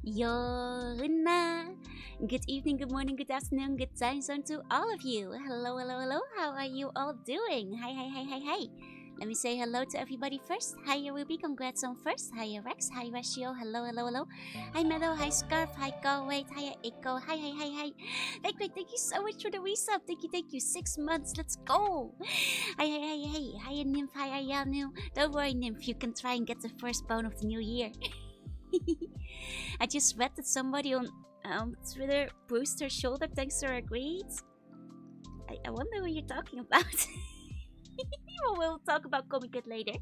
Yoruna. Good evening, good morning, good afternoon, good time zone to all of you. Hello, hello, hello. How are you all doing? Hi, hi, hi, hi, hi. Let me say hello to everybody first. Hi, Ruby. Congrats on first. Hi, Rex. Hi, Ratio. Hello, hello, hello. Hi, Meadow. Hi, Scarf. Hi, Galway. Hi, Echo. Hi, hi, hi, hi. Thank you so much for the resub. Thank you. 6 months. Let's go. Hi, hi, hi, hi. Hi, Nymph. Hi, Ayanu. Don't worry, Nymph. You can try and get the first bone of the new year. I just read that somebody on Twitter bruised her shoulder thanks to our grades. I wonder who you're talking about. Well, we'll talk about Comic Kid later.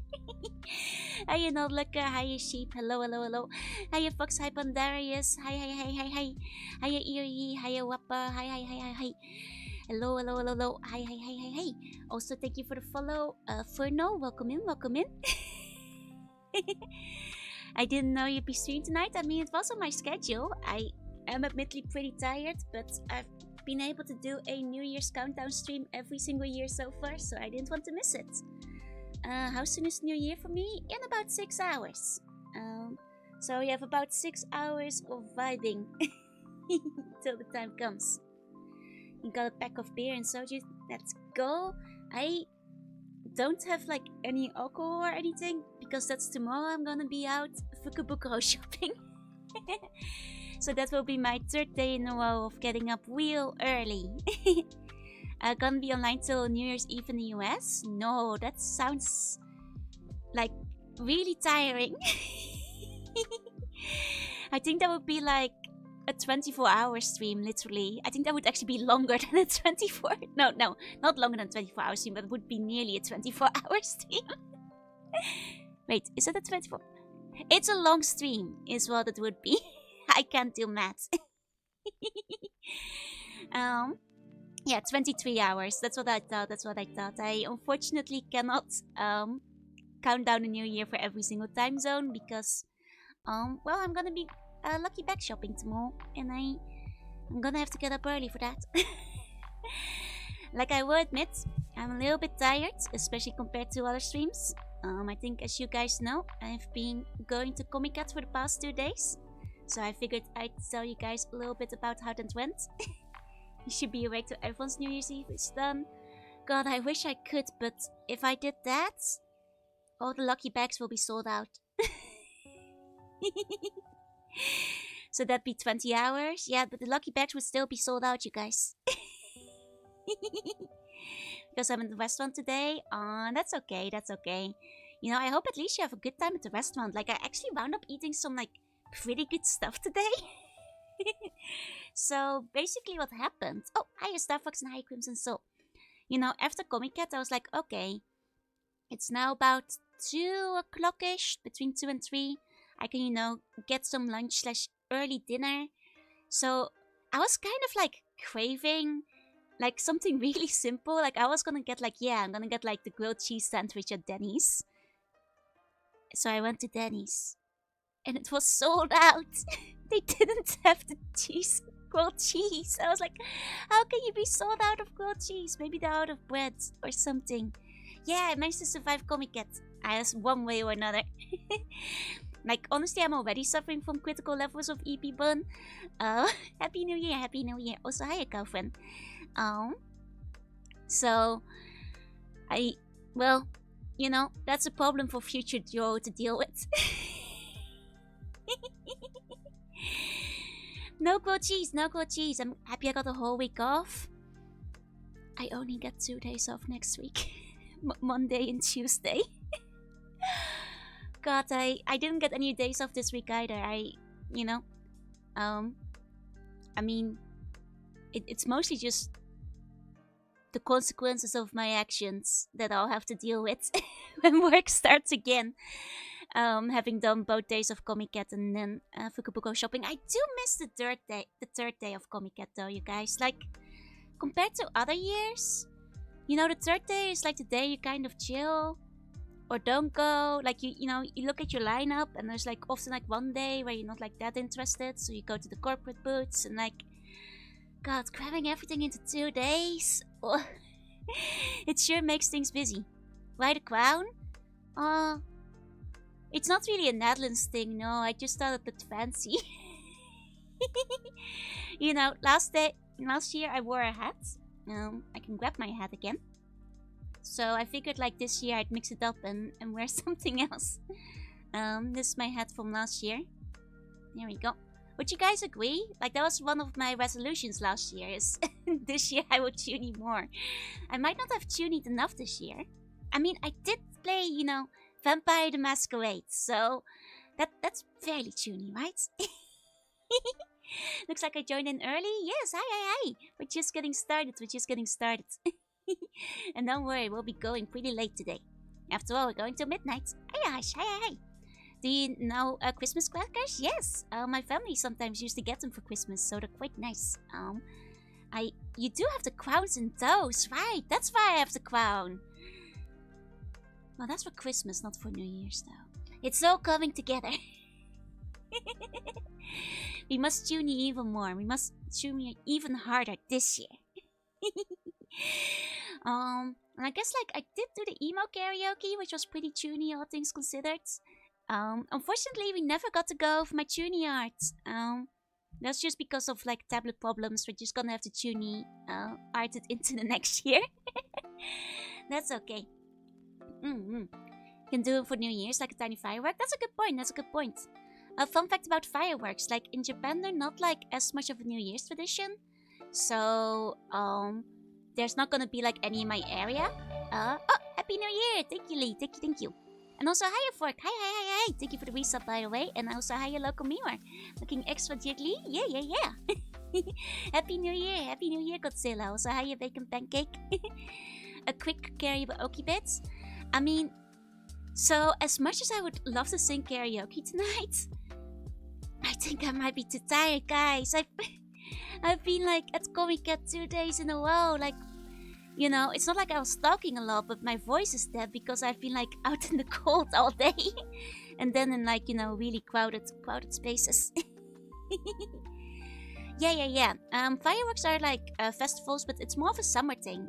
Hiya Nodlucker, hiya Sheep, hello, hello, hello. Hiya Fox, hi Pandarius, hi, hi, hi, hi, hi. Hiya Eerie, hiya Wappa, hi, hi, hi, hi, hi. Hello, hello, hello, hello. Hi, hi, hi, hi, hi. Also, thank you for the follow. Furno, welcome in, welcome in. I didn't know you'd be streaming tonight. I mean, it was on my schedule. I am admittedly pretty tired, but I've been able to do a New Year's countdown stream every single year so far, so I didn't want to miss it. How soon is New Year for me? In about 6 hours. So you have about 6 hours of vibing till the time comes. You got a pack of beer and soju. Let's go. I don't have like any alcohol or anything because that's tomorrow. I'm gonna be out Fukubukuro shopping. So that will be my 3rd day in a row of getting up real early. Gonna be online till New Year's Eve in the US? No, that sounds like really tiring. I think that would be like a 24-hour stream, literally. I think that would actually be longer than a 24... No, not longer than a 24-hour stream, but it would be nearly a 24-hour stream. Wait, is it a 24? It's a long stream, is what it would be. I can't do math. Yeah, 23 hours. That's what I thought. I unfortunately cannot count down the new year for every single time zone because well, I'm gonna be lucky bag shopping tomorrow, and I'm gonna have to get up early for that. Like, I will admit, I'm a little bit tired, especially compared to other streams. I think, as you guys know, I've been going to Comic Cat for the past 2 days, so I figured I'd tell you guys a little bit about how that went. You should be awake till everyone's New Year's Eve is done. God, I wish I could, but if I did that, all the lucky bags will be sold out. So that'd be 20 hours. Yeah, but the lucky bags would still be sold out, you guys. Because I'm in the restaurant today. That's okay, that's okay. You know, I hope at least you have a good time at the restaurant. Like, I actually wound up eating some, like, pretty good stuff today. So, basically what happened... Oh, hi, Starfox and hi, Crimson Soul. You know, after Comic Cat, I was like, okay, it's now about 2 o'clock-ish, between 2 and 3. I can, you know, get some lunch / early dinner. So I was kind of like craving like something really simple. Like, I was gonna get like, I'm gonna get like the grilled cheese sandwich at Denny's. So I went to Denny's and it was sold out. They didn't have the grilled cheese. I was like, how can you be sold out of grilled cheese? Maybe they're out of bread or something. Yeah, I managed to survive Comic Cat. I was one way or another. Like, honestly, I'm already suffering from critical levels of EP burn. Happy New Year, Happy New Year. Also, hi, girlfriend. So, well, you know, that's a problem for future Joe to deal with. No grilled cheese, no grilled cheese. I'm happy I got a whole week off. I only get 2 days off next week. Monday and Tuesday. God, I didn't get any days off this week either. I mean, it's mostly just the consequences of my actions that I'll have to deal with when work starts again. Having done both days of Comic Cat and then Fukubukuro shopping, I do miss the third day of Comic Cat though, you guys. Like, compared to other years, you know, the 3rd day is like the day you kind of chill. Or don't go, like, you know, you look at your lineup and there's like often like one day where you're not like that interested, so you go to the corporate booths and like, God, cramming everything into 2 days, it sure makes things busy. Right, a crown? It's not really a Netherlands thing, no, I just thought it looked fancy. You know, last year I wore a hat. I can grab my hat again. So I figured like this year I'd mix it up and wear something else. This is my hat from last year. There we go. Would you guys agree? Like, that was one of my resolutions last year, is this year I would tune more. I might not have tuned enough this year. I mean, I did play, you know, Vampire the Masquerade, so that's fairly tuney, right? Looks like I joined in early. Yes, hi. We're just getting started, And don't worry, we'll be going pretty late today. After all, we're going till midnight. Hi. Do you know Christmas crackers? Yes. My family sometimes used to get them for Christmas, so they're quite nice. You do have the crowns and those, right? That's why I have the crown. Well, that's for Christmas, not for New Year's, though. It's all coming together. We must tune you even more. We must tune you even harder this year. And I guess like I did do the emo karaoke, which was pretty tuney, all things considered. Unfortunately, we never got to go for my tuny art. That's just because of like tablet problems. We're just gonna have to tuny art it into the next year. That's okay. Can do it for New Year's, like a tiny firework. That's a good point. A fun fact about fireworks: like in Japan, they're not like as much of a New Year's tradition. So there's not gonna be like any in my area. Oh, Happy New Year! Thank you, Lee. Thank you. And also, hiya, Fork. Hi. Thank you for the resub, by the way. And also, hiya, Local Mirror. Looking extra jiggly. Yeah. Happy New Year, Godzilla. Also, hiya, Bacon Pancake. A quick karaoke bit. I mean, so as much as I would love to sing karaoke tonight, I think I might be too tired, guys. I've been like at Comic Cat 2 days in a row, like. You know, it's not like I was talking a lot, but my voice is dead because I've been like out in the cold all day. And then in like, you know, really crowded spaces. Yeah. Fireworks are like festivals, but it's more of a summer thing.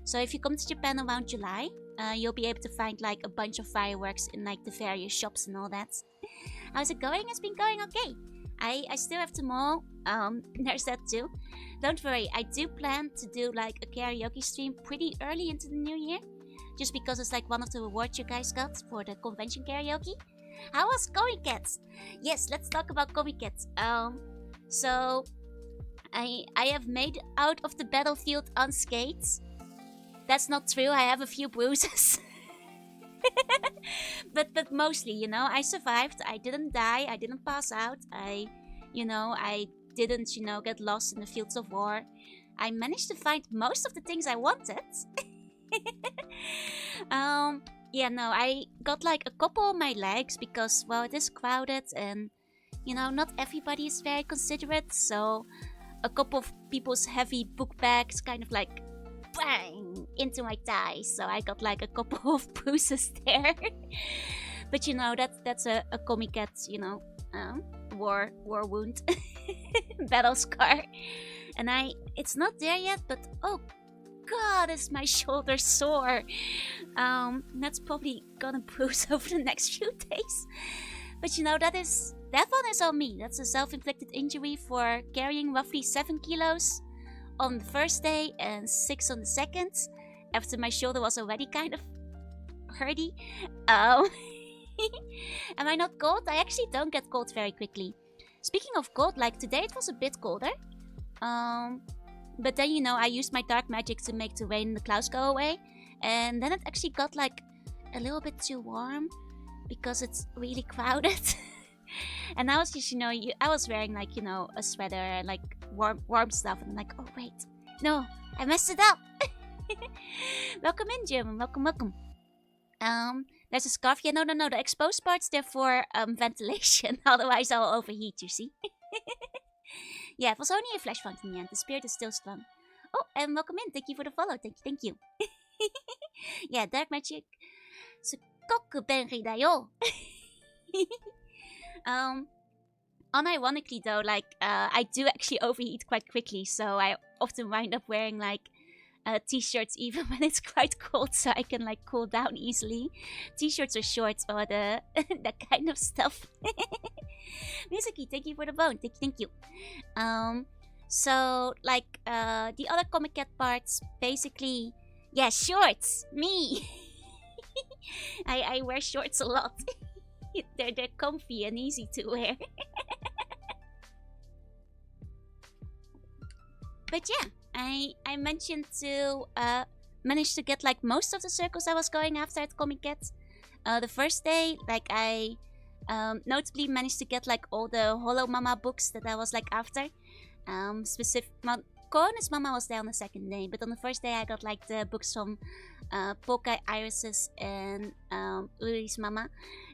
So if you come to Japan around July, you'll be able to find like a bunch of fireworks in like the various shops and all that. How's it going? It's been going okay. I still have tomorrow. There's that too. Don't worry, I do plan to do like a karaoke stream pretty early into the new year. Just because it's like one of the rewards you guys got for the convention karaoke. How was Comic Cats? Yes, let's talk about Comic Cats. So I have made out of the battlefield unscathed. That's not true, I have a few bruises. but mostly, you know, I survived. I didn't die. I didn't pass out. I didn't, get lost in the fields of war. I managed to find most of the things I wanted. I got like a couple on my legs because, well, it is crowded and, not everybody is very considerate. So a couple of people's heavy book bags kind of like bang into my thighs, so I got like a couple of bruises there. But that's a Comic Cat, war wound, battle scar, and it's not there yet. But oh god, is my shoulder sore? That's probably gonna bruise over the next few days. But that one is on me. That's a self-inflicted injury for carrying roughly 7 kilos on the first day and 6 on the second, after my shoulder was already kind of hurty. Am I not cold? I actually don't get cold very quickly. Speaking of cold, like today it was a bit colder. But then, I used my dark magic to make the rain and the clouds go away. And then it actually got like a little bit too warm because it's really crowded. And I was just, I was wearing like, a sweater and like warm stuff. And I'm like, oh wait, no, I messed it up. Welcome in, Jim. Welcome. There's a scarf. Yeah, no. The exposed parts, they're for ventilation. Otherwise, I'll overheat, you see. Yeah, it was only a flash fountain in the end. The spirit is still strong. Oh, and welcome in. Thank you for the follow. Thank you. Yeah, dark magic. すっごく便利だよ. Unironically though, like I do actually overheat quite quickly, so I often wind up wearing like t-shirts even when it's quite cold, so I can like cool down easily. T-shirts or shorts or the that kind of stuff. Mizuki, thank you for the bone. Thank you. So like the other Comic Cat parts, basically, yeah, shorts. Me. I wear shorts a lot. they're comfy and easy to wear. But yeah, I mentioned to manage to get like most of the circles I was going after at Comic Cat. The first day, like I notably managed to get like all the Hollow Mama books that I was like after. Corona's Mama was there on the second day, but on the first day I got like the books from Pokai Iris's and Uri's Mama,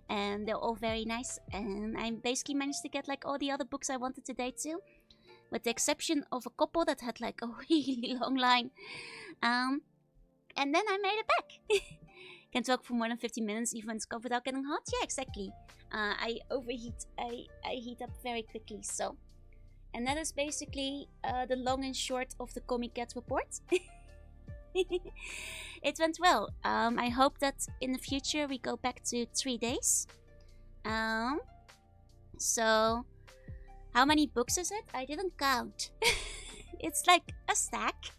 and they're all very nice. And I basically managed to get like all the other books I wanted today too, with the exception of a couple that had like a really long line. And then I made it back. Can talk for more than 15 minutes even when it's covered without getting hot? Yeah, exactly. I overheat. I heat up very quickly, so. And that is basically the long and short of the Comic Cat report. It went well. I hope that in the future we go back to 3 days. So, how many books is it? I didn't count. It's like a stack.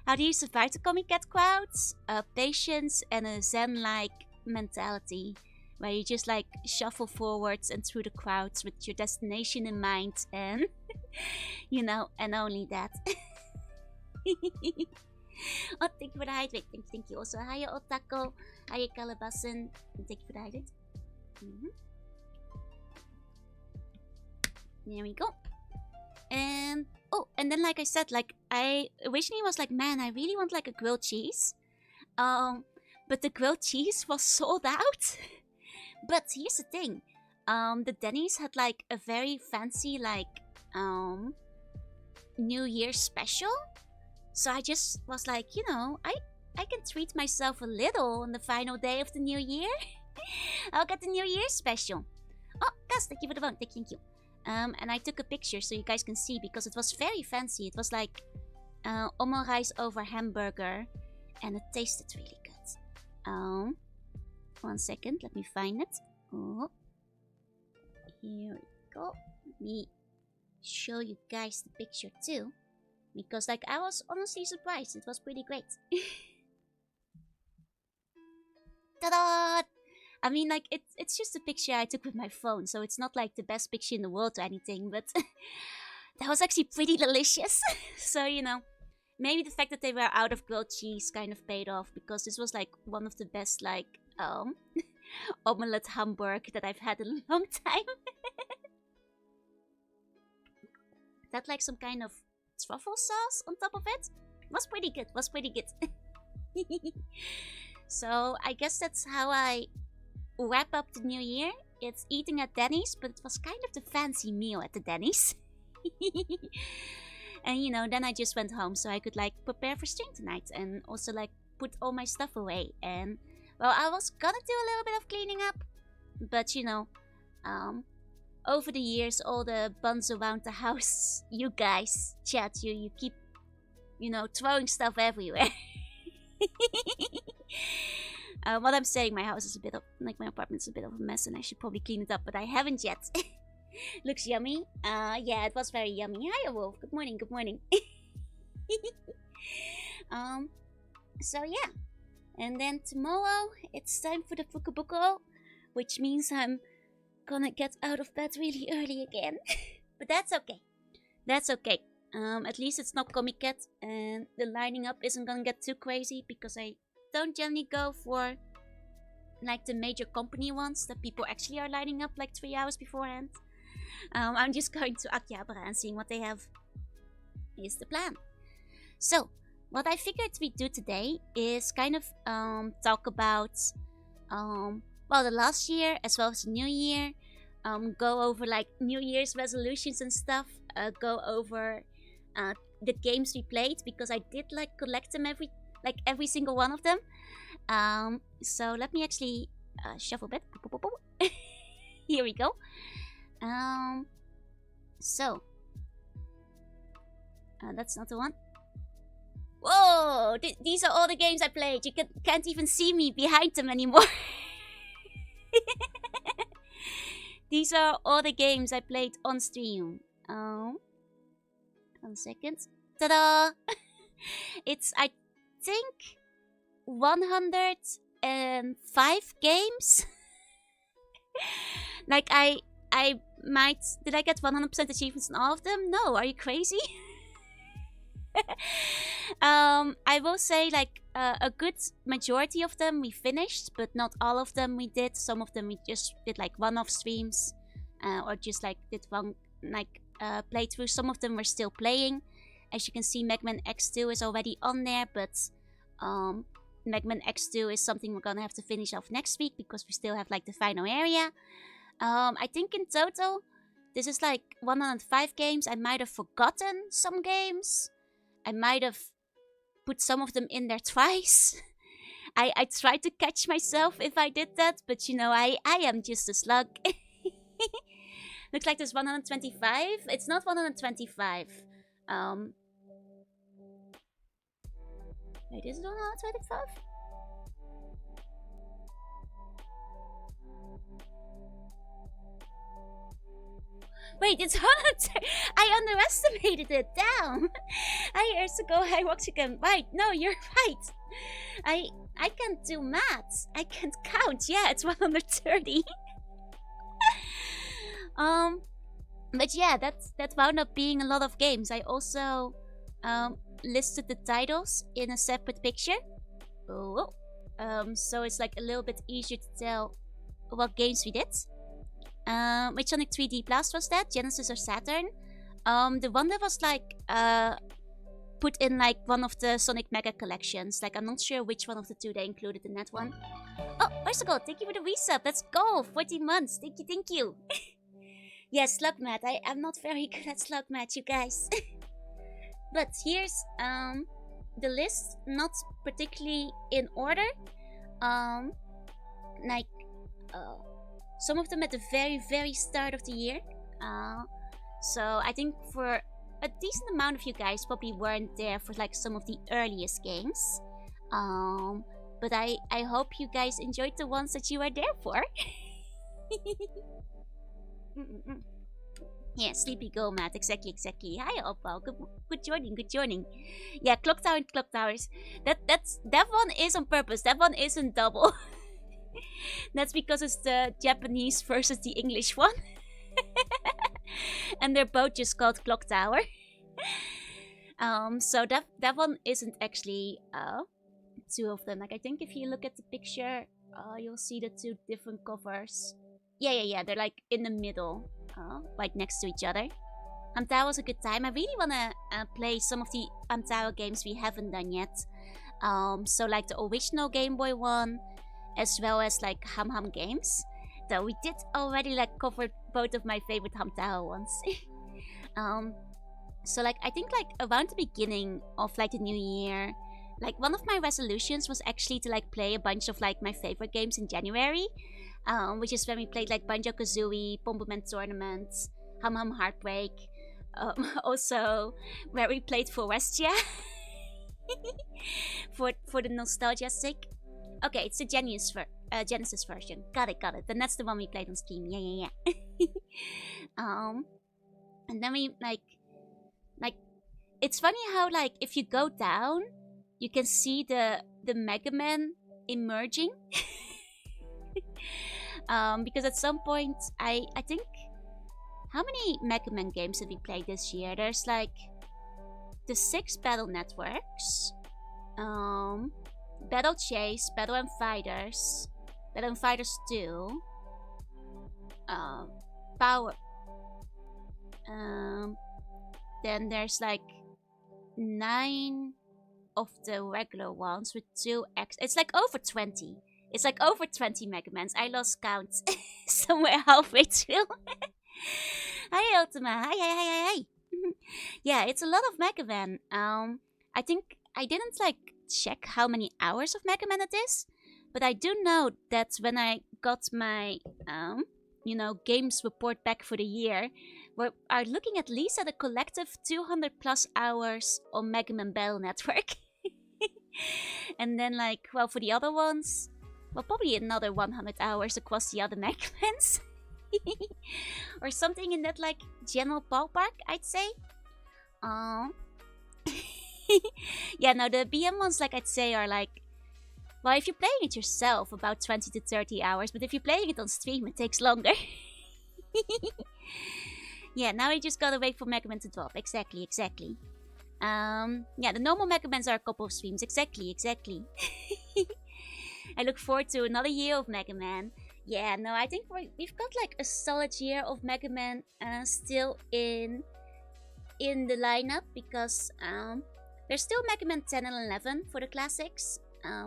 How do you survive the Comic Cat crowds? Patience and a zen-like mentality, where you just like shuffle forwards and through the crowds with your destination in mind, and you know, and only that. Oh, thank you for the hydrate. Thank you. Also, hiya Otako, hiya Calabasan, and thank you for the hydrate. There we go. And oh, and then like I said, like I originally was like, man, I really want like a grilled cheese. But the grilled cheese was sold out. But here's the thing. The Denny's had like a very fancy like New Year special. So I just was like, you know, I can treat myself a little on the final day of the new year. I'll get the New Year special. Oh, Gus, thank you for the bone. Thank you. And I took a picture so you guys can see because it was very fancy. It was like omurice over hamburger, and it tasted really good. 1 second, let me find it. Oh, here we go. Let me show you guys the picture too, because like I was honestly surprised. It was pretty great. Ta-da! I mean, like, it's just a picture I took with my phone, so it's not like the best picture in the world or anything, but that was actually pretty delicious. So, you know, maybe the fact that they were out of grilled cheese kind of paid off, because this was like one of the best, like, omelette Hamburg that I've had in a long time. That like some kind of truffle sauce on top of it. Was pretty good, So, I guess that's how I wrap up the new year. It's eating at Denny's, but it was kind of the fancy meal at the Denny's. And you know, then I just went home so I could like prepare for stream tonight and also like put all my stuff away. And well, I was gonna do a little bit of cleaning up, but you know, over the years, all the buns around the house, you guys, chat, you keep, you know, throwing stuff everywhere. What I'm saying, my house is a bit of, like, my apartment's a bit of a mess and I should probably clean it up, but I haven't yet. Looks yummy. Yeah, it was very yummy. Hiya, Wolf. Good morning, good morning. So yeah. And then tomorrow, it's time for the Fukubukuro, which means I'm gonna get out of bed really early again. But that's okay. That's okay. At least it's not Comic Cat, and the lining up isn't gonna get too crazy, because I don't generally go for like the major company ones that people actually are lining up like 3 hours beforehand. I'm just going to Akihabara and seeing what they have is the plan. So, what I figured we do today is kind of talk about well, the last year as well as the new year. Go over like New Year's resolutions and stuff. Go over the games we played, because I did like collect them every single one of them. So let me actually shuffle a bit. Here we go. So that's not the one. Whoa! These are all the games I played. You can't even see me behind them anymore. These are all the games I played on stream. 1 second. Ta-da! It's, I think, 105 games. Like, I might... Did I get 100% achievements on all of them? No, are you crazy? I will say, like, a good majority of them we finished, but not all of them we did. Some of them we just did, like, one-off streams, or just, like, did one, like, playthrough. Some of them we're still playing. As you can see, Mega Man X2 is already on there, but Mega Man X2 is something we're gonna have to finish off next week, because we still have, like, the final area. I think in total, this is, like, 105 games. I might have forgotten some games. I might have put some of them in there twice. I tried to catch myself if I did that, but you know, I am just a slug. Looks like there's 125. It's not 125. Wait, is it 125? Wait, it's 100. I underestimated it. Damn. Hi, Ersuko. Hi, Roxican. Right. No, you're right. I can't do maths. I can't count. Yeah, it's 130. But yeah, that wound up being a lot of games. I also listed the titles in a separate picture. Oh. So it's like a little bit easier to tell what games we did. Which Sonic 3D Blast was that? Genesis or Saturn? The one that was like put in like one of the Sonic Mega collections. Like, I'm not sure which one of the two they included in that one. Oh, Ursacle, thank you for the resub. Let's go. 14 months. Thank you, thank you. Yes, Slug Math. I am not very good at Slug Math, you guys. But here's the list, not particularly in order. Like some of them at the very, very start of the year. So I think for a decent amount of you guys probably weren't there for like some of the earliest games. But I hope you guys enjoyed the ones that you were there for. Yeah, Sleepy Go, Matt. Exactly. Hi, Opal. Good joining. Yeah, Clock Tower and Clock Towers. That one is on purpose. That one isn't double. That's because it's the Japanese versus the English one. And they're both just called Clock Tower. So that one isn't actually two of them. Like, I think if you look at the picture, you'll see the two different covers. Yeah. They're like in the middle, right next to each other. Hamtaro was a good time. I really wanna play some of the Hamtaro games we haven't done yet. So like the original Game Boy one, as well as like Ham games. Though we did already like cover both of my favorite Hamtaro ones. So like I think like around the beginning of like the new year, like one of my resolutions was actually to like play a bunch of like my favorite games in January. Which is when we played like Banjo-Kazooie, Bomberman Tournament, Ham Heartbreak. Also where we played Forestia. for the nostalgia sake. Okay, it's the Genesis version. Got it. Then that's the one we played on Steam. Yeah. And then we like it's funny how like if you go down, you can see the Mega Man emerging. Because at some point I think, how many Mega Man games have we played this year? There's like the 6 Battle Networks, Battle Chase, Battle and Fighters 2, Power. Then there's like 9 of the regular ones with 2 X. It's like over 20. It's like over 20 Mega Mans. I lost count somewhere halfway through. Hi, Ultima. Hi. Yeah, it's a lot of Mega Man. I think I didn't like check how many hours of Mega Man it is, but I do know that when I got my games report back for the year, we are looking at least at a collective 200 plus hours on Mega Man Battle Network. And then like, well, for the other ones, well, probably another 100 hours across the other Megamans. Or something in that like general ballpark, I'd say. Um, yeah, no, the BM ones, like I'd say, are like, well, if you're playing it yourself, about 20 to 30 hours, but if you're playing it on stream, it takes longer. Yeah, now we just gotta wait for Mega Man to drop. Exactly. Yeah, the normal Mega Mans are a couple of streams. Exactly. I look forward to another year of Mega Man. Yeah, no, I think we've got like a solid year of Mega Man still in the lineup, because there's still Mega Man 10 and 11 for the classics,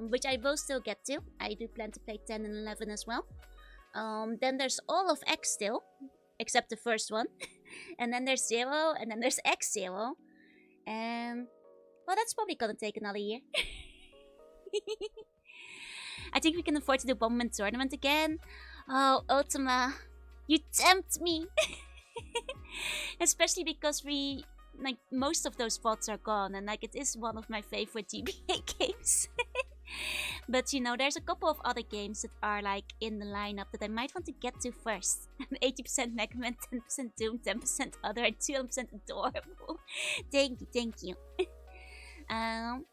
which I will still get to. I do plan to play 10 and 11 as well. Then there's all of X still, except the first one. And then there's 0, and then there's X0. And, well, that's probably gonna take another year. I think we can afford to do Bomberman Tournament again. Oh, Ultima, you tempt me! Especially because like, most of those spots are gone, and like, it is one of my favorite GBA games. But you know, there's a couple of other games that are like in the lineup that I might want to get to first. 80% Mega Man, 10% Doom, 10% other, and 200% adorable. Thank you. And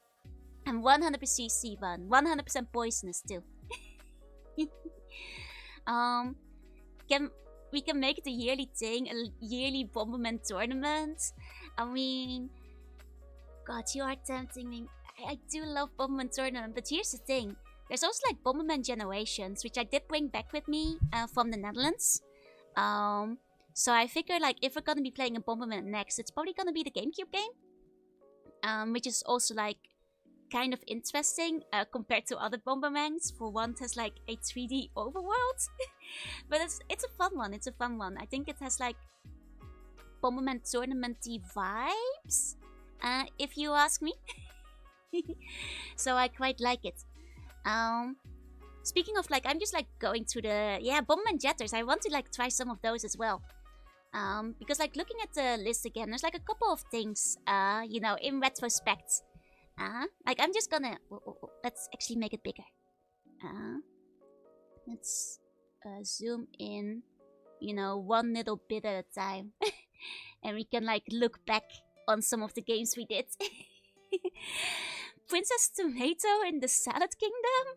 100% C1, 100% poisonous too. We can make it a yearly thing, a yearly Bomberman tournament. I mean, God, you are tempting me. I do love Bomberman Tournament, but here's the thing. There's also like Bomberman Generations, which I did bring back with me from the Netherlands. So I figured like if we're gonna be playing a Bomberman next, it's probably gonna be the GameCube game. Which is also like kind of interesting compared to other Bombermans. For one, it has like a 3D overworld. But it's a fun one, I think it has like Bomberman Tournament-y vibes, if you ask me. So I quite like it. Speaking of like, I'm just like going through the Bomberman Jetters. I want to like try some of those as well. Because like looking at the list again, there's like a couple of things. You know, in retrospect. Like I'm just gonna let's actually make it bigger. Let's zoom in. You know, one little bit at a time, and we can like look back on some of the games we did. Princess Tomato in the Salad Kingdom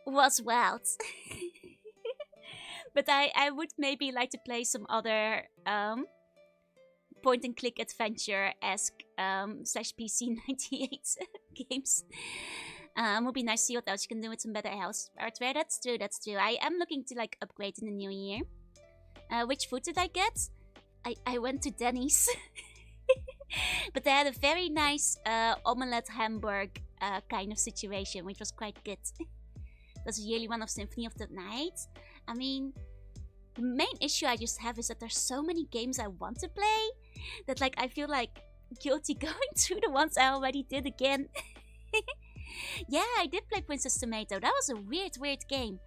was wild. But I would maybe like to play some other point and click adventure-esque /PC 98 games. Would be nice to see what else you can do with some better hardware. That's true. I am looking to like upgrade in the new year. Which food did I get? I went to Denny's. But they had a very nice omelette hamburg kind of situation, which was quite good. That's yearly one of Symphony of the Night. I mean, the main issue I just have is that there's so many games I want to play that like I feel like guilty going through the ones I already did again. Yeah, I did play Princess Tomato. That was a weird game.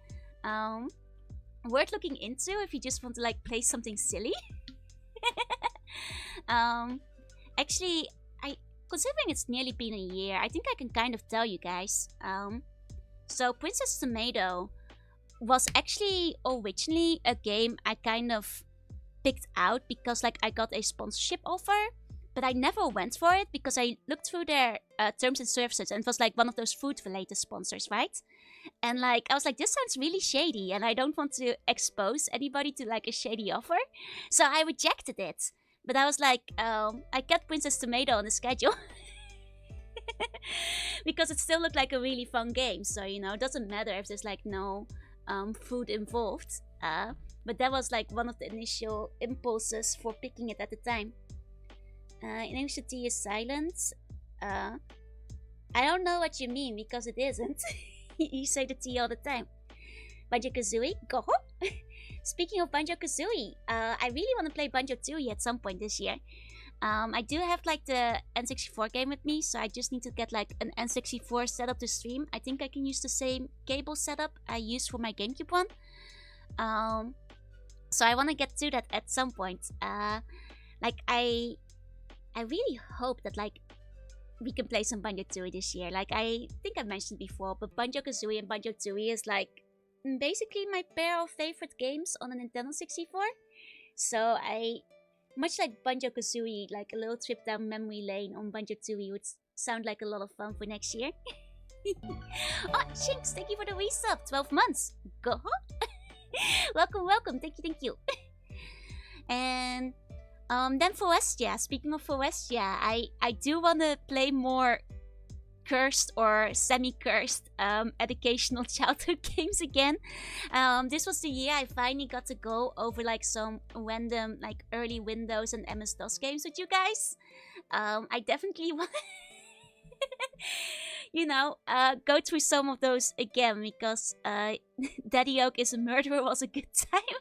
Worth looking into if you just want to like play something silly. Actually, considering it's nearly been a year, I think I can kind of tell you guys. So Princess Tomato was actually originally a game I kind of picked out because like I got a sponsorship offer, but I never went for it because I looked through their terms and services and it was like one of those food-related sponsors, right? And like I was like, this sounds really shady, and I don't want to expose anybody to like a shady offer, so I rejected it. But I was like, I kept Princess Tomato on the schedule. Because it still looked like a really fun game. So, you know, it doesn't matter if there's like no food involved. But that was like one of the initial impulses for picking it at the time. In English, the T is silent. I don't know what you mean because it isn't. You say the T all the time. Banjo-Kazooie, go! Speaking of Banjo-Kazooie, I really want to play Banjo-Tooie at some point this year. I do have like the N64 game with me, so I just need to get like an N64 setup to stream. I think I can use the same cable setup I used for my GameCube one. So I want to get to that at some point. Like I really hope that like we can play some Banjo-Tooie this year. Like I think I mentioned before, but Banjo-Kazooie and Banjo-Tooie is like basically my pair of favorite games on a Nintendo 64. So I, much like Banjo-Kazooie, like a little trip down memory lane on Banjo-Tooie would sound like a lot of fun for next year. Oh, Shinx, thank you for the resub. 12 months. Go. Welcome, welcome. Thank you. And then Forestia. Speaking of Forestia, I do want to play more cursed or semi-cursed educational childhood games again. This was the year I finally got to go over like some random like early Windows and MS-DOS games with you guys. I definitely want go through some of those again because Daddy Oak is a Murderer was a good time.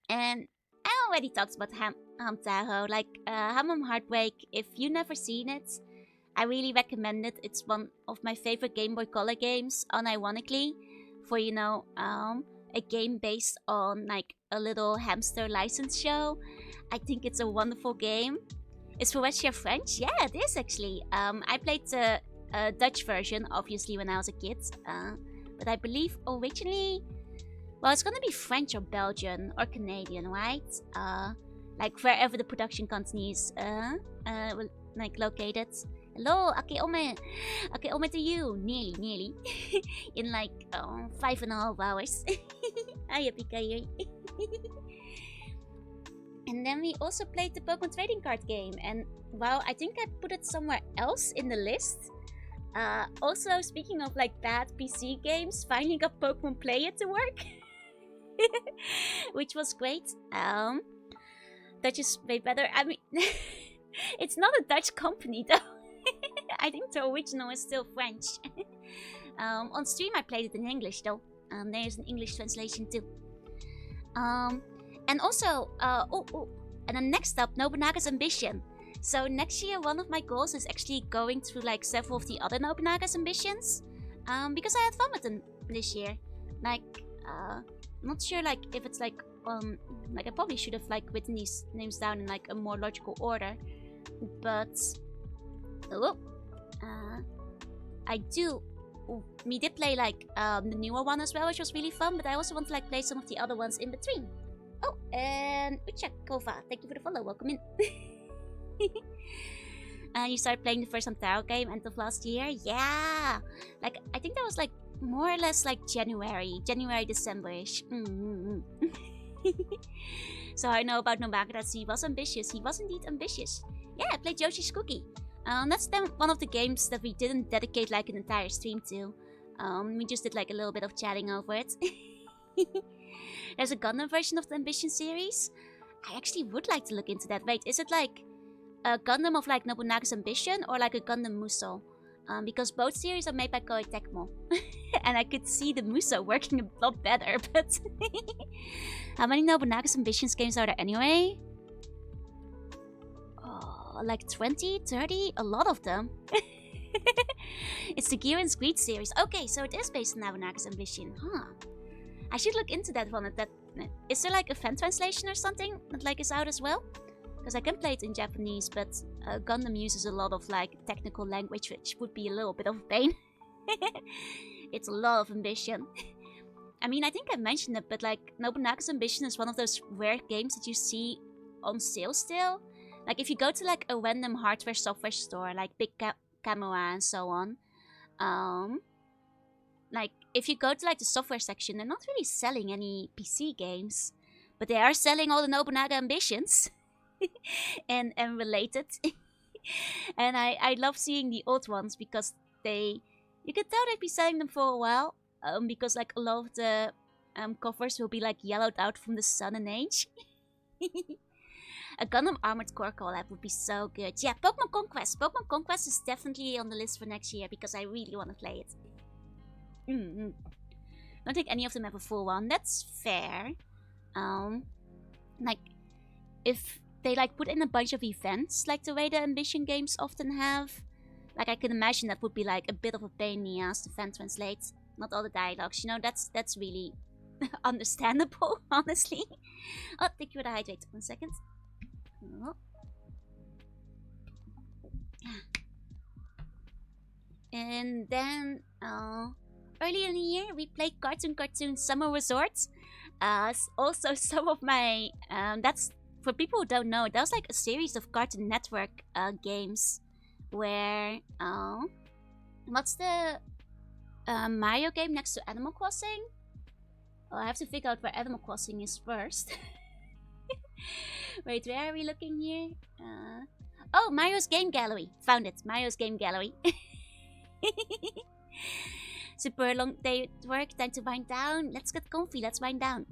And I already talked about Hamtaro, like Hamam Heartbreak. If you never seen it, I really recommend it. It's one of my favorite Game Boy Color games, unironically, for a game based on like a little hamster license show. I think it's a wonderful game. Is Forestia French? Yeah, it is actually. I played the Dutch version, obviously, when I was a kid. But I believe originally, well, it's gonna be French or Belgian or Canadian, right? Like wherever the production company is like located. Hello, Akeome. Akeome to you. Nearly. In like 5.5 hours. Hiya, Pikayu. And then we also played the Pokemon trading card game, and wow, I think I put it somewhere else in the list. Also, speaking of like bad PC games, finally got Pokemon Player to work, which was great. Dutch is way better. I mean, it's not a Dutch company though. I think the original is still French. On stream I played it in English though. There's an English translation too. And also, and then next up, Nobunaga's Ambition. So next year, one of my goals is actually going through like several of the other Nobunaga's Ambitions, because I had fun with them this year. Like, not sure like if it's like like I probably should have like written these names down in like a more logical order, but we did play like the newer one as well, which was really fun. But I also want to like play some of the other ones in between. Oh, and Ucha Kova, thank you for the follow. Welcome in. You started playing the first Hamtaro game end of last year? Yeah! Like, I think that was like more or less like January, December-ish. So I know about Nobunaga that he was ambitious. He was indeed ambitious. Yeah, I played Yoshi's Cookie. That's then one of the games that we didn't dedicate like an entire stream to. We just did like a little bit of chatting over it. There's a Gundam version of the Ambition series. I actually would like to look into that. Wait, is it like a Gundam of like Nobunaga's Ambition or like a Gundam Musou? Because both series are made by Koei Tecmo. And I could see the Musou working a lot better, but... How many Nobunaga's Ambitions games are there anyway? Oh, like 20, 30? A lot of them. It's the Gear and Screed series. Okay, so it is based on Nobunaga's Ambition. Huh. I should look into that one. Is there like a fan translation or something that like is out as well? Because I can play it in Japanese, but Gundam uses a lot of like technical language, which would be a little bit of a pain. It's a lot of ambition. I mean, I think I mentioned it, but like Nobunaga's Ambition is one of those rare games that you see on sale still. Like if you go to like a random hardware software store, like Big Camera and so on, like if you go to like the software section, they're not really selling any PC games, but they are selling all the Nobunaga Ambitions and related. And I love seeing the old ones because you can tell they've been selling them for a while, because like a lot of the covers will be like yellowed out from the sun and age. A Gundam Armored Core collab would be so good. Yeah, Pokemon Conquest. Pokemon Conquest is definitely on the list for next year because I really want to play it. Don't think any of them have a full one. That's fair. Like, if they like put in a bunch of events, like the way the Ambition games often have, like I can imagine that would be like a bit of a pain in the ass to fan translate. Not all the dialogues, you know. That's really understandable, honestly. Oh, thank you for the hydrate. 1 second. Oh. And then earlier in the year, we played Cartoon Summer Resort. Also, some of my that's for people who don't know. That was like a series of Cartoon Network games where what's the Mario game next to Animal Crossing? Oh, I have to figure out where Animal Crossing is first. Wait, where are we looking here? Oh, Mario's Game Gallery. Found it. Mario's Game Gallery. Super long day at work. Time to wind down. Let's get comfy. Let's wind down.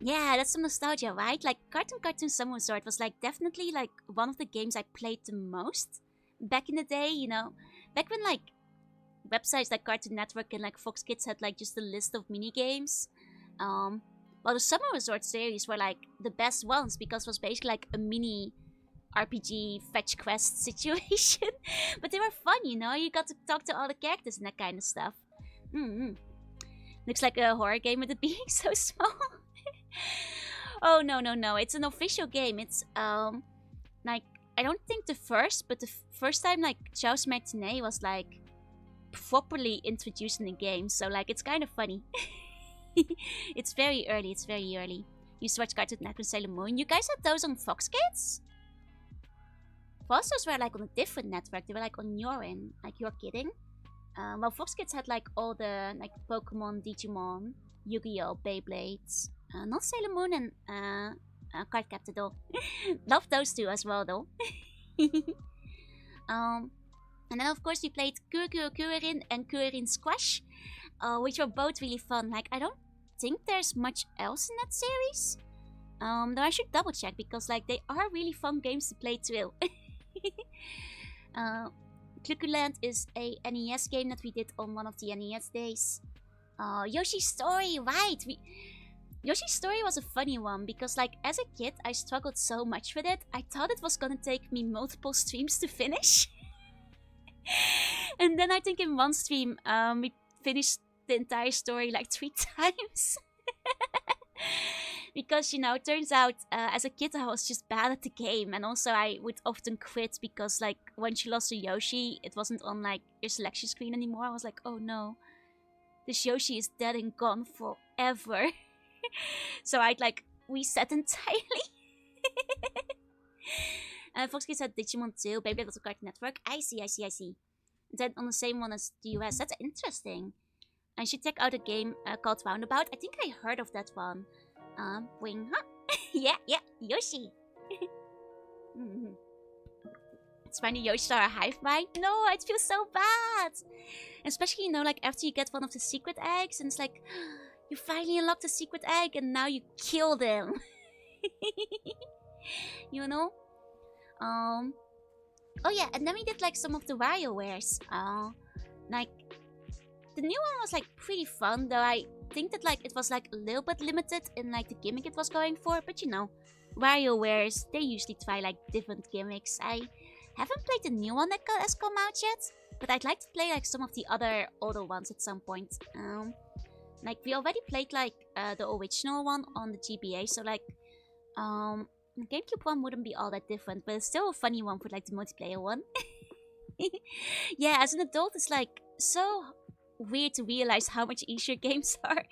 Yeah, that's some nostalgia, right? Like Cartoon Summer Resort was like definitely like one of the games I played the most back in the day. You know, back when like websites like Cartoon Network and like Fox Kids had like just a list of mini games. Well, the Summer Resort series were like the best ones because it was basically like a mini RPG fetch quest situation. But they were fun, you know? You got to talk to all the characters and that kind of stuff. Looks like a horror game with it being so small. Oh, no. It's an official game. It's, like, I don't think the first, but the first time, like, Chaos Matinee was, like, properly introduced in the game. So, like, it's kind of funny. It's very early. You used to watch Cartoon Network Sailor Moon. You guys had those on Fox Kids? Those were like on a different network. They were like on Yorin. Like, you're kidding? Well, Fox Kids had like all the like Pokemon, Digimon, Yu-Gi-Oh, Beyblades. Not Sailor Moon and Card Captor though. Love those two as well though. And then of course we played Kuririn and Kuririn Squash. Which were both really fun. Like, I don't think there's much else in that series. Though I should double check because like they are really fun games to play too. Cluckuland is a NES game that we did on one of the NES days. Yoshi's Story, right? Yoshi's Story was a funny one because like as a kid I struggled so much with it. I thought it was gonna take me multiple streams to finish. And then I think in one stream we finished the entire story like 3 times. Because, you know, it turns out as a kid I was just bad at the game, and also I would often quit because like once you lost to Yoshi it wasn't on like your selection screen anymore. I was like, oh no, this Yoshi is dead and gone forever. So I'd like reset entirely. Fox Kids had Digimon too, Beyblade was a Cartoon Network. I see. Then on the same one as the US. That's interesting. I should check out a game called Roundabout. I think I heard of that one. Wing, huh? yeah, Yoshi. It's funny, Yoshi are a hive mind. No, I feel so bad. Especially, you know, like after you get one of the secret eggs, and it's like, you finally unlocked the secret egg, and now you kill them. You know? Oh yeah, and then we did like some of the WarioWares. Like, the new one was like pretty fun, though I think that like it was like a little bit limited in like the gimmick it was going for. But you know, WarioWares, they usually try like different gimmicks. I haven't played the new one that has come out yet, but I'd like to play like some of the other older ones at some point. Like we already played like the original one on the GBA, so like the GameCube one wouldn't be all that different, but it's still a funny one for like the multiplayer one. Yeah, as an adult, it's like so weird to realize how much easier games are.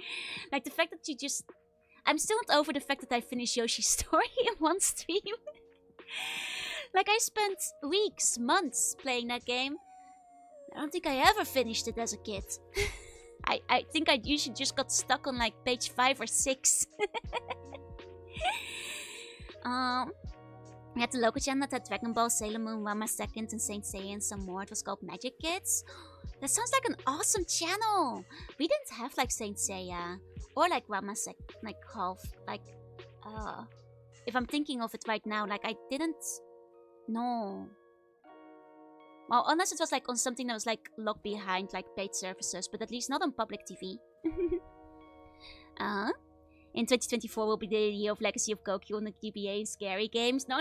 Like the fact that you just... I'm still not over the fact that I finished Yoshi's Story in one stream. Like I spent weeks, months playing that game. I don't think I ever finished it as a kid. I think I usually just got stuck on like page 5 or 6. We had the local channel that had Dragon Ball, Sailor Moon, Ranma 2nd, and Saint Seiya and some more. It was called Magic Kids. That sounds like an awesome channel. We didn't have like Saint Seiya or like Ranma 2nd, like half. Like, if I'm thinking of it right now, like I didn't know. Well, unless it was like on something that was like locked behind like paid services, but at least not on public TV. In 2024 will be the year of Legacy of Gokyo on the GBA and scary games. No.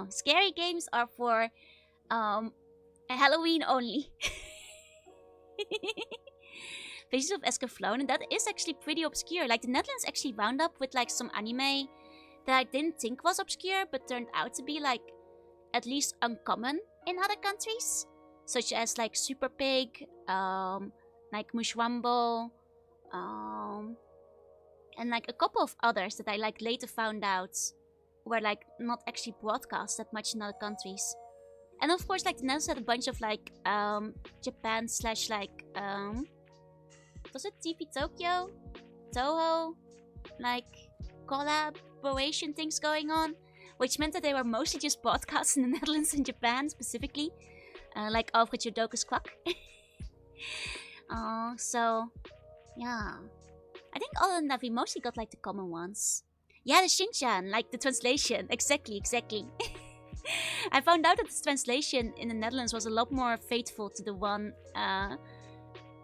Scary games are for Halloween only. Faces of Escaflowne, and that is actually pretty obscure. Like the Netherlands actually wound up with like some anime that I didn't think was obscure, but turned out to be like at least uncommon in other countries. such as like Super Pig, like Mushwambo, and like a couple of others that I like later found out were like not actually broadcast that much in other countries. And of course, like the Netherlands had a bunch of like Japan slash like was it TV Tokyo, Toho, like collaboration things going on, which meant that they were mostly just broadcast in the Netherlands and Japan specifically, like Alfred Jodokus Kwak. So yeah, I think other than that we mostly got like the common ones. Yeah, the Shinchan, like the translation, exactly. I found out that the translation in the Netherlands was a lot more faithful to the one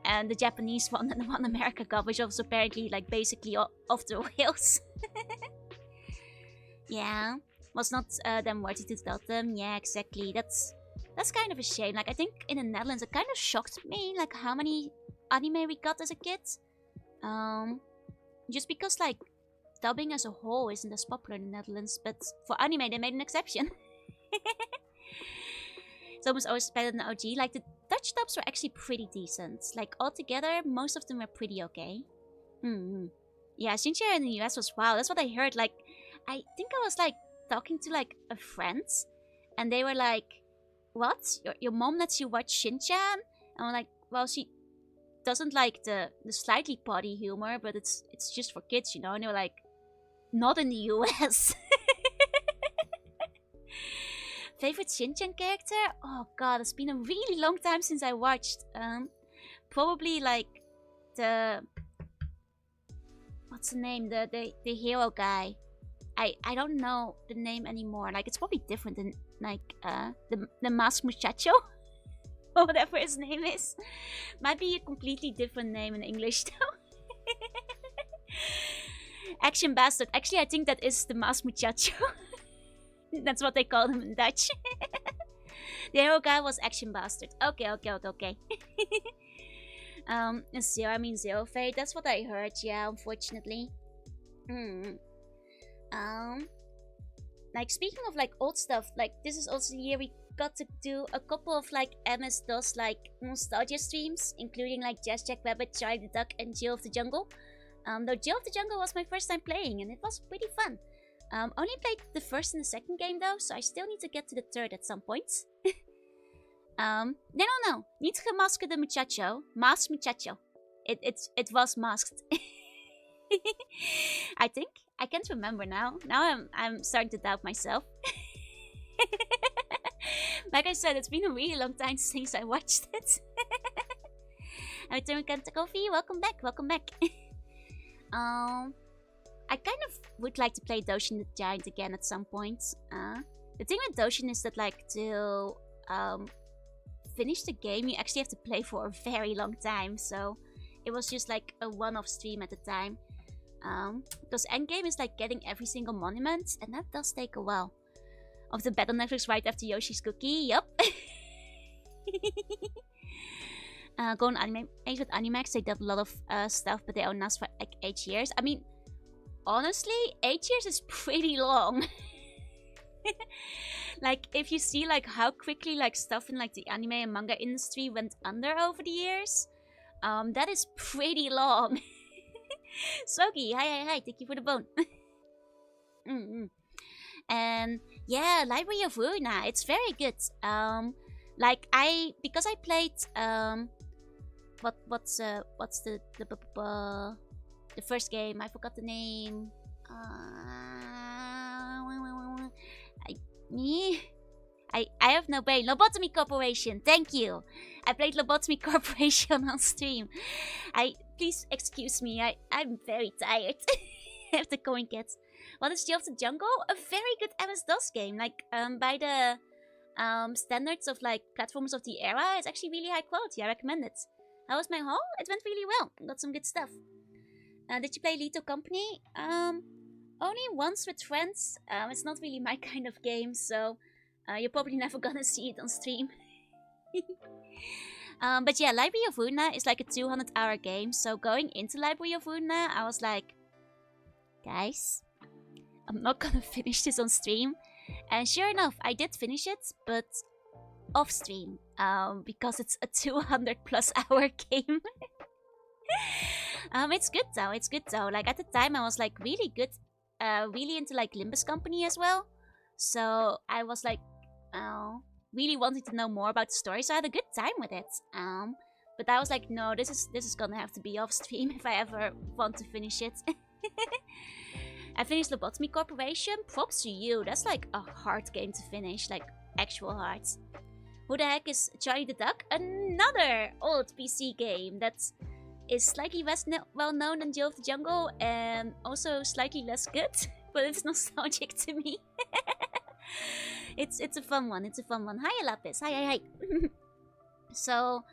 and the Japanese one than the one America got, which was apparently like basically off the rails. Yeah, was not them worthy to tell them. Yeah, exactly. That's kind of a shame. Like I think in the Netherlands it kind of shocked me like how many anime we got as a kid. Just because like dubbing as a whole isn't as popular in the Netherlands, but for anime they made an exception. It's almost always better than OG. Like the Dutch dubs were actually pretty decent. Like altogether, most of them were pretty okay. Yeah, Shincha in the US was wow. That's what I heard. Like, I think I was like talking to like a friend, and they were like, "What? Your mom lets you watch Shinchan?" And I'm like, "Well, she doesn't like the slightly potty humor, but it's just for kids, you know." And they were like, "Not in the US." Favorite Shinchan character? Oh god, it's been a really long time since I watched. Probably like the what's the name? The hero guy. I don't know the name anymore. Like it's probably different than like the masked muchacho or whatever his name is. Might be a completely different name in English though. Action Bastard. Actually, I think that is the masked muchacho. That's what they call him in Dutch. The hero guy was Action Bastard. Okay. Zero Fate. That's what I heard. Yeah, unfortunately. Like speaking of like old stuff, like this is also the year we got to do a couple of like MS-DOS like nostalgia streams, including like Jazz Jack Rabbit, Charlie the Duck, and Jill of the Jungle. Though Jill of the Jungle was my first time playing, and it was pretty fun. Only played the first and the second game though, so I still need to get to the third at some point. No. Niet gemaskerde muchacho. Masked muchacho. It was masked. I think. I can't remember now. Now I'm starting to doubt myself. Like I said, it's been a really long time since I watched it. I'm doing Coffee. Welcome back. I kind of would like to play Doshin the Giant again at some point. The thing with Doshin is that like to finish the game you actually have to play for a very long time, so it was just like a one-off stream at the time. Because endgame is like getting every single monument, and that does take a while. Of the Battle Netflix right after Yoshi's Cookie, yup. Go on anime age with Animax, they did a lot of stuff, but they own us for like 8 years. I mean, honestly, 8 years is pretty long. Like, if you see like how quickly like stuff in like the anime and manga industry went under over the years, that is pretty long. Sogi, hi, thank you for the bone. And yeah, Library of Ruina, it's very good. Like because I played what's the first game? I forgot the name. I have no brain. Lobotomy Corporation. Thank you. I played Lobotomy Corporation on stream. Please excuse me. I'm very tired. After Coin Cats. What is Jill of the Jungle? A very good MS-DOS game. Like by the standards of like platforms of the era, it's actually really high quality. I recommend it. How was my haul? It went really well. Got some good stuff. Did you play Lethal Company? Only once with friends. It's not really my kind of game, so you're probably never gonna see it on stream. But yeah, Library of Ruina is like a 200-hour game, so going into Library of Ruina, I was like, guys, I'm not gonna finish this on stream. And sure enough, I did finish it, but off stream. because it's a 200 plus hour game. It's good though. It's good though. Like at the time, I was like really good, really into like Limbus Company as well. So I was like, really wanting to know more about the story. So I had a good time with it. But I was like, no, this is gonna have to be off stream if I ever want to finish it. I finished Lobotomy Corporation. Props to you. That's like a hard game to finish, like actual hard. Who the heck is Charlie the Duck? Another old PC game that is slightly less well known than Jill of the Jungle and also slightly less good, but it's nostalgic to me. It's a fun one. It's a fun one. Hi, Lapis. Hi. So,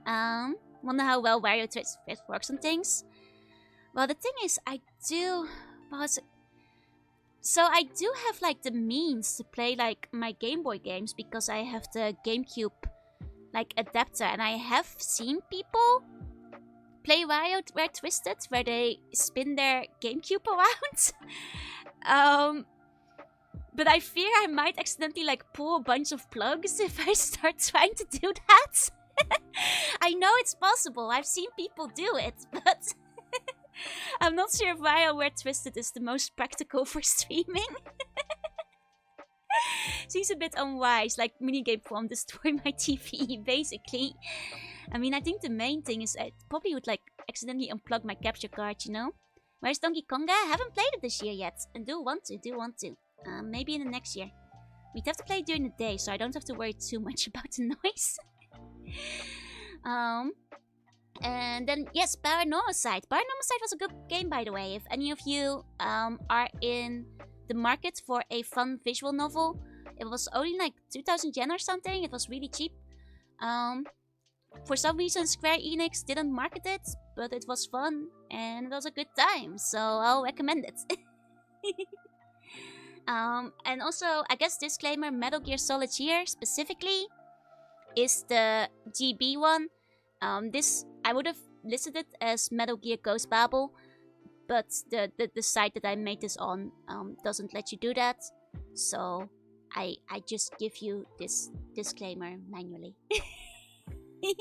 wonder how well Wario Twist works on things. Well, the thing is, I do have like the means to play like my Game Boy games because I have the GameCube like adapter, and I have seen people play WarioWare Twisted where they spin their GameCube around. But I fear I might accidentally like pull a bunch of plugs if I start trying to do that. I know it's possible. I've seen people do it, but I'm not sure if WarioWare Twisted is the most practical for streaming. Seems a bit unwise, like minigame form destroy my TV, basically. I mean, I think the main thing is I probably would like accidentally unplug my capture card, you know? Where's Donkey Konga? I haven't played it this year yet, and do want to. Maybe in the next year. We'd have to play during the day, so I don't have to worry too much about the noise. And then, yes, Paranormal Side. Paranormal Side was a good game, by the way. If any of you are in the market for a fun visual novel, it was only like 2,000 yen or something. It was really cheap. For some reason, Square Enix didn't market it, but it was fun and it was a good time, so I'll recommend it. And also, I guess disclaimer, Metal Gear Solid here specifically is the GB one. This, I would have listed it as Metal Gear Ghost Babel, but the site that I made this on doesn't let you do that, so I just give you this disclaimer manually. I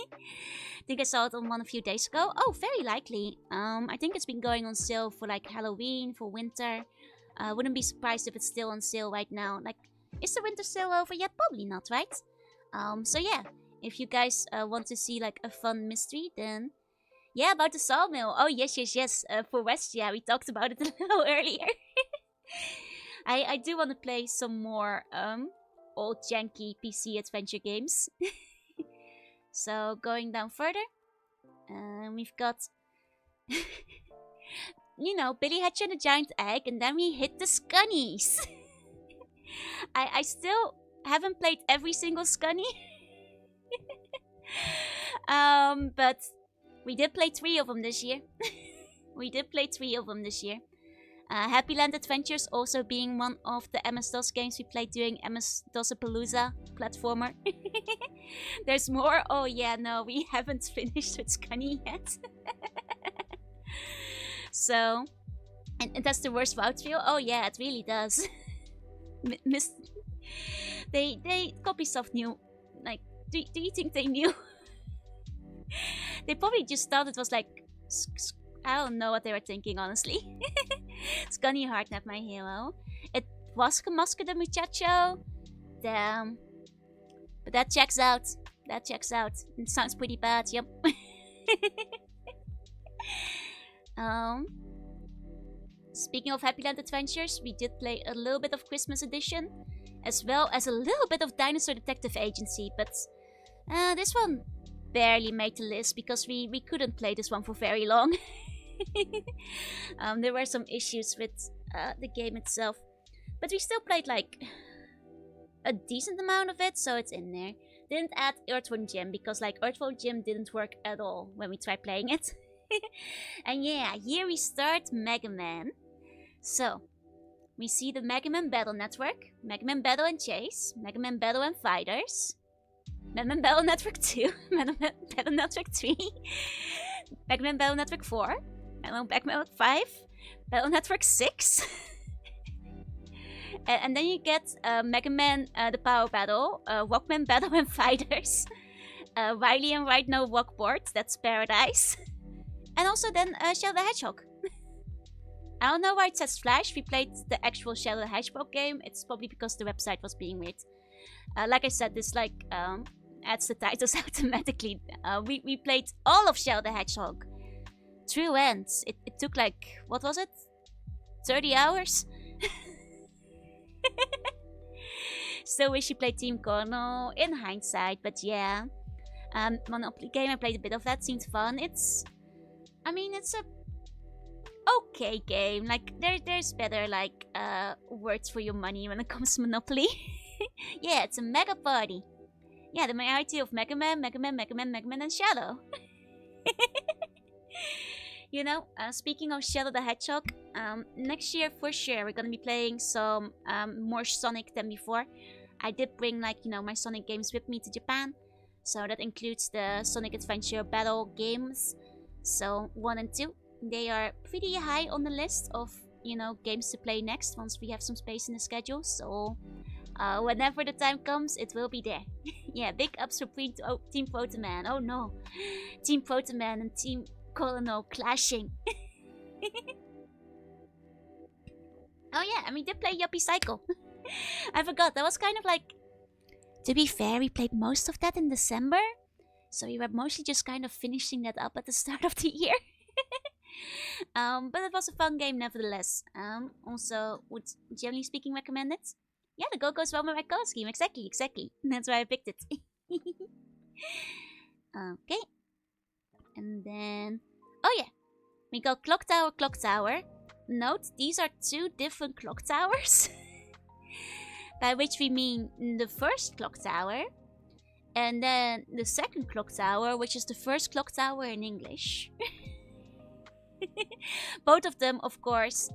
think I saw it on one a few days ago. Oh, very likely. I think it's been going on sale for like Halloween, for winter. Wouldn't be surprised if it's still on sale right now. Like, is the winter sale over yet? Probably not, right? So yeah, if you guys want to see like a fun mystery, then yeah, about the sawmill. Oh yes. For Westia, we talked about it a little earlier. I do want to play some more old janky PC adventure games. So going down further, we've got, you know, Billy Hatcher and the Giant Egg, and then we hit the Scunnies. I still haven't played every single Scunny. But we did play 3 of them this year. Happy Land Adventures also being one of the MS-DOS games we played during MS-DOSapalooza platformer. There's more? Oh yeah, no, we haven't finished with Scunny yet. So, and that's the worst route feel? Oh yeah, it really does. They Copysoft knew. Like, do you think they knew? They probably just thought it was like, I don't know what they were thinking, honestly. Scunny Heartnap, my hero. It was Mosca the Muchacho. Damn. But that checks out. It sounds pretty bad, yep. Speaking of Happy Land Adventures, we did play a little bit of Christmas Edition, as well as a little bit of Dinosaur Detective Agency, but this one barely made the list because we couldn't play this one for very long. There were some issues with the game itself, but we still played like a decent amount of it, so it's in there. Didn't add Earthworm Jim because like Earthworm Jim didn't work at all when we tried playing it. And yeah, here we start Mega Man. So we see the Mega Man Battle Network, Mega Man Battle and Chase, Mega Man Battle and Fighters, Mega Man Battle Network 2, Mega Man Battle Network 3, Mega Man Battle Network 4, Mega Man 5, Battle Network 6. And then you get Mega Man, the Power Battle, Walkman Battle and Fighters, Wily and Ride No Walkboard, that's Paradise, and also then Shadow the Hedgehog. I don't know why it says Flash. We played the actual Shadow the Hedgehog game. It's probably because the website was being weird. Like I said, this like adds the titles automatically. We played all of Shadow the Hedgehog. True ends. It took like, what was it? 30 hours? Still wish you played Team Colonel in hindsight, but yeah. Monopoly game, I played a bit of that, seemed fun. It's a okay game. Like there's better like words for your money when it comes to Monopoly. Yeah, it's a mega party. Yeah, the majority of Mega Man, and Shadow. You know, speaking of Shadow the Hedgehog, next year for sure we're gonna be playing some more Sonic than before. I did bring like, you know, my Sonic games with me to Japan. So that includes the Sonic Adventure Battle games. So 1 and 2. They are pretty high on the list of, you know, games to play next once we have some space in the schedule. So whenever the time comes, it will be there. Yeah, big ups for Team Protoman. Oh no. Team Protoman and Team Colonel clashing. Oh yeah, and we did play Yuppie Cycle. I forgot, that was kind of like... To be fair, we played most of that in December. So we were mostly just kind of finishing that up at the start of the year. But it was a fun game nevertheless. Also, would generally speaking recommend it? Yeah, the Go goes well with my color scheme. Exactly. That's why I picked it. Okay. And then... Oh yeah. We got Clock Tower. Note, these are 2 different clock towers. By which we mean the first clock tower. And then the second clock tower, which is the first clock tower in English. Both of them, of course,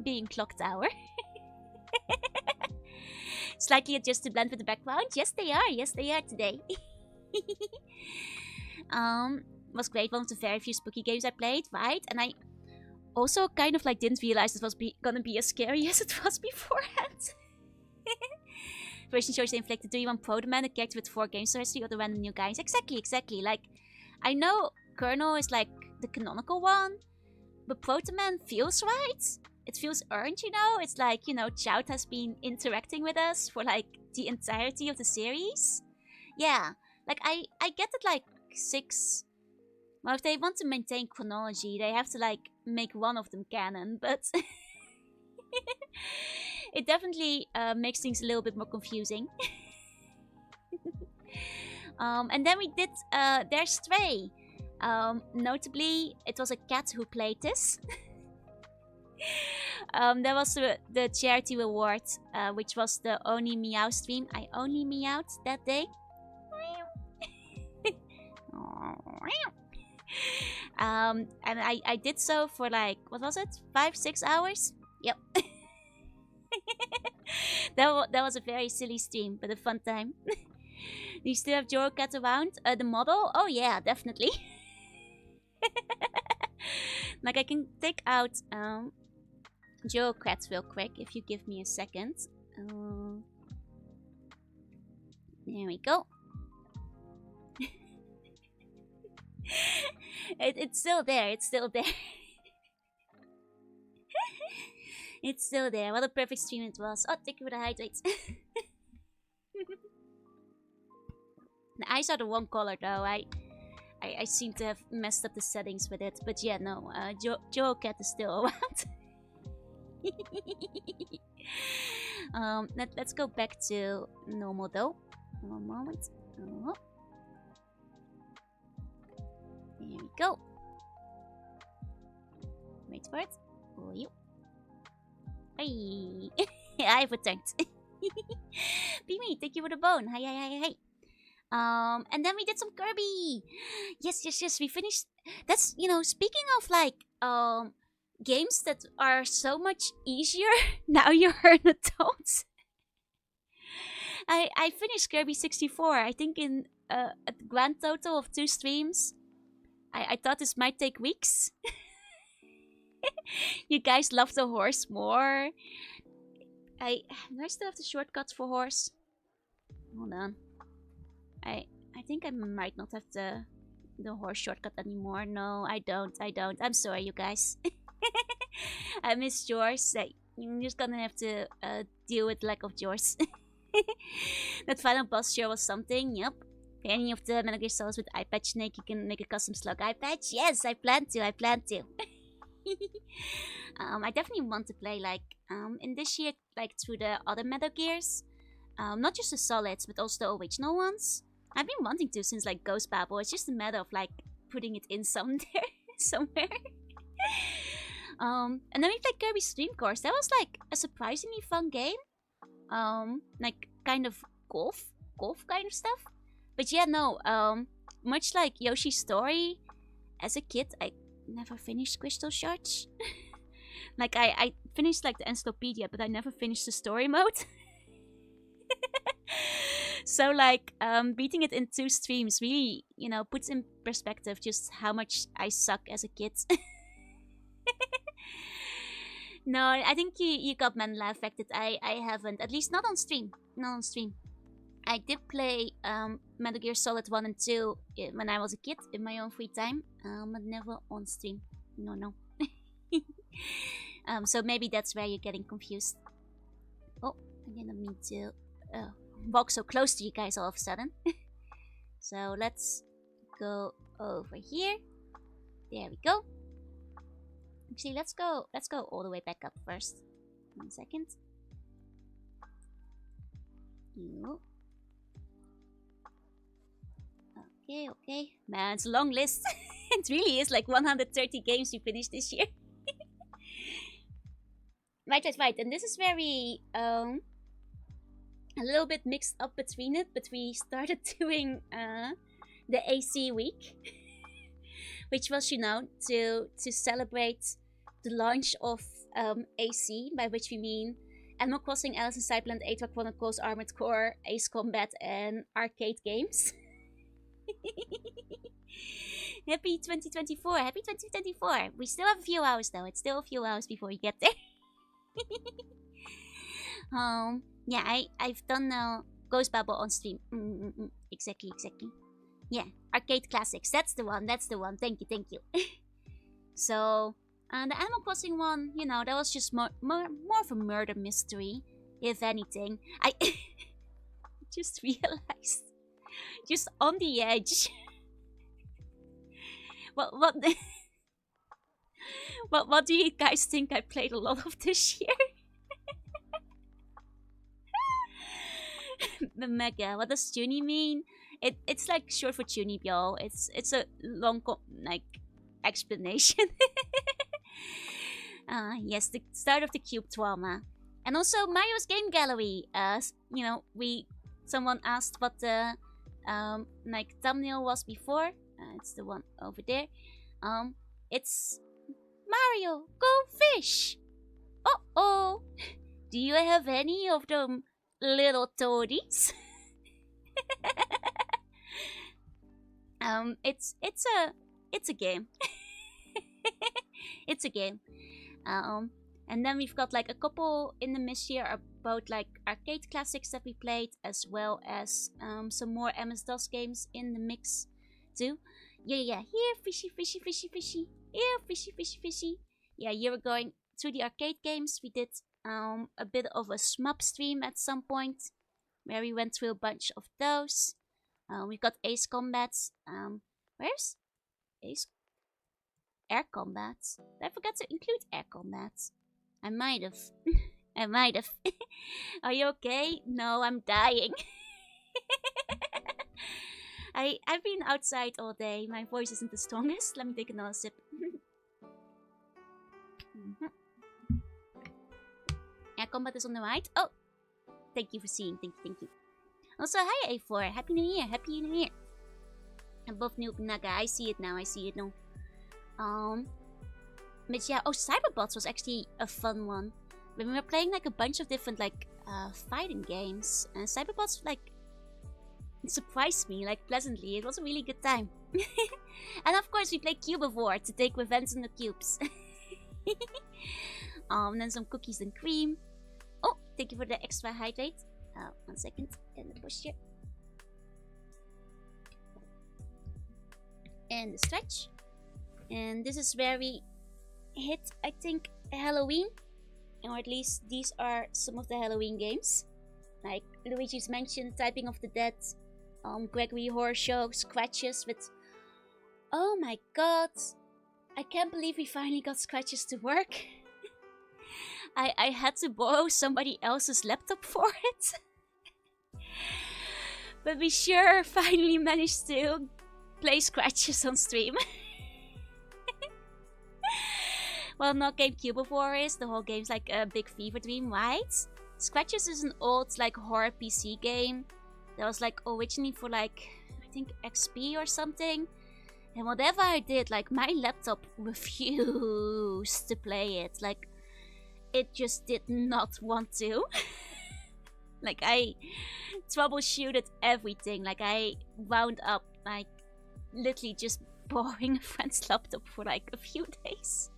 being clock tower. Slightly adjust to blend with the background. Yes, they are today. Was great. One of the very few spooky games I played, right? And I also kind of like didn't realize it was gonna be as scary as it was beforehand. Version shows the inflicted. Do you want Protoman, a character with 4 games history, or the random new guys? Exactly. Like, I know Colonel is like the canonical one, but Protoman feels right. It feels earned, you know? It's like, you know, Chout has been interacting with us for like the entirety of the series. Yeah, like I get it like 6... Well, if they want to maintain chronology, they have to like make one of them canon, but... It definitely makes things a little bit more confusing. And then we did their Stray. Notably, it was a cat who played this. There was the charity award, which was the Only Meow stream. I only meowed that day. And I did so for like, what was it? 5-6 hours? Yep. That was a very silly stream, but a fun time. Do you still have Joro Cat around? The model? Oh yeah, definitely. Like I can take out Joro Cat real quick if you give me a second. There we go. It's still there. It's still there. It's still there. What a perfect stream it was. Oh, thank you for the hydrate. The eyes are the wrong color though. I seem to have messed up the settings with it. But yeah, no. Joro Cat is still around. Let's go back to normal though. One moment. Oh. There we go. Wait for it. Oh, you. Hey, I've returned. Pimi, thank you for the bone. Hi. And then we did some Kirby. Yes. We finished. That's, you know, speaking of like games that are so much easier now you're an adult. I finished Kirby 64. I think in a grand total of 2 streams. I thought this might take weeks. You guys love the horse more. Do I still have the shortcuts for horse? Hold on. I think I might not have the horse shortcut anymore. No, I don't. I'm sorry, you guys. I missed yours. You're just gonna have to deal with lack of yours. That final boss sure was something. Yep. Any of the Metal Gear Solids with eye patch Snake, you can make a custom slug eye patch. Yes, I plan to. I definitely want to play in this year through the other Metal Gears. Not just the solids, but also the original ones. I've been wanting to since Ghost Babel. It's just a matter of putting it in somewhere. And then we played Kirby's Dream Course. That was a surprisingly fun game. Kind of golf kind of stuff. But yeah, no. Much like Yoshi's Story, as a kid, I never finished Crystal Shards. I finished the encyclopedia, but I never finished the story mode. So beating it in 2 streams really, puts in perspective just how much I suck as a kid. No, I think you got Mandela affected. I haven't, at least not on stream. I did play Metal Gear Solid 1 and 2 when I was a kid in my own free time, but never on stream. No. So maybe that's where you're getting confused. Oh, I didn't mean to walk so close to you guys all of a sudden. So let's go over here. There we go. Actually, let's go all the way back up first. 1 second. Okay. Man, it's a long list. It really is 130 games we finished this year. Right. And this is where we a little bit mixed up between it, but we started doing the AC week, which was, to celebrate the launch of AC, by which we mean Animal Crossing, Alice in Cyberland, Atomic Chronicles, Armored Core, Ace Combat, and arcade games. Happy 2024! Happy 2024! We still have a few hours though. It's still a few hours before we get there. Yeah, I've done Ghost Babel on stream. Exactly. Yeah, arcade classics. That's the one. Thank you. So, the Animal Crossing one, that was just more of a murder mystery, if anything. I just realized, just on the edge. What do you guys think I played a lot of this year? The Mega. What does Junie mean? It's short for Junibyo. It's a long explanation. Yes, the start of the Cube Trauma, and also Mario's Game Gallery. Someone asked what the thumbnail was before. It's the one over there. It's Mario Go Fish. Oh. Do you have any of them little toadies? It's a game. It's a game. And then we've got a couple in the mix here about arcade classics that we played, as well as some more MS-DOS games in the mix too. Yeah. Here, fishy. Here, fishy. Yeah, you were going through the arcade games. We did a bit of a shmup stream at some point, where we went through a bunch of those. We got Ace Combat. Where's Ace? Air Combat. I forgot to include Air Combat. I might have. Are you okay? No, I'm dying. I've been outside all day. My voice isn't the strongest. Let me take another sip. Air Combat is on the right. Oh, thank you for seeing. Thank you. Also, hi A4. Happy New Year. Above Noob Naga. I see it now. But yeah, Cyberbots was actually a fun one. When we were playing a bunch of different fighting games, and Cyberbots it surprised me pleasantly. It was a really good time. And of course we played Cubivore to take revenge on the cubes. And then some cookies and cream. Oh, Thank you for the extra hydrate. 1 second. And the push here. And the stretch. And this is where we hit, I think, Halloween. Or at least these are some of the Halloween games. Like Luigi's Mansion, Typing of the Dead, Gregory Horror Show, Scratches with... Oh my god! I can't believe we finally got Scratches to work. I had to borrow somebody else's laptop for it. But we sure finally managed to play Scratches on stream. Well, not GameCube of Warriors, the whole game's like a big fever dream, right? Scratches is an old like horror PC game that was like originally for like, I think XP or something. And whatever I did, like my laptop refused to play it. Like it just did not want to. Like I troubleshooted everything. Like I wound up like literally just borrowing a friend's laptop for like a few days.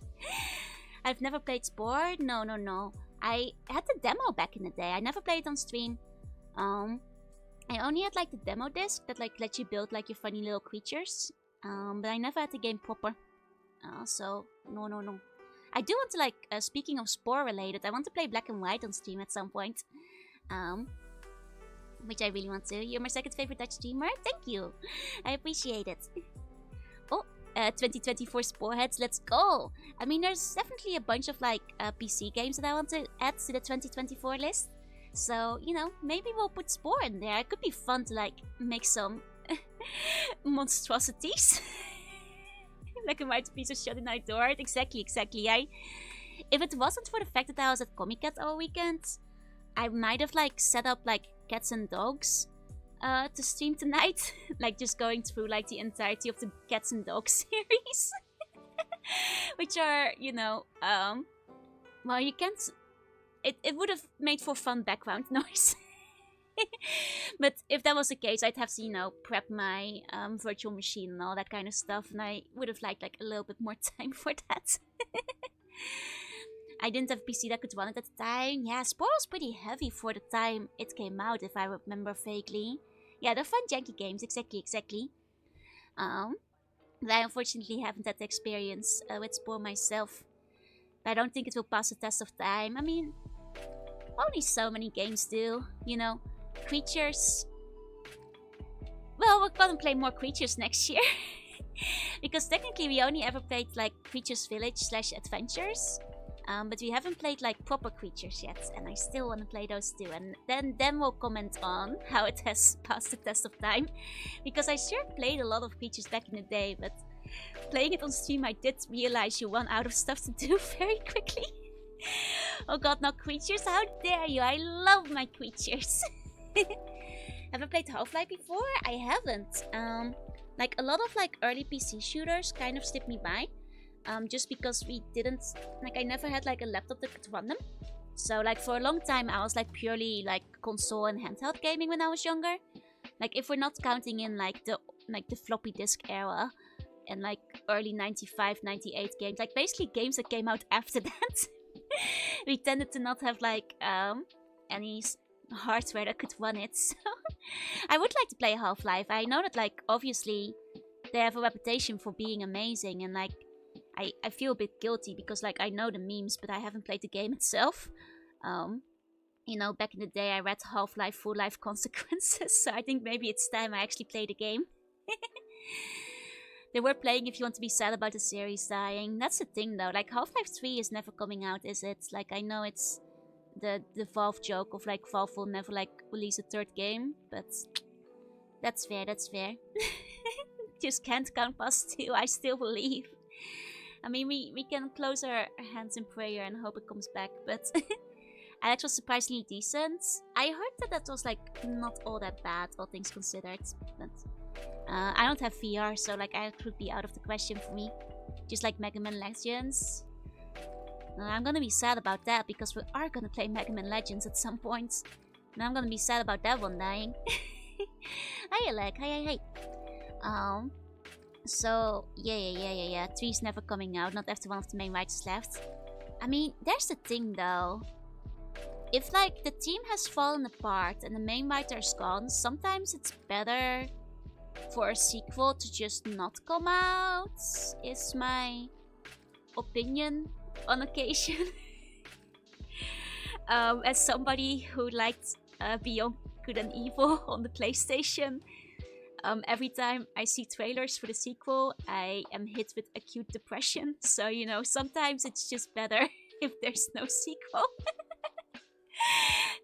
I've never played Spore. No. I had the demo back in the day. I never played it on stream. I only had like the demo disc that like lets you build like your funny little creatures. But I never had the game proper. So no. I do want to like, speaking of Spore related, I want to play Black and White on stream at some point. Which I really want to. You're my second favorite Dutch streamer. Thank you. I appreciate it. Oh, 2024 Sporeheads, let's go! I mean, there's definitely a bunch of like PC games that I want to add to the 2024 list. So, you know, maybe we'll put Spore in there. It could be fun to like make some monstrosities. Like a white piece of shut in our door. Exactly. If it wasn't for the fact that I was at Comic Cat all weekend, I might have like set up like Cats and Dogs to stream tonight. Like just going through like the entirety of the Cats and Dogs series. Which are, you know, well, you can't... It would have made for fun background noise. But if that was the case, I'd have to, you know, prep my virtual machine and all that kind of stuff. And I would have liked like a little bit more time for that. I didn't have a PC that could run it at the time. Yeah, Spore was pretty heavy for the time it came out, if I remember vaguely. Yeah, they're fun janky games, exactly. But I unfortunately haven't had the experience with Spore myself. But I don't think it will pass the test of time. I mean, only so many games do, you know. Creatures. Well, we're gonna play more Creatures next year. Because technically we only ever played like Creatures Village / Adventures. But we haven't played like proper Creatures yet, and I still want to play those too. And then we'll comment on how it has passed the test of time, because I sure played a lot of Creatures back in the day, but playing it on stream I did realize you run out of stuff to do very quickly. Oh god, not Creatures, how dare you! I love my Creatures. Have I played Half-Life before? I haven't. Like a lot of like early PC shooters kind of slipped me by. Just because we didn't, like I never had like a laptop that could run them. So like for a long time I was like purely like console and handheld gaming when I was younger. Like if we're not counting in like the floppy disk era and like early 95, 98 games, like basically games that came out after that. We tended to not have like any hardware that could run it. So I would like to play Half-Life. I know that like obviously they have a reputation for being amazing, and like I feel a bit guilty because like I know the memes, but I haven't played the game itself. You know, back in the day I read Half-Life Full Life Consequences, so I think maybe it's time I actually play the game. They were playing If You Want to Be Sad About the Series dying. That's the thing though, like Half-Life 3 is never coming out, is it? Like I know it's the Valve joke of like Valve will never like release a third game, but that's fair. Just can't count past 2, I still believe. I mean, we can close our hands in prayer and hope it comes back, but Alex was surprisingly decent. I heard that was like not all that bad, all things considered, but I don't have VR, so like it would be out of the question for me. Just like Mega Man Legends. I'm gonna be sad about that because we are gonna play Mega Man Legends at some point. And I'm gonna be sad about that one dying. Hi Alec, hi. So, yeah. 3's never coming out, not after one of the main writers left. I mean, there's the thing though. if like the team has fallen apart and the main writer is gone, sometimes it's better for a sequel to just not come out, is my opinion on occasion. As somebody who liked Beyond Good and Evil on the PlayStation, every time I see trailers for the sequel, I am hit with acute depression. So, you know, sometimes it's just better if there's no sequel.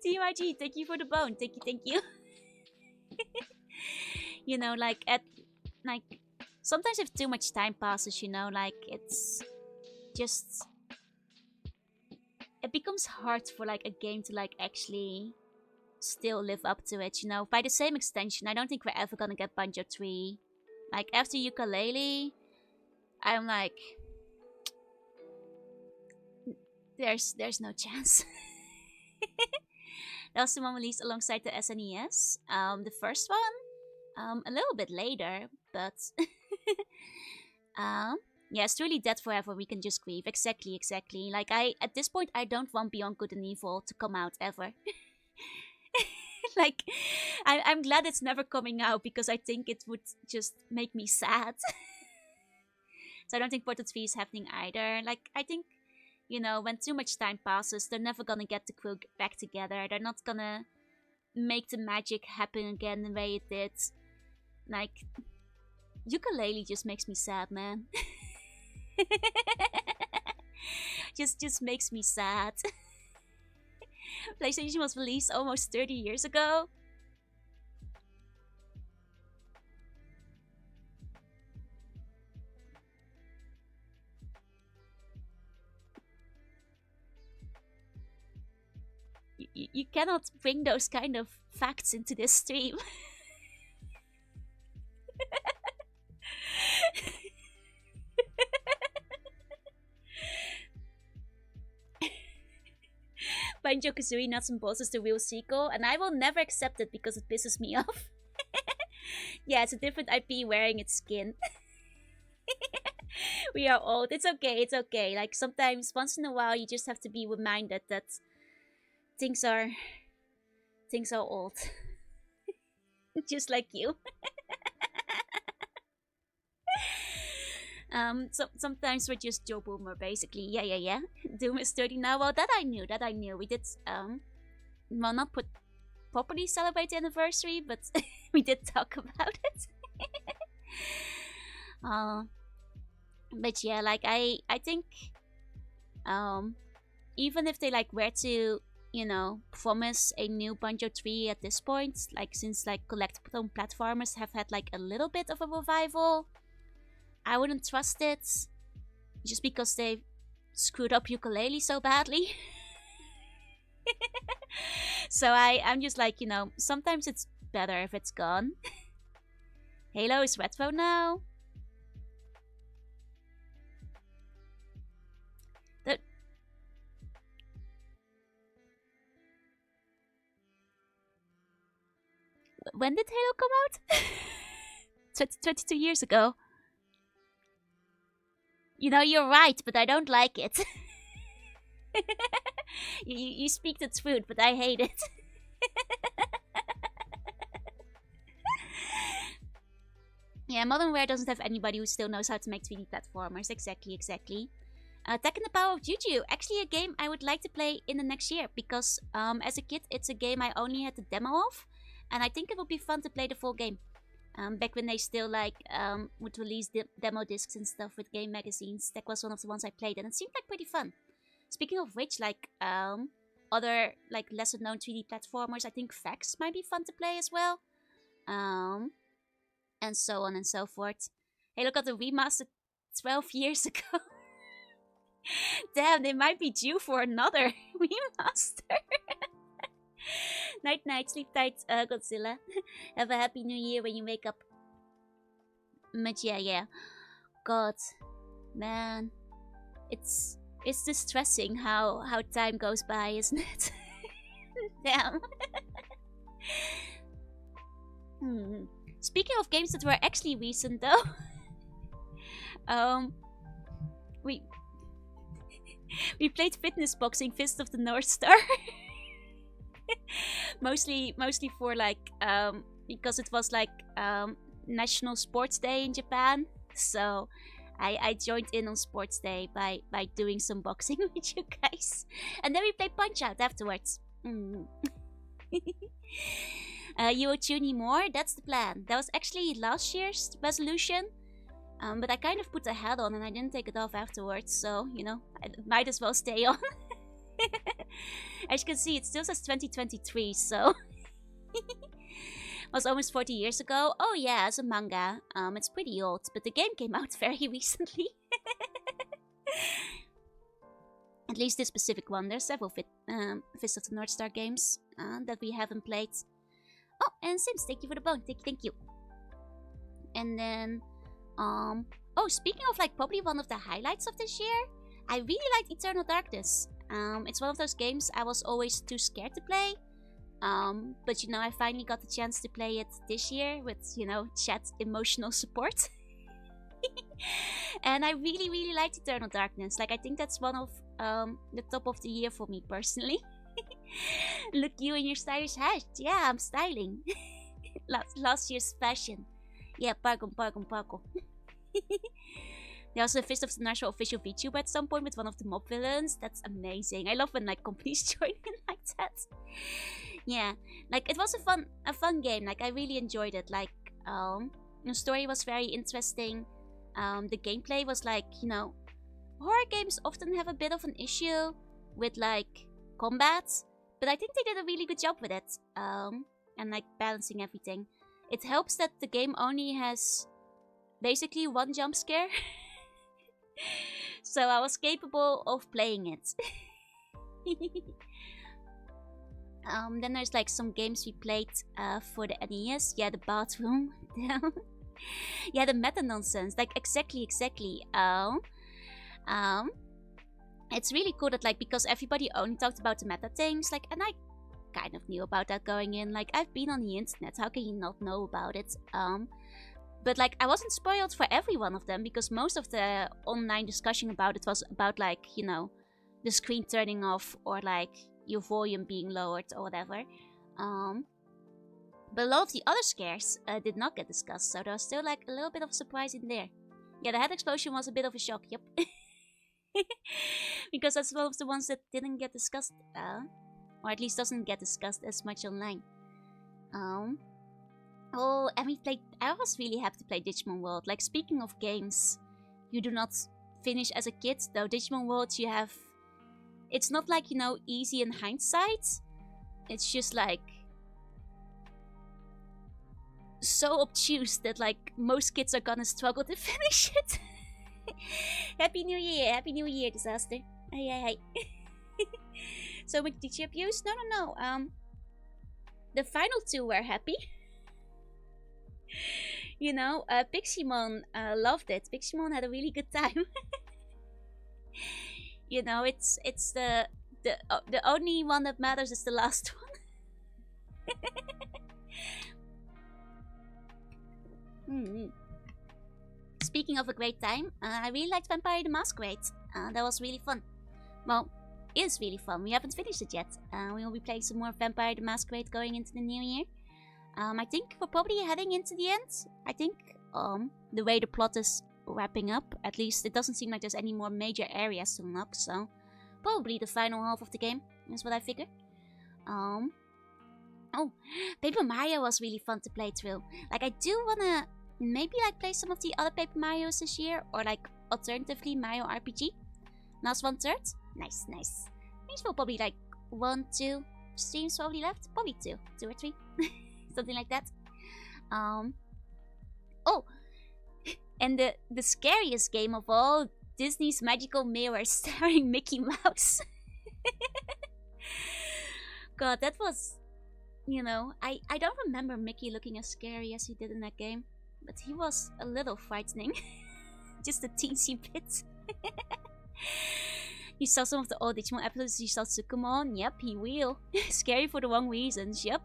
TYG, thank you for the bone. Thank you. You know, like sometimes if too much time passes, you know, like it's just, it becomes hard for like a game to like actually still live up to it, you know. By the same extension, I don't think we're ever gonna get Banjo 3. Like after Yooka-Laylee, I'm like, there's no chance. That was the one released alongside the SNES. The first one, a little bit later, but yeah, it's truly dead forever. We can just grieve. Exactly. Like at this point, I don't want Beyond Good and Evil to come out ever. Like, I'm glad it's never coming out because I think it would just make me sad. So I don't think Portal 3 is happening either. Like, I think, you know, when too much time passes, they're never gonna get the crew back together. They're not gonna make the magic happen again the way it did. Like, Yooka-Laylee just makes me sad, man. just makes me sad. PlayStation was released almost 30 years ago. You cannot bring those kind of facts into this stream. Banjo-Kazooie Nuts and Bolts is the real sequel, and I will never accept it because it pisses me off. Yeah, it's a different IP wearing its skin. We are old. It's okay. Like, sometimes, once in a while, you just have to be reminded that things are old. Just like you. Sometimes we're just Joe Boomer, basically. Yeah. Doom is 30 now. Well, that I knew. We did, well, not properly celebrate the anniversary, but we did talk about it. But yeah, like, I think, even if they, like, were to, you know, promise a new Banjo 3 at this point, like, since, like, collectathon platformers have had, like, a little bit of a revival, I wouldn't trust it, just because they screwed up Yooka-Laylee so badly. So I'm just like, you know, sometimes it's better if it's gone. Halo is retro now. When did Halo come out? 22 years ago. You know, you're right, but I don't like it. you speak the truth, but I hate it. Yeah, Modernware doesn't have anybody who still knows how to make 3D platformers. Exactly. Tekken the Power of Juju. Actually a game I would like to play in the next year, because as a kid it's a game I only had the demo of, and I think it would be fun to play the full game. Back when they still like would release demo discs and stuff with game magazines. That was one of the ones I played, and it seemed like pretty fun. Speaking of which, like other like lesser known 3D platformers, I think Fax might be fun to play as well. And so on and so forth. Hey, look at the remaster 12 years ago. Damn, they might be due for another remaster. Night, sleep tight, Godzilla. Have a happy new year when you wake up. But yeah. God, man, it's distressing how time goes by, isn't it? Damn. Speaking of games that were actually recent, though, we played Fitness Boxing Fist of the North Star. mostly for like because it was like National Sports Day in Japan, so I joined in on Sports Day by doing some boxing with you guys, and then we played Punch Out afterwards. You will tune me more. That's the plan. That was actually last year's resolution. But I kind of put a hat on and I didn't take it off afterwards, so, you know, I might as well stay on. As you can see, it still says 2023, so... was almost 40 years ago. Oh yeah, as a manga. It's pretty old, but the game came out very recently. At least this specific one. There's several Fist of the North Star games that we haven't played. Oh, and Sims, thank you for the bone. Thank you. And then... oh, speaking of like probably one of the highlights of this year, I really liked Eternal Darkness. It's one of those games I was always too scared to play. But you know, I finally got the chance to play it this year with, you know, chat emotional support. And I really liked Eternal Darkness. Like, I think that's one of the top of the year for me personally. Look, you in your stylish hat. Yeah, I'm styling. last year's fashion. Yeah, Pargon. They also Fist of the National official VTuber at some point with one of the mob villains. That's amazing. I love when like companies join in like that. Yeah, like it was a fun game. Like I really enjoyed it. Like the story was very interesting. The gameplay was like, you know, horror games often have a bit of an issue with like combat, but I think they did a really good job with it. And like balancing everything. It helps that the game only has basically one jump scare. So I was capable of playing it. Then there's like some games we played for the NES. Yeah, the bathroom. Yeah, the meta nonsense. Like exactly. It's really cool that like because everybody only talked about the meta things, like, and I kind of knew about that going in. Like I've been on the internet. How can you not know about it? But like I wasn't spoiled for every one of them because most of the online discussion about it was about like, you know, the screen turning off or like your volume being lowered or whatever. But a lot of the other scares did not get discussed, so there was still like a little bit of surprise in there. Yeah, the head explosion was a bit of a shock, yep. Because that's one of the ones that didn't get discussed, or at least doesn't get discussed as much online. Oh, and we played... I was really happy to play Digimon World. Like, speaking of games you do not finish as a kid, though, Digimon World, you have... It's not like, you know, easy in hindsight. It's just like... so obtuse that, like, most kids are gonna struggle to finish it. Happy New Year, Disaster. Hey. So much Digi abuse? No. The final two were happy. You know, Piximon loved it. Piximon had a really good time. You know, it's the only one that matters is the last one. Speaking of a great time, I really liked Vampire the Masquerade. That was really fun. Well, it is really fun. We haven't finished it yet. We will be playing some more Vampire the Masquerade going into the new year. I think we're probably heading into the end. I think the way the plot is wrapping up, at least it doesn't seem like there's any more major areas to unlock, so probably the final half of the game is what I figured. Oh, Paper Mario was really fun to play through. Like, I do wanna maybe like play some of the other Paper Marios this year, or like alternatively Mario RPG. Last 1/3. Nice. Means we'll probably like 1-2 streams probably left. Probably 2 or 3. Something like that. Oh, and the scariest game of all, Disney's Magical Mirror starring Mickey Mouse. God, that was, you know, I don't remember Mickey looking as scary as he did in that game, but he was a little frightening. Just a teensy bit. You saw some of the old Digimon episodes, you saw Tsukumon, yep, he will. Scary for the wrong reasons, yep.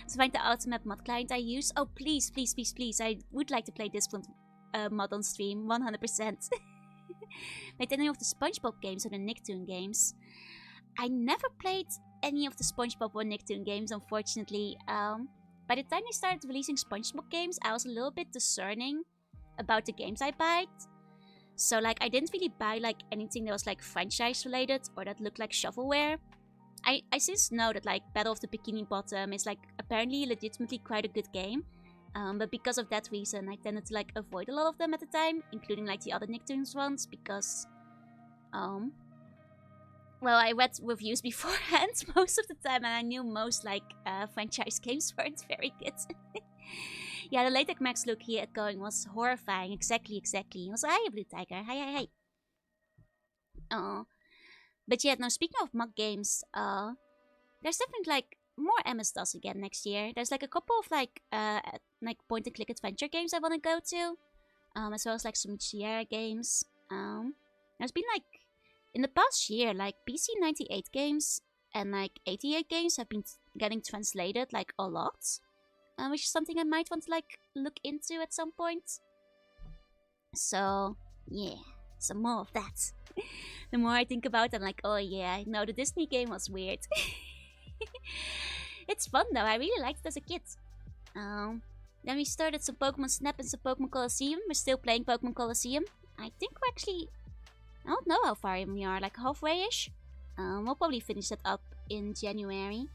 So find the ultimate mod client I use. Oh, please. I would like to play this mod on stream, 100%. Played any of the SpongeBob games or the Nicktoon games. I never played any of the SpongeBob or Nicktoon games, unfortunately. By the time they started releasing SpongeBob games, I was a little bit discerning about the games I bought. So like I didn't really buy like anything that was like franchise related or that looked like shovelware. I since know that like Battle of the Bikini Bottom is like apparently legitimately quite a good game. But because of that reason, I tended to like avoid a lot of them at the time, including like the other Nicktoons ones, because well, I read reviews beforehand most of the time, and I knew most like franchise games weren't very good. Yeah, the Latex Max look here at going was horrifying. Exactly. Also, hi, Blue Tiger. Hi. But yeah, now speaking of mock games, there's definitely like more MS DOS again next year. There's like a couple of like point and click adventure games I want to go to, as well as like some Sierra games. There's been like in the past year, like PC98 games and like 88 games have been getting translated like a lot, which is something I might want to like look into at some point. So yeah, some more of that. The more I think about it, I'm like, oh yeah, no, the Disney game was weird. It's fun though, I really liked it as a kid. Then we started some Pokemon Snap and some Pokemon Colosseum. We're still playing Pokemon Colosseum. I think we're actually, I don't know how far in we are, like halfway-ish. We'll probably finish that up in January.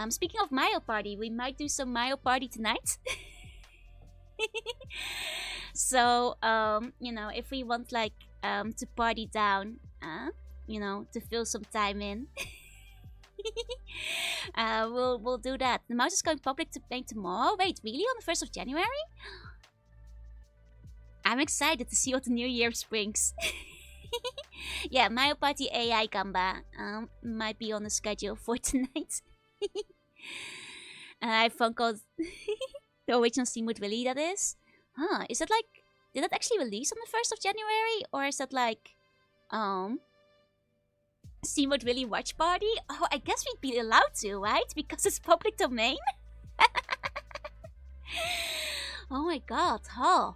Speaking of Mario Party, we might do some Mario Party tonight. So, you know, if we want like to party down, you know, to fill some time in, we'll do that. The mouse is going public to play tomorrow. Wait, really? On the 1st of January? I'm excited to see what the new year brings. Yeah, Mario Party AI Gamba might be on the schedule for tonight. I phone called the original Steamwood Willy, that is. Huh, is that like, did that actually release on the 1st of January? Or is that like, Steamwood Willy Watch Party? Oh, I guess we'd be allowed to, right? Because it's public domain? Oh my god, huh?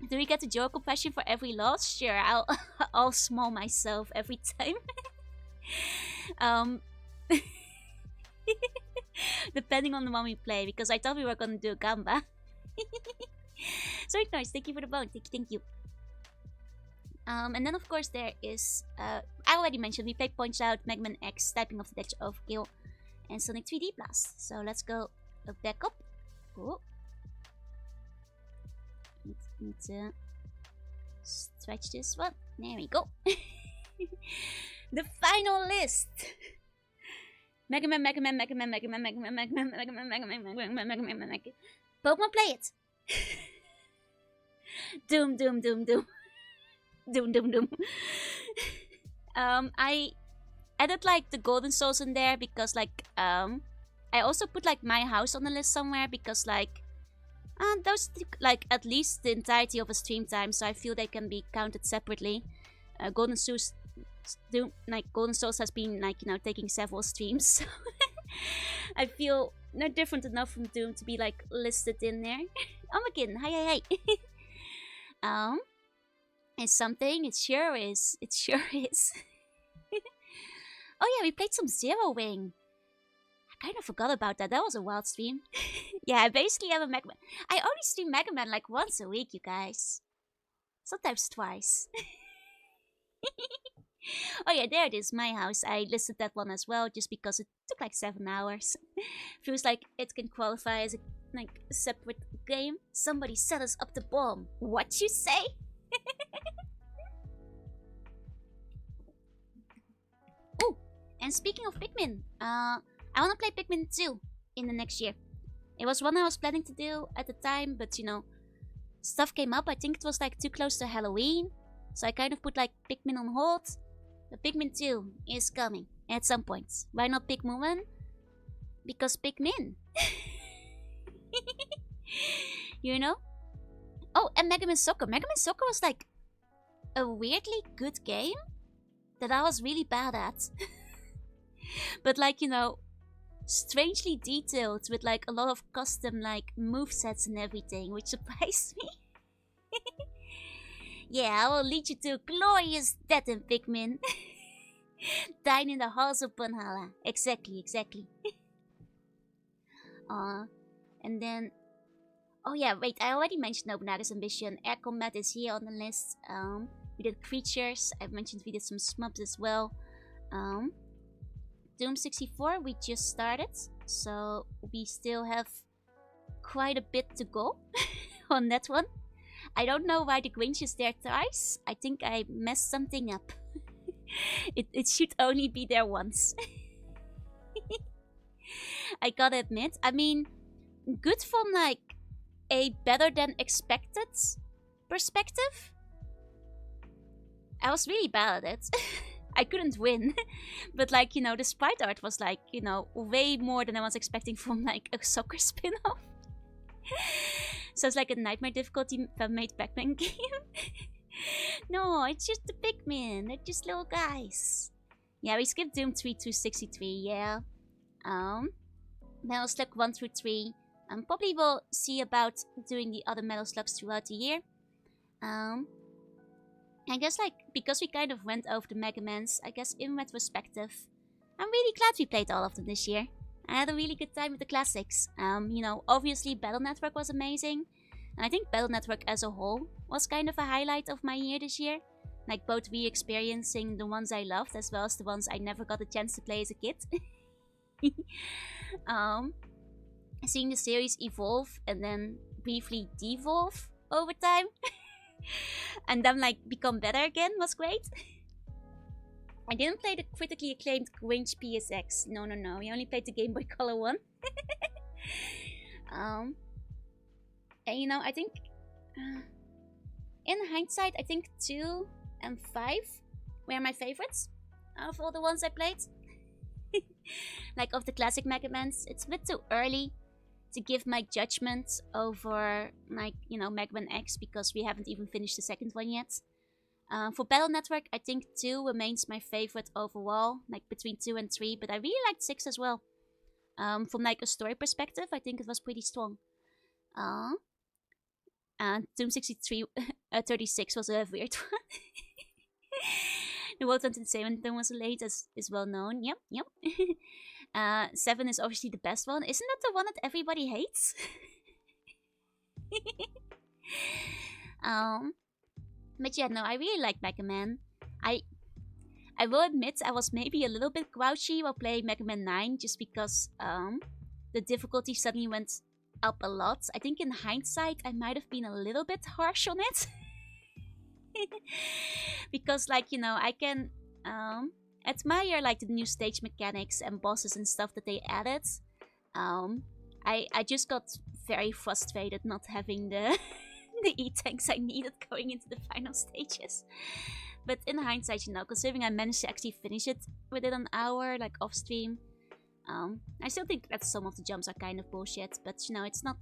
Do we get to joke compassion for every loss? Sure, I'll small myself every time. Depending on the one we play, because I thought we were gonna do Gamba. Sorry, nice. Thank you for the bone. Thank you. And then of course there is I already mentioned we played Punch Out, Mega Man X, Typing of the Death Overkill, and Sonic 3D Blast. So let's go back up. Oh. Need to stretch this one. There we go. The final list. Mega Man. Pokemon, play it. Doom. I added like the Golden Souls in there because like I also put like my house on the list somewhere because like those like at least the entirety of a stream time, so I feel they can be counted separately. Golden Souls has been like, you know, taking several streams, so I feel not different enough from Doom to be like listed in there. Oh my god, hi. It's something, it sure is. Oh yeah, we played some Zero Wing. I kind of forgot about that. That was a wild stream. Yeah, I basically have a Mega Man. I only stream Mega Man like once a week, you guys. Sometimes twice. Oh yeah, there it is, my house. I listed that one as well just because it took like 7 hours. Feels like it can qualify as a like separate game. Somebody set us up the bomb. What you say? Oh, and speaking of Pikmin, I want to play Pikmin 2 in the next year. It was one I was planning to do at the time, but you know, stuff came up. I think it was like too close to Halloween, so I kind of put like Pikmin on hold. But Pikmin 2 is coming at some point. Why not Pikmin 1? Because Pikmin. You know? Oh, and Mega Man Soccer. Mega Man Soccer was like a weirdly good game that I was really bad at. But like, you know, strangely detailed with like a lot of custom like movesets and everything, which surprised me. Yeah, I will lead you to a glorious death in Pikmin. Dine in the halls of Bunhala. Exactly, exactly. And then... Oh yeah, wait, I already mentioned Nobunaga's Ambition. Air Combat is here on the list. We did Creatures. I mentioned we did some Smubs as well. Doom 64, we just started. So we still have quite a bit to go on that one. I don't know why the Grinch is there twice. I think I messed something up. It should only be there once. I gotta admit. I mean, good from like a better than expected perspective. I was really bad at it. I couldn't win. But like, you know, the sprite art was like, you know, way more than I was expecting from like a soccer spin-off. So it's like a nightmare difficulty fan-made Pac-Man game. No, it's just the Pikmin. They're just little guys. Yeah, we skipped Doom 3 to 63, yeah. Metal Slug 1 through 3. Probably will see about doing the other Metal Slugs throughout the year. I guess like, because we kind of went over the Mega Mans, I guess in retrospective, I'm really glad we played all of them this year. I had a really good time with the classics. You know, obviously Battle Network was amazing. And I think Battle Network as a whole was kind of a highlight of my year this year. Like both re-experiencing the ones I loved as well as the ones I never got a chance to play as a kid. Seeing the series evolve and then briefly devolve over time. And then like become better again was great. I didn't play the critically acclaimed Grinch PSX. No. We only played the Game Boy Color one. And you know, I think in hindsight, I think 2 and 5 were my favorites out of all the ones I played. Like of the classic Mega Mans, it's a bit too early to give my judgment over, like, you know, Mega Man X because we haven't even finished the second one yet. For Battle Network, I think 2 remains my favorite overall, like between 2 and 3, but I really liked 6 as well. From like a story perspective, I think it was pretty strong. And Doom 63, 36 was a weird one. The World Entertainment Zone was late, as is well known. Yep. 7 is obviously the best one. Isn't that the one that everybody hates? But yeah, no, I really like Mega Man. I will admit I was maybe a little bit grouchy while playing Mega Man 9 just because the difficulty suddenly went up a lot. I think in hindsight I might have been a little bit harsh on it. Because like, you know, I can admire like the new stage mechanics and bosses and stuff that they added. I just got very frustrated not having the the E-tanks I needed going into the final stages. But in hindsight, you know, considering I managed to actually finish it within an hour, like off stream, I still think that some of the jumps are kind of bullshit, but you know, it's not,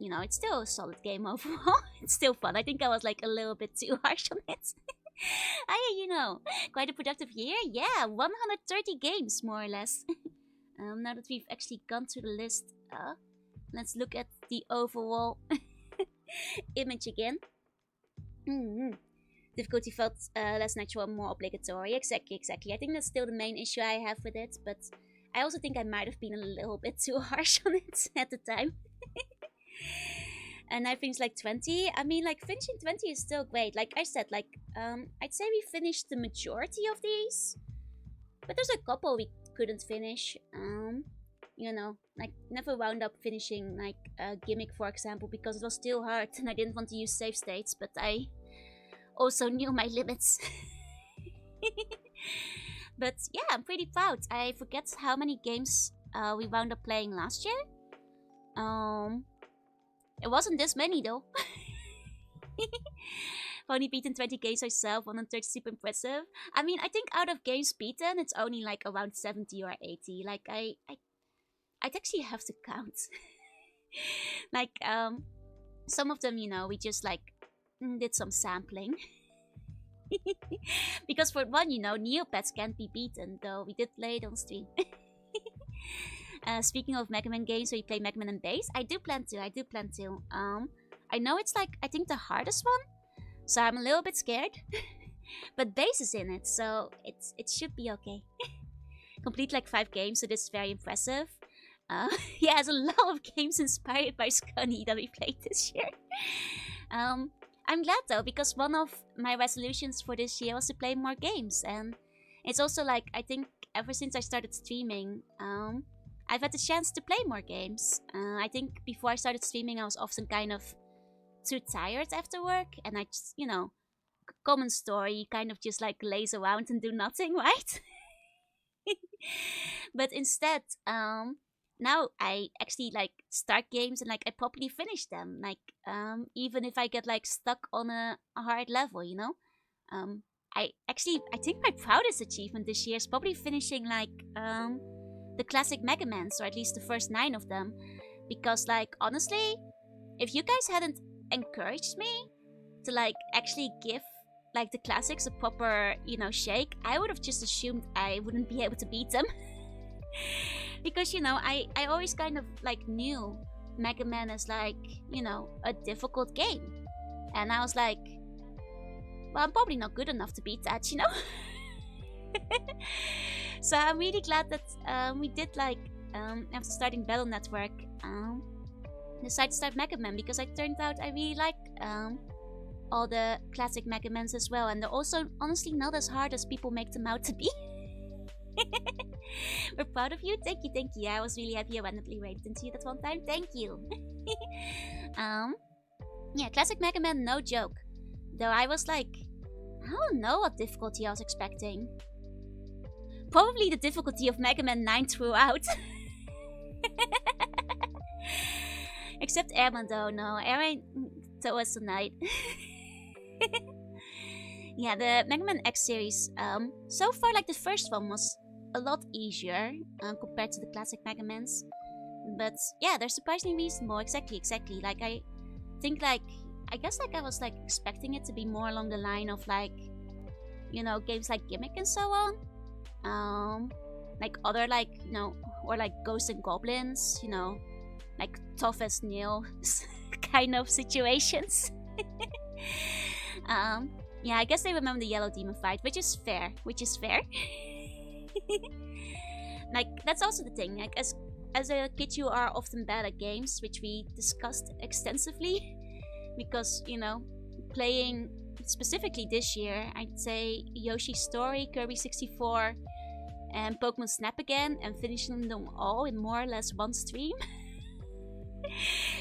you know, it's still a solid game overall. It's still fun. I think I was like a little bit too harsh on it. You know, quite a productive year. Yeah, 130 games, more or less. Now that we've actually gone through the list, let's look at the overall image again. Difficulty felt less natural and more obligatory. Exactly. I think that's still the main issue I have with it, but I also think I might have been a little bit too harsh on it at the time. And I finished like 20. I mean, like, finishing 20 is still great. Like I said, like, I'd say we finished the majority of these, but there's a couple we couldn't finish. You know, like, never wound up finishing, like, a Gimmick, for example, because it was still hard and I didn't want to use save states, but I also knew my limits. But yeah, I'm pretty proud. I forget how many games we wound up playing last year. It wasn't this many though. Only beaten 20 games myself, 130, super impressive. I mean, I think out of games beaten, it's only like around 70 or 80. Like, I'd actually have to count. Like, some of them, you know, we just like did some sampling. Because for one, you know, Neopets can't be beaten, though we did play it on stream. Speaking of Mega Man games where you play Mega Man and Bass, I do plan to. I know it's like, I think the hardest one. So I'm a little bit scared. But Base is in it, so it should be okay. Complete like 5 games, so this is very impressive. Yeah, there's a lot of games inspired by Scunny that we played this year. I'm glad though, because one of my resolutions for this year was to play more games, and it's also like, I think ever since I started streaming, I've had the chance to play more games. I think before I started streaming, I was often kind of too tired after work, and I just, common story, kind of just like laze around and do nothing, right? But instead, now I actually like start games and like I properly finish them. Like, even if I get like stuck on a hard level, I think my proudest achievement this year is probably finishing like the classic Mega Mans, or at least the first 9 of them. Because like honestly, if you guys hadn't encouraged me to like actually give like the classics a proper, shake, I would have just assumed I wouldn't be able to beat them. Because, I always kind of like knew Mega Man as like, a difficult game. And I was like, well, I'm probably not good enough to beat that, So I'm really glad that we did like, after starting Battle Network, decide to start Mega Man, because it turned out I really like all the classic Mega Mans as well, and they're also honestly not as hard as people make them out to be. We're proud of you. Thank you, thank you. I was really happy I randomly rated into you that one time. Thank you. Yeah, classic Mega Man, no joke. Though I was like, I don't know what difficulty I was expecting. Probably the difficulty of Mega Man 9 throughout. Except Airman though, no. Airman, that was a night. Yeah, the Mega Man X series, so far like the first one was a lot easier compared to the classic Mega Mans. But yeah, they're surprisingly reasonable. Exactly. Like I think like, I guess like I was like expecting it to be more along the line of like, games like Gimmick and so on. Like other like, or like Ghosts and Goblins, like tough as nails kind of situations. Yeah, I guess they remember the Yellow Demon fight, which is fair. Like, that's also the thing. Like, as a kid, you are often bad at games, which we discussed extensively. Because, playing specifically this year, I'd say Yoshi's Story, Kirby 64, and Pokemon Snap again, and finishing them all in more or less one stream,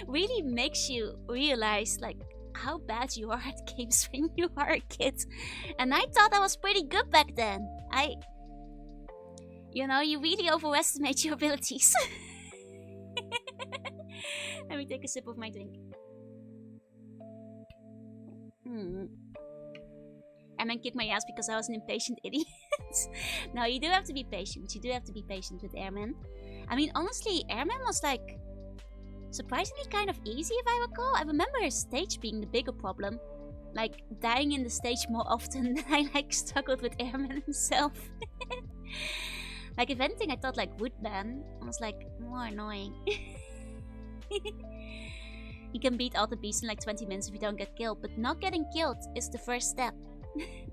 really makes you realize, like, how bad you are at games when you are a kid. And I thought I was pretty good back then. You really overestimate your abilities. Let me take a sip of my drink. Airman kicked my ass because I was an impatient idiot. No, you do have to be patient. You do have to be patient with Airman. I mean, honestly, Airman was like surprisingly kind of easy, if I recall. I remember his stage being the bigger problem. Like, dying in the stage more often than I, like, struggled with Airman himself. Like, if anything, I thought, like, Woodman was, like, more annoying. You can beat all the beasts in, like, 20 minutes if you don't get killed. But not getting killed is the first step.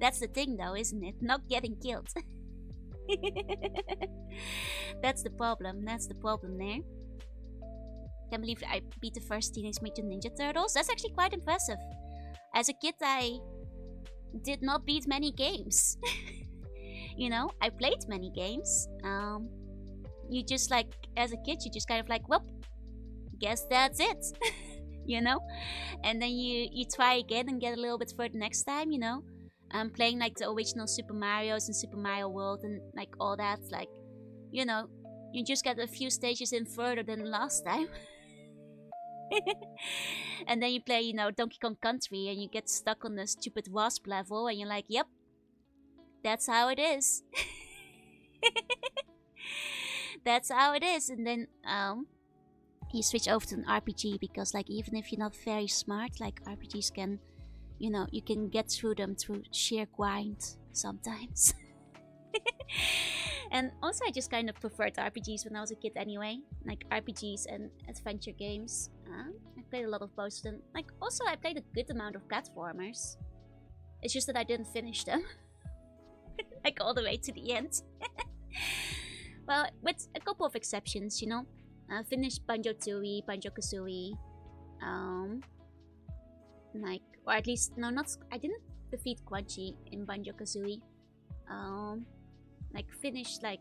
That's the thing, though, isn't it? Not getting killed. That's the problem. That's the problem there. Can't believe I beat the first Teenage Mutant Ninja Turtles. That's actually quite impressive. As a kid, I did not beat many games. I played many games. You just like, as a kid, you just kind of like, well, guess that's it. And then you try again and get a little bit further next time, playing like the original Super Mario's and Super Mario World and like all that. Like, you just get a few stages in further than last time. And then you play, Donkey Kong Country and you get stuck on the stupid wasp level and you're like, yep, that's how it is. That's how it is. And then you switch over to an RPG because like even if you're not very smart, like RPGs can, you can get through them through sheer grind sometimes. And also I just kind of preferred RPGs when I was a kid anyway. Like RPGs and adventure games. I played a lot of both of them. Like also I played a good amount of platformers. It's just that I didn't finish them. Like all the way to the end. Well, with a couple of exceptions, you know. I finished Banjo-Tooie, Banjo-Kazooie. Like, or at least, no, not, I didn't defeat Quan Chi in Banjo-Kazooie. Like, finished, like,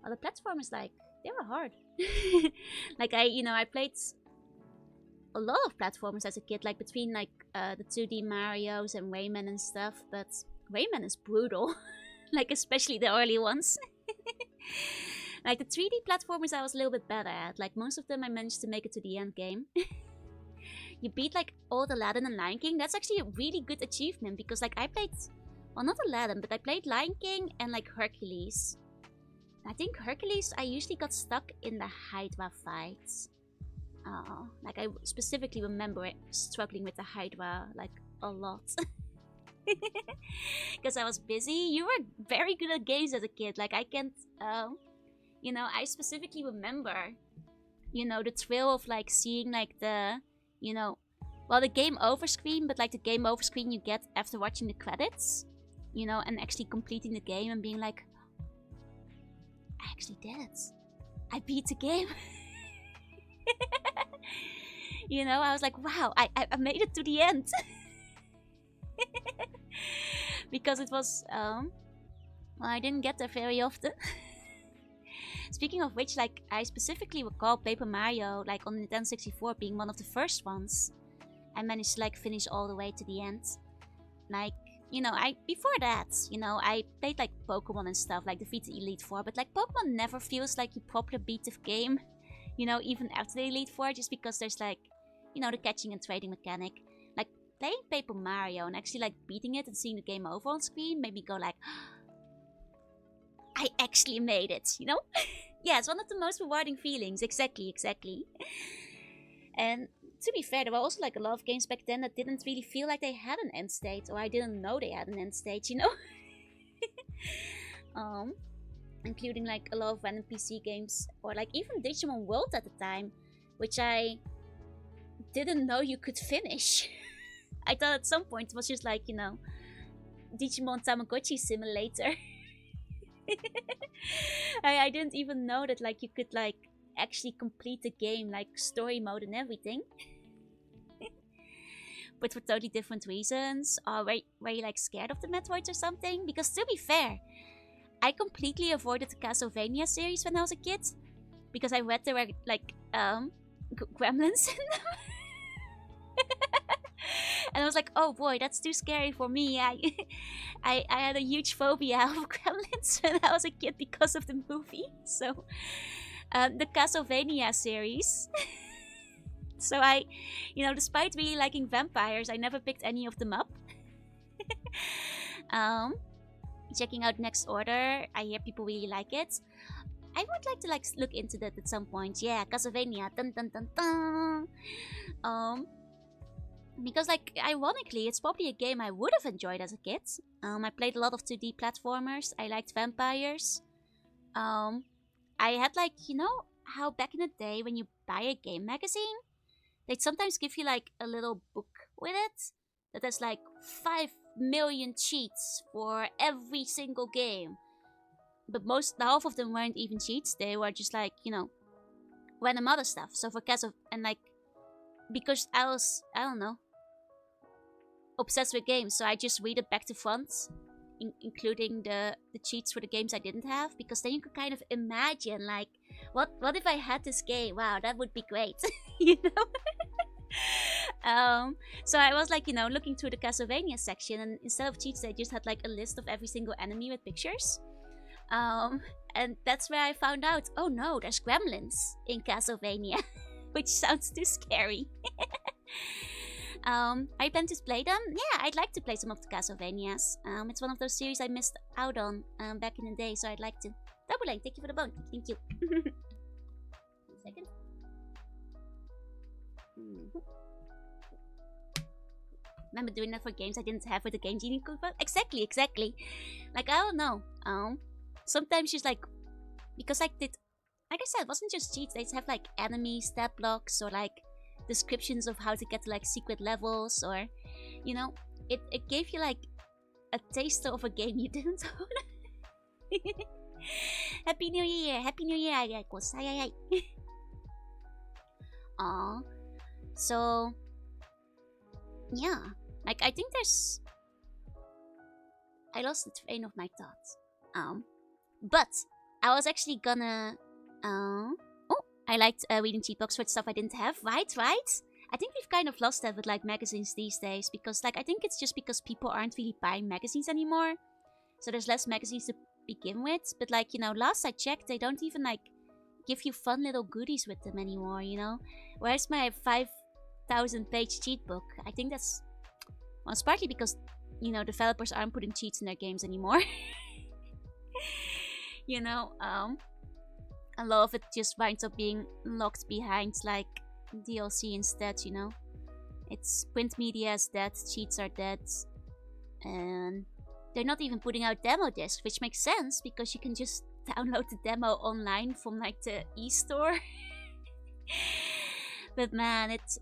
well, the platformers, like, they were hard. Like, I played a lot of platformers as a kid, like, between, like, the 2D Marios and Rayman and stuff, but Rayman is brutal. Like, especially the early ones. Like, the 3D platformers I was a little bit better at. Like, most of them I managed to make it to the end game. You beat, like, all the Aladdin and Lion King. That's actually a really good achievement, because, like, I played, well, not Aladdin, but I played Lion King and, like, Hercules. I think Hercules, I usually got stuck in the Hydra fights. Like, I specifically remember struggling with the Hydra, like, a lot. Because I was busy. You were very good at games as a kid. Like, I can't, you know, I specifically remember, you know, the thrill of, like, seeing, like, the, you know, well, the game over screen, but, like, the game over screen you get after watching the credits, you know, and actually completing the game and being like, I actually did it. I beat the game. You know, I was like, wow, I made it to the end. Because it was, well, I didn't get there very often. Speaking of which, like, I specifically recall Paper Mario, like, on Nintendo 64 being one of the first ones. I managed to, like, finish all the way to the end. Like, you know, before that, you know, I played, like, Pokemon and stuff, like, defeat the Elite Four, but, like, Pokemon never feels like you properly beat the game, you know, even after the Elite Four, just because there's, like, you know, the catching and trading mechanic. Like, playing Paper Mario and actually, like, beating it and seeing the game over on screen made me go, like, I actually made it, you know? Yeah, it's one of the most rewarding feelings, exactly. And to be fair, there were also, like, a lot of games back then that didn't really feel like they had an end state, or I didn't know they had an end state, you know? Including, like, a lot of random PC games, or, like, even Digimon World at the time, which I didn't know you could finish. I thought at some point it was just, like, you know, Digimon Tamagotchi Simulator. I didn't even know that, like, you could, like, actually complete the game, like, story mode and everything. But for totally different reasons. Or were you, like, scared of the Metroids or something? Because to be fair, I completely avoided the Castlevania series when I was a kid. Because I read there were, like, gremlins in them. And I was like, oh boy, that's too scary for me. I had a huge phobia of gremlins when I was a kid because of the movie. So, the Castlevania series. So you know, despite really liking vampires, I never picked any of them up. Checking out Next Order, I hear people really like it. I would like to, like, look into that at some point. Yeah, Castlevania, dun dun dun dun. Because, like, ironically, it's probably a game I would have enjoyed as a kid. I played a lot of 2D platformers. I liked vampires. I had, like, you know how back in the day when you buy a game magazine, they'd sometimes give you, like, a little book with it that has, like, 5 million cheats for every single game. But half of them weren't even cheats. They were just, like, you know, random other stuff. So for and, like, because I was, I don't know, obsessed with games, so I just read it back to front, including the cheats for the games I didn't have, because then you could kind of imagine, like, what if I had this game? Wow, that would be great. You know? So I was, like, you know, looking through the Castlevania section, and instead of cheats, they just had, like, a list of every single enemy with pictures. And that's where I found out, oh no, there's gremlins in Castlevania. Which sounds too scary. I plan to play them. Yeah, I'd like to play some of the Castlevanias. It's one of those series I missed out on back in the day, so I'd like to. Double Lane, thank you for the bone. Thank you. 1 second. Remember doing that for games I didn't have with the Game Genie cookbook? Exactly. Like, I don't know. Sometimes just, like, because, like I said, it wasn't just cheats. They have, like, enemy stat blocks, or, like, descriptions of how to get to, like, secret levels, or, you know, it gave you like a taster of a game you didn't own. Happy New Year! Happy New Year! Ay. Aw. So yeah, like I think there's. I lost the train of my thoughts. But I was actually gonna. Oh, I liked reading cheap books for stuff I didn't have. Right. I think we've kind of lost that with like magazines these days because like I think it's just because people aren't really buying magazines anymore, so there's less magazines to begin with. But like last I checked, they don't even like give you fun little goodies with them anymore. Where's my 5,000-page cheat book? I think that's it's partly because developers aren't putting cheats in their games anymore. A lot of it just winds up being locked behind like DLC instead. It's print media is dead, cheats are dead, and they're not even putting out demo discs, which makes sense because you can just download the demo online from like the e-store. But man, it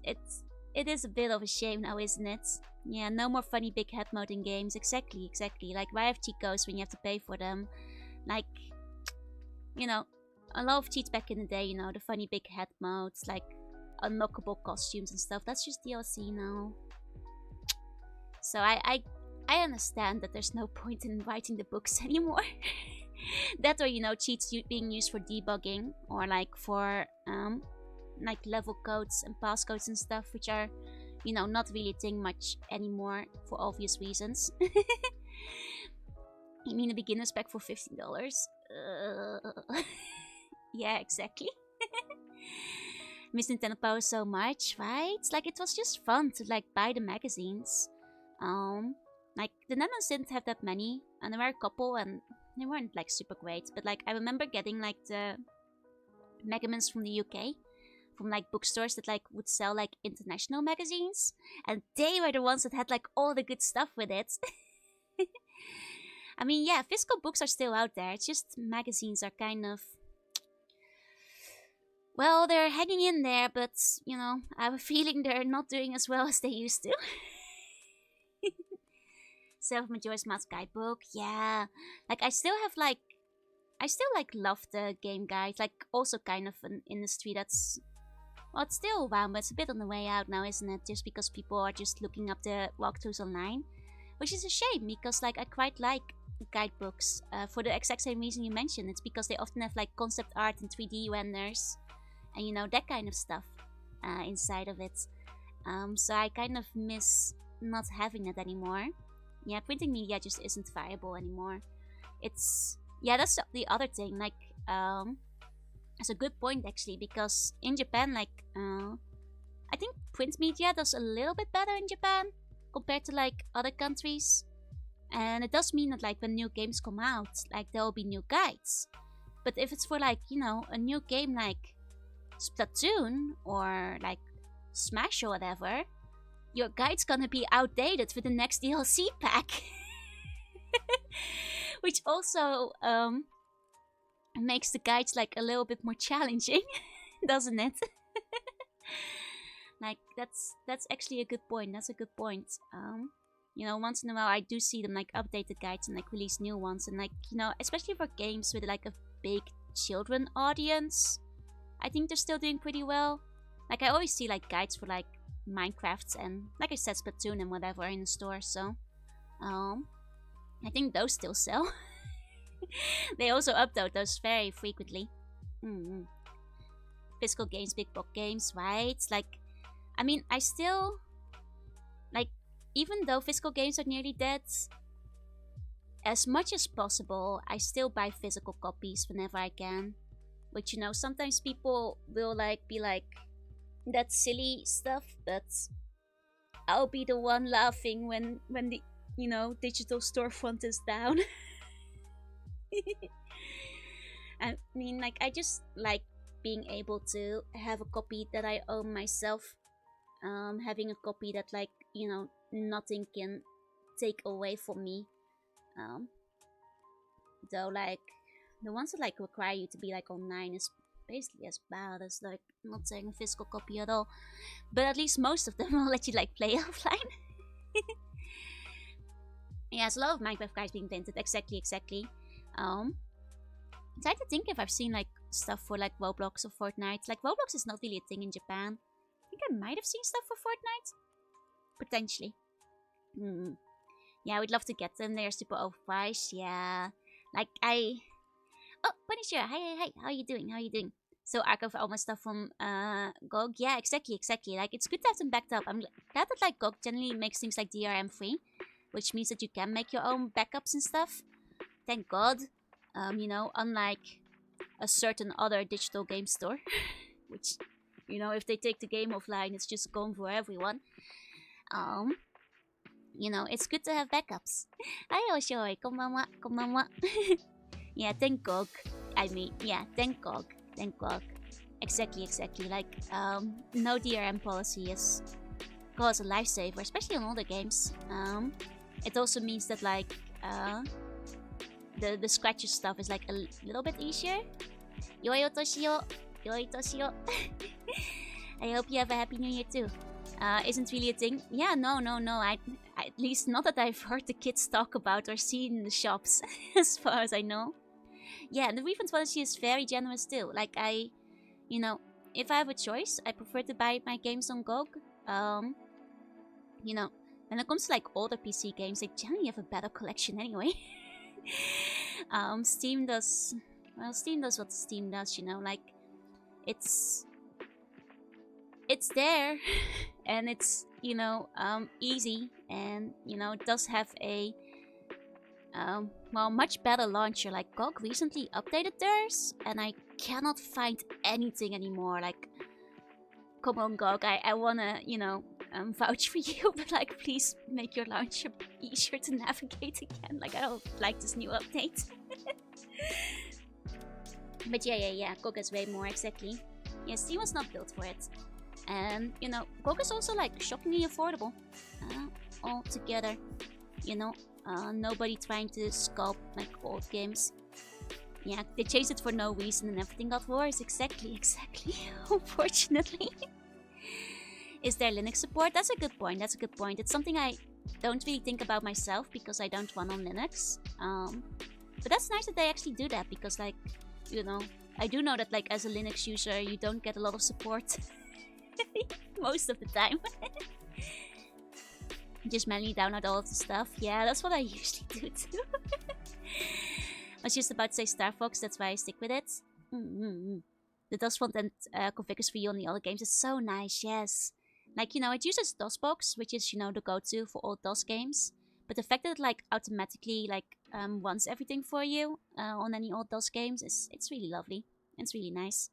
is a bit of a shame now, isn't it? Yeah, no more funny big head mode in games. Exactly. Like, why have cheat codes when you have to pay for them? Like, a lot of cheats back in the day, the funny big head modes, like unlockable costumes and stuff. That's just DLC now. So I understand that there's no point in writing the books anymore. That or cheats being used for debugging or like for like level codes and passcodes and stuff, which are not really a thing much anymore for obvious reasons. You mean a beginner's pack for $15? Yeah, exactly. Miss Nintendo Power so much, right? Like it was just fun to like buy the magazines. Like the Netherlands didn't have that many, and there were a couple, and they weren't like super great. But like I remember getting like the Megamans from the UK, from like bookstores that like would sell like international magazines, and they were the ones that had like all the good stuff with it. I mean, yeah, physical books are still out there. It's just magazines are kind of, well, they're hanging in there, but I have a feeling they're not doing as well as they used to. Self Majora's Mask guidebook, yeah. Like I still love the game guide. Like also kind of an industry that's, well, it's still around, but it's a bit on the way out now, isn't it? Just because people are just looking up the walkthroughs online, which is a shame because like I quite like guidebooks for the exact same reason you mentioned. It's because they often have like concept art and 3D renders and that kind of stuff inside of it. So I kind of miss not having it anymore. Yeah, printing media just isn't viable anymore. That's the other thing. Like, that's a good point actually, because in Japan, like, I think print media does a little bit better in Japan compared to like other countries, and it does mean that like when new games come out, like there will be new guides. But if it's for like a new game like Splatoon or like Smash or whatever, your guide's gonna be outdated for the next DLC pack. Which also makes the guides like a little bit more challenging, doesn't it? Like that's actually a good point. That's a good point. Once in a while I do see them like update the guides and like release new ones, and like especially for games with like a big children audience, I think they're still doing pretty well. Like I always see like guides for like Minecraft and like I said Splatoon and whatever in the store, so I think those still sell. They also upload those very frequently. Physical games, big book games, right? Like I mean I still like, even though physical games are nearly dead, as much as possible I still buy physical copies whenever I can. Which sometimes people will like be like, that's silly stuff, but I'll be the one laughing when the digital storefront is down. I mean, like I just like being able to have a copy that I own myself, having a copy that like nothing can take away from me. Though like the ones that like require you to be like online is basically as bad as like not saying a physical copy at all. But at least most of them will let you like play offline. Yeah, there's a lot of Minecraft guys being painted. Exactly. I'm trying to think if I've seen like stuff for like Roblox or Fortnite. Like Roblox is not really a thing in Japan. I think I might have seen stuff for Fortnite. Potentially. Yeah, we'd love to get them. They're super overpriced. Yeah. Like Oh, Punisher. Hi. How are you doing? So archive all my stuff from GOG. Yeah, exactly. Like it's good to have them backed up. I'm glad that like GOG generally makes things like DRM free, which means that you can make your own backups and stuff. Thank God. You know, unlike a certain other digital game store, which, you know, if they take the game offline, it's just gone for everyone. You know, it's good to have backups. Hi, Oshoi. Konbanwa. Yeah, thank GOG. Yeah, thank GOG. Exactly. Like, no DRM policy is cause a lifesaver, especially on older games. It also means that like, the scratches stuff is like a little bit easier. Yoi Toshio. I hope you have a happy new year too. Isn't really a thing. Yeah, no. I at least not that I've heard the kids talk about or seen in the shops, as far as I know. Yeah, the refund policy is very generous too. Like you know, if I have a choice, I prefer to buy my games on GOG. You know, when it comes to like older PC games, they generally have a better collection anyway. Steam does what Steam does, you know, like it's there and it's, you know, easy, and you know, it does have a well, much better launcher. Like GOG recently updated theirs and I cannot find anything anymore. Like, come on GOG, I wanna, you know, vouch for you, but like please make your launcher easier to navigate again. Like I don't like this new update. But yeah, GOG is way more, exactly. Yeah, Steam was not built for it. And, you know, GOG is also like shockingly affordable. All together, you know, nobody trying to sculpt like old games. Yeah, they changed it for no reason and everything got worse. Exactly. Unfortunately. Is there Linux support? That's a good point. It's something I don't really think about myself because I don't run on Linux. But that's nice that they actually do that because, like, you know, I do know that, like, as a Linux user, you don't get a lot of support most of the time. Just manually download all of the stuff. Yeah, that's what I usually do too. I was just about to say Star Fox, that's why I stick with it. The DOS front-end configures for you on the other games is so nice, yes. Like, you know, it uses DOSBox, which is, you know, the go-to for all DOS games. But the fact that it, like, automatically, like, runs everything for you on any old DOS games, it's really lovely. It's really nice.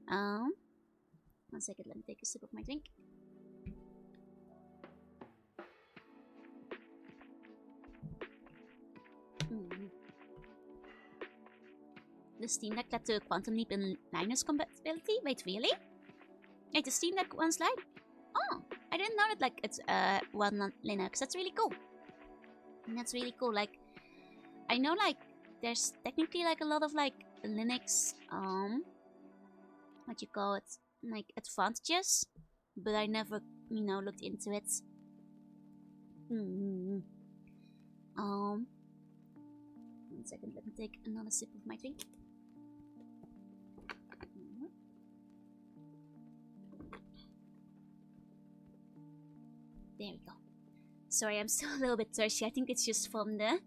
1 second, let me take a sip of my drink. The Steam Deck led to a quantum leap in Linux compatibility? Wait, really? Wait, the Steam Deck runs Linux? Oh, I didn't know that, like, it's one on Linux. That's really cool. Like, I know, like, there's technically, like, a lot of, like, Linux, what you call it, like, advantages, but I never, you know, looked into it. 1 second, let me take another sip of my drink. There we go. Sorry, I'm still a little bit thirsty. I think it's just from the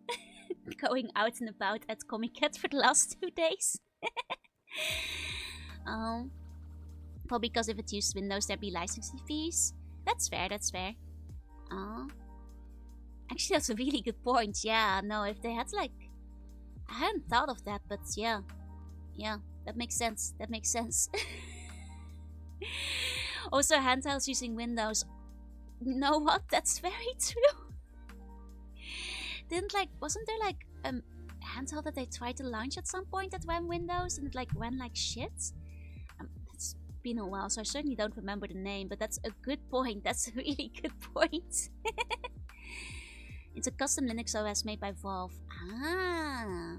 going out and about at Comic Cat for the last 2 days. Probably because if it used Windows, there'd be licensing fees. That's fair. Actually, that's a really good point. Yeah, no, if they had, like, I hadn't thought of that, but yeah, that makes sense. Also, handhelds using Windows. You know what? That's very true. Wasn't there like a handheld that they tried to launch at some point that ran Windows and it like ran like shit? It's been a while, so I certainly don't remember the name, but that's a good point. That's a really good point. It's a custom Linux OS made by Valve. Ah.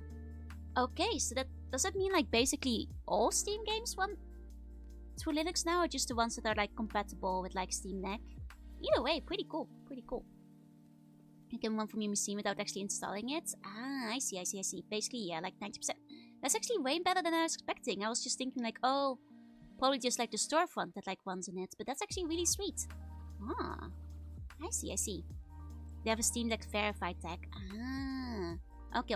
Okay, so does that mean like basically all Steam games run through Linux now, or just the ones that are like compatible with like Steam Deck? Either way, pretty cool. You can run from your machine without actually installing it. Ah, I see. Basically, yeah, like 90%. That's actually way better than I was expecting. I was just thinking like, oh, probably just like the storefront that like runs on it. But that's actually really sweet. Ah, I see. They have a Steam Deck verified tag. Ah, okay.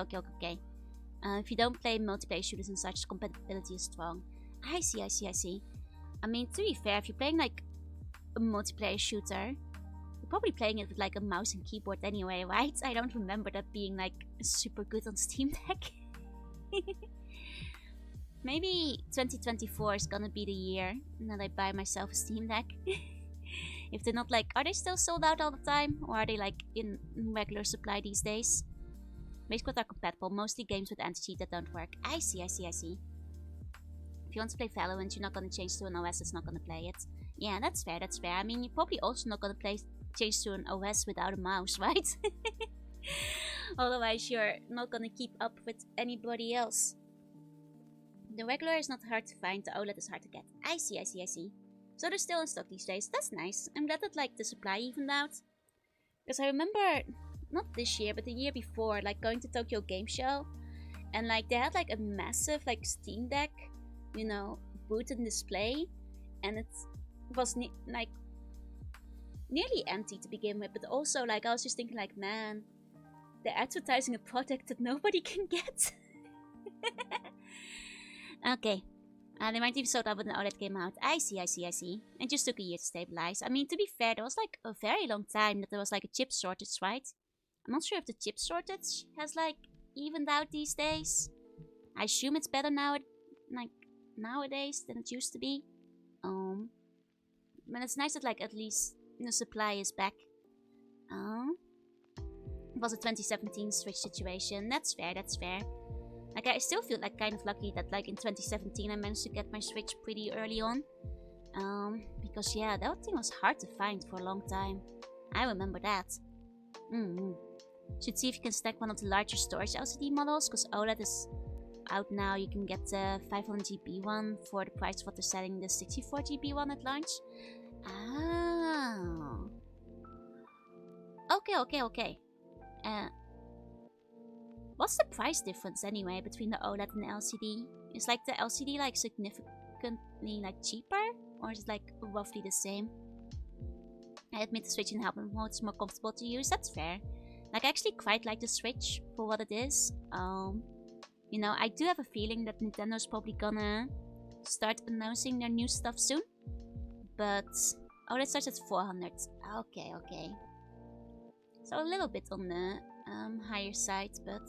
If you don't play multiplayer shooters and such, compatibility is strong. I see. I mean, to be fair, if you're playing like a multiplayer shooter, you're probably playing it with like a mouse and keyboard anyway, right? I don't remember that being like super good on Steam Deck. Maybe 2024 is gonna be the year that I buy myself a Steam Deck. If they're not like, are they still sold out all the time? Or are they like in regular supply these days? Basically, are compatible, mostly games with anti-cheat that don't work. I see. If you want to play Valorant, you're not gonna change to an OS that's not gonna play it. Yeah, that's fair. I mean, you're probably also not gonna change to an OS without a mouse, right? Otherwise, you're not gonna keep up with anybody else. The regular is not hard to find, the OLED is hard to get. I see. So they're still in stock these days. That's nice. I'm glad that like the supply evened out. Because I remember, not this year, but the year before, like going to Tokyo Game Show. And like they had like a massive like Steam Deck, you know, booth and display. And it was like nearly empty to begin with. But also like I was just thinking like, man, they're advertising a product that nobody can get. Okay. They might even sold out when the OLED came out. I see. It just took a year to stabilize. I mean, to be fair, there was like a very long time that there was like a chip shortage, right? I'm not sure if the chip shortage has like evened out these days. I assume it's better now, like nowadays than it used to be. But it's nice that like at least the supply is back. It was a 2017 Switch situation. That's fair. Like, I still feel like kind of lucky that like in 2017 I managed to get my Switch pretty early on. Because yeah, that thing was hard to find for a long time. I remember that. Should see if you can stack one of the larger storage LCD models, because OLED is out now. You can get the 500GB one for the price of what they're selling the 64GB one at launch. Oh. Okay. What's the price difference anyway between the OLED and the LCD? Is like the LCD like significantly like cheaper, or is it like roughly the same? I admit the Switch in help mode is more comfortable to use. That's fair. Like I actually quite like the Switch for what it is. You know, I do have a feeling that Nintendo's probably gonna start announcing their new stuff soon. But OLED starts at 400. Okay. So a little bit on the higher side, but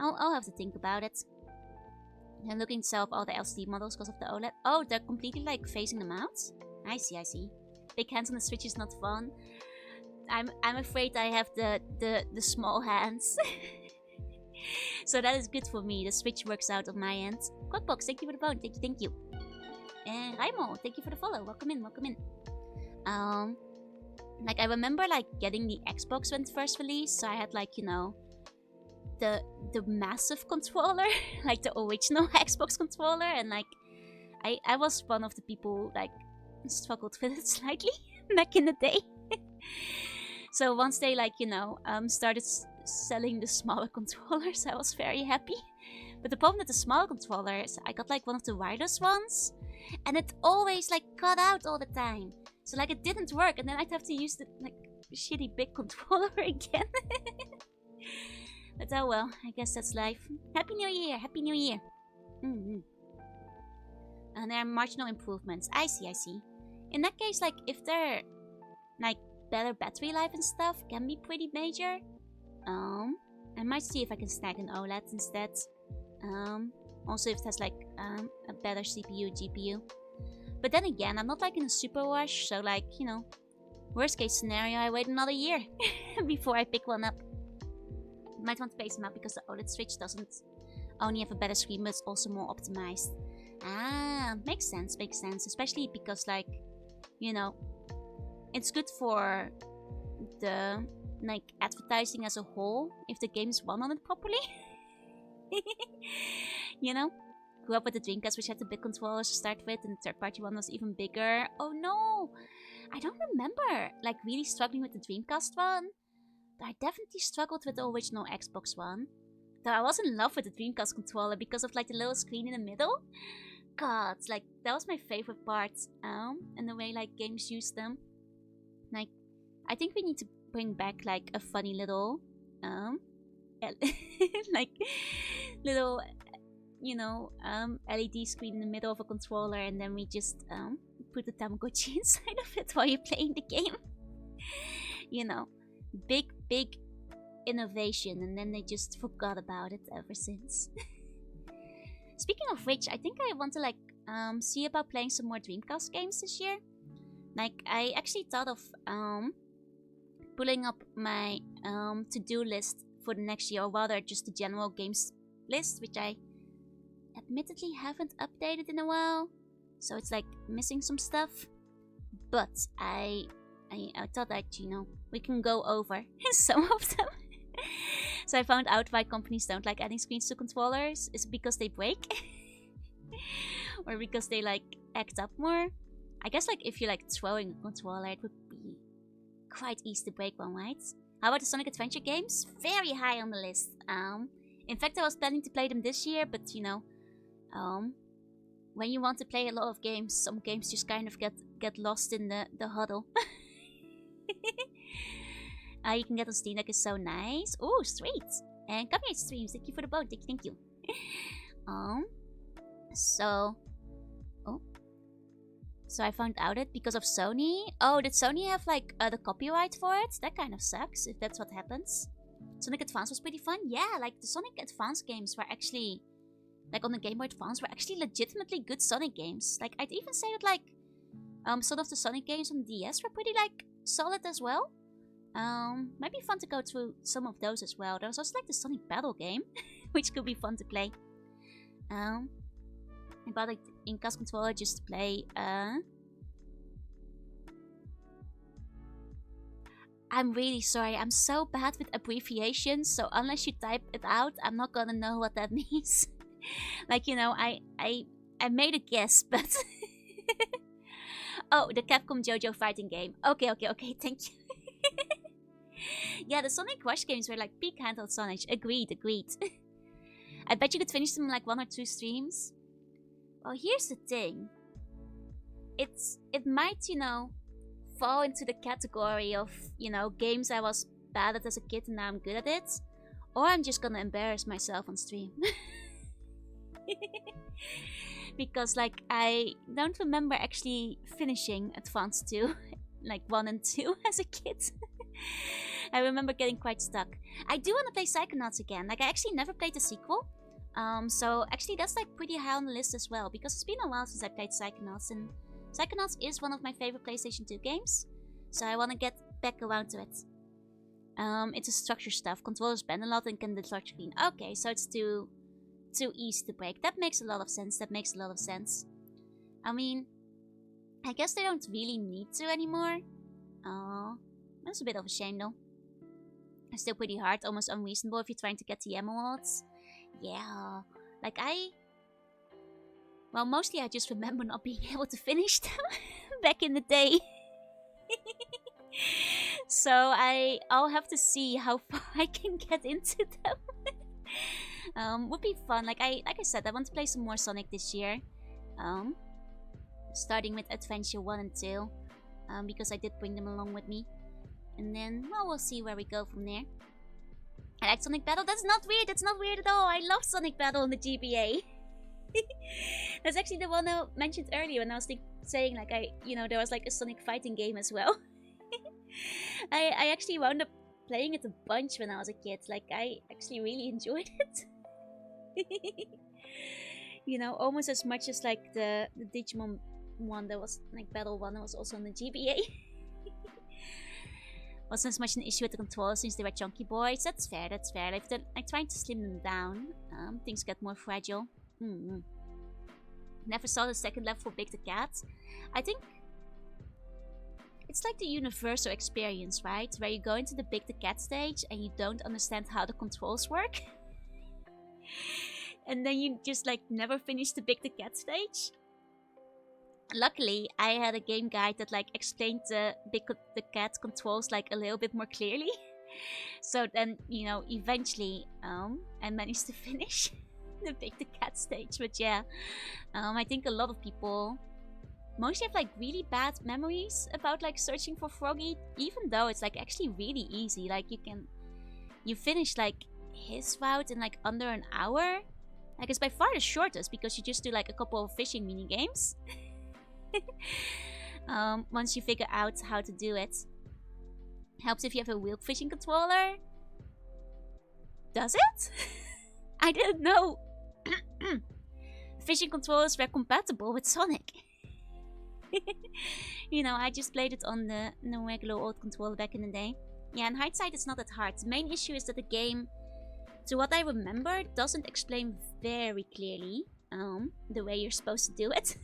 I'll have to think about it. I'm looking to sell off all the LCD models because of the OLED. Oh, they're completely like phasing them out? I see. Big hands on the Switch is not fun. I'm afraid I have the small hands. So that is good for me. The Switch works out on my end. Quackbox, thank you for the phone. Thank you. And Raimo, thank you for the follow. Welcome in. Like I remember like getting the Xbox when it first released, so I had like, you know, the massive controller, like the original Xbox controller, and like I was one of the people who like struggled with it slightly back in the day. So once they like, you know, started selling the smaller controllers, I was very happy. But the problem with the smaller controller is I got like one of the wireless ones, and it always like cut out all the time. So like it didn't work, and then I'd have to use the like shitty big controller again. But oh well, I guess that's life. Happy New Year! And there are marginal improvements. I see. In that case, like if they're like better battery life and stuff, can be pretty major. I might see if I can snag an OLED instead. Also if it has like a better CPU, GPU. But then again, I'm not like in a super rush, so like, you know, worst case scenario, I wait another year before I pick one up. Might want to pace them up because the OLED Switch doesn't only have a better screen, but it's also more optimized. Ah, makes sense, especially because like, you know, it's good for the like advertising as a whole if the games run on it properly. You know? Grew up with the Dreamcast, which had the big controllers to start with, and the third-party one was even bigger. Oh no! I don't remember like really struggling with the Dreamcast one. I definitely struggled with the original Xbox One. Though I was in love with the Dreamcast controller because of like the little screen in the middle. God, like that was my favorite part. And the way like games use them. Like, I think we need to bring back like a funny little, like little, LED screen in the middle of a controller, and then we just put the Tamagotchi inside of it while you're playing the game. Big innovation, and then they just forgot about it ever since. Speaking of which, I think I want to like see about playing some more Dreamcast games this year. Like, I actually thought of pulling up my to-do list for the next year, or rather just the general games list, which I admittedly haven't updated in a while, so it's like missing some stuff. But I thought that we can go over some of them. So I found out why companies don't like adding screens to controllers is because they break, or because they like act up more. I guess like if you're like throwing a controller, it would be quite easy to break one, right? How about the Sonic Adventure games? Very high on the list. In fact, I was planning to play them this year, but when you want to play a lot of games, some games just kind of get lost in the huddle. You can get on Steam Deck is so nice. Oh, sweet. And come here, streams. Thank you for the boat. Thank you. So I found out it because of Sony. Oh, did Sony have like the copyright for it? That kind of sucks if that's what happens. Sonic Advance was pretty fun. Yeah, like the Sonic Advance games were actually, like on the Game Boy Advance, were actually legitimately good Sonic games. Like I'd even say that like some of the Sonic games on DS were pretty like solid as well. Might be fun to go through some of those as well. There was also like the Sonic Battle game, which could be fun to play. I bought like the Dreamcast controller just to play. I'm really sorry. I'm so bad with abbreviations, so unless you type it out, I'm not gonna know what that means. Like I made a guess, but oh, the Capcom JoJo fighting game. Okay. Thank you. Yeah, the Sonic Rush games were like peak handheld Sonic. Agreed. I bet you could finish them in like 1 or 2 streams. Well, here's the thing. It might, fall into the category of, games I was bad at as a kid and now I'm good at it. Or I'm just gonna embarrass myself on stream. Because, like, I don't remember actually finishing Advance 2, like 1 and 2 as a kid. I remember getting quite stuck. I do want to play Psychonauts again. Like, I actually never played the sequel. So actually that's like pretty high on the list as well, because it's been a while since I played Psychonauts, and Psychonauts is one of my favorite PlayStation 2 games, so I want to get back around to it. It's a structure stuff. Controllers bend a lot and can detach screen. Okay, so it's too easy to break. That makes a lot of sense. I mean, I guess they don't really need to anymore. That's a bit of a shame though. It's still pretty hard, almost unreasonable if you're trying to get the emeralds. Yeah, like mostly I just remember not being able to finish them back in the day. So I'll have to see how far I can get into them. Would be fun. Like I said, I want to play some more Sonic this year. Starting with Adventure 1 and 2, because I did bring them along with me. And then, well, we'll see where we go from there. I like Sonic Battle. That's not weird. That's not weird at all. I love Sonic Battle in the GBA. That's actually the one I mentioned earlier when I was saying like there was like a Sonic fighting game as well. I actually wound up playing it a bunch when I was a kid. Like I actually really enjoyed it. Almost as much as like the Digimon one that was like Battle one that was also on the GBA. Wasn't as much an issue with the controls since they were chunky boys. That's fair. If they're like trying to slim them down, things get more fragile. Never saw the second level for Big the Cat. I think it's like the universal experience, right? Where you go into the Big the Cat stage and you don't understand how the controls work. And then you just like never finish the Big the Cat stage. Luckily, I had a game guide that like explained the Big the Cat controls like a little bit more clearly. So then, you know, eventually, I managed to finish the Big the Cat stage. But yeah, I think a lot of people mostly have like really bad memories about like searching for Froggy, even though it's like actually really easy. Like you finish like his route in like under an hour. Like it's by far the shortest because you just do like a couple of fishing mini games. Once you figure out how to do it. Helps if you have a wheel fishing controller. Does it? I didn't know fishing controllers were compatible with Sonic. You know, I just played it on the regular old controller back in the day. Yeah, in hindsight, it's not that hard. The main issue is that the game, to what I remember, doesn't explain very clearly the way you're supposed to do it.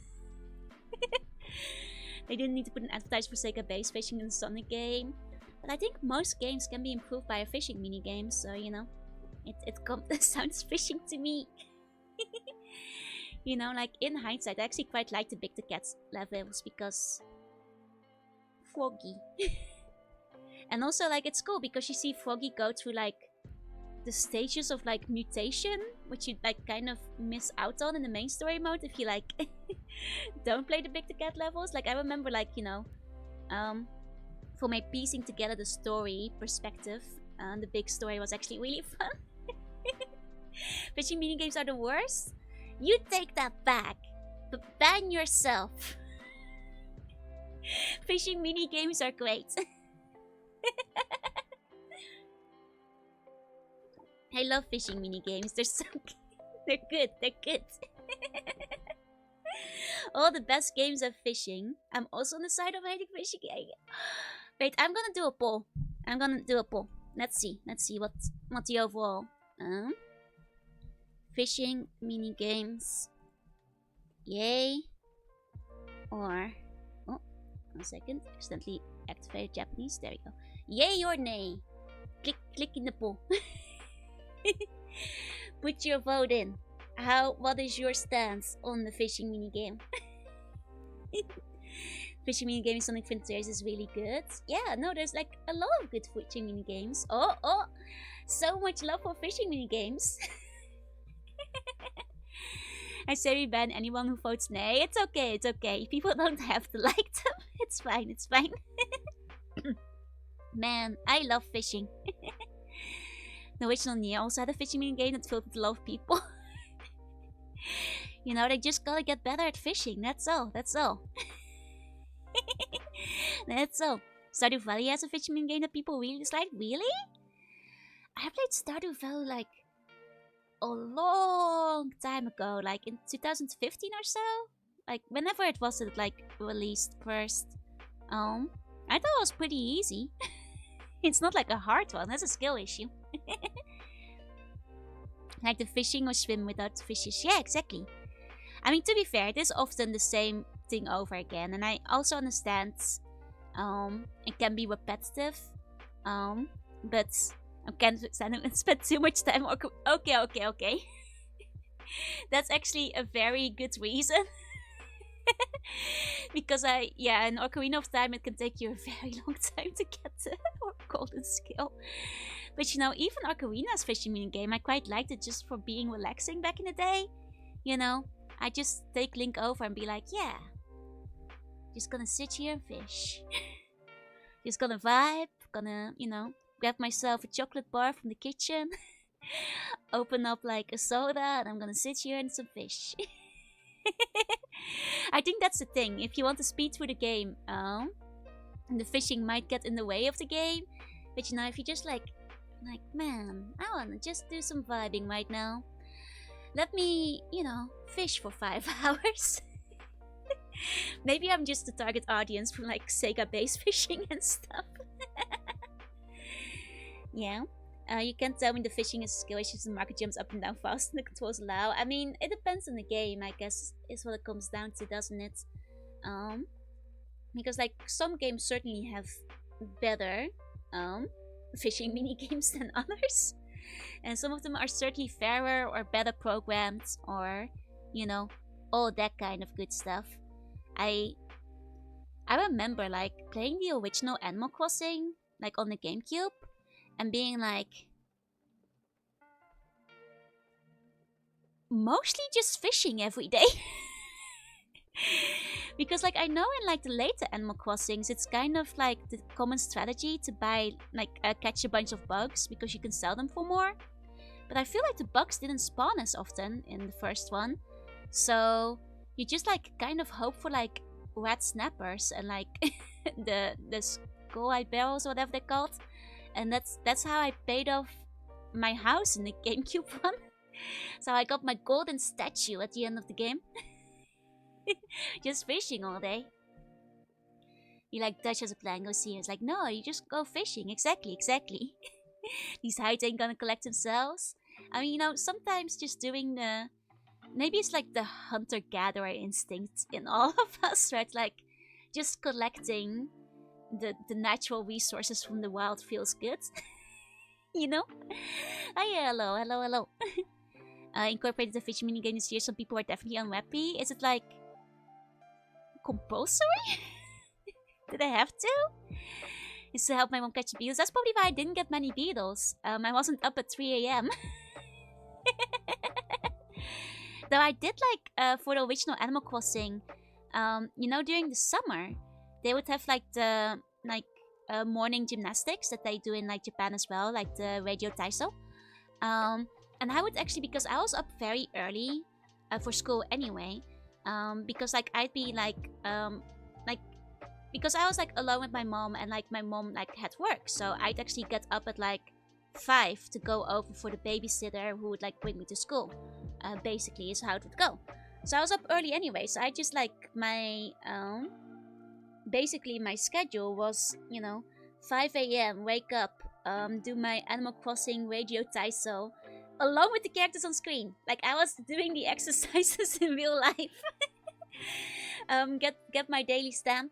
They didn't need to put an advertisement for Sega base fishing in the Sonic game. But I think most games can be improved by a fishing minigame, so you know, it sounds fishing to me. You know, like in hindsight, I actually quite like the Big the Cat levels because Froggy. And also like it's cool because you see Froggy go through like the stages of like mutation, which you like kind of miss out on in the main story mode if you like don't play the Big the Cat levels. Like I remember like, you know, for my piecing together the story perspective, the big story was actually really fun. Fishing minigames are the worst? You take that back, but ban yourself. Fishing minigames are great. I love fishing minigames. They're so they're good. They're good. All the best games are fishing. I'm also on the side of hating fishing. Wait, I'm gonna do a poll. Let's see what the overall fishing minigames. Yay or 1 second. Accidentally activated Japanese. There we go. Yay or nay? Click in the poll. Put your vote in. What is your stance on the fishing minigame? Fishing minigame in Sonic Frontiers is really good. Yeah, no, there's like a lot of good fishing minigames. Oh, so much love for fishing minigames. I say we ban anyone who votes nay. It's okay. People don't have to like them. It's fine. Man, I love fishing. The original Nier also had a fishing minigame that filled with a lot of people. You know, they just gotta get better at fishing. That's all. That's all. Stardew Valley has a fishing minigame that people really dislike. Really? I played Stardew Valley like a long time ago, like in 2015 or so. Like whenever it was like released first. I thought it was pretty easy. It's not like a hard one. That's a skill issue. Like the fishing or swim without fishes. Yeah, exactly. I mean, to be fair, it is often the same thing over again, and I also understand it can be repetitive, but I can't spend too much time. Okay. That's actually a very good reason. Because in Ocarina of Time it can take you a very long time to get the golden skill. But you know, even Ocarina's fishing minigame, I quite liked it just for being relaxing back in the day. You know, I just take Link over and be like, yeah, just gonna sit here and fish. Just gonna vibe, gonna, you know, grab myself a chocolate bar from the kitchen, open up like a soda, and I'm gonna sit here and some fish. I think that's the thing. If you want to speed through the game, the fishing might get in the way of the game. But you know, if you just like, man, I wanna just do some vibing right now. Let me, you know, fish for 5 hours. Maybe I'm just the target audience for like Sega base fishing and stuff. Yeah. You can't tell me the fishing is a skill issue, the market jumps up and down fast and the controls allow. I mean, it depends on the game, I guess, is what it comes down to, doesn't it? Because like some games certainly have better fishing mini games than others, and some of them are certainly fairer or better programmed, or you know, all that kind of good stuff. I remember like playing the original Animal Crossing like on the GameCube. and being like, mostly just fishing every day. Because like I know in like the later Animal Crossings, it's kind of like the common strategy to buy like catch a bunch of bugs because you can sell them for more. But I feel like the bugs didn't spawn as often in the first one, so you just like kind of hope for like red snappers and like the skull-eyed barrels or whatever they're called, and that's how I paid off my house in the GameCube one. So I got my golden statue at the end of the game. Just fishing all day. You like, Dutch has a plan, go see. It's like, no, you just go fishing. Exactly. These hides ain't gonna collect themselves. I mean, sometimes just doing the... Maybe it's like the hunter-gatherer instinct in all of us, right? Like, just collecting the natural resources from the wild feels good. You know? Hi, hello. Incorporated the fishing minigame this year. Some people are definitely unhappy. Is it like compulsory? Did I have to? Is to help my mom catch beetles. That's probably why I didn't get many beetles. I wasn't up at 3 a.m. Though I did like for the original Animal Crossing, during the summer, they would have like the morning gymnastics that they do in like Japan as well, like the Radio Taiso. And I would actually, because I was up very early for school anyway, because like I'd be because I was like alone with my mom, and like my mom like had work, so I'd actually get up at like 5 to go over for the babysitter who would like bring me to school. Basically is how it would go. So I was up early anyway, so I just like my basically my schedule was 5 a.m. wake up, do my Animal Crossing Radio Taiso along with the characters on screen. Like I was doing the exercises in real life. Get my daily stamp,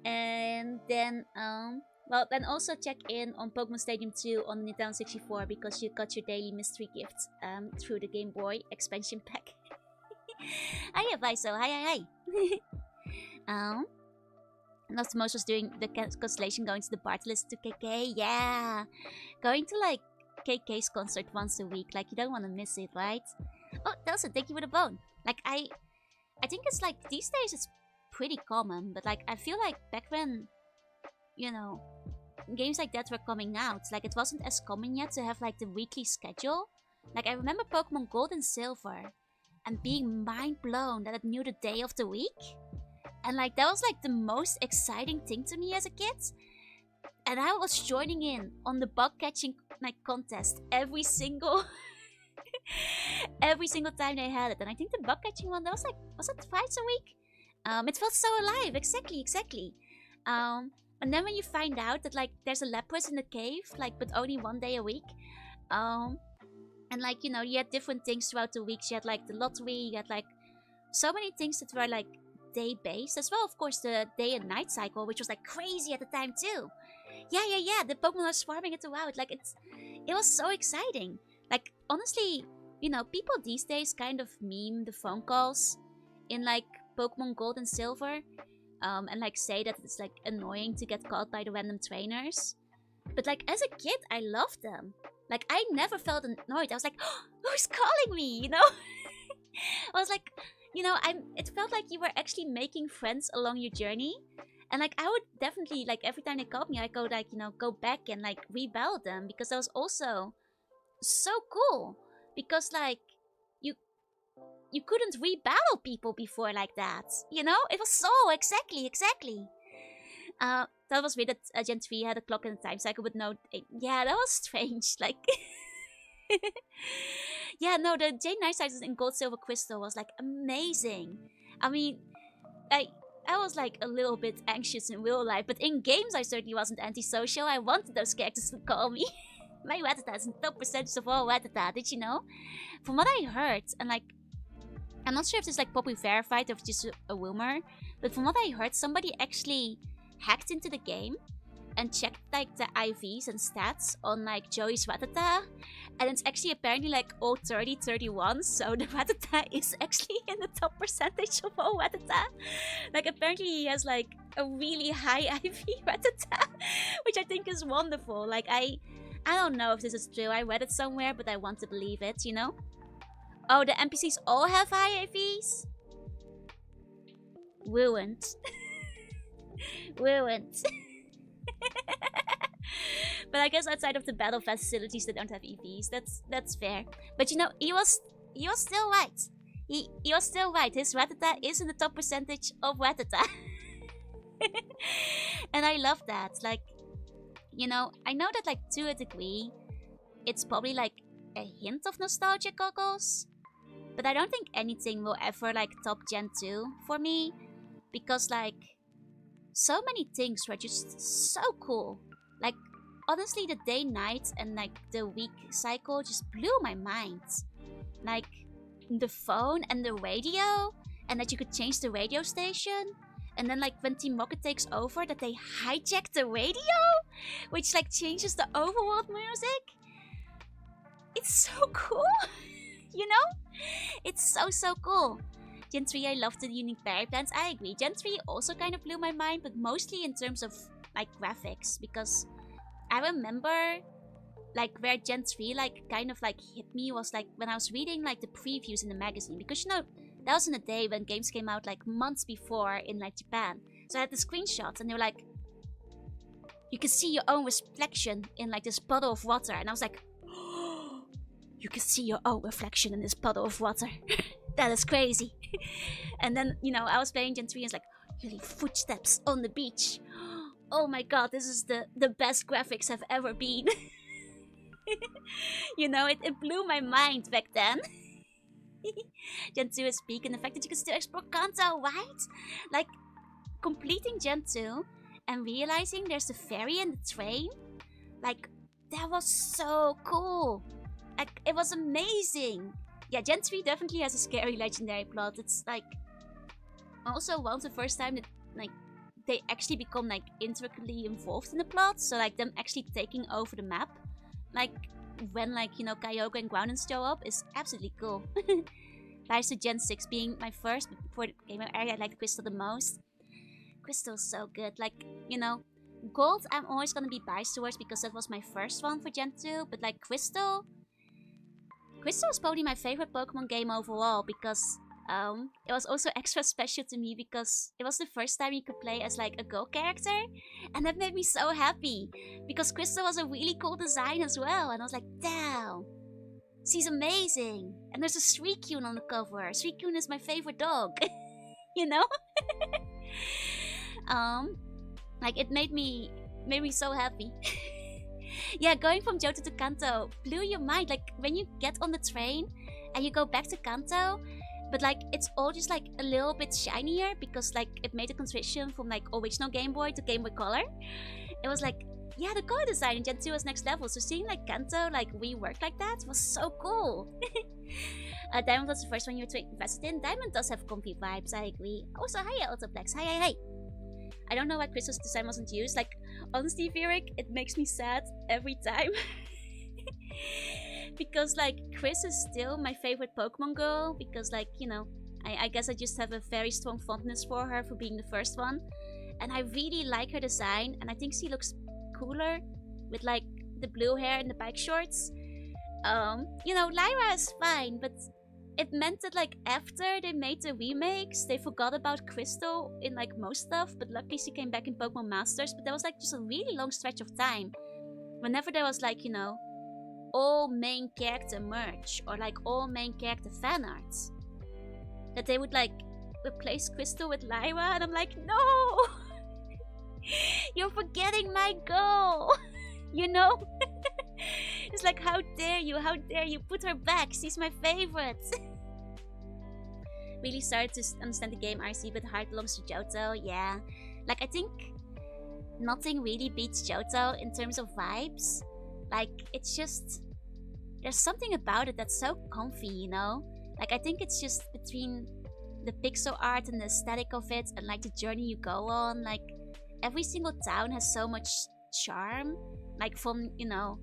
and then then also check in on Pokemon Stadium 2 on the Nintendo 64 because you got your daily mystery gifts through the Game Boy expansion pack. Hiya, Vaiso. Hi. Nostalmos was doing the constellation, going to the bar to listen to KK. Yeah, going to like KK's concert once a week. Like you don't want to miss it, right? Oh, Delson, thank you for the bone. Like I think it's like these days it's pretty common, but like I feel like back when games like that were coming out, like it wasn't as common yet to have like the weekly schedule. Like I remember Pokemon Gold and Silver and being mind blown that it knew the day of the week, and like that was like the most exciting thing to me as a kid. And I was joining in on the bug catching like contest every single every single time they had it. And I think the bug catching one, that was like, was it twice a week? It felt so alive. Exactly. And then when you find out that like there's a Lapras in the cave, like but only 1 day a week, and like you had different things throughout the weeks. You had like the lottery, you had like so many things that were like day based as well. Of course, the day and night cycle, which was like crazy at the time too. Yeah. The Pokemon are swarming into WoW. Like it was so exciting. Like honestly, people these days kind of meme the phone calls in like Pokemon Gold and Silver. And like say that it's like annoying to get called by the random trainers. But like as a kid, I loved them. Like I never felt annoyed. I was like, oh, who's calling me? I was like, it felt like you were actually making friends along your journey. And like I would definitely like every time they called me, I go like, go back and like rebel them, because that was also so cool. Because like you couldn't re-battle people before like that. It was so exactly. That was weird that Gen 3 had a clock in the time cycle with no... Yeah, that was strange. Like... yeah, no, the J9 sizes in Gold, Silver, Crystal was like amazing. I mean, I was like a little bit anxious in real life, but in games I certainly wasn't antisocial. I wanted those characters to call me. My Rattata is in top percentage of all Rattata, did you know? From what I heard, and like... I'm not sure if this is like probably verified or if it's just a rumor, but from what I heard, somebody actually hacked into the game and checked like the IVs and stats on like Joey's Rattata, and it's actually apparently like all 30-31, so the Rattata is actually in the top percentage of all Rattata. Like apparently he has like a really high IV Rattata, which I think is wonderful. Like I I don't know if this is true. I read it somewhere, but I want to believe it, you know? Oh, the NPCs all have high AVs? Ruined. Ruined. But I guess outside of the battle facilities, they don't have EVs. That's fair. But you know, he was still right. He was still right. His Rattata is in the top percentage of Rattata. And I love that. Like, you know, I know that like to a degree, it's probably like a hint of nostalgia goggles. But I don't think anything will ever like top Gen 2 for me. Because like, so many things were just so cool. Like, honestly, the day-night and like the week cycle just blew my mind. Like, the phone and the radio, and that you could change the radio station. And then like when Team Rocket takes over, that they hijack the radio, which like changes the overworld music. It's so cool, you know? It's so cool. Gen 3, I loved the unique berry plants. I agree. Gen 3 also kind of blew my mind, but mostly in terms of like graphics, because I remember like where Gen 3 like kind of like hit me was like when I was reading like the previews in the magazine, because you know that was in a day when games came out like months before in like Japan. So I had the screenshots and they were like, you can see your own reflection in like this puddle of water, and I was like, oh, you can see your own reflection in this puddle of water. That is crazy. And then, you know, I was playing Gen 3 and it's like, you leave footsteps on the beach. Oh my god, this is the best graphics have ever been. You know, it blew my mind back then. Gen 2 is peak, and the fact that you can still explore Kanto, right? Like, completing Gen 2 and realizing there's a ferry in the train, like, that was so cool. Like, it was amazing. Yeah, Gen 3 definitely has a scary legendary plot. It's like also one of the first time that like they actually become like intricately involved in the plot. So like them actually taking over the map, like when like, you know, Kyoko and Groudon show up, is absolutely cool. Rise to Gen 6 being my first, but before the game area, I liked Crystal the most. Crystal's so good. Like, you know, Gold I'm always gonna be biased towards because that was my first one for Gen 2, but like Crystal is probably my favorite Pokemon game overall, because it was also extra special to me because it was the first time you could play as like a girl character, and that made me so happy because Crystal was a really cool design as well, and I was like, damn, she's amazing. And there's a Suicune on the cover. Suicune is my favorite dog. You know? Like it made me so happy. Yeah, going from Johto to Kanto blew your mind. Like when you get on the train and you go back to Kanto, but like it's all just like a little bit shinier because like it made a transition from like original Game Boy to Game Boy Color. It was like, yeah, the color design in Gen 2 was next level. So seeing like Kanto like reworked like that was so cool. Diamond was the first one you were invested in. Diamond does have comfy vibes, I agree. Also, hiya Autoplex, hi. I don't know why Crystal's design wasn't used. Like, honestly, Vieric, it makes me sad every time. Because, like, Chris is still my favorite Pokemon girl. Because, like, you know, I guess I just have a very strong fondness for her for being the first one. And I really like her design. And I think she looks cooler with, like, the blue hair and the bike shorts. You know, Lyra is fine, but it meant that like after they made the remakes, they forgot about Crystal in like most stuff, but luckily she came back in Pokemon Masters. But there was like just a really long stretch of time whenever there was like, you know, all main character merch or like all main character fan arts, that they would like replace Crystal with Lyra, and I'm like, no. You're forgetting my goal. You know. It's like, how dare you put her back, she's my favorite. Really started to understand the game RC, but heart belongs to Johto. Yeah, like I think nothing really beats Johto in terms of vibes. Like it's just, there's something about it that's so comfy, you know. Like I think it's just between the pixel art and the aesthetic of it and like the journey you go on. Like every single town has so much charm, like from, you know,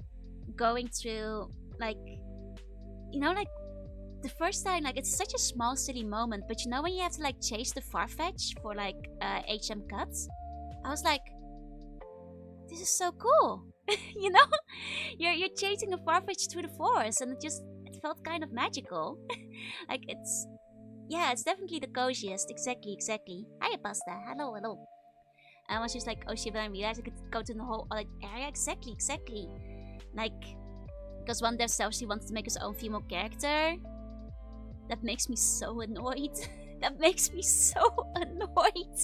going through like, you know, like the first time, like it's such a small silly moment, but you know when you have to like chase the Farfetch for like HM cuts, I was like, this is so cool. you know, you're chasing a Farfetch through the forest, and it felt kind of magical. Like it's yeah, it's definitely the coziest. Exactly, exactly. Hiya, pasta. Hello, hello. I was just like, oh shit, but I realized I could go to the whole other area. Exactly, exactly. Like, because one dev says she wants to make his own female character. That makes me so annoyed. That makes me so annoyed.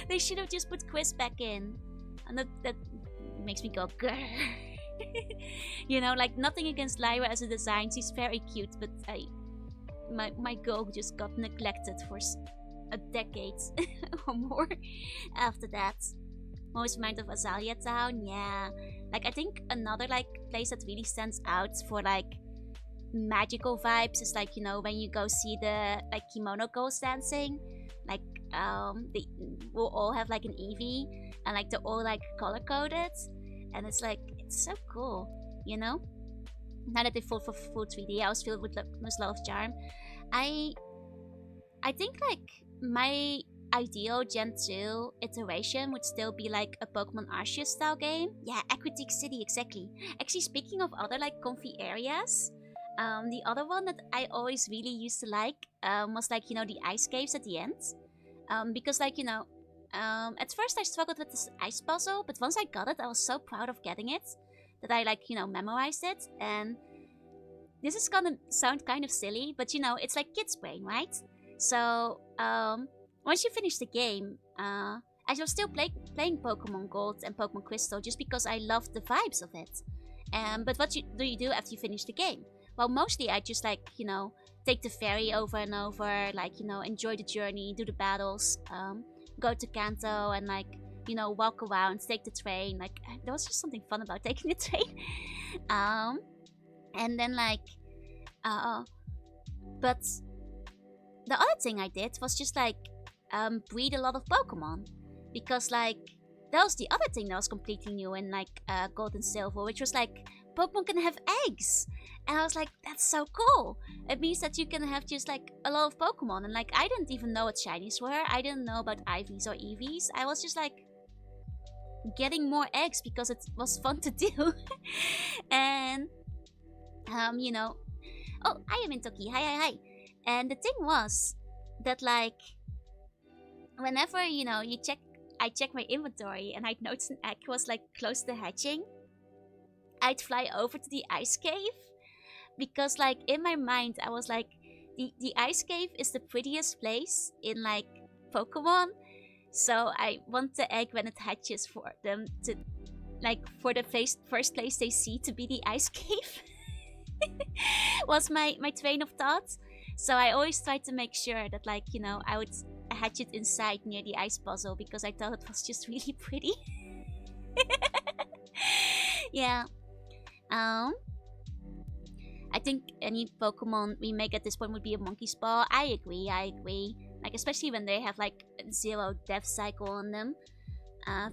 They should have just put Quiz back in. And that makes me go, grrr. You know, like nothing against Lyra as a design. She's very cute, but my girl just got neglected for a decade or more after that. Most mind of Azalea Town, yeah. Like I think another like place that really stands out for like magical vibes is like, you know, when you go see the like kimono girls dancing. Like they will all have like an Eevee, and like they're all like color coded, and it's like it's so cool, you know. Now that they fall for full 3D, I was filled with most love charm. I think like my ideal Gen 2 iteration would still be like a Pokemon Arceus style game. Yeah, Aquatic City, exactly. Actually, speaking of other like comfy areas, the other one that I always really used to like was like, you know, the ice caves at the end. Because like, you know, at first I struggled with this ice puzzle, but once I got it, I was so proud of getting it that I like, you know, memorized it. And this is gonna sound kind of silly, but you know, it's like kid's brain, right? So, once you finish the game, I was still playing Pokemon Gold and Pokemon Crystal just because I loved the vibes of it. But what do you do after you finish the game? Well, mostly I just like, you know, take the ferry over and over, like, you know, enjoy the journey, do the battles, go to Kanto and like, you know, walk around, take the train. Like, there was just something fun about taking the train. And then like, but the other thing I did was just like breed a lot of Pokemon, because like that was the other thing that was completely new in like Gold and Silver, which was like Pokemon can have eggs, and I was like, that's so cool. It means that you can have just like a lot of Pokemon, and like I didn't even know what shinies were. I didn't know about IVs or EVs. I was just like getting more eggs because it was fun to do. And you know, oh, I am in Toki. Hi, hi, hi. And the thing was that like whenever, you know, I check my inventory and I'd notice an egg was like close to hatching, I'd fly over to the ice cave, because like in my mind I was like, the ice cave is the prettiest place in like Pokemon, so I want the egg when it hatches for them to like for the first place they see to be the ice cave. Was my train of thought. So I always tried to make sure that like, you know, I would hatch it inside near the ice puzzle because I thought it was just really pretty. Yeah. I think any Pokemon remake at this point would be a Monkey's Paw. I agree. Like especially when they have like 0 death cycle on them.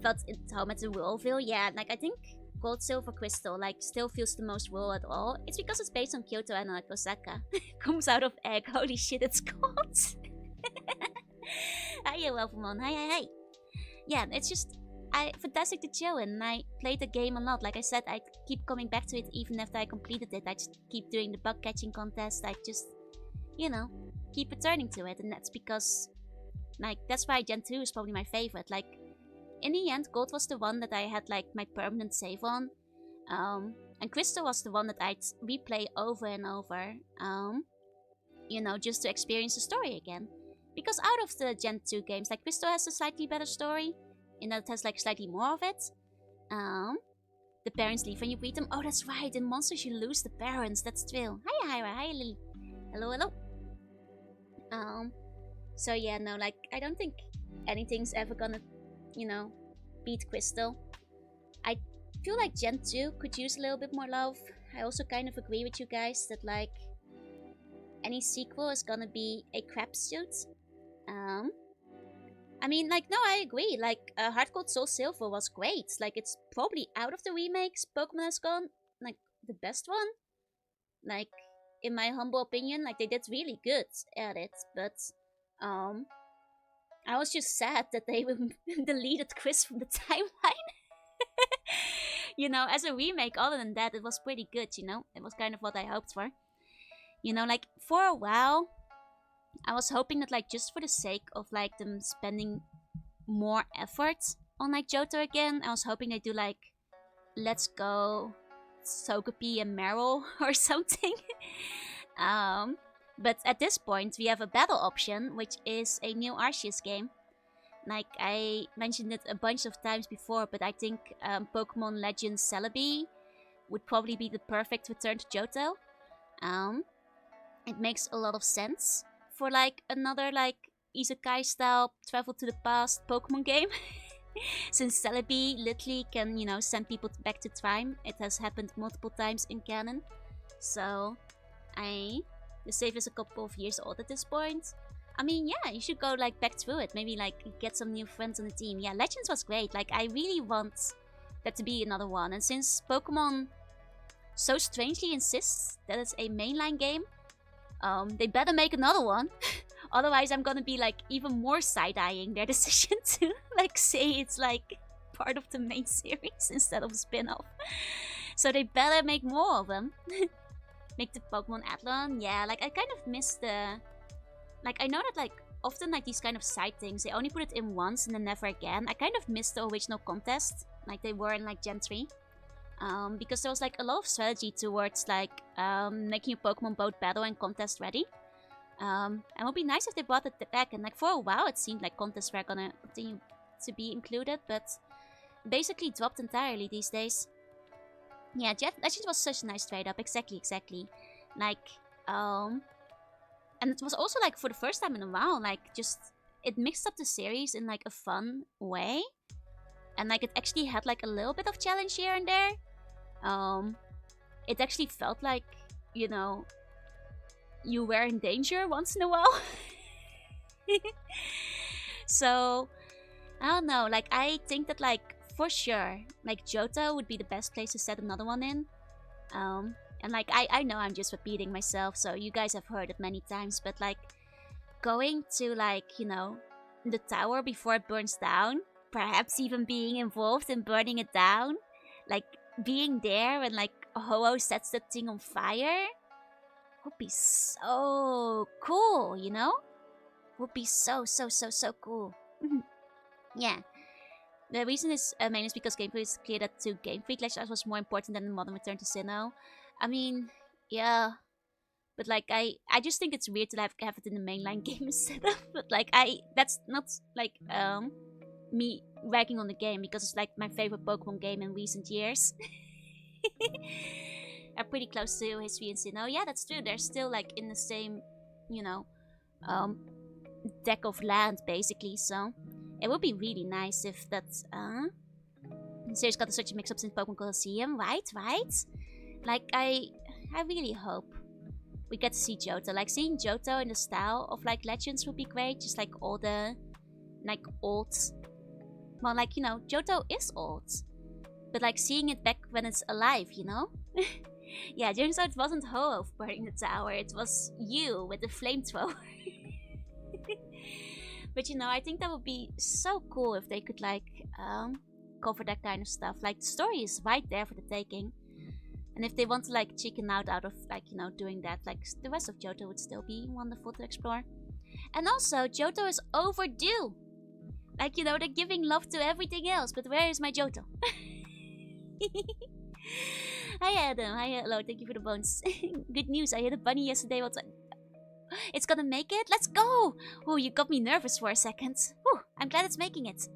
Felt at home at the Whirlville. Yeah, like I think Gold, Silver, Crystal like still feels the most rural at all. It's because it's based on Kyoto and like Osaka. Comes out of egg. Holy shit, it's called. Hiya, Welfamon. Hi. Yeah, it's just fantastic to chill in. And I played the game a lot. Like I said, I keep coming back to it even after I completed it. I just keep doing the bug catching contest. I just, you know, keep returning to it, and that's because, like, that's why Gen 2 is probably my favorite. Like, in the end, Gold was the one that I had like my permanent save on, and Crystal was the one that I'd replay over and over, you know, just to experience the story again. Because out of the Gen 2 games, like Crystal has a slightly better story, in that it has like slightly more of it. The parents leave when you breed them. Oh, that's right. In Monsters, you lose the parents. That's true. Hiya, Hyra. Hiya, Lily. Hello. So yeah, no, like I don't think anything's ever gonna, you know, beat Crystal. I feel like Gen 2 could use a little bit more love. I also kind of agree with you guys that like any sequel is gonna be a crapshoot. I mean, like, no, I agree. Like, Heart Gold Soul Silver was great. Like, it's probably out of the remakes Pokemon has gone, like, the best one. Like, in my humble opinion, like, they did really good at it. But, I was just sad that they deleted Chris from the timeline. You know, as a remake, other than that, it was pretty good, you know? It was kind of what I hoped for. You know, like, for a while, I was hoping that, like, just for the sake of, like, them spending more effort on, like, Johto again, I was hoping they do, like, Let's Go, Sogopi and Meryl or something. But at this point, we have a battle option, which is a new Arceus game. Like, I mentioned it a bunch of times before, but I think Pokemon Legends Celebi would probably be the perfect return to Johto. It makes a lot of sense for, like, another, like, Isekai style travel to the past Pokemon game. Since Celebi literally can, you know, send people back to time. It has happened multiple times in canon. So, the save is a couple of years old at this point. I mean, yeah, you should go, like, back through it. Maybe, like, get some new friends on the team. Yeah, Legends was great. Like, I really want that to be another one. And since Pokemon so strangely insists that it's a mainline game, they better make another one. Otherwise, I'm gonna be, like, even more side-eyeing their decision to, like, say it's, like, part of the main series instead of a spin-off. So they better make more of them. Make the Pokemon Athlon. Yeah, like, I kind of miss the... Like, I know that, like, often, like, these kind of side things, they only put it in once and then never again. I kind of miss the original contest, like they were in, like, Gen 3. Because there was, like, a lot of strategy towards, like, making your Pokemon both battle and contest ready. And it would be nice if they brought it back. And, like, for a while, it seemed like contests were gonna continue to be included, but basically dropped entirely these days. Yeah, Legends was such a nice trade-up. Exactly. Like, and it was also, like, for the first time in a while, like, just... It mixed up the series in, like, a fun way. And, like, it actually had, like, a little bit of challenge here and there. It actually felt like, you know, you were in danger once in a while. So, I don't know. Like, I think that, like, for sure, like, Johto would be the best place to set another one in. And, like, I know I'm just repeating myself, so you guys have heard it many times, but, like, going to, like, you know, the tower before it burns down, perhaps even being involved in burning it down, like, being there when, like, Ho-Oh sets the thing on fire, would be so cool, you know? Would be so cool. Yeah. The reason is mainly is because Game Freak is clear that to Game Freak, Legends was more important than the modern return to Sinnoh. I mean, yeah, but, like, I just think it's weird to have it in the mainline game setup. But, like, that's not, like, me ragging on the game, because it's, like, my favorite Pokemon game in recent years. Are pretty close to History and Sinnoh. Yeah, that's true. They're still, like, in the same, you know, deck of land, basically. So it would be really nice if that series got such a mix-up since Pokemon Colosseum, right? Like, I really hope we get to see Johto. Like, seeing Johto in the style of, like, Legends would be great. Just, like, all the, like, old... Well, like, you know, Johto is old. But, like, seeing it back when it's alive, you know? Yeah, turns out it wasn't Ho-Oh burning the tower. It was you with the flamethrower. But, you know, I think that would be so cool if they could, like, cover that kind of stuff. Like, the story is right there for the taking. And if they want to, like, chicken out of, like, you know, doing that, like, the rest of Johto would still be wonderful to explore. And also, Johto is overdue. Like, you know, they're giving love to everything else, but where is my Johto? Hi, Adam. Hi, hello. Thank you for the bones. Good news. I hit a bunny yesterday. It's gonna make it? Let's go! Oh, you got me nervous for a second. Whew, I'm glad it's making it.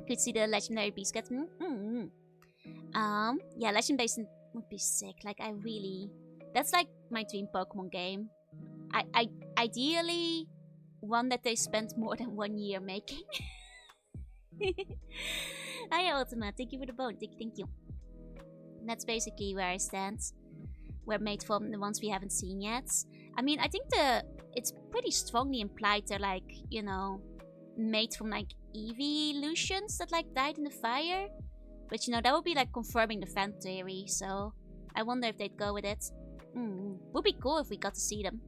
Could see the legendary beast cat. Yeah, Legend Basin would be sick. Like, I really... That's, like, my dream Pokemon game. I ideally one that they spent more than 1 year making. Hi, Ultima. Thank you for the bone. Thank you. And that's basically where I stand. We're made from the ones we haven't seen yet. I mean, I think it's pretty strongly implied they're, like, you know, made from, like, evolutions that, like, died in the fire. But, you know, that would be, like, confirming the fan theory, so I wonder if they'd go with it. Would be cool if we got to see them.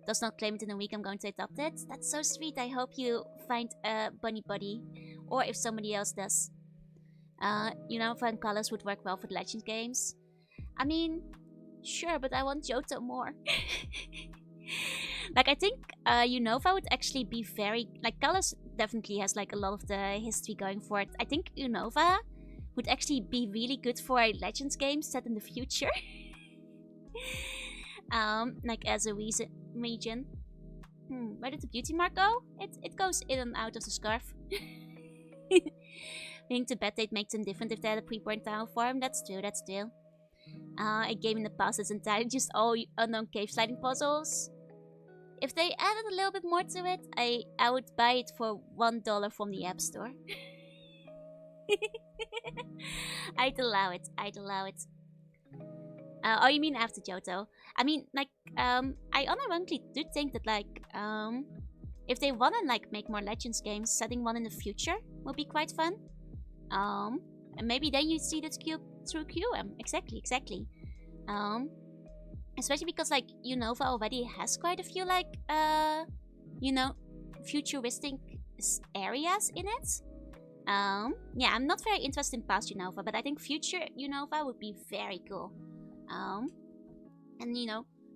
Does not claim it in a week I'm going to adopt it. That's so sweet. I hope you find a bunny buddy or if somebody else does. Unova and Colors would work well for the Legends games. I mean, sure, but I want Johto more. Like, I think Unova would actually be very... Like, Colors definitely has, like, a lot of the history going for it. I think Unova would actually be really good for a Legends game set in the future. Like, as a region. Where did the beauty mark go? It goes in and out of the scarf. I think the bet they'd make them different if they had a pre-born town form. That's true, that's true. A game in the past is entirely just all unknown cave sliding puzzles. If they added a little bit more to it, I would buy it for $1 from the App Store. I'd allow it, I'd allow it. Oh, you mean after Johto? I mean, like, I unironically do think that, like, if they wanna, like, make more Legends games, setting one in the future would be quite fun. And maybe then you see this through QM. Exactly. Especially because, like, Unova already has quite a few, like, futuristic areas in it. Yeah, I'm not very interested in past Unova, but I think future Unova would be very cool. And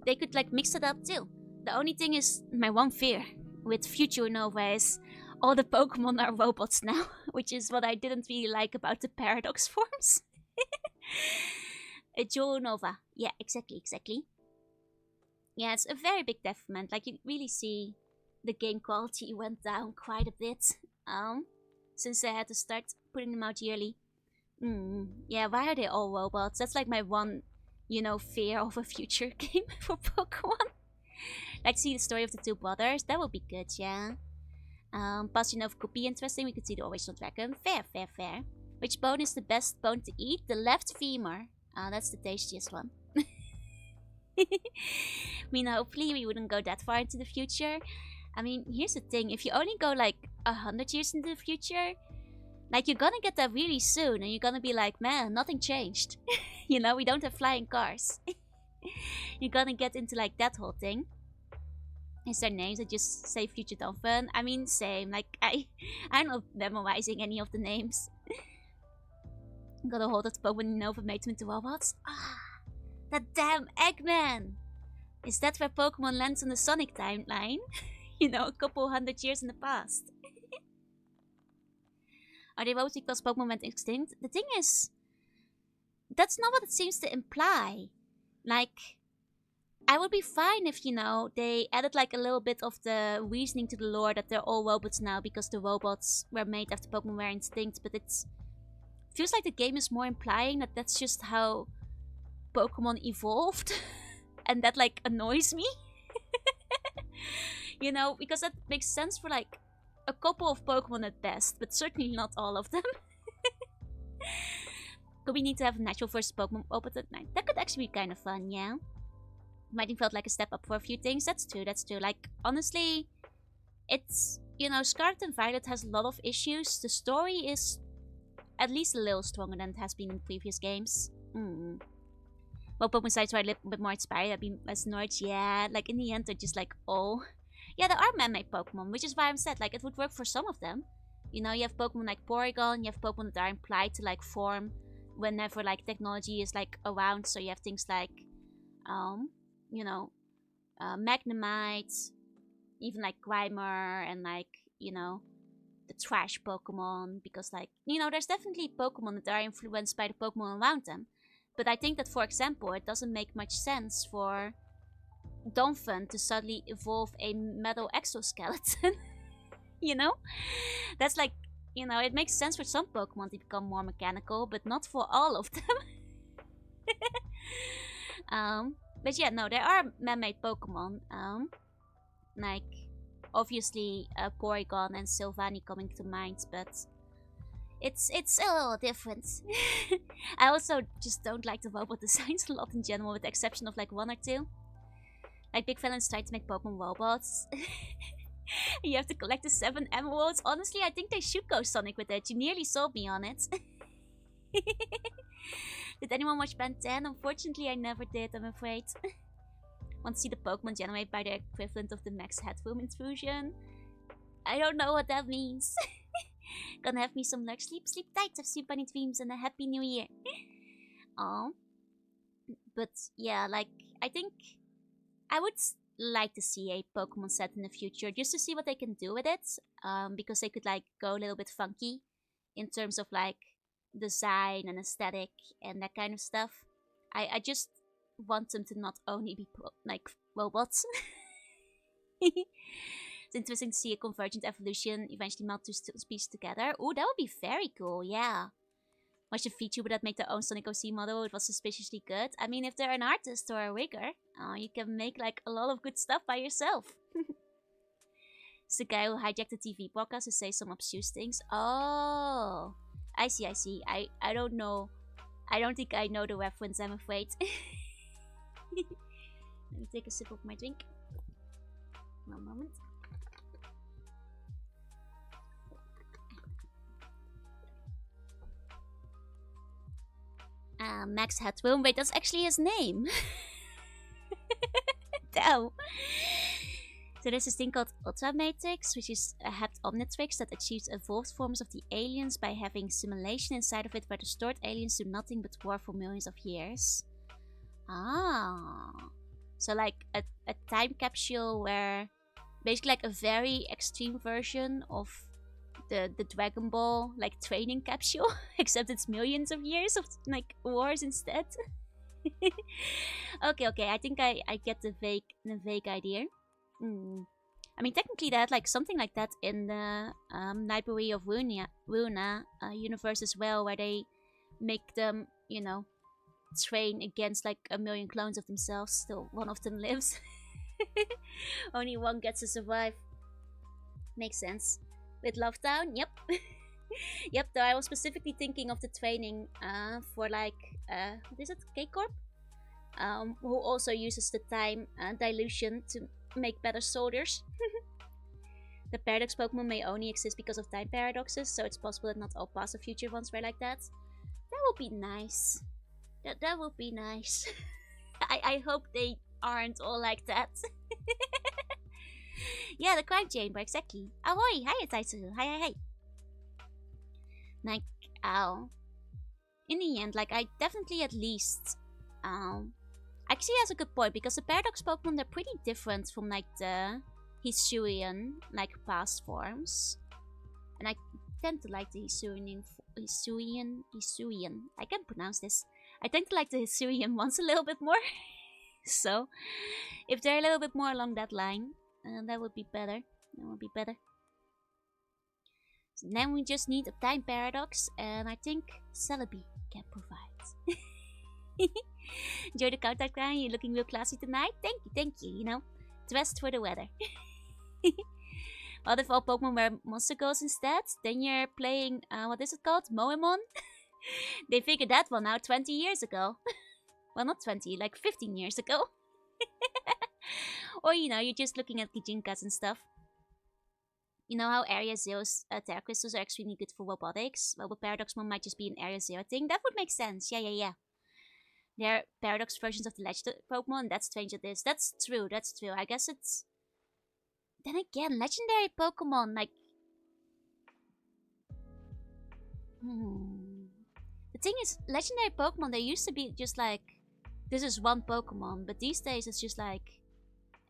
they could, like, mix it up too. The only thing is, my one fear with future Unova is all the Pokemon are robots now, which is what I didn't really like about the Paradox forms. Jewel Unova. Yeah, exactly. Yeah, it's a very big detriment. Like, you really see the game quality went down quite a bit. Since they had to start putting them out yearly. Yeah, why are they all robots? That's like my one, fear of a future game for Pokemon. Like, see the story of the two brothers. That would be good, yeah. Past Unova could be interesting. We could see the original dragon. Fair. Which bone is the best bone to eat? The left femur. That's the tastiest one. I mean, hopefully we wouldn't go that far into the future. I mean, here's the thing. If you only go, like, 100 years into the future, like, you're gonna get that really soon. And you're gonna be like, man, nothing changed. We don't have flying cars. You're gonna get into, like, that whole thing. Is there names? I just say Future Dolphin. I mean, same. Like, I'm not memorizing any of the names. Got a hold of the Pokemon Unova made them into robots. That damn Eggman! Is that where Pokemon lands on the Sonic timeline? A couple 100 years in the past. Are they robots because Pokemon went extinct? The thing is, that's not what it seems to imply. Like, I would be fine if, they added, like, a little bit of the reasoning to the lore that they're all robots now because the robots were made after Pokemon were extinct, but it feels like the game is more implying that that's just how Pokemon evolved. And that, like, annoys me. Because that makes sense for, like, a couple of Pokemon at best, but certainly not all of them. Could we need to have a natural first Pokemon open at night? That could actually be kind of fun, yeah. Might have felt like a step up for a few things. That's true. Like, honestly, it's, Scarlet and Violet has a lot of issues. The story is at least a little stronger than it has been in previous games. Well, Pokemon sites were a little bit more inspired. I've been less Norge, yeah. Like, in the end, they're just like, oh. Yeah, there are man-made Pokemon, which is why I'm said, like, it would work for some of them. You have Pokemon like Porygon, you have Pokemon that are implied to, like, form whenever, like, technology is, like, around. So you have things like, Magnemite, even, like, Grimer, and, like, the trash Pokemon. Because, like, there's definitely Pokemon that are influenced by the Pokemon around them. But I think that, for example, it doesn't make much sense for Donphan to suddenly evolve a metal exoskeleton. That's like, it makes sense for some Pokemon to become more mechanical, but not for all of them. But yeah, no, there are man-made Pokemon. Like, obviously, Porygon and Sylvani coming to mind, but it's a little different. I also just don't like the robot designs a lot in general, with the exception of, like, one or two. Like, big fans try to make Pokemon robots. You have to collect the 7 emeralds. Honestly, I think they should go Sonic with it. You nearly sold me on it. Did anyone watch Ben 10? Unfortunately, I never did, I'm afraid. Want to see the Pokemon generate by the equivalent of the max headroom intrusion? I don't know what that means. Gonna have me some luck. Sleep tight. Have super funny dreams and a happy new year. Oh, but yeah, like I think I would like to see a Pokemon set in the future just to see what they can do with it. Because they could like go a little bit funky in terms of like design and aesthetic and that kind of stuff. I just want them to not only be like robots. It's interesting to see a convergent evolution eventually melt two species together. Oh, that would be very cool, yeah. Watch a VTuber that make their own Sonic OC model. It was suspiciously good. I mean, if they're an artist or a rigger, you can make like a lot of good stuff by yourself. It's the guy who hijacked the TV podcast to say some obscene things. Oh, I see. I don't know. I don't think I know the reference, I'm afraid. Let me take a sip of my drink. One moment. Max Headroom. Wait, that's actually his name. Damn. So there's this thing called Ultra Matrix, which is a Hept Omnitrix that achieves evolved forms of the aliens by having simulation inside of it where the stored aliens do nothing but war for millions of years. Ah. So like a time capsule where basically like a very extreme version of the Dragon Ball like training capsule, except it's millions of years of like wars instead. Okay, I think I get the vague idea. I mean, technically, they had like something like that in the Library of Runa universe as well, where they make them, you know, train against like a million clones of themselves. Still, one of them lives. Only one gets to survive. Makes sense. With Love Town, yep. Yep, though I was specifically thinking of the training for like, what is it, K-Corp? Who also uses the time dilution to make better soldiers. The paradox Pokemon may only exist because of time paradoxes, so it's possible that not all past or future ones were like that. That would be nice. That would be nice. I hope they aren't all like that. Yeah, the crime chamber, exactly. Ahoy! Hi, Taitsu. Hi. Like, ow. In the end, like, I definitely at least, actually has a good point, because the paradox Pokemon, they're pretty different from, like, the Hisuian, like, past forms. And I tend to like the Hisuian, I can't pronounce this. I tend to like the Hisuian ones a little bit more. So, if they're a little bit more along that line, that would be better. So then we just need a time paradox, and I think Celebi can provide. Enjoy the countdown, Clan. You're looking real classy tonight. Thank you, you know. Dressed for the weather. What if all Pokemon were Monster Girls instead? Then you're playing, what is it called? Moemon? They figured that one out 20 years ago. Well, not 20, like 15 years ago. Or, you know, you're just looking at Kijinkas and stuff. You know how Area Zero's Terra Crystals are extremely good for robotics? Well, the Paradoxmon might just be an Area Zero thing. That would make sense. Yeah. They're Paradox versions of the Legendary Pokemon. That's strange it is. That's true. I guess it's... Then again, Legendary Pokemon, like... The thing is, Legendary Pokemon, they used to be just like... This is one Pokemon, but these days it's just like...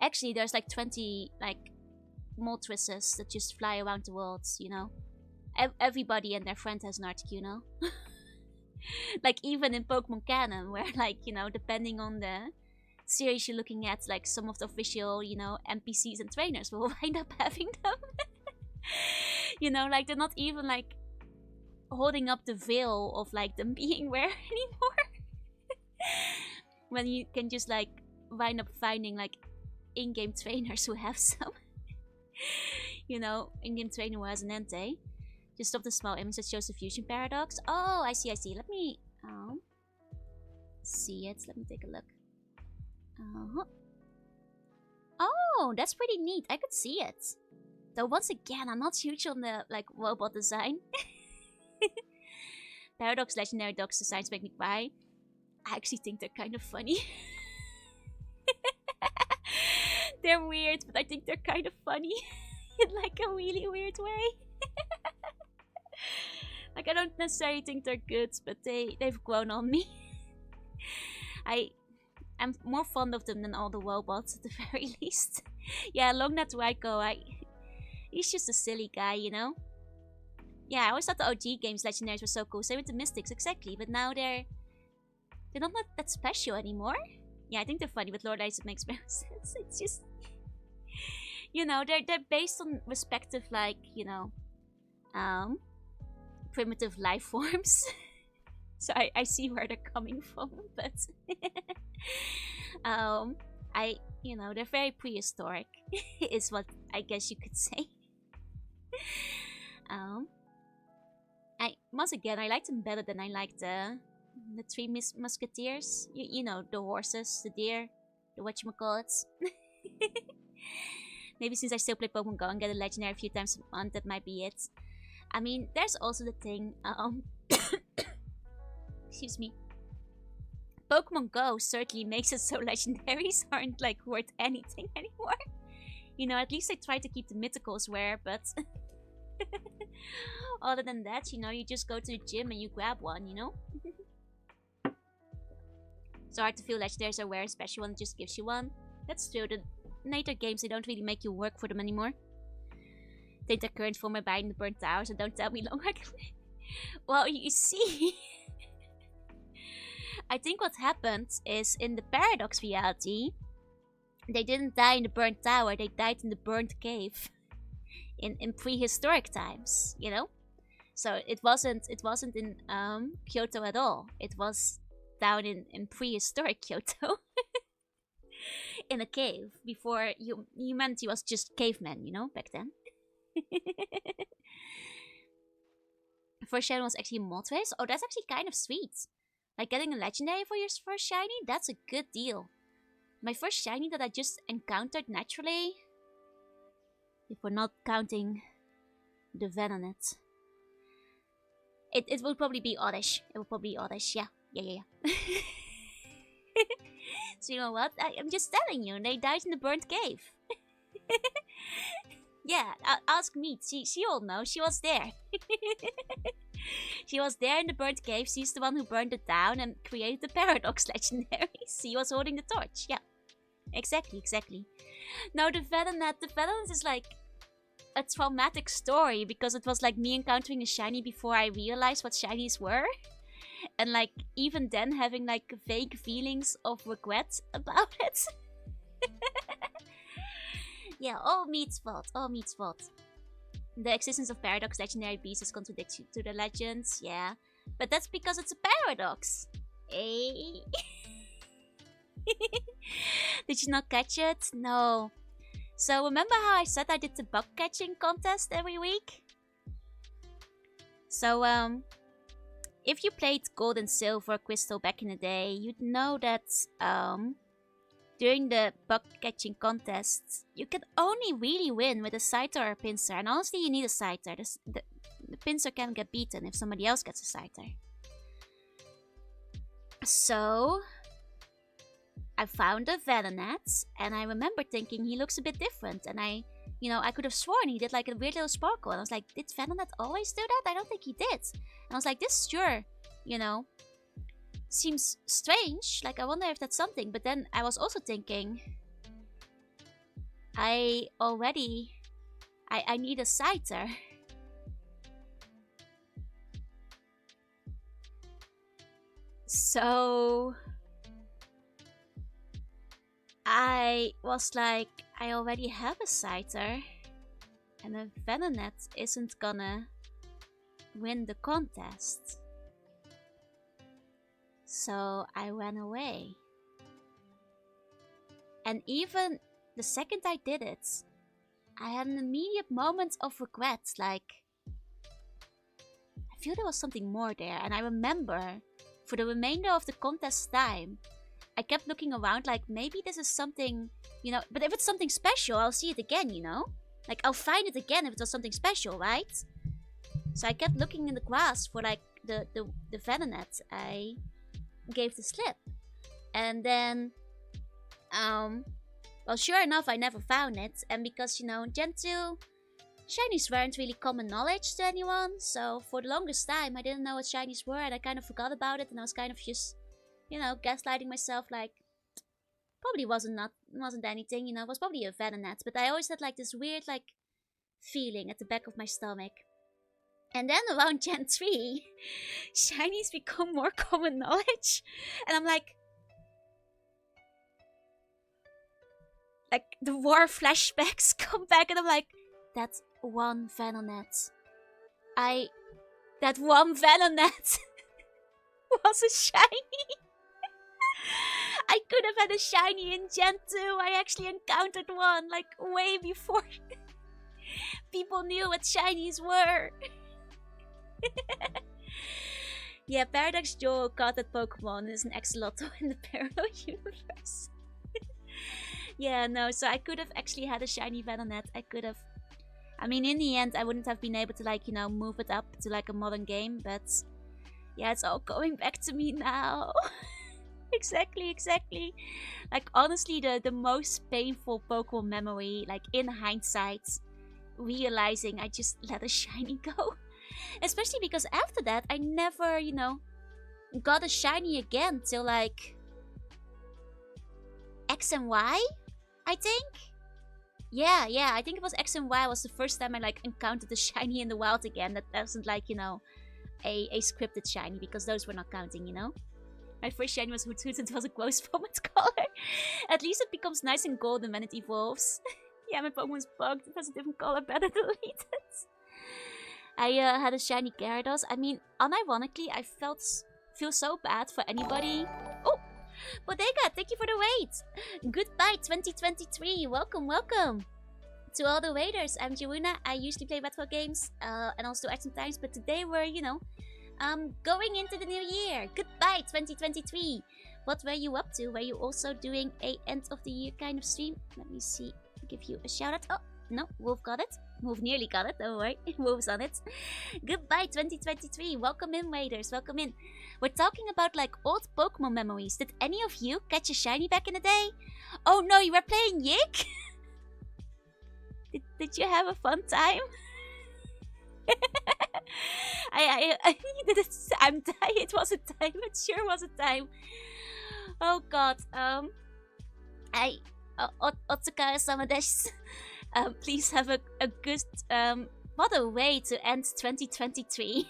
Actually, there's like 20, like... Moltres that just fly around the world, you know? Everybody and their friend has an Articuno. Like, even in Pokemon canon, where, like, you know, depending on the series you're looking at, like, some of the official, you know, NPCs and trainers will wind up having them. You know, like, they're not even, like, holding up the veil of, like, them being rare anymore. When you can just, like, wind up finding, like, in-game trainers who have some. You know, in-game trainer who has an Entei. Just stop the small image that shows the fusion paradox. Oh, I see. Let me see it. Let me take a look. Oh, that's pretty neat. I could see it. Though once again, I'm not huge on the like robot design. Paradox legendary dogs designs make me cry. I actually think they're kind of funny. They're weird, but I think they're kind of funny. In like a really weird way. Like, I don't necessarily think they're good, but they've grown on me. I'm more fond of them than all the robots at the very least. Yeah, Longnet Raiko, he's just a silly guy, you know? Yeah, I always thought the OG games Legendaries were so cool. Same with the Mystics, exactly. But now they're not that special anymore. Yeah, I think they're funny, but Lord Ice, it makes more sense. It's just, you know, they're based on respective, like, you know, primitive life forms. So I see where they're coming from, but you know, they're very prehistoric, is what I guess you could say. Once again, I liked them better than I liked the Three Musketeers. You know, the horses, the deer, the whatchamacallits. Maybe since I still play Pokemon Go and get a legendary a few times a month, that might be it. I mean, there's also the thing, excuse me. Pokemon Go certainly makes it so legendaries aren't like worth anything anymore. You know, at least they try to keep the mythicals rare, but other than that, you know, you just go to the gym and you grab one, you know? It's hard to feel legendaries are rare, especially one that just gives you one. That's true, the later games, they don't really make you work for them anymore. Take the current form by buying the burnt tower, so don't tell me long. Well, you see, I think what happened is in the Paradox reality, they didn't die in the burnt tower, they died in the burnt cave. In prehistoric times, you know? So it wasn't in Kyoto at all. It was down in prehistoric Kyoto. In a cave, before humanity was just cavemen, you know, back then. First shiny was actually Moltres. Oh, that's actually kind of sweet. Like getting a legendary for your first shiny, that's a good deal. My first shiny that I just encountered naturally, if we're not counting the Venonat, it will probably be Oddish. It will probably be Oddish, yeah. So you know what? I'm just telling you, they died in the burnt cave. Yeah, ask me. She all knows. She was there. She was there in the burnt cave. She's the one who burned it down and created the Paradox legendaries. She was holding the torch. Yeah, exactly. Now the Venonat is like a traumatic story because it was like me encountering a shiny before I realized what shinies were. And like even then having like vague feelings of regret about it. Yeah, all Meat's fault. The existence of Paradox legendary beasts is contradictory to the legends, yeah. But that's because it's a paradox. Eh? Did you not catch it? No. So remember how I said I did the bug catching contest every week? So if you played Gold and Silver Crystal back in the day, you'd know that during the bug catching contests, you can only really win with a Scyther or a Pinsir. And honestly, you need a Scyther. The Pinsir can get beaten if somebody else gets a Scyther. So I found a Venonat, and I remember thinking he looks a bit different. And I could have sworn he did like a weird little sparkle. And I was like, did Venonat always do that? I don't think he did. And I was like, this sure, seems strange. Like, I wonder if that's something. But then I was also thinking, I need a Scyther. So I was like, I already have a Scyther, and a Venonat isn't gonna win the contest. So I ran away. And even the second I did it, I had an immediate moment of regret. Like, I feel there was something more there. And I remember, for the remainder of the contest time, I kept looking around like, maybe this is something, but if it's something special, I'll see it again, Like, I'll find it again if it was something special, right? So I kept looking in the grass for, like, the Venonat I gave the slip. And then, well, sure enough, I never found it. And because, Gen 2 shinies weren't really common knowledge to anyone, so for the longest time I didn't know what shinies were and I kind of forgot about it and I was kind of just, gaslighting myself like probably wasn't anything, it was probably a Venonat, but I always had like this weird like feeling at the back of my stomach. And then around Gen 3, shinies become more common knowledge, and I'm like the war flashbacks come back, and I'm like, that one Venonat. That one Venonat was a shiny. I could have had a shiny in Gen 2. I actually encountered one, like, way before people knew what shinies were. Yeah, Paradox Joe caught that Pokemon is an Axolotl in the parallel universe. Yeah, no, so I could have actually had a shiny Venonat. I could have. I mean, in the end, I wouldn't have been able to, like, move it up to, like, a modern game, but yeah, it's all coming back to me now. Exactly. Like, honestly, the most painful Pokemon memory, like, in hindsight, realizing I just let a shiny go. Especially because after that, I never, got a shiny again till, like, X and Y, I think? Yeah, I think it was X and Y was the first time I, like, encountered a shiny in the wild again that wasn't, like, a scripted shiny, because those were not counting, My first shiny was Hoothoot and it was a close vomit color. At least it becomes nice and golden when it evolves. Yeah, my Pokemon's bugged. It has a different color, better delete it. I had a shiny Gyarados. I mean, unironically, I feel so bad for anybody. Oh! Bodega, thank you for the wait! Goodbye 2023, welcome! To all the waiters, I'm Jaruna. I usually play retro games and also action times, but today we're, going into the new year. Goodbye 2023! What were you up to? Were you also doing a end of the year kind of stream? Let me see, give you a shout out. Oh, no, Wolf got it. Wolf nearly got it, don't worry. Wolf's on it. Goodbye 2023. Welcome in, waiters. Welcome in. We're talking about like old Pokemon memories. Did any of you catch a shiny back in the day? Oh no, you were playing Yik? Did you have a fun time? I did it. I'm dying. It was a time. It sure was a time. Oh god. Otsukare-sama desu. Please have a good, what a way to end 2023.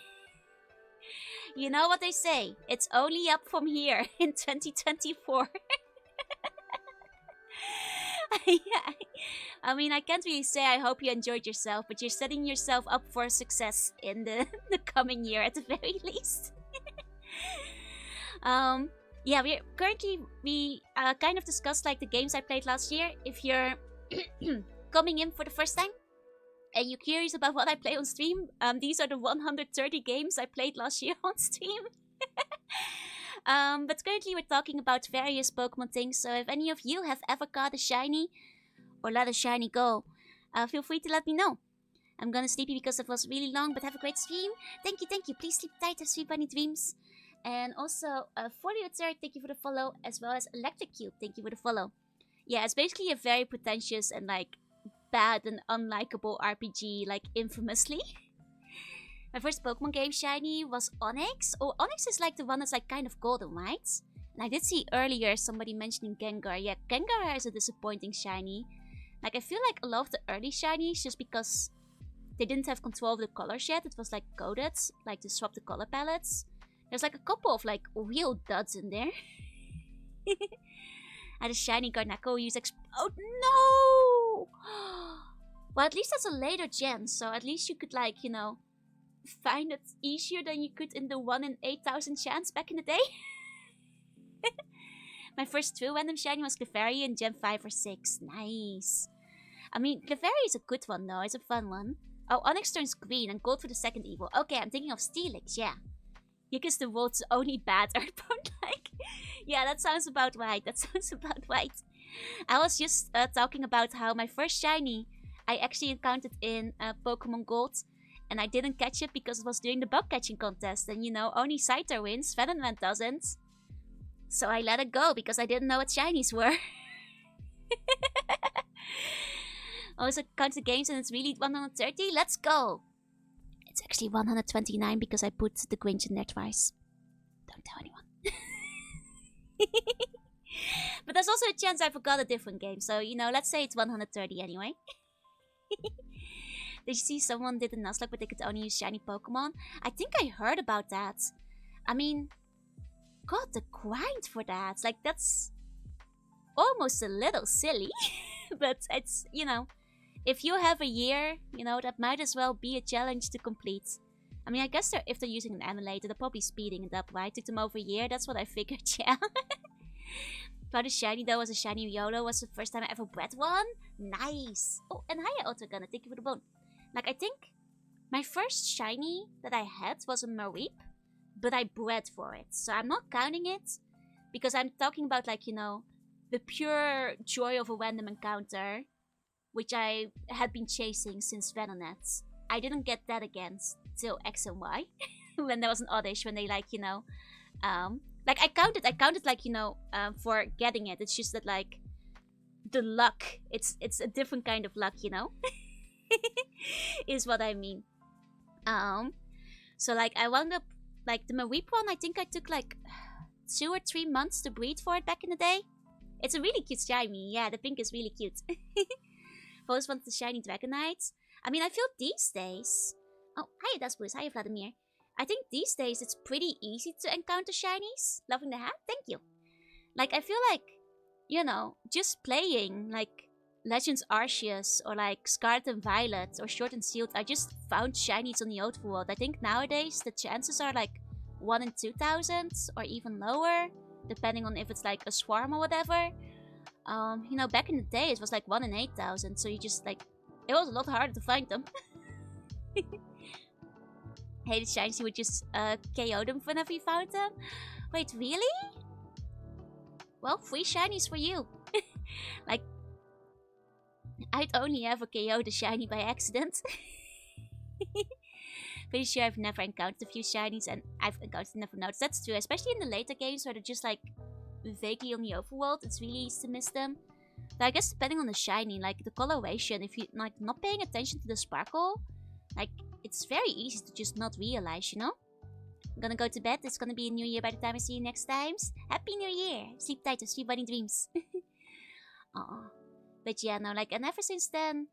You know what they say, it's only up from here in 2024. I mean, I can't really say I hope you enjoyed yourself, but you're setting yourself up for success in the coming year at the very least. Yeah, we kind of discussed like the games I played last year. If you're coming in for the first time and you're curious about what I play on stream, these are the 130 games I played last year on stream. But currently we're talking about various Pokemon things, so if any of you have ever caught a shiny or let a shiny go, feel free to let me know. I'm gonna sleepy because it was really long, but have a great stream. Thank you. Please sleep tight, have sweet bunny dreams. And also, for the third, thank you for the follow, as well as Electric Cube, thank you for the follow. Yeah, it's basically a very pretentious and like bad and unlikable RPG, like infamously. My first Pokemon game shiny was Onix. Oh, Onix is like the one that's like kind of golden, right? And I did see earlier somebody mentioning Gengar. Yeah, Gengar is a disappointing shiny. Like, I feel like a lot of the early shinies, just because they didn't have control of the colors yet, it was like coded, like to swap the color palettes. There's like a couple of like real duds in there. I had a shiny Garneko use oh no! Well, at least that's a later gen, so at least you could like, find it easier than you could in the 1 in 8,000 chance back in the day. My first true random shiny was Clefairy in Gen 5 or 6. Nice. I mean, Clefairy is a good one though, it's a fun one. Oh, Onix turns green and gold for the second evo. Okay, I'm thinking of Steelix, yeah. Yik is the world's only bad Earthbound like. Yeah, that sounds about right. I was just talking about how my first shiny I actually encountered in Pokemon Gold, and I didn't catch it because it was during the bug catching contest, and only Scyther wins, Venonat doesn't. So I let it go because I didn't know what shinies were. Also count the games and it's really 130. Let's go. It's actually 129 because I put the Grinch in there twice. Don't tell anyone. But there's also a chance I forgot a different game. So, let's say it's 130 anyway. Did you see someone did a Nuzlocke but they could only use shiny Pokemon? I think I heard about that. I mean, God, the grind for that. Like, that's almost a little silly. But it's, if you have a year, that might as well be a challenge to complete. I mean, I guess if they're using an emulator, they're probably speeding it up, right? Took them over a year, that's what I figured, yeah. Found a shiny though, was a shiny YOLO, was the first time I ever bred one. Nice! Oh, and hi Autogun, thank you for the bone. Like, I think my first shiny that I had was a Mareep, but I bred for it. So I'm not counting it, because I'm talking about, like, the pure joy of a random encounter, which I had been chasing since Venonat. I didn't get that again till X and Y, when there was an Oddish, when they, like, like, I counted, like, for getting it. It's just that, like, the luck, it's a different kind of luck, is what I mean. So, like, I wound up, like, the Mareep one, I think I took, like, 2 or 3 months to breed for it back in the day. It's a really cute shiny. Yeah, the pink is really cute. I've always wanted the shiny Dragonite. I mean, I feel these days... Oh, hi, Dasbus. Hi, Vladimir. I think these days it's pretty easy to encounter shinies. Loving the hat? Thank you. Like, I feel like, just playing, like, Legends Arceus or, like, Scarlet and Violet or Sword and Shield, I just found shinies on the overworld. I think nowadays the chances are, like, 1 in 2,000 or even lower, depending on if it's, like, a swarm or whatever. Back in the day it was, like, 1 in 8,000, so you just, like, it was a lot harder to find them. Hey, the shinies, you would just KO them whenever you found them? Wait, really? Well, 3 shinies for you. Like, I'd only ever KO the shiny by accident. Pretty sure I've never encountered a few shinies, and I've encountered never noticed. That's true, especially in the later games where they're just, like, vaguely on the overworld. It's really easy to miss them. But I guess depending on the shiny, like, the coloration, if you're, like, not paying attention to the sparkle, like, it's very easy to just not realize, I'm gonna go to bed. It's gonna be a new year by the time I see you next times. Happy New Year! Sleep tight and sleep bunny dreams. Aw. But yeah, no, like, and ever since then,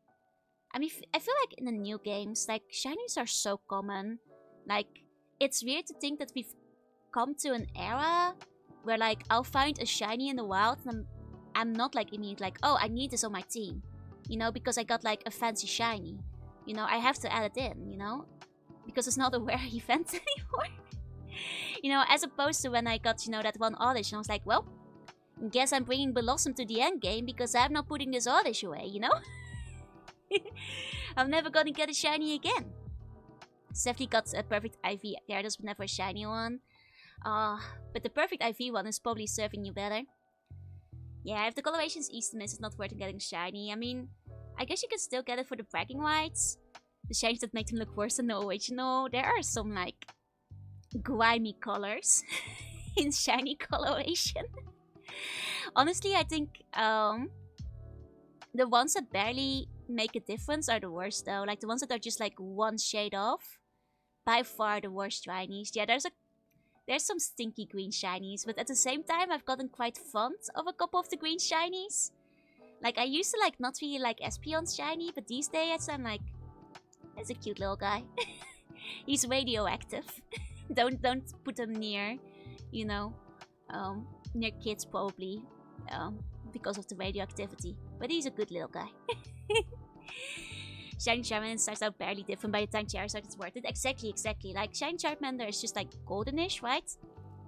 I mean, I feel like in the new games, like, shinies are so common. Like, it's weird to think that we've come to an era where, like, I'll find a shiny in the wild and I'm not, like, immediately like, oh, I need this on my team. Because I got, like, a fancy shiny. I have to add it in, because it's not a rare event anymore. As opposed to when I got, that one Oddish, and I was like, well, guess I'm bringing Blossom to the end game because I'm not putting this Oddish away, I'm never gonna get a shiny again. Definitely got a perfect IV. There was never a shiny one. But the perfect IV one is probably serving you better. Yeah, if the coloration's easy to miss, it's not worth getting shiny. I mean, I guess you can still get it for the bragging rights. The shinies that make them look worse than the original. There are some, like, grimy colors in shiny coloration. Honestly, I think the ones that barely make a difference are the worst, though. Like, the ones that are just, like, one shade off. By far the worst shinies. Yeah, there's some stinky green shinies, but at the same time, I've gotten quite fond of a couple of the green shinies. Like, I used to, like, not really like Espeon's shiny, but these days I'm like, that's a cute little guy. He's radioactive. don't put him near, near kids probably, because of the radioactivity. But he's a good little guy. Shiny Charmander starts out barely different by the time Charizard is worth it. Exactly. Like, Shiny Charmander is just, like, goldenish, right?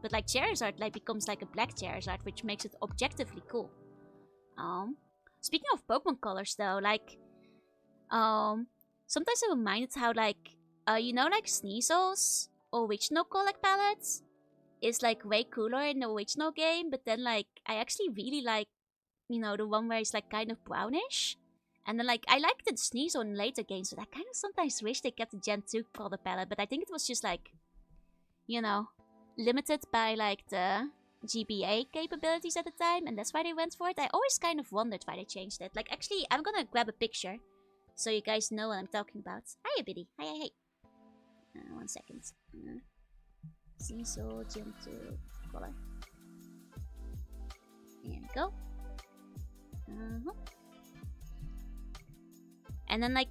But, like, Charizard, like, becomes, like, a black Charizard, which makes it objectively cool. Speaking of Pokemon colors, though, like, sometimes I'm reminded how, like, like, Sneasel's original color palettes is, like, way cooler in the original game, but then, like, I actually really like, the one where it's, like, kind of brownish. And then, like, I liked the Sneasel in later games, but I kind of sometimes wish they kept the Gen 2 color palette, but I think it was just, like, limited by, like, the GBA capabilities at the time, and that's why they went for it. I always kind of wondered why they changed it. Like, actually, I'm gonna grab a picture so you guys know what I'm talking about. Hiya, Biddy. Hi. 1 second. Cecil, gentle color. There we go. And then, like,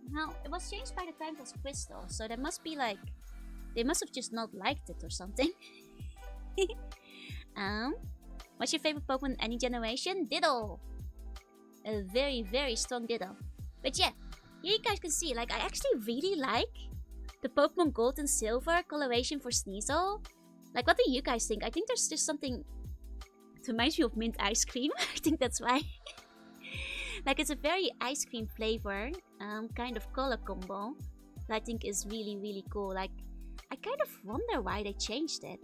now it was changed by the time it was Crystal, so there must be like, they must have just not liked it or something. What's your favorite Pokemon in any generation? Ditto. A very, very strong Ditto. But yeah, here you guys can see, like, I actually really like the Pokemon Gold and Silver coloration for Sneasel. Like, what do you guys think? I think there's just something. It reminds me of mint ice cream. I think that's why. Like, it's a very ice cream flavor, kind of color combo that I think is really, really cool. Like, I kind of wonder why they changed it.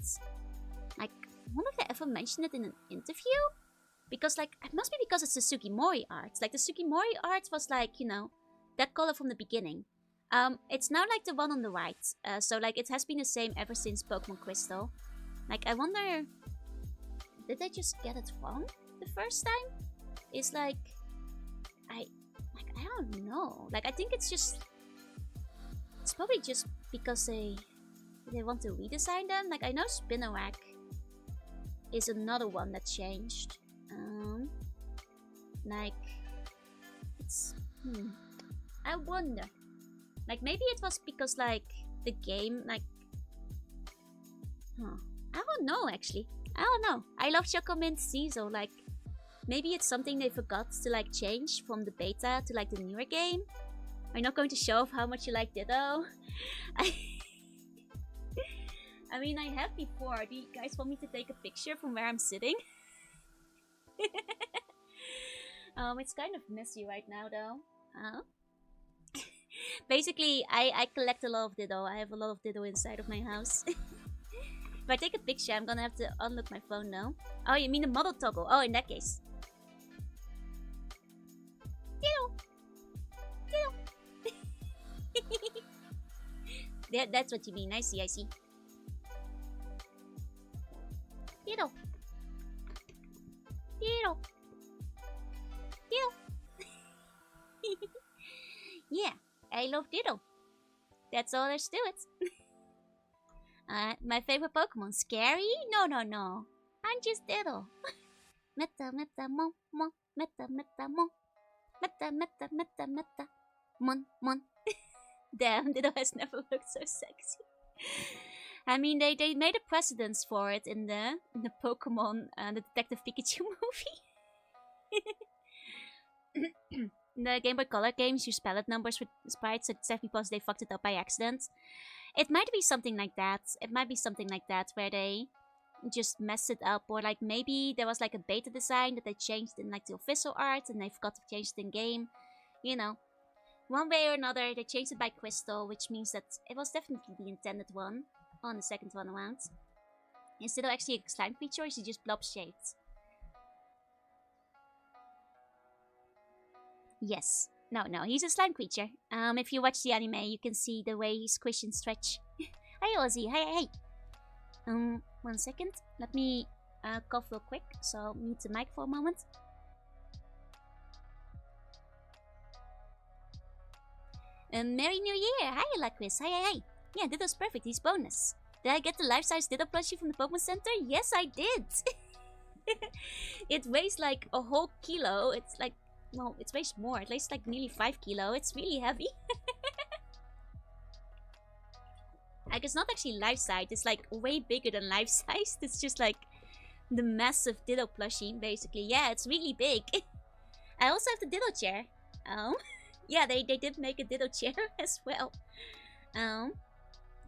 Like, I wonder if they ever mentioned it in an interview? Because, like, it must be because it's the Sugimori art. Like, the Sugimori art was, like, you know, that color from the beginning. It's now, like, the one on the right. So, like, it has been the same ever since Pokemon Crystal. Like, I wonder, did they just get it wrong the first time? It's like, I don't know. Like, I think it's probably just because they want to redesign them. Like, I know Spinarak is another one that changed. Like, it's I wonder. Like, maybe it was because, like, the game, like, I don't know, actually. I don't know. I love Chocomint Cecil. Like, maybe it's something they forgot to, like, change from the beta to, like, the newer game. Are you not going to show off how much you like Ditto? I mean, I have before. Do you guys want me to take a picture from where I'm sitting? It's kind of messy right now, though. Basically, I collect a lot of Ditto. I have a lot of Ditto inside of my house. If I take a picture, I'm gonna have to unlock my phone now. Oh, you mean the model toggle? Oh, in that case. Yeah, that's what you mean. I see. Ditto. Yeah, I love Ditto. That's all there's to it. My favorite Pokemon, Scary? No. I'm just Ditto. Meta, mon. Meta. Mon. Damn, Ditto has never looked so sexy. I mean, they made a precedence for it in the Pokemon, the Detective Pikachu movie. In the Game Boy Color games, use palette numbers for sprites, so it's definitely possible they fucked it up by accident. It might be something like that. Where they just messed it up, or like maybe there was like a beta design that they changed in like the official art, and they forgot to change it in game. You know, one way or another, they changed it by Crystal, which means that it was definitely the intended one on the second one around. Instead of actually a slime creature, she just blob shaped. Yes. No, he's a slime creature. If you watch the anime, you can see the way he squish and stretch. Hey, Ozzy. Hey. 1 second. Let me cough real quick, so I'll mute the mic for a moment. Merry New Year! Hi, Lacris. Hi. Yeah, Ditto's perfect. He's bonus. Did I get the life-size Ditto plushie from the Pokemon Center? Yes, I did! It weighs like a whole kilo. It's like, well, it weighs more. It weighs like nearly 5 kilo. It's really heavy. Like, it's not actually life-size. It's like way bigger than life-size. It's just like the massive Ditto plushie, basically. Yeah, it's really big. I also have the Ditto chair. Yeah, they did make a Ditto chair as well.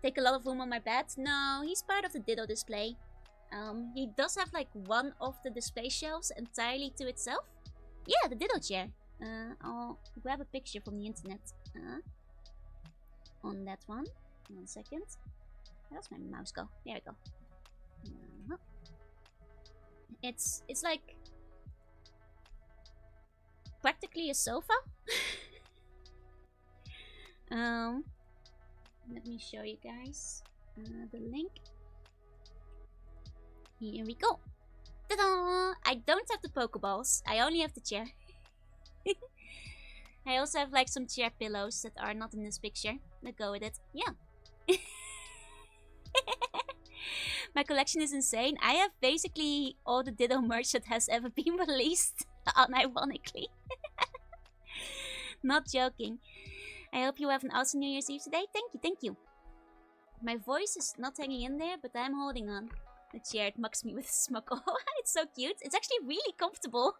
Take a lot of room on my bed. No, he's part of the Ditto display. He does have like one of the display shelves entirely to itself. Yeah, the Ditto chair. I'll grab a picture from the internet. On that one. 1 second. Where does my mouse go? There we go. It's like practically a sofa. Let me show you guys the link. Here we go. Ta-da! I don't have the Pokeballs. I only have the chair. I also have like some chair pillows that are not in this picture. Let's go with it. Yeah. My collection is insane. I have basically all the Ditto merch that has ever been released. Unironically. Not joking. I hope you have an awesome New Year's Eve today. Thank you, thank you. My voice is not hanging in there, but I'm holding on. The chair mocks me with a smuggle. It's so cute. It's actually really comfortable.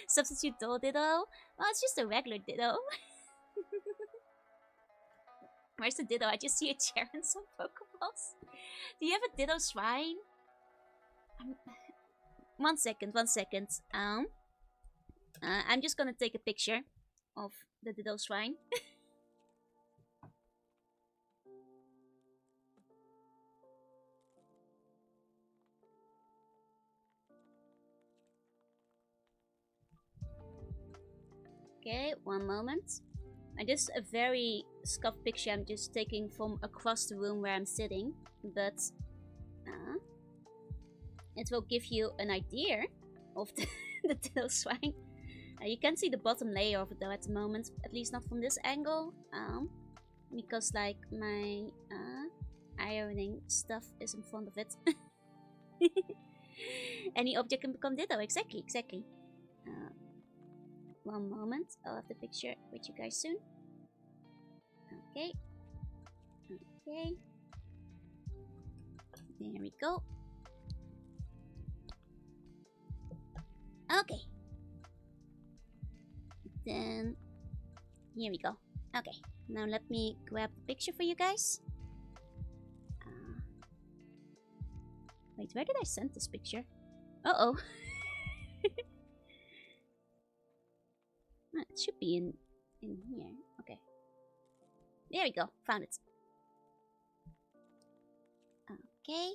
Substitute doll Ditto. Well, it's just a regular Ditto. Where's the Ditto? I just see a chair and some Pokeballs. Do you have a Ditto shrine? 1 second, 1 second. I'm just gonna take a picture of the Ditto shrine. Okay, 1 moment. Just a very scuffed picture I'm just taking from across the room where I'm sitting, but it will give you an idea of the Ditto shrine. You can't see the bottom layer of it though at the moment, at least not from this angle, because like my ironing stuff is in front of it. Any object can become Ditto, exactly. 1 moment, I'll have the picture with you guys soon. Okay. There we go. Okay. Then, here we go. Okay, now let me grab the picture for you guys. Wait, where did I send this picture? Uh-oh. It should be in here. Okay. There we go. Found it. Okay.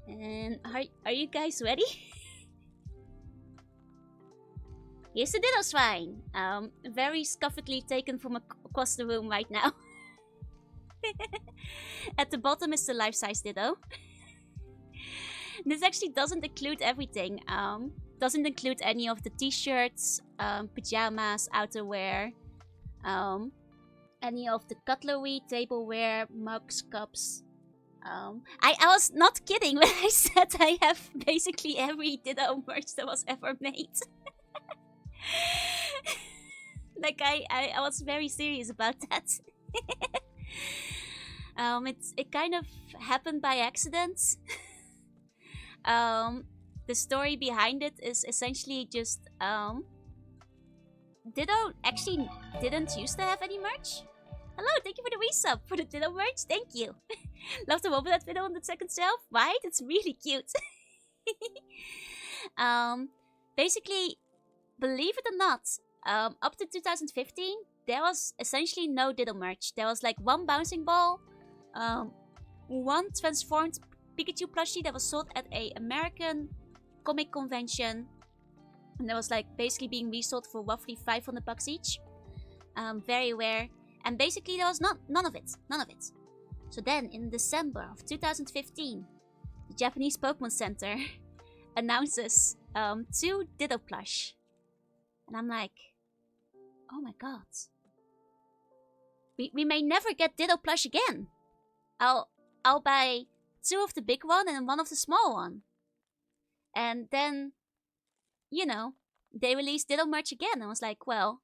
And are you guys ready? Here's the Ditto shrine. Very scuffedly taken from across the room right now. At the bottom is the life-size Ditto. This actually doesn't include everything. Doesn't include any of the t-shirts, pajamas, outerwear, any of the cutlery, tableware, mugs, cups. I was not kidding when I said I have basically every Ditto merch that was ever made. Like I was very serious about that. It kind of happened by accident. The story behind it is essentially just Ditto actually didn't used to have any merch. Hello, thank you for the resub for the Ditto merch. Thank you. Love the Wobolat video on the second shelf, right? It's really cute. Basically, believe it or not, up to 2015, there was essentially no Ditto merch. There was like 1 bouncing ball, 1 transformed Pikachu plushie that was sold at a American comic convention, and that was like basically being resold for roughly $500 each. Very rare, and basically there was none of it. So then in December of 2015, the Japanese Pokemon Center announces 2 Ditto plush, and I'm like, oh my god, we may never get Ditto plush again. I'll buy 2 of the big one and 1 of the small one. And then, you know, they released Ditto merch again. I was like, well,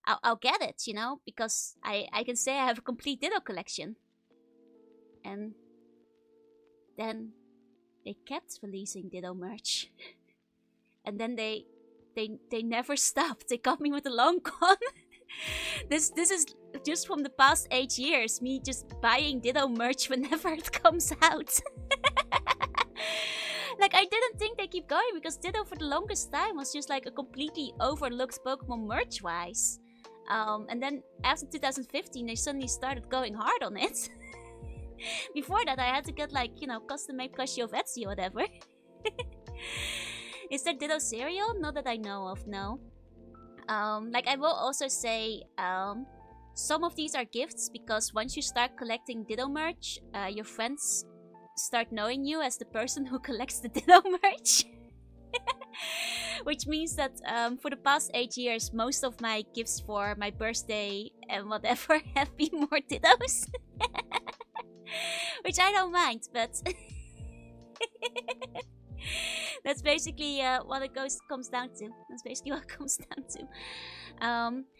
I'll get it, you know, because I can say I have a complete Ditto collection. And then they kept releasing Ditto merch. And then they never stopped. They got me with a long con. This is just from the past 8 years, me just buying Ditto merch whenever it comes out. Like, I didn't think they keep going, because Ditto for the longest time was just like a completely overlooked Pokemon merch-wise. And then after 2015, they suddenly started going hard on it. Before that, I had to get like, you know, custom-made plushie of Etsy or whatever. Is there Ditto cereal? Not that I know of, no. Like, I will also say, some of these are gifts, because once you start collecting Ditto merch, your friends start knowing you as the person who collects the Ditto merch. Which means that for the past 8 years, most of my gifts for my birthday and whatever have been more Dittos. Which I don't mind, but that's basically what it comes down to. That's basically what it comes down to.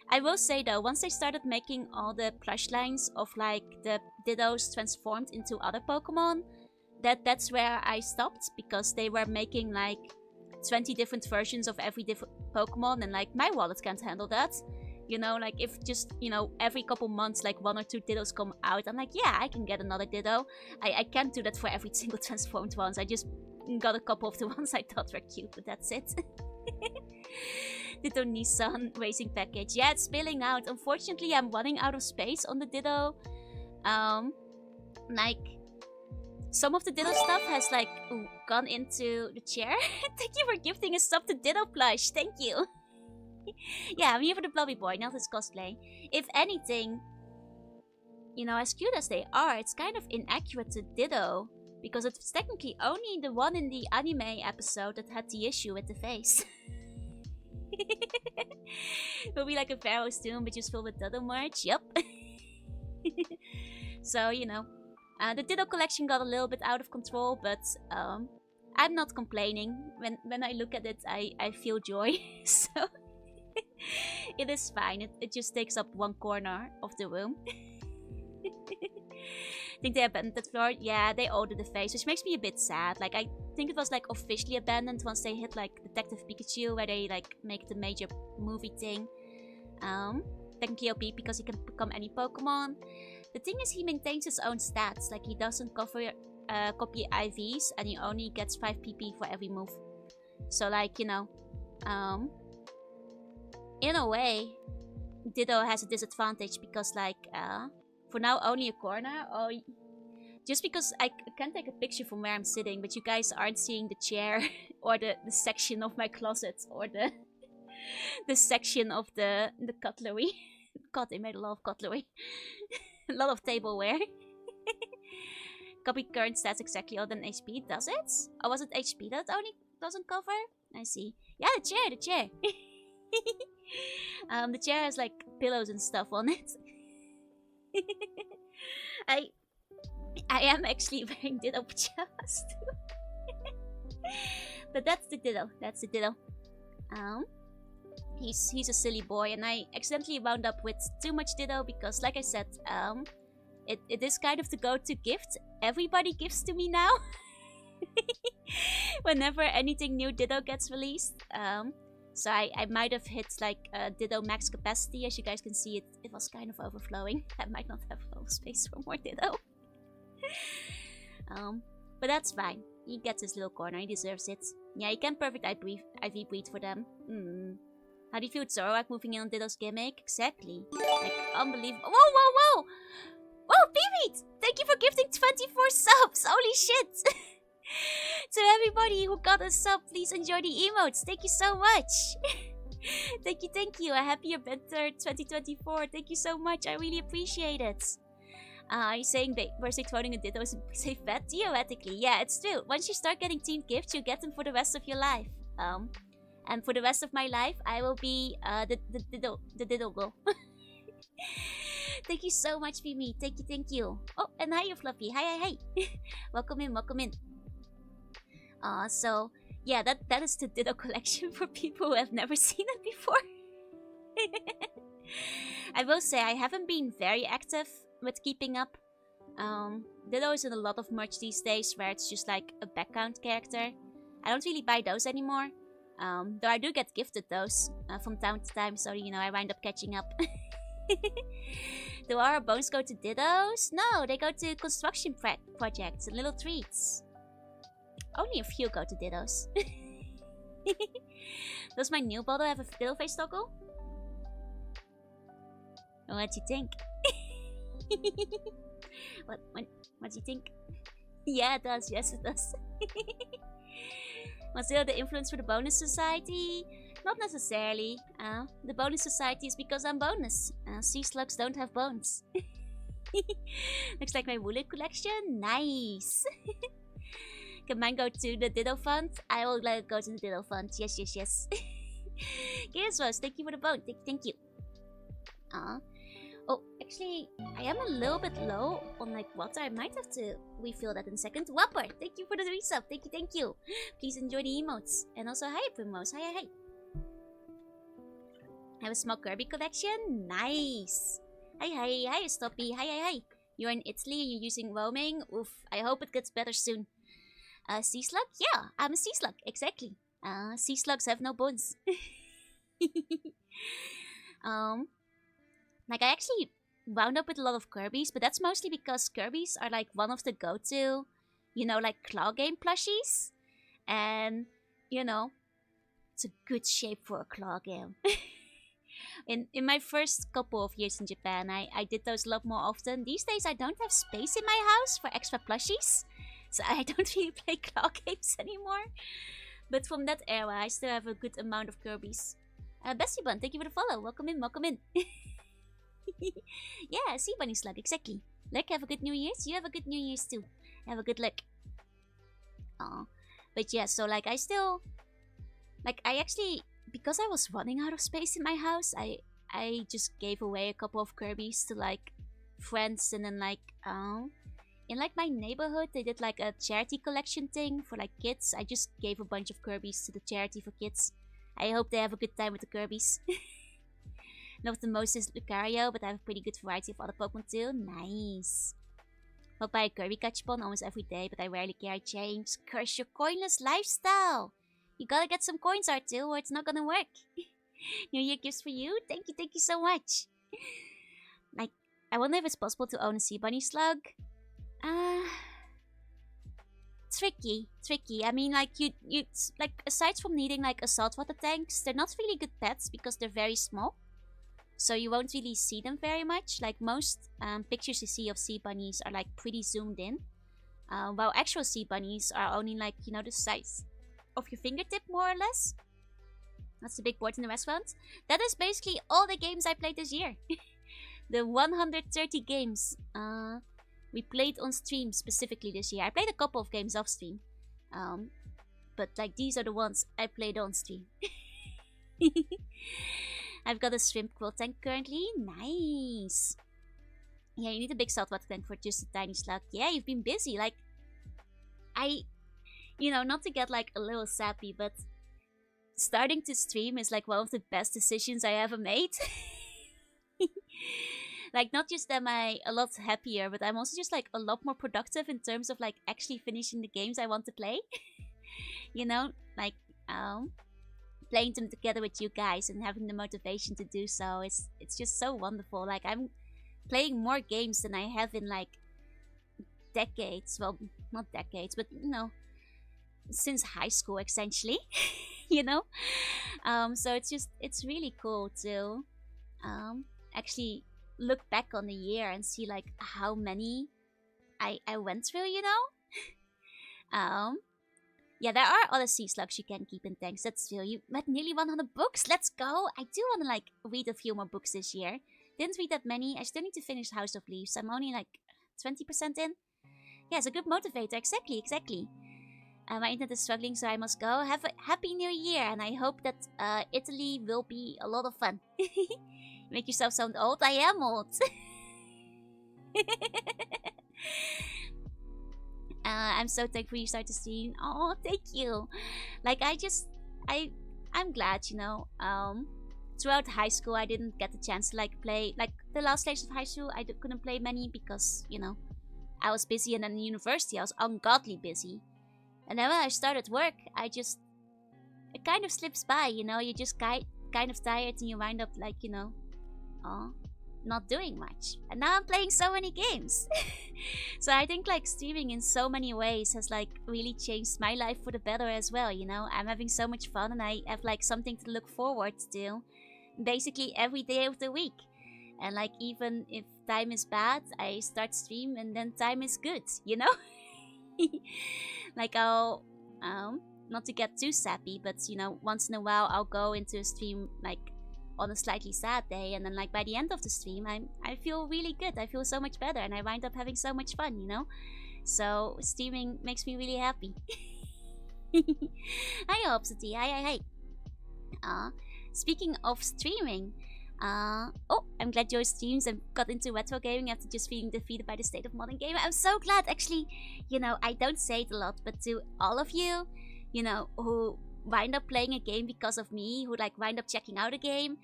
I will say though, once they started making all the plush lines of like the Dittos transformed into other Pokemon, that's where I stopped, because they were making like 20 different versions of every different Pokemon, and like my wallet can't handle that. You know, like if just, you know, every couple months like 1 or 2 Dittos come out, I'm like, yeah, I can get another Ditto. I can't do that for every single transformed ones. I just got a couple of the ones I thought were cute, but that's it. Ditto Nissan racing package. Yeah, it's spilling out. Unfortunately, I'm running out of space on the Ditto. Like, some of the Ditto stuff has like gone into the chair. Thank you for gifting a sub to Ditto plush. Thank you. Yeah, I'm here for the Blobby Boy, not his cosplay. If anything, you know, as cute as they are, it's kind of inaccurate to Ditto, because it's technically only the one in the anime episode that had the issue with the face. It'll be like a Pharaoh's Tomb, but just filled with Ditto merch. Yup. So, you know, the Ditto collection got a little bit out of control, but I'm not complaining. When I look at it, I feel joy. So it is fine. It just takes up one corner of the room. I think they abandoned the floor. Yeah, they ordered the face, which makes me a bit sad. Like, I think it was like officially abandoned once they hit like Detective Pikachu, where they like make the major movie thing. Technically OP because he can become any Pokemon. The thing is, he maintains his own stats. Like, he doesn't copy IVs, and he only gets 5 PP for every move. So like, you know, in a way, Ditto has a disadvantage because like, for now only a corner, or just because I can't take a picture from where I'm sitting, but you guys aren't seeing the chair or the section of my closet or the section of the cutlery. God, they made a lot of cutlery. A lot of tableware. Copy current stats exactly other than HP, does it? Or was it HP that only doesn't cover? I see. Yeah, the chair. The chair has like pillows and stuff on it. I am actually wearing Ditto pajamas too. But that's the Ditto. He's a silly boy, and I accidentally wound up with too much Ditto because, like I said, it is kind of the go-to gift. Everybody gives to me now. Whenever anything new Ditto gets released. So I might have hit like Ditto max capacity. As you guys can see, it was kind of overflowing. I might not have enough space for more Ditto. But that's fine. He gets his little corner. He deserves it. Yeah, he can perfect IV breed for them. How do you feel, Zoroark moving in on Ditto's gimmick? Exactly. Like, unbelievable. Whoa! Whoa, Phoebe! Thank you for gifting 24 subs! Holy shit! To everybody who got a sub, please enjoy the emotes. Thank you so much. Thank you. A happier, better 2024. Thank you so much. I really appreciate it. You're saying birthday voting a Ditto is a safe bet? Theoretically, yeah, it's true. Once you start getting team gifts, you get them for the rest of your life. And for the rest of my life, I will be the Ditto girl. Thank you so much, Mimi. Thank you. Oh, and hi, you Fluffy. Hi. Welcome in. So yeah, that is the Ditto collection for people who have never seen it before. I will say I haven't been very active with keeping up. Ditto is in a lot of merch these days where it's just like a background character. I don't really buy those anymore. Though I do get gifted those from time to time, so you know I wind up catching up. Do our bones go to Dittos? No, they go to construction projects and little treats. Only a few go to Dittos. Does my new bottle have a Ditto face toggle? What do you think? What do you think? Yeah, it does. Yes, it does. Was Ditto the influence for the bonus society? Not necessarily. The bonus society is because I'm bonus. Sea slugs don't have bones. Looks like my Wooloo collection. Nice. Can mine go to the Ditto Fund? I will let it go to the Ditto Fund. Yes, yes, yes. Gearswas, thank you for the bone. Thank you. Oh, actually, I am a little bit low on like water. I might have to refill that in a second. Whopper, thank you for the resub. Thank you. Please enjoy the emotes. And also, hi Primrose. Hi. I have a small Kirby collection. Nice. Hi, Stoppy. Hi. You're in Italy and you're using roaming. Oof, I hope it gets better soon. Sea slug? Yeah, I'm a sea slug. Exactly. Sea slugs have no bones. Like I actually wound up with a lot of Kirby's, but that's mostly because Kirby's are like one of the go-to, like claw game plushies. And, it's a good shape for a claw game. In my first couple of years in Japan, I did those a lot more often. These days, I don't have space in my house for extra plushies, so I don't really play claw games anymore. But from that era, I still have a good amount of Kirby's. Bestie Bun, thank you for the follow. Welcome in. Yeah, Sea Bunny Slug, exactly. Luck, have a good New Year's. You have a good New Year's too. Have a good luck. Aw. But yeah, so like I actually, because I was running out of space in my house, I just gave away a couple of Kirby's to like friends, and then like in like my neighborhood they did like a charity collection thing for like kids. I just gave a bunch of Kirby's to the charity for kids. I hope they have a good time with the Kirby's. Love the most is Lucario, but I have a pretty good variety of other Pokemon too. Nice. I'll buy a Kirby Gachapon almost every day, but I rarely care. I change. Curse your coinless lifestyle. You gotta get some coins, R2, or it's not gonna work. New Year gifts for you? Thank you so much. Like, I wonder if it's possible to own a Sea Bunny Slug. Tricky. I mean, like, you like, aside from needing, like, a saltwater tanks, they're not really good pets because they're very small. So you won't really see them very much. Like, most pictures you see of sea bunnies are, like, pretty zoomed in. While actual sea bunnies are only, like, the size of your fingertip, more or less. That's the big board in the restaurant. That is basically all the games I played this year. The 130 games we played on stream specifically this year. I played a couple of games off stream. But like these are the ones I played on stream. I've got a shrimp quill tank currently. Nice. Yeah, you need a big saltwater tank for just a tiny slug. Yeah, you've been busy. Like, not to get like a little sappy, but starting to stream is like one of the best decisions I ever made. Like, not just am I a lot happier, but I'm also just like a lot more productive in terms of like actually finishing the games I want to play. Like playing them together with you guys and having the motivation to do so. It's just so wonderful. Like, I'm playing more games than I have in like decades. Well, not decades, but since high school essentially. So it's really cool to actually look back on the year and see like how many I went through. Yeah, there are other sea slugs you can keep in tanks. That's true. You met nearly 100 books. Let's go. I do want to like read a few more books this year. Didn't read that many. I still need to finish House of Leaves. I'm only like 20% in. Yeah, it's a good motivator. Exactly. My internet is struggling, so I must go. Have a happy new year, and I hope that Italy will be a lot of fun. Make yourself sound old. I am old. I'm so thankful you started stream. Oh, thank you. Like, I'm glad, throughout high school, I didn't get the chance to, like, play, like, the last stage of high school, I couldn't play many because, I was busy, and then in university, I was ungodly busy. And then when I started work, it kind of slips by, you just kind of tired, and you wind up, like, not doing much. And now I'm playing so many games. So I think like streaming in so many ways has like really changed my life for the better as well. I'm having so much fun, and I have like something to look forward to basically every day of the week. And like, even if time is bad, I start stream, and then time is good. Like, I'll not to get too sappy, but once in a while I'll go into a stream like on a slightly sad day, and then like by the end of the stream, I feel really good. I feel so much better, and I wind up having so much fun, you know. So streaming makes me really happy. Hi, Obsity. Hi. Speaking of streaming, oh, I'm glad your streams and got into retro gaming after just being defeated by the state of modern gaming. I'm so glad, actually. You know, I don't say it a lot, but to all of you, you know, who wind up playing a game because of me, who like wind up checking out a game,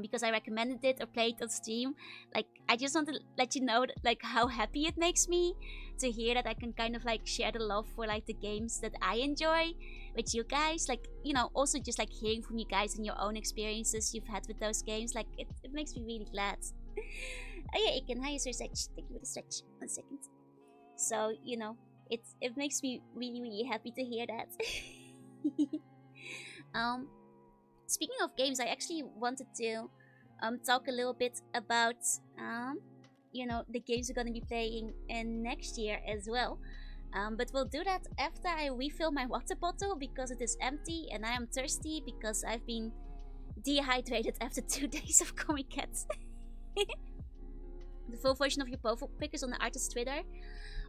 because I recommended it or played on stream, like I just want to let you know that, like how happy it makes me to hear that I can kind of like share the love for like the games that I enjoy with you guys. Like, you know, also just like hearing from you guys and your own experiences you've had with those games, like it makes me really glad. Oh yeah, Iken, hi, Sir Stretch. Thank you for the stretch. 1 second. So, you know, it makes me really happy to hear that. Speaking of games, I actually wanted to talk a little bit about you know, the games we're gonna be playing in next year as well. But we'll do that after I refill my water bottle because it is empty, and I am thirsty because I've been dehydrated after 2 days of Comic Cats. The full version of your profile pic is on the artist's Twitter.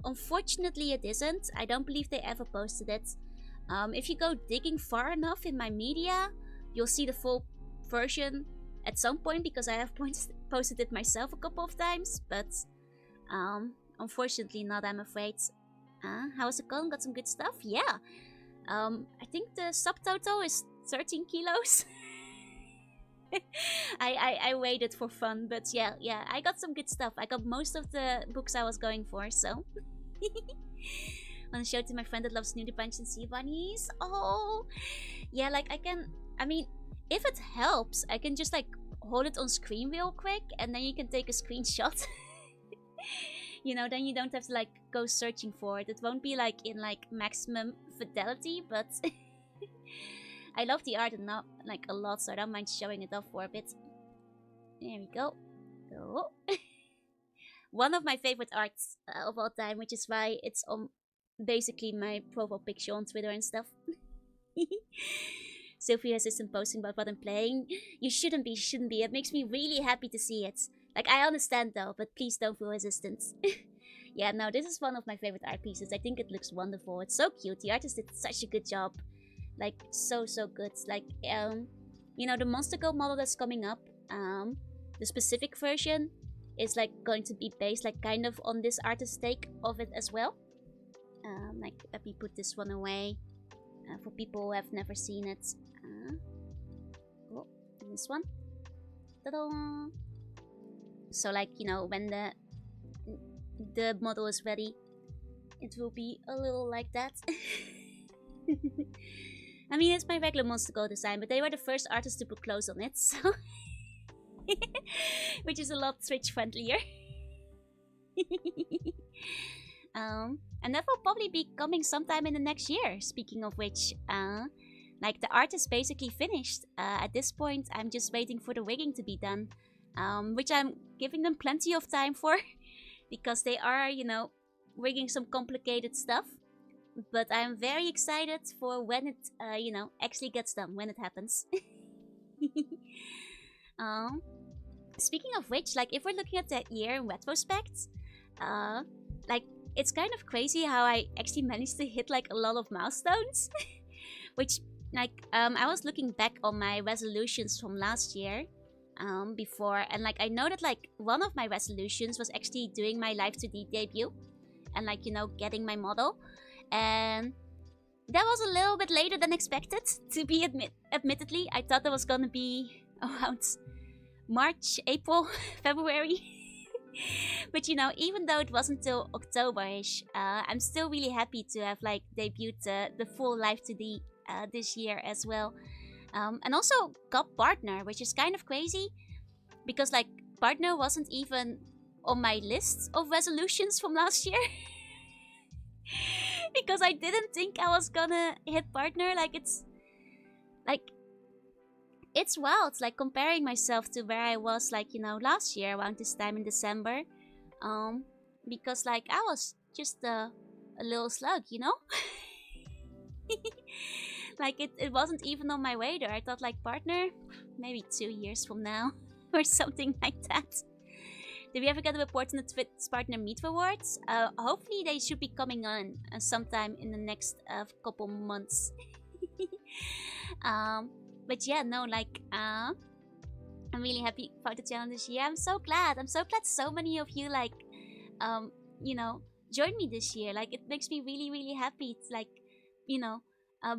Unfortunately, it isn't. I don't believe they ever posted it. If you go digging far enough in my media, you'll see the full version at some point, because I have posted it myself a couple of times, but unfortunately not, I'm afraid. How's it going? Got some good stuff? Yeah. I think the subtotal is 13 kilos. I weighed it for fun, but yeah, I got some good stuff. I got most of the books I was going for, so. Want to show it to my friend that loves Nudie Bunch and Sea Bunnies. Oh, yeah, like I mean, if it helps, I can just like hold it on screen real quick, and then you can take a screenshot. You know, then you don't have to like go searching for it. It won't be like in like maximum fidelity, but I love the art and not like a lot, so I don't mind showing it off for a bit. There we go. One of my favorite arts of all time, which is why it's on basically my profile picture on Twitter and stuff. Sophia isn't posting about what I'm playing. You shouldn't be. It makes me really happy to see it. Like, I understand though, but please don't feel resistance. Yeah, no, this is one of my favorite art pieces. I think it looks wonderful. It's so cute. The artist did such a good job. Like, so good. Like, you know, the Monster Girl model that's coming up, the specific version is like going to be based like kind of on this artist's take of it as well. Like, let me put this one away for people who have never seen it. Oh, this one. Ta-da! So, like, you know, when the model is ready, it will be a little like that. I mean, it's my regular Monster Girl design, but they were the first artists to put clothes on it, so which is a lot Twitch friendlier. And that will probably be coming sometime in the next year. Speaking of which, like, the art is basically finished. At this point, I'm just waiting for the wigging to be done, which I'm giving them plenty of time for, because they are, you know, wigging some complicated stuff. But I'm very excited for when it, you know, actually gets done, when it happens. Speaking of which, like, if we're looking at that year in retrospect, like, it's kind of crazy how I actually managed to hit, like, a lot of milestones. Which, like, I was looking back on my resolutions from last year, before, and, like, I know that, like, one of my resolutions was actually doing my Live 2D debut, and, like, you know, getting my model. And that was a little bit later than expected, to be admittedly. I thought that was gonna be around March, April, February. But, you know, even though it wasn't till October-ish, I'm still really happy to have, like, debuted the full Live 2D this year as well. And also got Partner, which is kind of crazy, because, like, Partner wasn't even on my list of resolutions from last year. Because I didn't think I was gonna hit Partner. Like, it's wild, like, comparing myself to where I was, like, you know, last year around this time in December. Because, like, I was just a little slug, you know. Like it wasn't even on my radar. I thought like partner, maybe 2 years from now or something like that. Did we ever get a report on the Twitch Partner Meet Awards? Hopefully they should be coming on sometime in the next couple months. But yeah, no, like I'm really happy about the challenge this year. I'm so glad. I'm so glad so many of you like you know, joined me this year. Like it makes me really, really happy. It's like, you know,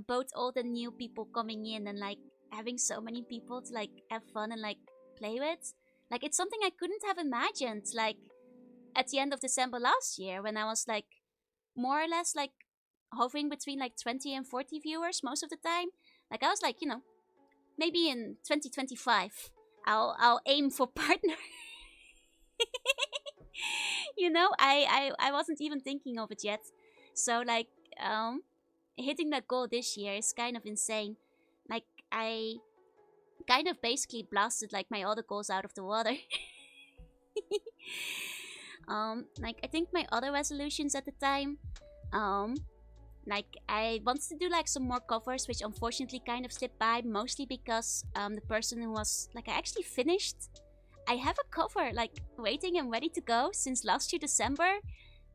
both old and new people coming in and like having so many people to like have fun and like play with. Like it's something I couldn't have imagined like at the end of December last year when I was like more or less like hovering between like 20 and 40 viewers most of the time. Like I was like, you know, maybe in 2025 I'll aim for partner. You know, I wasn't even thinking of it yet. So like hitting that goal this year is kind of insane. Like I kind of basically blasted like my other goals out of the water. Like I think my other resolutions at the time, like I wanted to do like some more covers, which unfortunately kind of slipped by, mostly because the person who was like I actually finished. I have a cover like waiting and ready to go since last year December,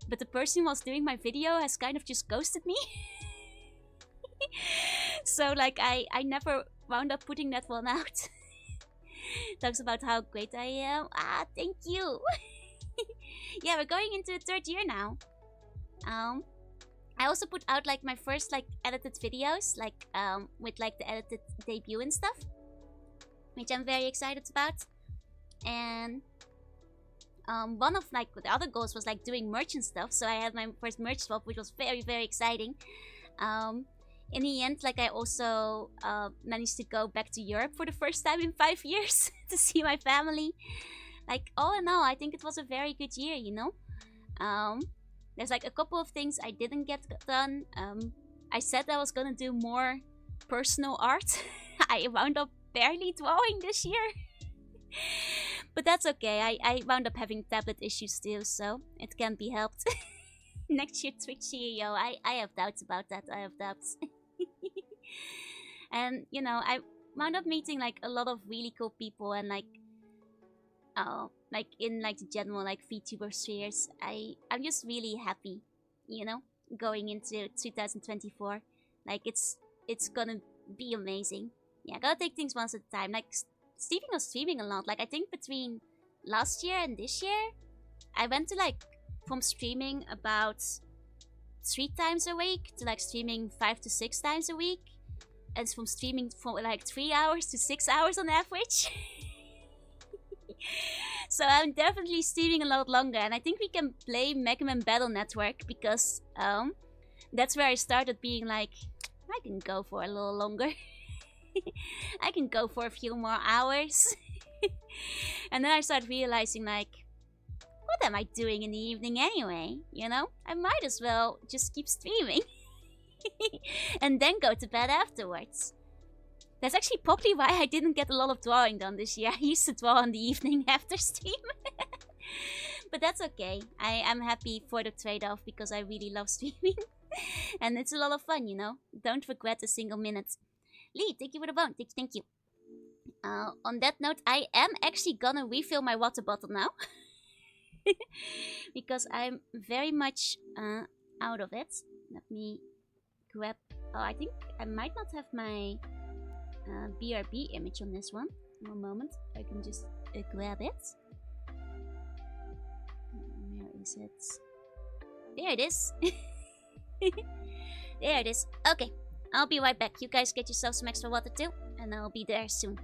but the person who was doing my video has kind of just ghosted me. So like I never wound up putting that one out. Talks about how great I am. Ah, thank you. Yeah, we're going into the third year now. I also put out like my first like edited videos, like with like the edited debut and stuff, which I'm very excited about. And one of like the other goals was like doing merch and stuff. So I had my first merch swap, which was very, very exciting. In the end, like I also managed to go back to Europe for the first time in 5 years to see my family. Like all in all, I think it was a very good year, you know. There's like a couple of things I didn't get done. I said I was gonna do more personal art. I wound up barely drawing this year. But that's okay. I wound up having tablet issues too, so it can be helped. Next year Twitch CEO, I have doubts about that. I have doubts. And you know, I wound up meeting like a lot of really cool people and like in like the general like VTuber spheres. I'm just really happy, you know, going into 2024. Like it's gonna be amazing. Yeah, gotta take things once at a time. Like Steven was streaming a lot. Like I think between last year and this year, I went to like from streaming about 3 times a week to like streaming 5 to 6 times a week, and from streaming for like 3 hours to 6 hours on average. So I'm definitely streaming a lot longer, and I think we can blame Mega Man Battle Network because that's where I started being like, I can go for a little longer. I can go for a few more hours. And then I started realizing like, what am I doing in the evening anyway? You know, I might as well just keep streaming and then go to bed afterwards. That's actually probably why I didn't get a lot of drawing done this year. I used to draw in the evening after stream. But that's okay. I am happy for the trade-off because I really love streaming. And it's a lot of fun, you know. Don't regret a single minute. Lee, thank you for the bone. Thank you. On that note, I am actually gonna refill my water bottle now. Because I'm very much out of it. Let me grab... Oh, I think I might not have my BRB image on this one. One moment. I can just grab it. Where is it? There it is. There it is. Okay. I'll be right back. You guys get yourself some extra water too. And I'll be there soon.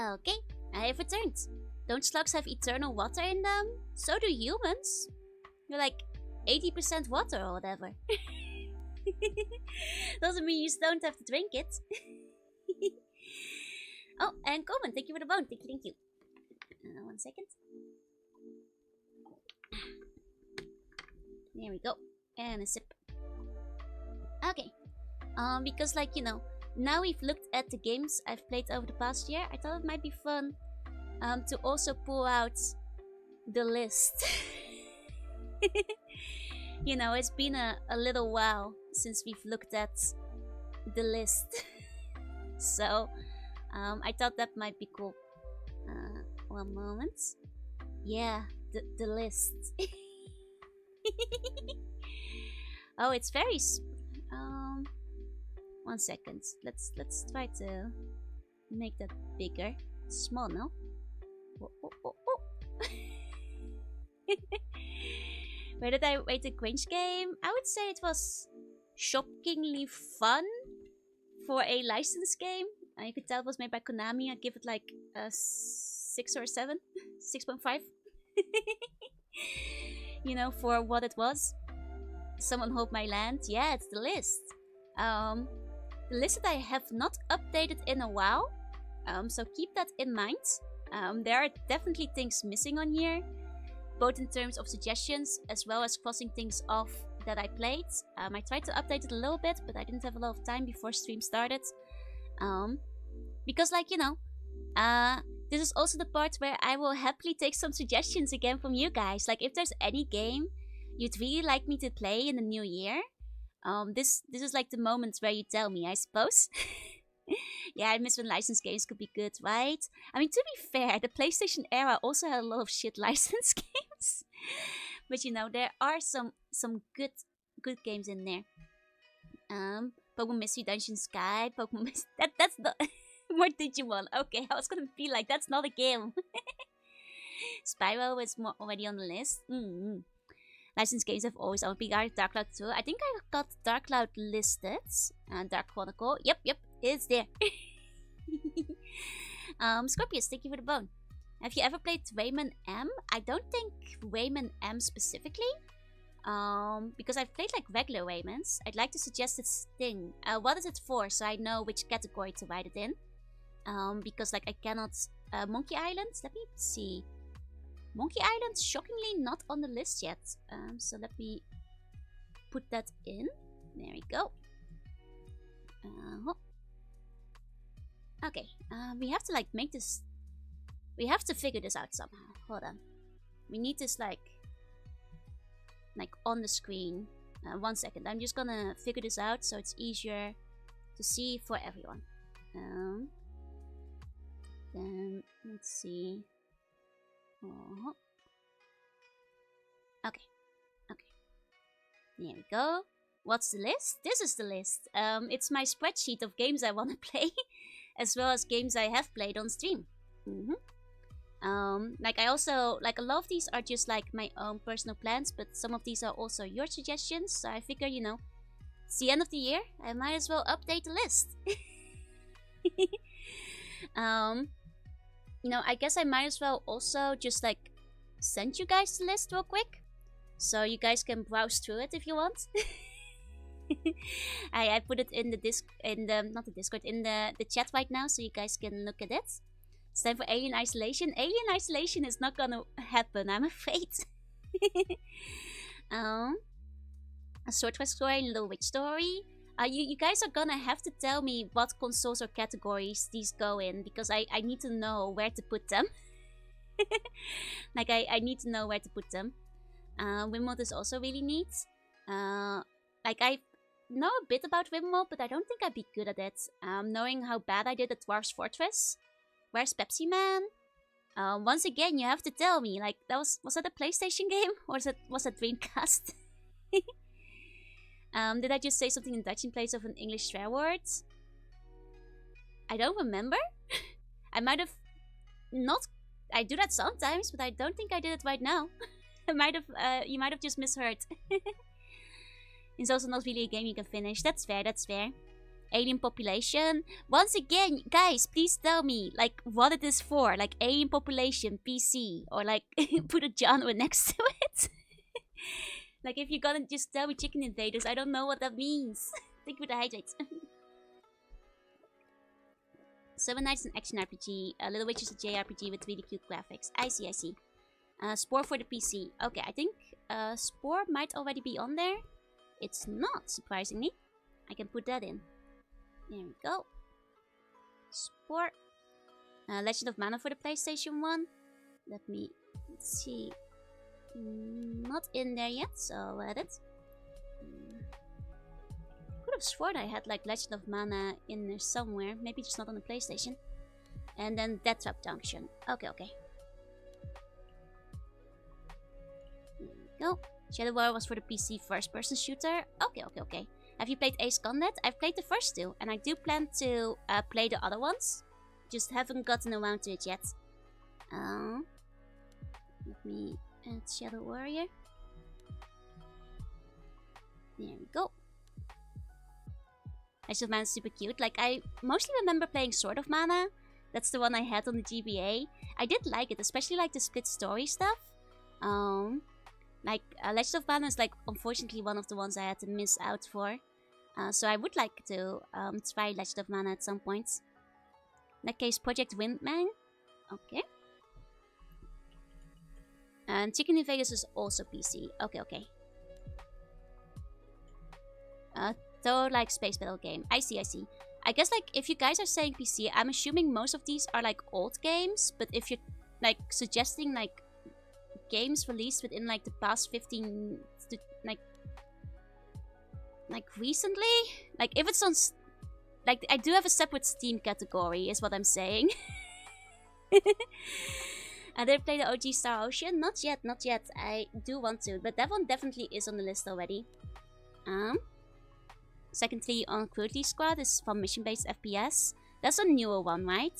Okay, I have returned. Don't slugs have eternal water in them? So do humans. You're like 80% water or whatever. Doesn't mean you don't have to drink it. Oh, and Coleman, thank you for the bone. Thank you. 1 second. There we go. And a sip. Okay. Because like, you know, now we've looked at the games I've played over the past year, I thought it might be fun to also pull out the list. You know, it's been a little while since we've looked at the list. So, I thought that might be cool. 1 moment. Yeah, the list. Oh, it's very... 1 second. Let's try to make that bigger. Small now. Oh. Where did I rate the Grange game? I would say it was shockingly fun for a licensed game. You could tell it was made by Konami. I'd give it like a 6 or 7. 6.5. You know, for what it was. Someone Hold My Land. Yeah, it's the list. The list that I have not updated in a while. So keep that in mind. There are definitely things missing on here. Both in terms of suggestions as well as crossing things off that I played. I tried to update it a little bit, but I didn't have a lot of time before stream started. Because like, you know, this is also the part where I will happily take some suggestions again from you guys. Like if there's any game you'd really like me to play in the new year, this is like the moment where you tell me, I suppose. Yeah, I miss when licensed games could be good, right? I mean, to be fair, the PlayStation era also had a lot of shit licensed games. But you know, there are some good games in there. Pokemon Mystery Dungeon Sky, Pokemon Mystery... That's not... More Digimon. Okay, I was gonna be like, that's not a game. Spyro was more already on the list. Licensed games have always on regarded Dark Cloud 2. I think I got Dark Cloud listed. Dark Chronicle. Yep, it's there. Scorpius, thank you for the bone. Have you ever played Rayman M? I don't think Rayman M specifically. Because I've played like regular Raymans. I'd like to suggest its thing. What is it for? So I know which category to write it in. Because like I cannot... Monkey Island? Let me see. Monkey Island, shockingly not on the list yet. So let me put that in. There we go. Okay, we have to like make this... We have to figure this out somehow. Hold on. We need this like on the screen. 1 second. I'm just gonna figure this out so it's easier to see for everyone. Then let's see. Okay. There we go. What's the list? This is the list. It's my spreadsheet of games I want to play, as well as games I have played on stream. Like I also, like a lot of these are just like my own personal plans, but some of these are also your suggestions. So I figure, you know, it's the end of the year. I might as well update the list. You know, I guess I might as well also just like send you guys the list real quick, so you guys can browse through it if you want. I put it in the not the Discord, in the chat right now, so you guys can look at it. It's time for Alien Isolation. Alien Isolation is not gonna happen, I'm afraid. A Swordfish story and Little Witch story. You guys are gonna have to tell me what consoles or categories these go in, because I need to know where to put them. Like I need to know where to put them. Wimworld is also really neat. Like I know a bit about Wimworld, but I don't think I'd be good at it. Knowing how bad I did at Dwarf's Fortress. Where's Pepsi Man? Once again, you have to tell me. Like was that a PlayStation game, or was that Dreamcast? Did I just say something in Dutch in place of an English swear word? I don't remember. I might have not. I do that sometimes, but I don't think I did it right now. You might have just misheard. It's also not really a game you can finish. That's fair. alien population. Once again, guys, please tell me like what it is for, like alien population PC, or like put a genre next to it. Like if you're gonna just tell me chicken invaders, I don't know what that means. Thank you for the hydrates. Seven Knights is an action RPG. Little Witch is a JRPG with really cute graphics. I see, I see. Spore for the PC. Okay, I think Spore might already be on there. It's not, surprisingly. I can put that in. There we go. Spore. Legend of Mana for the PlayStation 1. Let me see. Not in there yet, so I'll add it. Could have sworn I had like Legend of Mana in there somewhere. Maybe just not on the PlayStation. And then Death Trap Junction. Okay, okay. There we go. Shadow War was for the PC first-person shooter. Okay, okay, okay. Have you played Ace Combat? I've played the first two, and I do plan to play the other ones. Just haven't gotten around to it yet. Let me add Shadow Warrior. There we go. Legend of Mana is super cute. Like, I mostly remember playing Sword of Mana. That's the one I had on the GBA. I did like it, especially like the split story stuff. Like, Legend of Mana is like, unfortunately, one of the ones I had to miss out for. So I would like to try Legend of Mana at some point. In that case, Project Windman. Okay. And Chicken Invaders is also PC. Okay, okay. Though like space battle game. I see, I see. I guess like if you guys are saying PC, I'm assuming most of these are like old games. But if you're like suggesting like games released within like the past 15 to like recently, like if it's on like I do have a separate Steam category is what I'm saying. I did play the OG Star Ocean. Not yet, not yet. I do want to, but that one definitely is on the list already. Secondly, on Cruelty Squad is from Mission Based FPS. That's a newer one, right?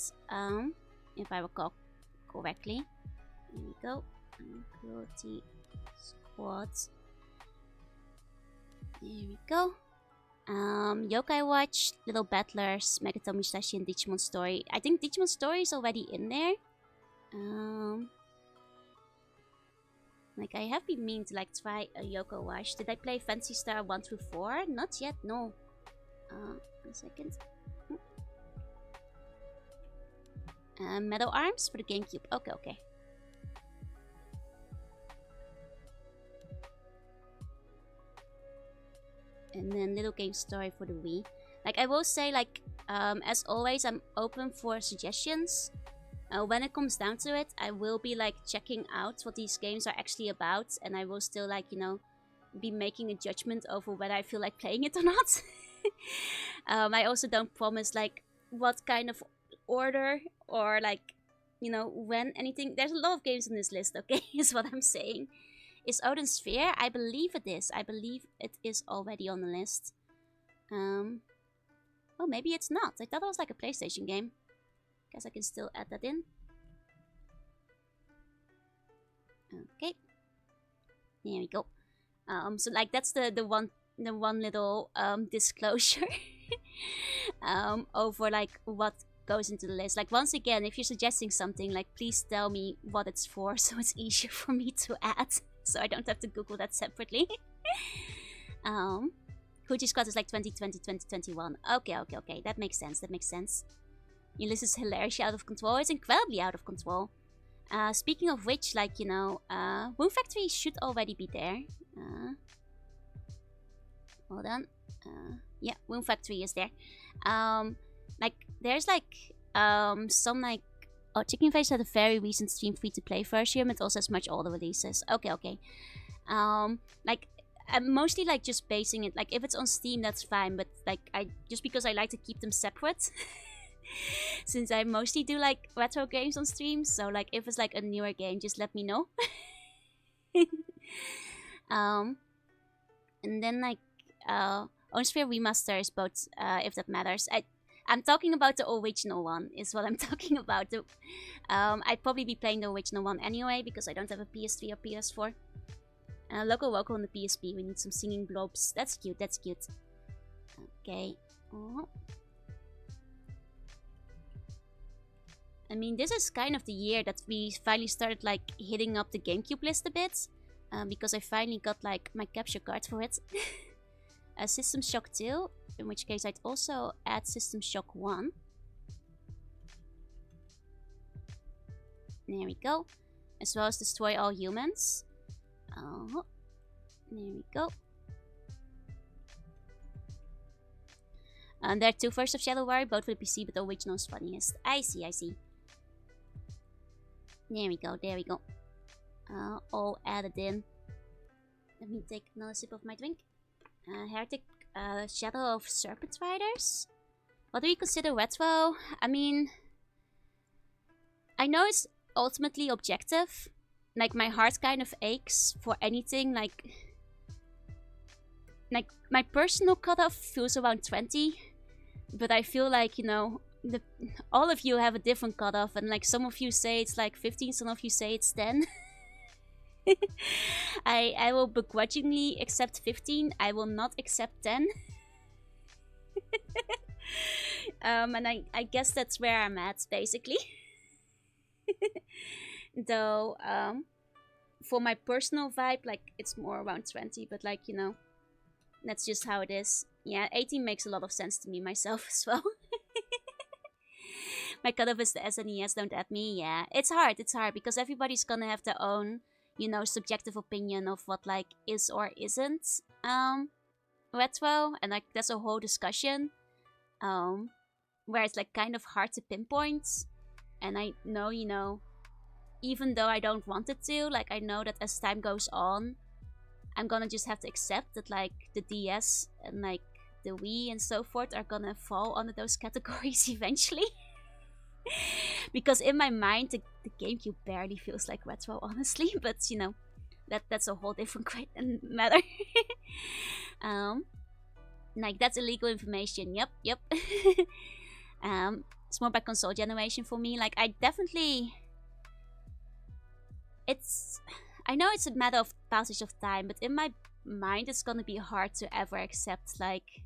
If I recall correctly. Here we go. Cruelty Squad. There we go. Yokai Watch, Little Battlers, Megaton Musashi, and Digimon Story. I think Digimon Story is already in there. Like, I have been meaning to, like, try a Yoko Watch. Did I play Fantasy Star 1 through 4? Not yet, no. 1 second. Metal Arms for the GameCube. Okay, okay. And then Little Game Story for the Wii. Like, I will say, like, as always, I'm open for suggestions. When it comes down to it, I will be like checking out what these games are actually about, and I will still like, you know, be making a judgment over whether I feel like playing it or not. I also don't promise like what kind of order or like, you know, when anything. There's a lot of games on this list, okay, is what I'm saying. Is Odin Sphere? I believe it is. I believe it is already on the list. Oh, maybe it's not. I thought it was like a PlayStation game. Guess I can still add that in. Okay. There we go. So like that's the one little disclosure over like what goes into the list. Like once again, if you're suggesting something, like please tell me what it's for, so it's easier for me to add, so I don't have to Google that separately. Fuji Squad is like 2020, 2021. Okay, okay, okay. That makes sense. That makes sense. Your list is hilariously out of control. It's incredibly out of control. Speaking of which, like, you know, Woon Factory should already be there. Hold on. Yeah, Woon Factory is there. Like, there's like, some like, oh, Chicken Face had a very recent Steam free-to-play version. It also has much older releases. Okay, okay. Like, I'm mostly like just basing it, like if it's on Steam, that's fine. But like, just because I like to keep them separate. Since I mostly do like retro games on stream, so like if it's like a newer game, just let me know. And then like Onsphere Remaster is both, if that matters. I'm talking about the original one, is what I'm talking about. I'd probably be playing the original one anyway, because I don't have a PS3 or PS4. Local Vocal on the PSP, we need some singing blobs. That's cute, that's cute. Okay, Oh. I mean, this is kind of the year that we finally started like hitting up the GameCube list a bit. Because I finally got like my capture card for it. System Shock 2, in which case I'd also add System Shock 1. There we go. As well as Destroy All Humans. There we go. There are two versions of Shadow Warrior, both for the PC, but the original is funniest. I see, I see. There we go, there we go. All added in. Let me take another sip of my drink. Heretic, Shadow of Serpent Riders. What do you consider retro? I mean, I know it's ultimately objective. Like, my heart kind of aches for anything. Like my personal cutoff feels around 20. But I feel like, you know, all of you have a different cutoff. And like, some of you say it's like 15, some of you say it's 10. I will begrudgingly accept 15. I will not accept 10. And I guess that's where I'm at, basically. Though, for my personal vibe, like, it's more around 20. But like, you know, that's just how it is. Yeah, 18 makes a lot of sense to me myself as well. My cutoff is the SNES, don't at me. Yeah, it's hard because everybody's gonna have their own, you know, subjective opinion of what like is or isn't retro, and like that's a whole discussion where it's like kind of hard to pinpoint. And I know, you know, even though I don't want it to, like, I know that as time goes on, I'm gonna just have to accept that like the DS and like the Wii and so forth are gonna fall under those categories eventually. Because in my mind, the GameCube barely feels like retro, honestly. But you know, that's a whole different matter. Like, that's illegal information. Yep. It's more by console generation for me. Like, I definitely, I know it's a matter of passage of time, but in my mind, it's gonna be hard to ever accept like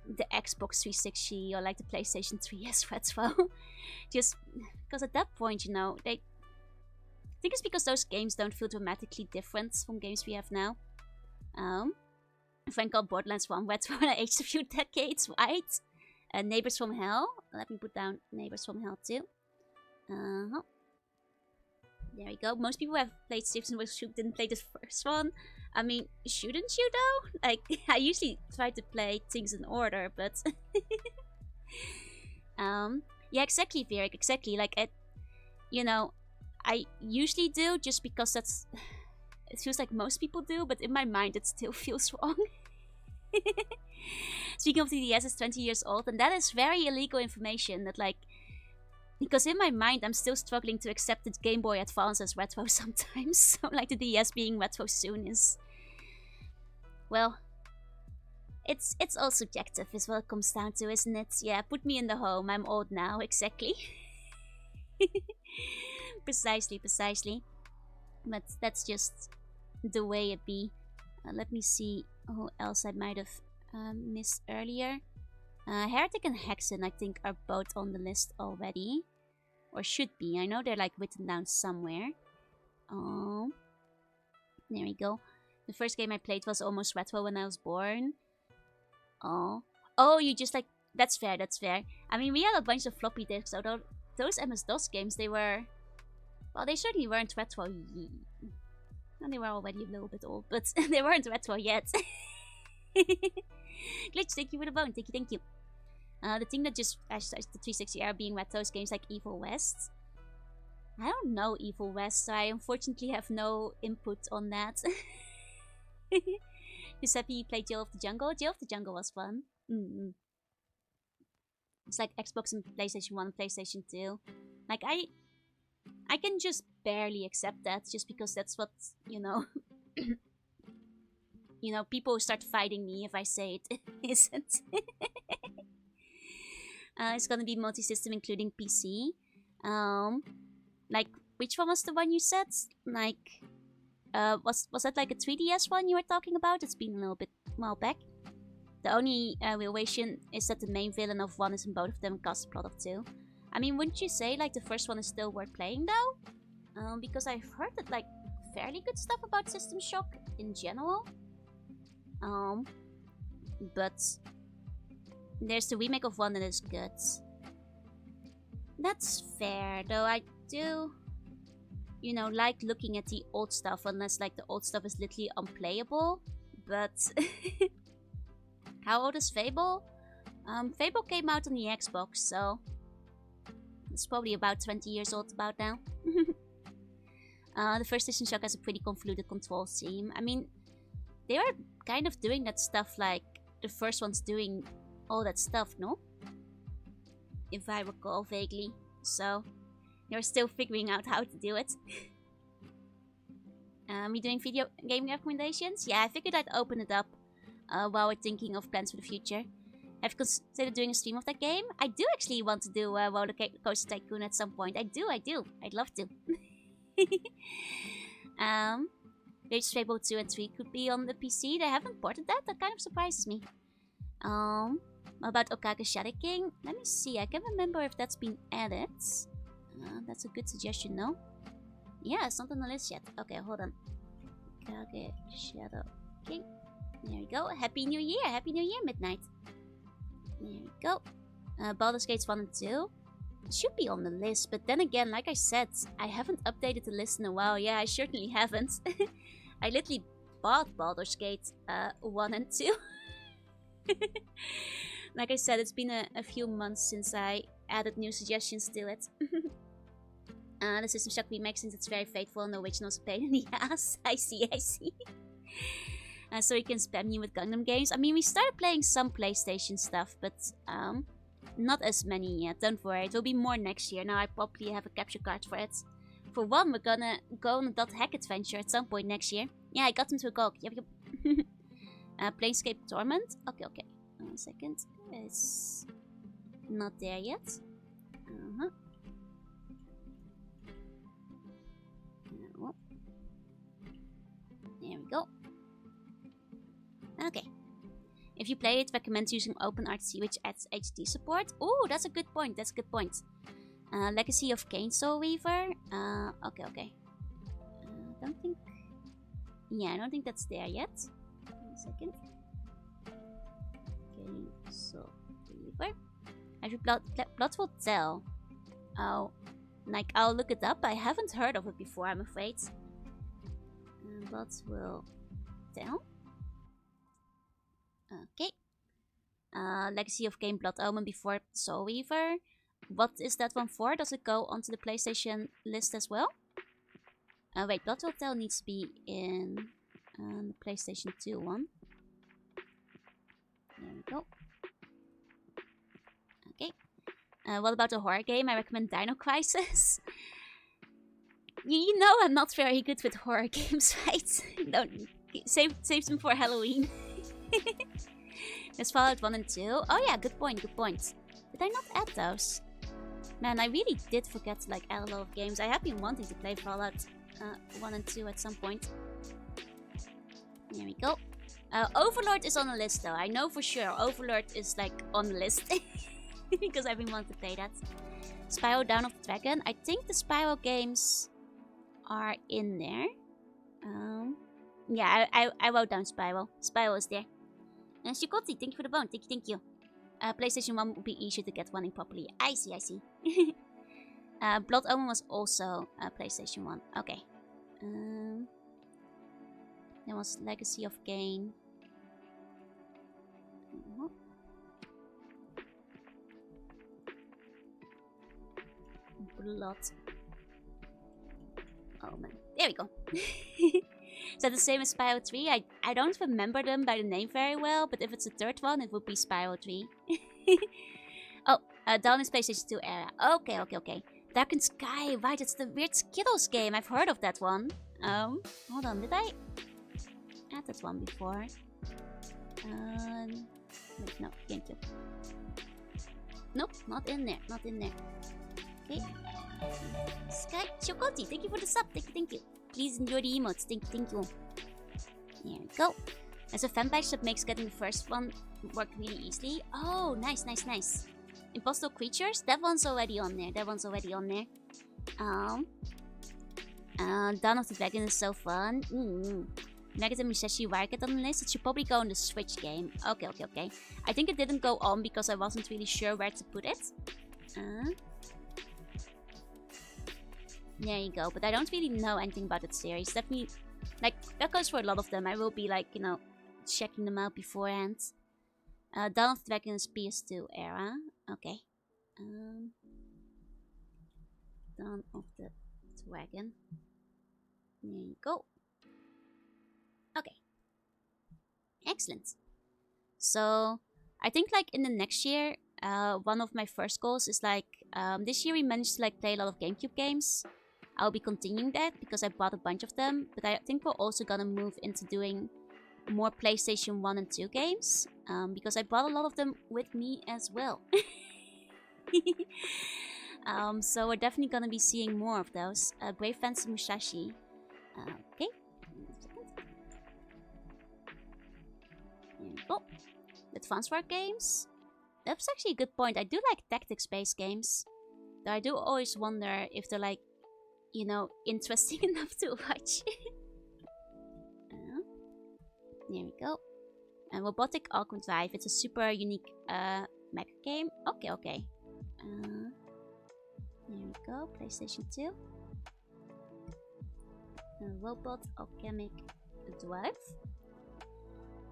the Xbox 360 or like the PlayStation 3 as retro. Just because at that point, you know, I think it's because those games don't feel dramatically different from games we have now. A friend called Borderlands 1 retro when I aged a few decades, right? Neighbors from Hell. Let me put down Neighbors from Hell too. There we go. Most people who have played Citizen Shoot didn't play the first one. I mean, shouldn't you though? Like, I usually try to play things in order, but yeah, exactly, Vieric, exactly. Like, you know, I usually do just because it feels like most people do, but in my mind it still feels wrong. Speaking of the DS, it's 20 years old, and that is very illegal information. That like, because in my mind I'm still struggling to accept the Game Boy Advance as retro sometimes. So like the DS being retro soon is, well, it's all subjective is what it comes down to, isn't it? Yeah, put me in the home. I'm old now, exactly. Precisely. But that's just the way it be. Let me see who else I might have missed earlier. Heretic and Hexen, I think, are both on the list already. Or should be. I know they're like written down somewhere. Oh. There we go. The first game I played was almost retro when I was born. Oh. Oh, you just like... That's fair. I mean, we had a bunch of floppy disks, although those MS-DOS games, they were... Well, they certainly weren't retro. And they were already a little bit old, but they weren't retro yet. Glitch, thank you for the bone. Thank you. The thing that just hashtags the 360 era being retro is games like Evil West. I don't know Evil West, so I unfortunately have no input on that. Giuseppe played Jill of the Jungle. Jill of the Jungle was fun. It's like Xbox and PlayStation 1 and PlayStation 2. Like, I can just barely accept that just because that's what, you know... you know, people start fighting me if I say it isn't. It's gonna be multi-system including PC. Like, which one was the one you said? Like, was that like a 3DS one you were talking about? It's been a little bit while back. The only relation is that the main villain of 1 is in both of them and casts the plot of 2. I mean, wouldn't you say like the first one is still worth playing though? Because I've heard that like fairly good stuff about System Shock in general. But there's the remake of 1 that is good. That's fair, though I do, you know, like looking at the old stuff, unless like the old stuff is literally unplayable. But how old is Fable? Fable came out on the Xbox, so it's probably about 20 years old about now. The first System Shock has a pretty convoluted control scheme. I mean, they are kind of doing that stuff like the first one's doing all that stuff, no? If I recall vaguely. So, they're still figuring out how to do it. We doing video game recommendations? Yeah, I figured I'd open it up while we're thinking of plans for the future. Have you considered doing a stream of that game? I do actually want to do Roller Coaster Tycoon at some point. I do. I'd love to. Rage Fable 2 and 3 could be on the PC. They haven't ported that. That kind of surprises me. About Okage Shadow King? Let me see. I can't remember if that's been added. That's a good suggestion, no? Yeah, it's not on the list yet. Okay, hold on. Okage Shadow King. There we go. Happy New Year! Happy New Year, Midnight. There we go. Baldur's Gate 1 and 2. It should be on the list, but then again, like I said, I haven't updated the list in a while. Yeah, I certainly haven't. I literally bought Baldur's Gate 1 and 2. Like I said, it's been a few months since I added new suggestions to it. The System Shock remake, since it's very faithful and the original's a pain in the ass. I see. So you can spam me with Gundam games. I mean, we started playing some PlayStation stuff, but not as many yet. Don't worry, it will be more next year. Now I probably have a capture card for it. For 1, we're gonna go on a Dot Hack adventure at some point next year. Yeah, I got into a GOG. Yep. Planescape Torment. Okay. 1 second. It's not there yet. There we go. Okay. If you play it, recommend using OpenRTC, which adds HD support. Oh, that's a good point. Legacy of Kain Soul Weaver. Okay. I don't think that's there yet. 1 second. Kain Soul Weaver. Every Blood will tell. Oh, like I'll look it up. I haven't heard of it before, I'm afraid. Blood will tell. Okay. Legacy of Kain Blood Omen before Soul Weaver. What is that one for? Does it go onto the PlayStation list as well? Wait, Blood will tell needs to be in the PlayStation 2 one. There we go. Okay. What about a horror game? I recommend Dino Crisis. You know I'm not very good with horror games, right? Don't save them for Halloween. There's Fallout 1 and 2. Oh yeah, good point. Did I not add those? Man, I really did forget to like add a lot of games. I have been wanting to play Fallout 1 and 2 at some point. There we go. Overlord is on the list though. I know for sure Overlord is like on the list. Because I've been wanting to play that. Spyro Dawn of the Dragon. I think the Spyro games are in there. Yeah, I wrote down Spyro. Spyro is there. Shikoti, thank you for the bone. Thank you. PlayStation 1 would be easier to get running properly. I see. Blood Omen was also PlayStation 1. Okay. There was Legacy of Kain. Blood Omen. There we go. Is that the same as Spyro 3? I don't remember them by the name very well, but if it's a third one, it would be Spyro 3. Oh, Dawn is PlayStation 2 era. Okay. Darkened Sky, right, it's the weird Skittles game. I've heard of that one. Hold on, did I add that one before? Wait, no, thank you. Nope, not in there. Okay. Sky Chocoti, thank you for the sub. Thank you. Please enjoy the emotes. Thank you. There we go. There's a fan badge that makes getting the first one work really easily. Oh, nice, nice, nice. Impossible Creatures? That one's already on there. That one's already on there. Dawn of the Dragon is so fun. Negative Musashi Wirecard on the list. It should probably go on the Switch game. Okay, okay, okay. I think it didn't go on because I wasn't really sure where to put it. There you go. But I don't really know anything about that series. Definitely, like, that goes for a lot of them. I will be, like, you know, checking them out beforehand. Dawn of the Dragon is PS2 era. Okay. Dawn of the Dragon. There you go. Okay. Excellent. So, I think like in the next year, one of my first goals is like, this year we managed to like play a lot of GameCube games. I'll be continuing that because I bought a bunch of them. But I think we're also gonna move into doing more PlayStation 1 and 2 games. Because I brought a lot of them with me as well. So we're definitely gonna be seeing more of those. Brave Fantasy Musashi. Okay. Oh, Advance War games. That's actually a good point. I do like tactics-based games. Though I do always wonder if they're like, you know, interesting enough to watch. There we go. And Robotic Alchemy Drive. It's a super unique mech game. Okay, okay. There we go. PlayStation 2. Robot Alchemic Drive.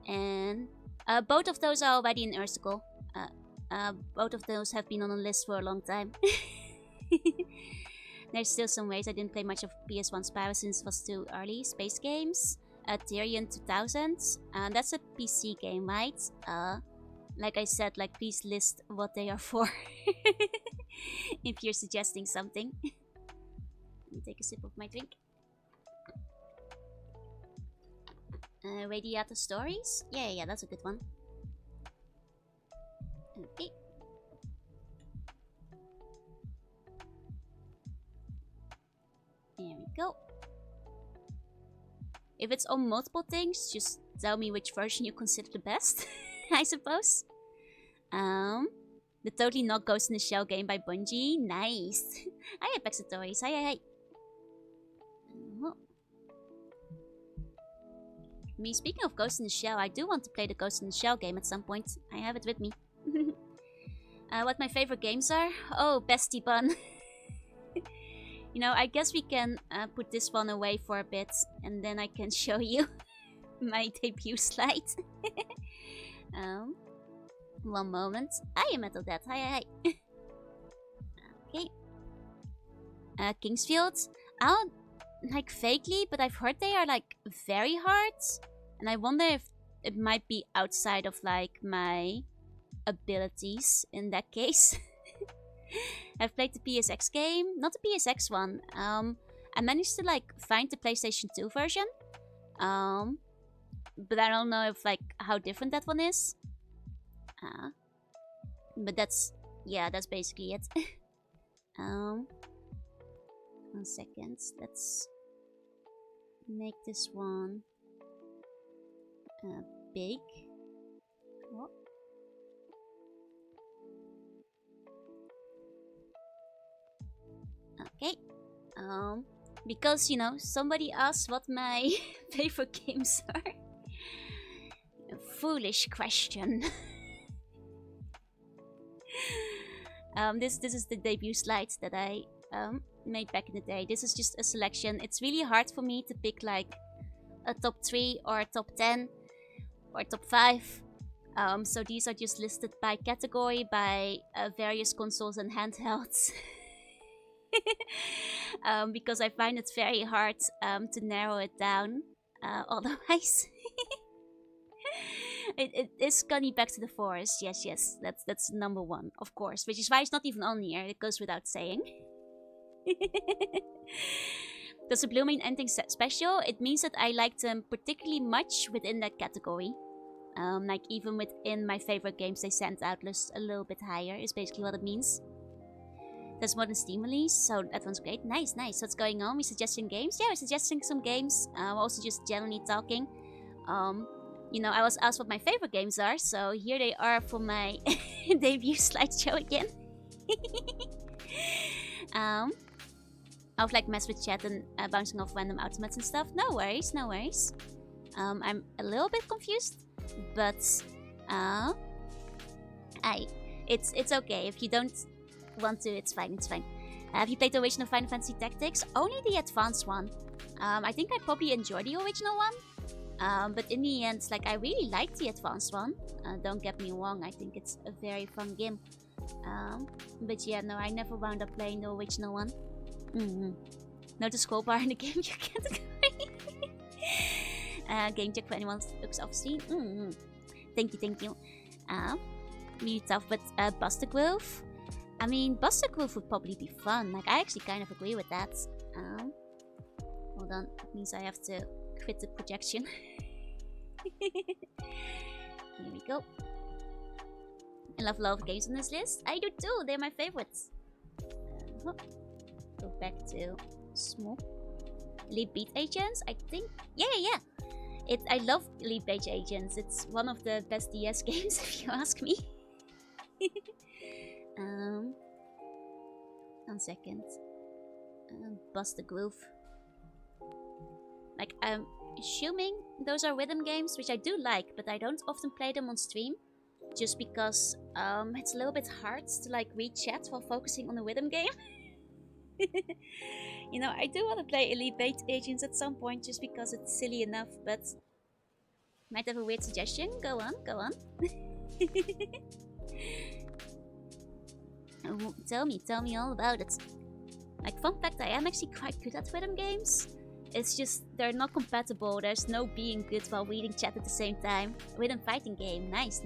And both of those are already in Ursicle. Both of those have been on the list for a long time. There's still some ways I didn't play much of PS1 Spyro since it was too early. Space Games. Tyrion 2000. That's a PC game, right? Like I said, like please list what they are for. If you're suggesting something. Let me take a sip of my drink. Radiator Stories? Yeah, that's a good one. Okay. There we go. If it's on multiple things, just tell me which version you consider the best, I suppose. The Totally Not Ghost in the Shell game by Bungie. Nice. Hi, Apexatories. Hi. I mean, speaking of Ghost in the Shell, I do want to play the Ghost in the Shell game at some point. I have it with me. What my favorite games are? Oh, Bestie Bun. You know, I guess we can put this one away for a bit, and then I can show you my debut slide. One moment. Hi, Metal Dad. Hi. Okay. Kingsfield. I don't like vaguely, but I've heard they are like very hard, and I wonder if it might be outside of like my abilities in that case. I've played the PSX game, not the PSX one. I managed to like find the PlayStation 2 version, but I don't know if like how different that one is. But that's basically it. 1 second, let's make this one big. Oh. Okay. Because you know somebody asked what my favorite games are. A foolish question. This is the debut slides that I made back in the day. This is just a selection. It's really hard for me to pick like a top 3 or a top 10 or top 5. So these are just listed by category, by various consoles and handhelds. Because I find it very hard to narrow it down otherwise. It is Gunny Back to the Forest. Yes, that's number 1, of course, which is why it's not even on here. It goes without saying. Does the Blue Main ending special? It means that I like them particularly much within that category. Like even within my favorite games, they stand out just a little bit higher. Is basically what it means. There's more than Steam release, so that one's great. Nice. What's going on? We're suggesting games? Yeah, we're suggesting some games. We're also just generally talking. You know, I was asked what my favorite games are, so here they are for my debut slideshow again. I would like mess with chat and bouncing off random automates and stuff. No worries, no worries. I'm a little bit confused, but it's okay. If you don't want to, it's fine, it's fine. Have you played the original Final Fantasy Tactics? Only the advanced one. I think I probably enjoy the original one. But in the end, like, I really like the advanced one. Don't get me wrong, I think it's a very fun game. But yeah, no, I never wound up playing the original one. Note the scroll bar in the game you can't game check for anyone who looks off screen. Thank you. Really tough, but Buster Grove? I mean, Buster Grove would probably be fun. Like, I actually kind of agree with that. Hold on, that means I have to quit the projection. Here we go. I love a lot of games on this list. I do too, they're my favorites. Go back to Smoke. Elite Beat Agents, I think. Yeah. I love Elite Beat Agents. It's one of the best DS games, if you ask me. 1 second. Buster Groove. Like, I'm assuming those are rhythm games, which I do like, but I don't often play them on stream. Just because it's a little bit hard to like read chat while focusing on the rhythm game. You know, I do want to play Elite Beat Agents at some point just because it's silly enough, but might have a weird suggestion. Go on. Oh, tell me all about it. Like, fun fact, I am actually quite good at rhythm games. It's just they're not compatible. There's no being good while reading chat at the same time. Rhythm fighting game, nice.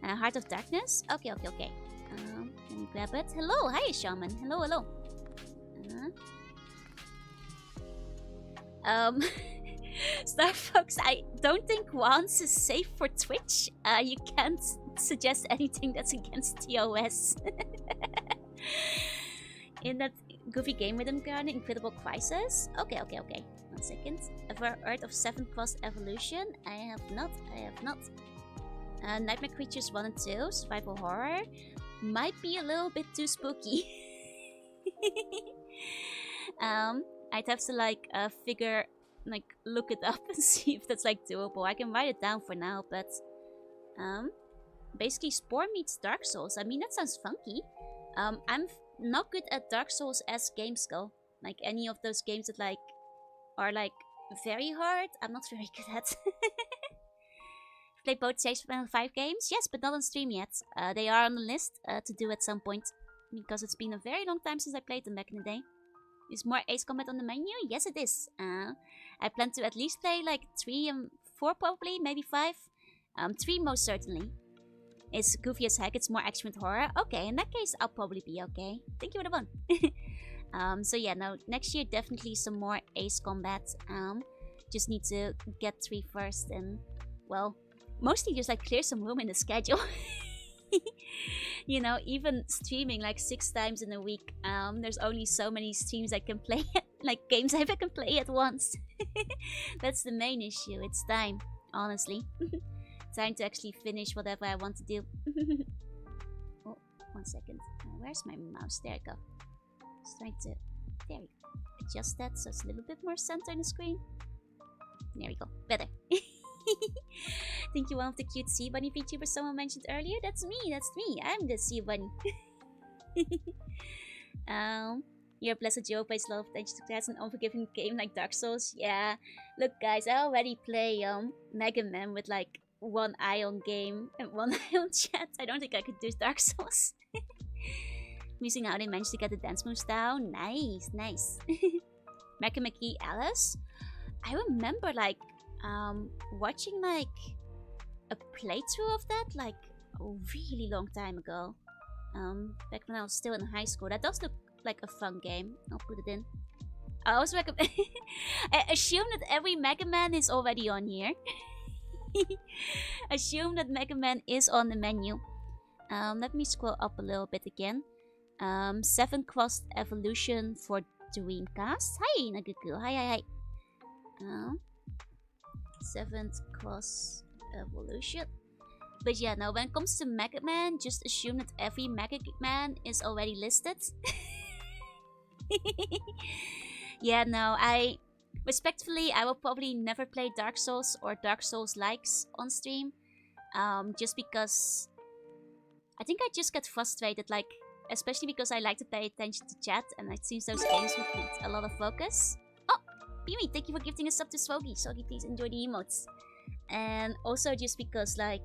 Heart of Darkness. Okay. Let me grab it. Hello, hi Shaman. Hello. Star Fox, I don't think once is safe for Twitch. You can't suggest anything that's against TOS. In that goofy game rhythm garden, Incredible Crisis. Okay. 1 second. Earth of 7th Cross Evolution. I have not. Nightmare Creatures 1 and 2. Survival Horror. Might be a little bit too spooky. I'd have to look it up and see if that's like doable. I can write it down for now, but basically Spore meets Dark Souls. I mean, that sounds funky. I'm not good at Dark Souls-esque games though. Like any of those games that like are like very hard, I'm not very good at. Play both Stage Final 5 games? Yes, but not on stream yet. They are on the list to do at some point. Because it's been a very long time since I played them back in the day. Is more Ace Combat on the menu? Yes, it is. I plan to at least play like 3 and 4 probably, maybe 5. 3 most certainly. It's goofy as heck, it's more action with horror. Okay, in that case, I'll probably be okay. Thank you for the one. So yeah, no, next year definitely some more Ace Combat. Just need to get 3 first and, well, mostly just like clear some room in the schedule. You know, even streaming like 6 times in a week, there's only so many streams I can play, like games I can play at once. That's the main issue, it's time, honestly. Time to actually finish whatever I want to do. Oh, 1 second. Where's my mouse? There I go. Just trying to, there we go. Adjust that so it's a little bit more center in the screen. There we go, better. Think you're one of the cute sea bunny VTubers someone mentioned earlier? That's me. I'm the sea bunny. You're a blessed Joe plays a lot of attention to class, an unforgiving game like Dark Souls. Yeah. Look guys, I already play Mega Man with like 1 eye on game and 1 eye on chat. I don't think I could do Dark Souls. Missing how they managed to get the dance moves down. Nice. Mecha McKee Alice. I remember like watching like a playthrough of that like a really long time ago. Back when I was still in high school. That does look like a fun game. I'll put it in. I also recommend. I assume that every Mega Man is already on here. Assume that Mega Man is on the menu. Let me scroll up a little bit again. 7 Crossed Evolution for Dreamcast. Hi, Nagaku. Hi. 7th Cross Evolution. But yeah, no, when it comes to Mega Man, just assume that every Mega Man is already listed. Yeah, no, respectfully, I will probably never play Dark Souls or Dark Souls likes on stream. Just because I think I just get frustrated, like, especially because I like to pay attention to chat, and it seems those games would need a lot of focus. Oh, Pimi, thank you for gifting us up to Swogi. Swogi, please enjoy the emotes. And also just because, like,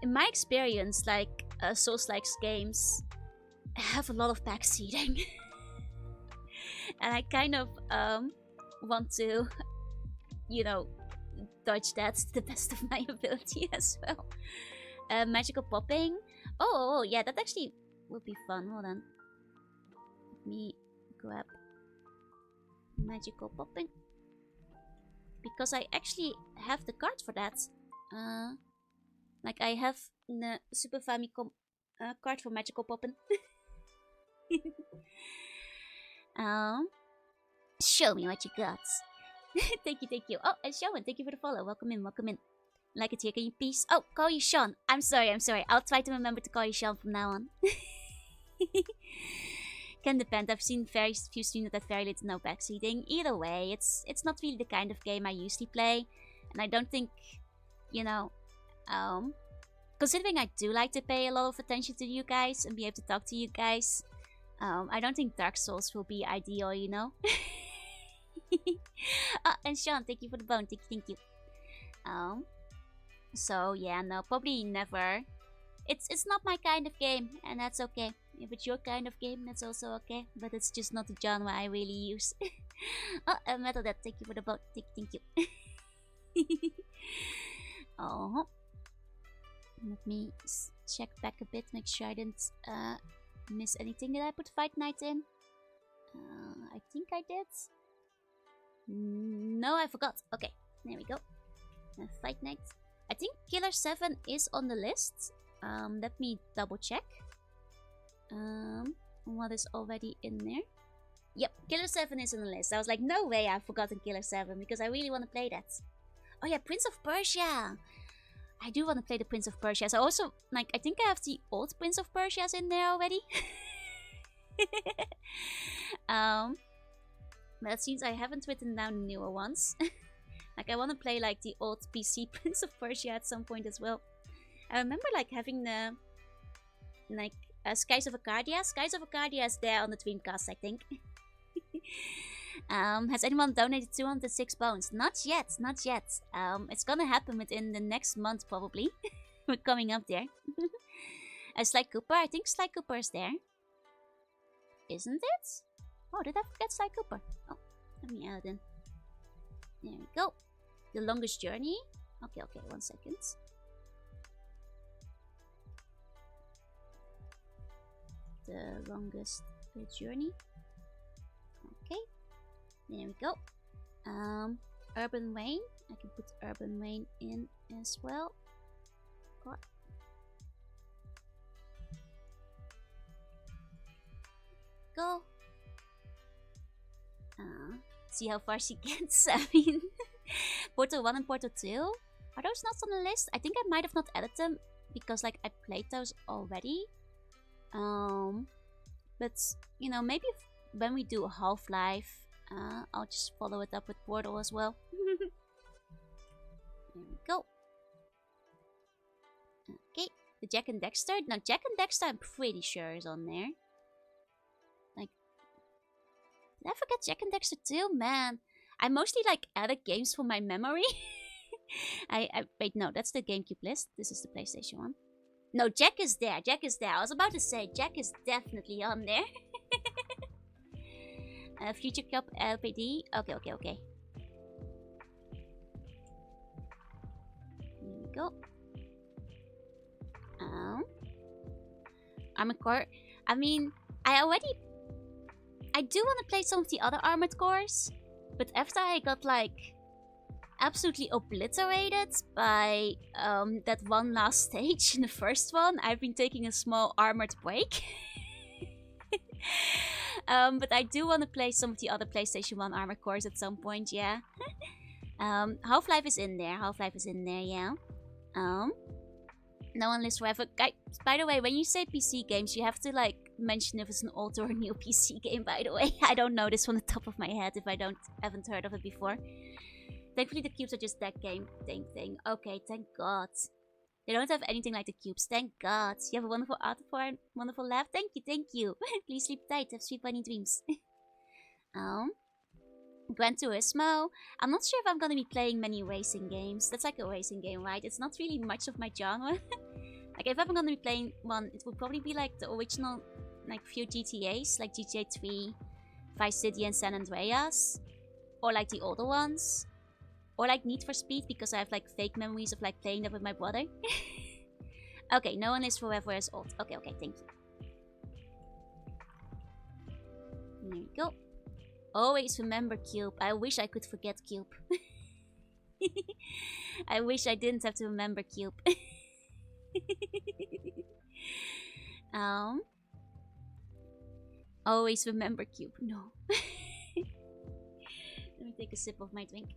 in my experience, like, Souls-likes games have a lot of backseating. And I kind of want to, dodge that to the best of my ability as well. Magical popping. Oh, yeah, that actually would be fun. Hold on. Let me grab magical popping. Because I actually have the card for that. Like, I have the Super Famicom card for magical popping. Show me what you got. Thank you. Oh, and Shawan, thank you for the follow. Welcome in. Like it here, can you please? Oh, call you Sean. I'm sorry. I'll try to remember to call you Sean from now on. Can depend. I've seen very few streams that have very little no backseating. Either way, it's not really the kind of game I usually play, and I don't think, considering I do like to pay a lot of attention to you guys and be able to talk to you guys, I don't think Dark Souls will be ideal, Oh, and Sean, thank you for the bone. Thank you. So yeah, no, probably never. It's not my kind of game, and that's okay. If it's your kind of game, that's also okay. But it's just not the genre I really use. Oh, Metal Death, thank you for the bone. Thank you. Oh, let me check back a bit, make sure I didn't miss anything. Did I put Fight Night in? I think I did. No, I forgot. Okay, there we go. Fight Night. I think Killer 7 is on the list. Let me double check. What is already in there? Yep, Killer 7 is on the list. I was like, no way I've forgotten Killer 7 because I really want to play that. Oh yeah, Prince of Persia. I do want to play the Prince of Persia. So also, like, I think I have the old Prince of Persias in there already. But it seems I haven't written down the newer ones. Like, I want to play, like, the old PC Prince of Persia at some point as well. I remember, like, having the, like, Skies of Arcadia. Skies of Arcadia is there on the Dreamcast, I think. Has anyone donated 206 bones? Not yet. It's gonna happen within the next month, probably. We're coming up there. Sly Cooper. I think Sly Cooper is there. Isn't it? Oh, did I forget Sly Cooper? Oh, let me add it in. There we go. The Longest Journey. Okay, 1 second. The Longest Journey. Okay. There we go. Urban Wayne. I can put Urban Wayne in as well. God. Go. See how far she gets. I mean, Portal 1 and Portal 2. Are those not on the list? I think I might have not added them because, like, I played those already. But maybe when we do Half-Life, I'll just follow it up with Portal as well. There we go. Okay, the Jak and Daxter. Now, Jak and Daxter, I'm pretty sure is on there. Like, did I forget Jak and Daxter too? Man, I mostly like added games from my memory. Wait, no, that's the GameCube list. This is the PlayStation one. No, Jak is there. I was about to say Jak is definitely on there. Future Cop LPD. Okay. Here we go. Armored Core. I mean, I do want to play some of the other Armored Cores, but after I got, like, absolutely obliterated by that one last stage in the first one, I've been taking a small armored break. But I do want to play some of the other PlayStation 1 Armored Cores at some point, yeah. Half-Life is in there. Half-Life is in there, yeah. No one lives forever. By the way, when you say PC games, you have to like mention if it's an old or new PC game. By the way, I don't know this from the top of my head if I haven't heard of it before. Thankfully, the cubes are just that game thing. Okay, thank God. They don't have anything like the cubes. Thank God. You have a wonderful outfit and wonderful laugh. Thank you. Please sleep tight. Have sweet bunny dreams. Gran Turismo. I'm not sure if I'm gonna be playing many racing games. That's like a racing game, right? It's not really much of my genre. Like if I'm gonna be playing one, it would probably be like the original, like few GTAs, like GTA 3, Vice City, and San Andreas, or like the older ones, or like Need for Speed because I have like fake memories of like playing that with my brother. Okay, no one is forever as old. Okay, thank you. There we go. Always remember Cube. I wish I could forget Cube. I wish I didn't have to remember Cube. Always remember Cube. No. Let me take a sip of my drink.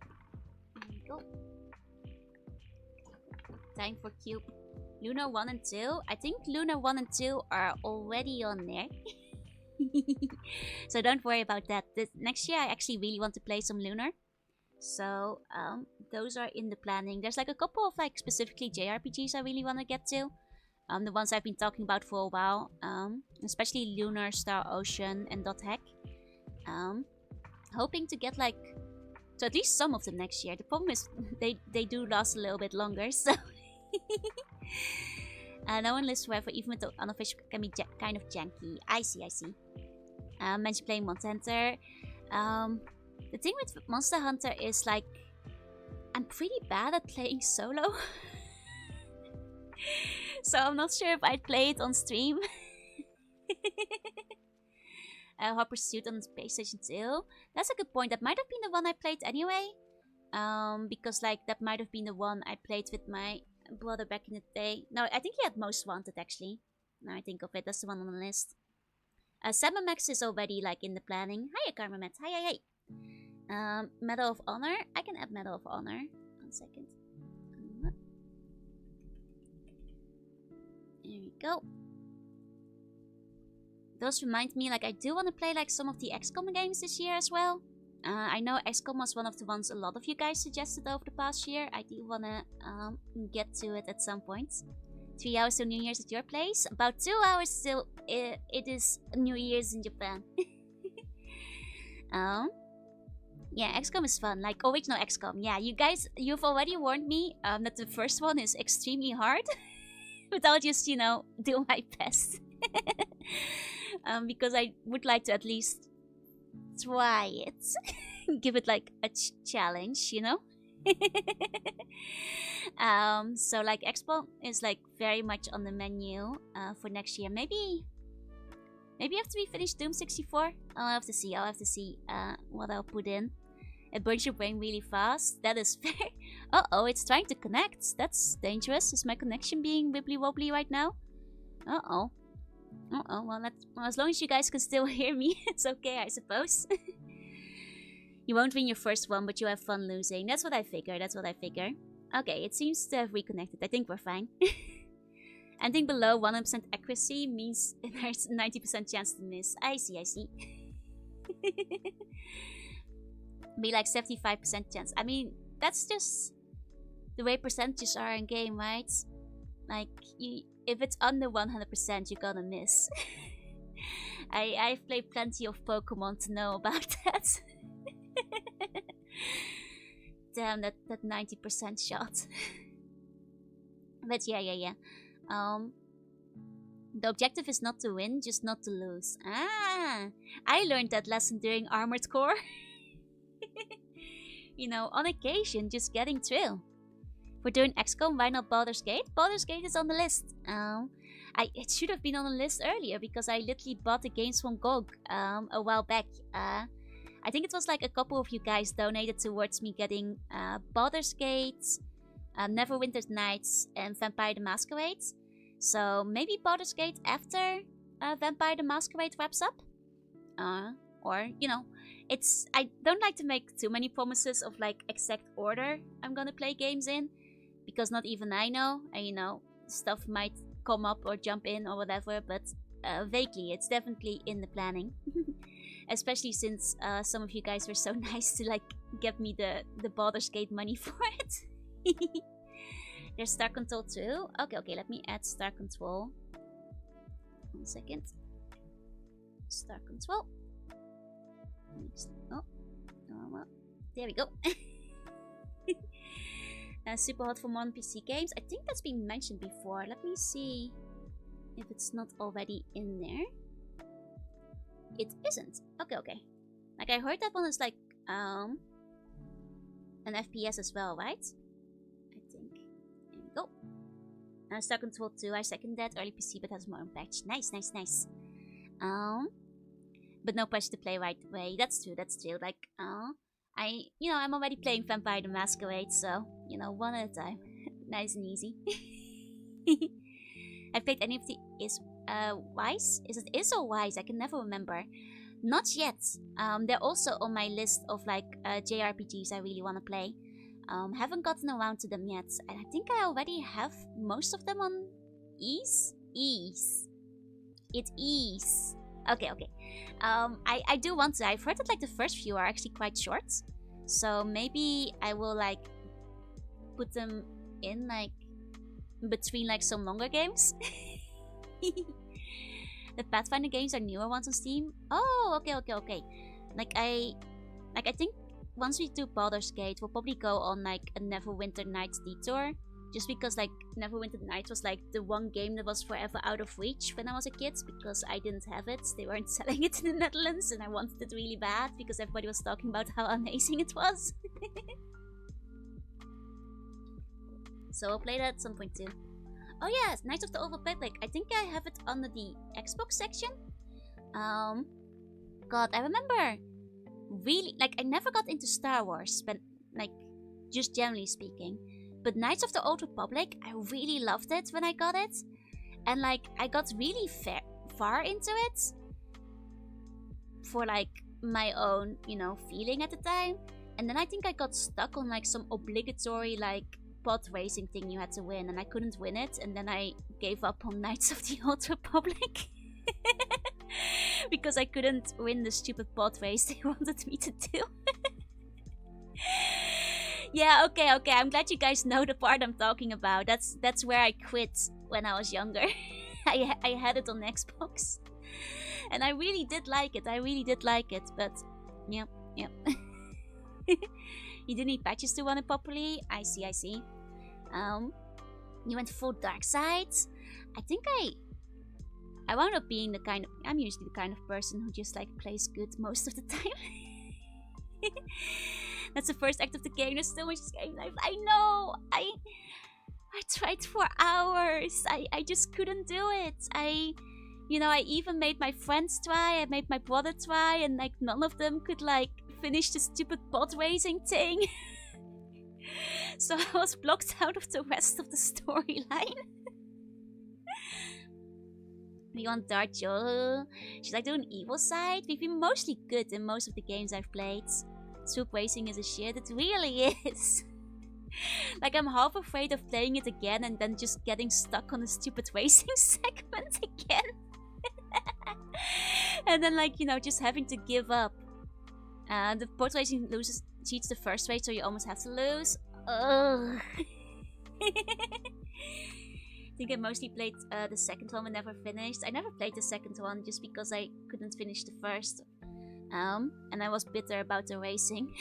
There we go. Time for Cube. Lunar 1 and 2. I think Lunar 1 and 2 are already on there. So don't worry about that. Next year I actually really want to play some Lunar. So those are in the planning. There's like a couple of like specifically JRPGs I really want to get to. The ones I've been talking about for a while. Especially Lunar, Star Ocean, and Dot Hack. Hoping to get like to at least some of them next year. The problem is they do last a little bit longer, so no one lives forever, even with the unofficial can be kind of janky. I see. Mentioned playing Monster Hunter. The thing with Monster Hunter is like I'm pretty bad at playing solo. So I'm not sure if I'd play it on stream. Hot Pursuit on PlayStation 2. That's a good point. That might have been the one I played anyway. Because like that might have been the one I played with my brother back in the day. No, I think he had Most Wanted actually. Now I think of it, that's the one on the list. Max is already like in the planning. Hiya Karmamet. Hi. Medal of Honor. I can add Medal of Honor. 1 second. There we go. Those remind me, like I do want to play like some of the XCOM games this year as well. I know XCOM was one of the ones a lot of you guys suggested over the past year. I do want to get to it at some point. 3 hours till New Year's at your place. About 2 hours till it is New Year's in Japan. Yeah, XCOM is fun. Like original XCOM. Yeah, you guys, you've already warned me that the first one is extremely hard. But I'll just, you know, do my best. Because I would like to at least try it. Give it like a challenge, you know? So like XCOM is like very much on the menu for next year. Maybe after we finish Doom 64. I'll have to see what I'll put in. It burns your brain really fast. That is fair. Uh-oh, it's trying to connect. That's dangerous. Is my connection being wibbly wobbly right now? Uh-oh. Well, as long as you guys can still hear me, it's okay, I suppose. You won't win your first one, but you have fun losing. That's what I figure. Okay, it seems to have reconnected. I think we're fine. Anything below 100% accuracy means there's a 90% chance to miss. I see. Be like 75% chance. I mean, that's just the way percentages are in game, right? Like, if it's under 100%, you're gonna miss. I've played plenty of Pokemon to know about that. Damn, that 90% shot. But yeah. The objective is not to win, just not to lose. Ah, I learned that lesson during Armored Core. You know, on occasion, just getting through. For doing XCOM, why not Baldur's Gate? Baldur's Gate is on the list. It should have been on the list earlier because I literally bought the games from GOG a while back. I think it was like a couple of you guys donated towards me getting Baldur's Gate, Neverwinter Nights, and Vampire the Masquerade. So maybe Baldur's Gate after Vampire the Masquerade wraps up. Or, you know, I don't like to make too many promises of like exact order I'm gonna play games in, because not even I know. And you know, stuff might come up or jump in or whatever, but vaguely, it's definitely in the planning. Especially since some of you guys were so nice to like give me the Baldur's Gate money for it. There's Star Control too. Okay, let me add Star Control. 1 second. Star Control. Oh, well, there we go. Super hot for modern PC games. I think that's been mentioned before. Let me see if it's not already in there. It isn't. Okay. Like I heard that one is like an FPS as well, right? I think. There we go. Star Control 2, I second that. Early PC but has more patch. Nice. But no patch to play right away. That's true. Like, I'm already playing Vampire the Masquerade, so, one at a time. Nice and easy. I've played any of the Wise? Is it Is or Wise? I can never remember. Not yet. They're also on my list of, like, JRPGs I really want to play. Haven't gotten around to them yet. And I think I already have most of them on Ease? It is. Okay. I do want to. I've heard that like the first few are actually quite short. So maybe I will like put them in like between like some longer games. The Pathfinder games are newer ones on Steam. Oh, okay. Like I think once we do Baldur's Gate, we'll probably go on like a Neverwinter Nights detour. Just because like Neverwinter Nights was like the one game that was forever out of reach when I was a kid, because I didn't have it. They weren't selling it in the Netherlands and I wanted it really bad because everybody was talking about how amazing it was. So I'll play that at some point too. Oh yeah, Knights of the Old Republic. I think I have it under the Xbox section. God, I remember really, like, I never got into Star Wars, but like, just generally speaking. But Knights of the Old Republic, I really loved it when I got it. And like, I got really far into it for like my own, feeling at the time. And then I think I got stuck on like some obligatory like pod racing thing you had to win, and I couldn't win it. And then I gave up on Knights of the Old Republic. Because I couldn't win the stupid pod race they wanted me to do. Yeah, okay. I'm glad you guys know the part I'm talking about. That's where I quit when I was younger. I had it on Xbox. And I really did like it. But, yeah. You do need patches to run it properly. I see. You went full dark side. I think I wound up being I'm usually the kind of person who just like plays good most of the time. That's the first act of the game. There's so much game life. I know. I tried for hours. I just couldn't do it. I even made my friends try. I made my brother try, and like none of them could like finish the stupid pod racing thing. So I was blocked out of the rest of the storyline. We want Darjo. Should I do an evil side? We've been mostly good in most of the games I've played. Swoop racing is a shit. It really is. Like, I'm half afraid of playing it again and then just getting stuck on a stupid racing segment again. And then, like, just having to give up. The pod racing cheats the first race, so you almost have to lose. Ugh. I think I mostly played the second one but never finished. I never played the second one just because I couldn't finish the first. And I was bitter about the racing.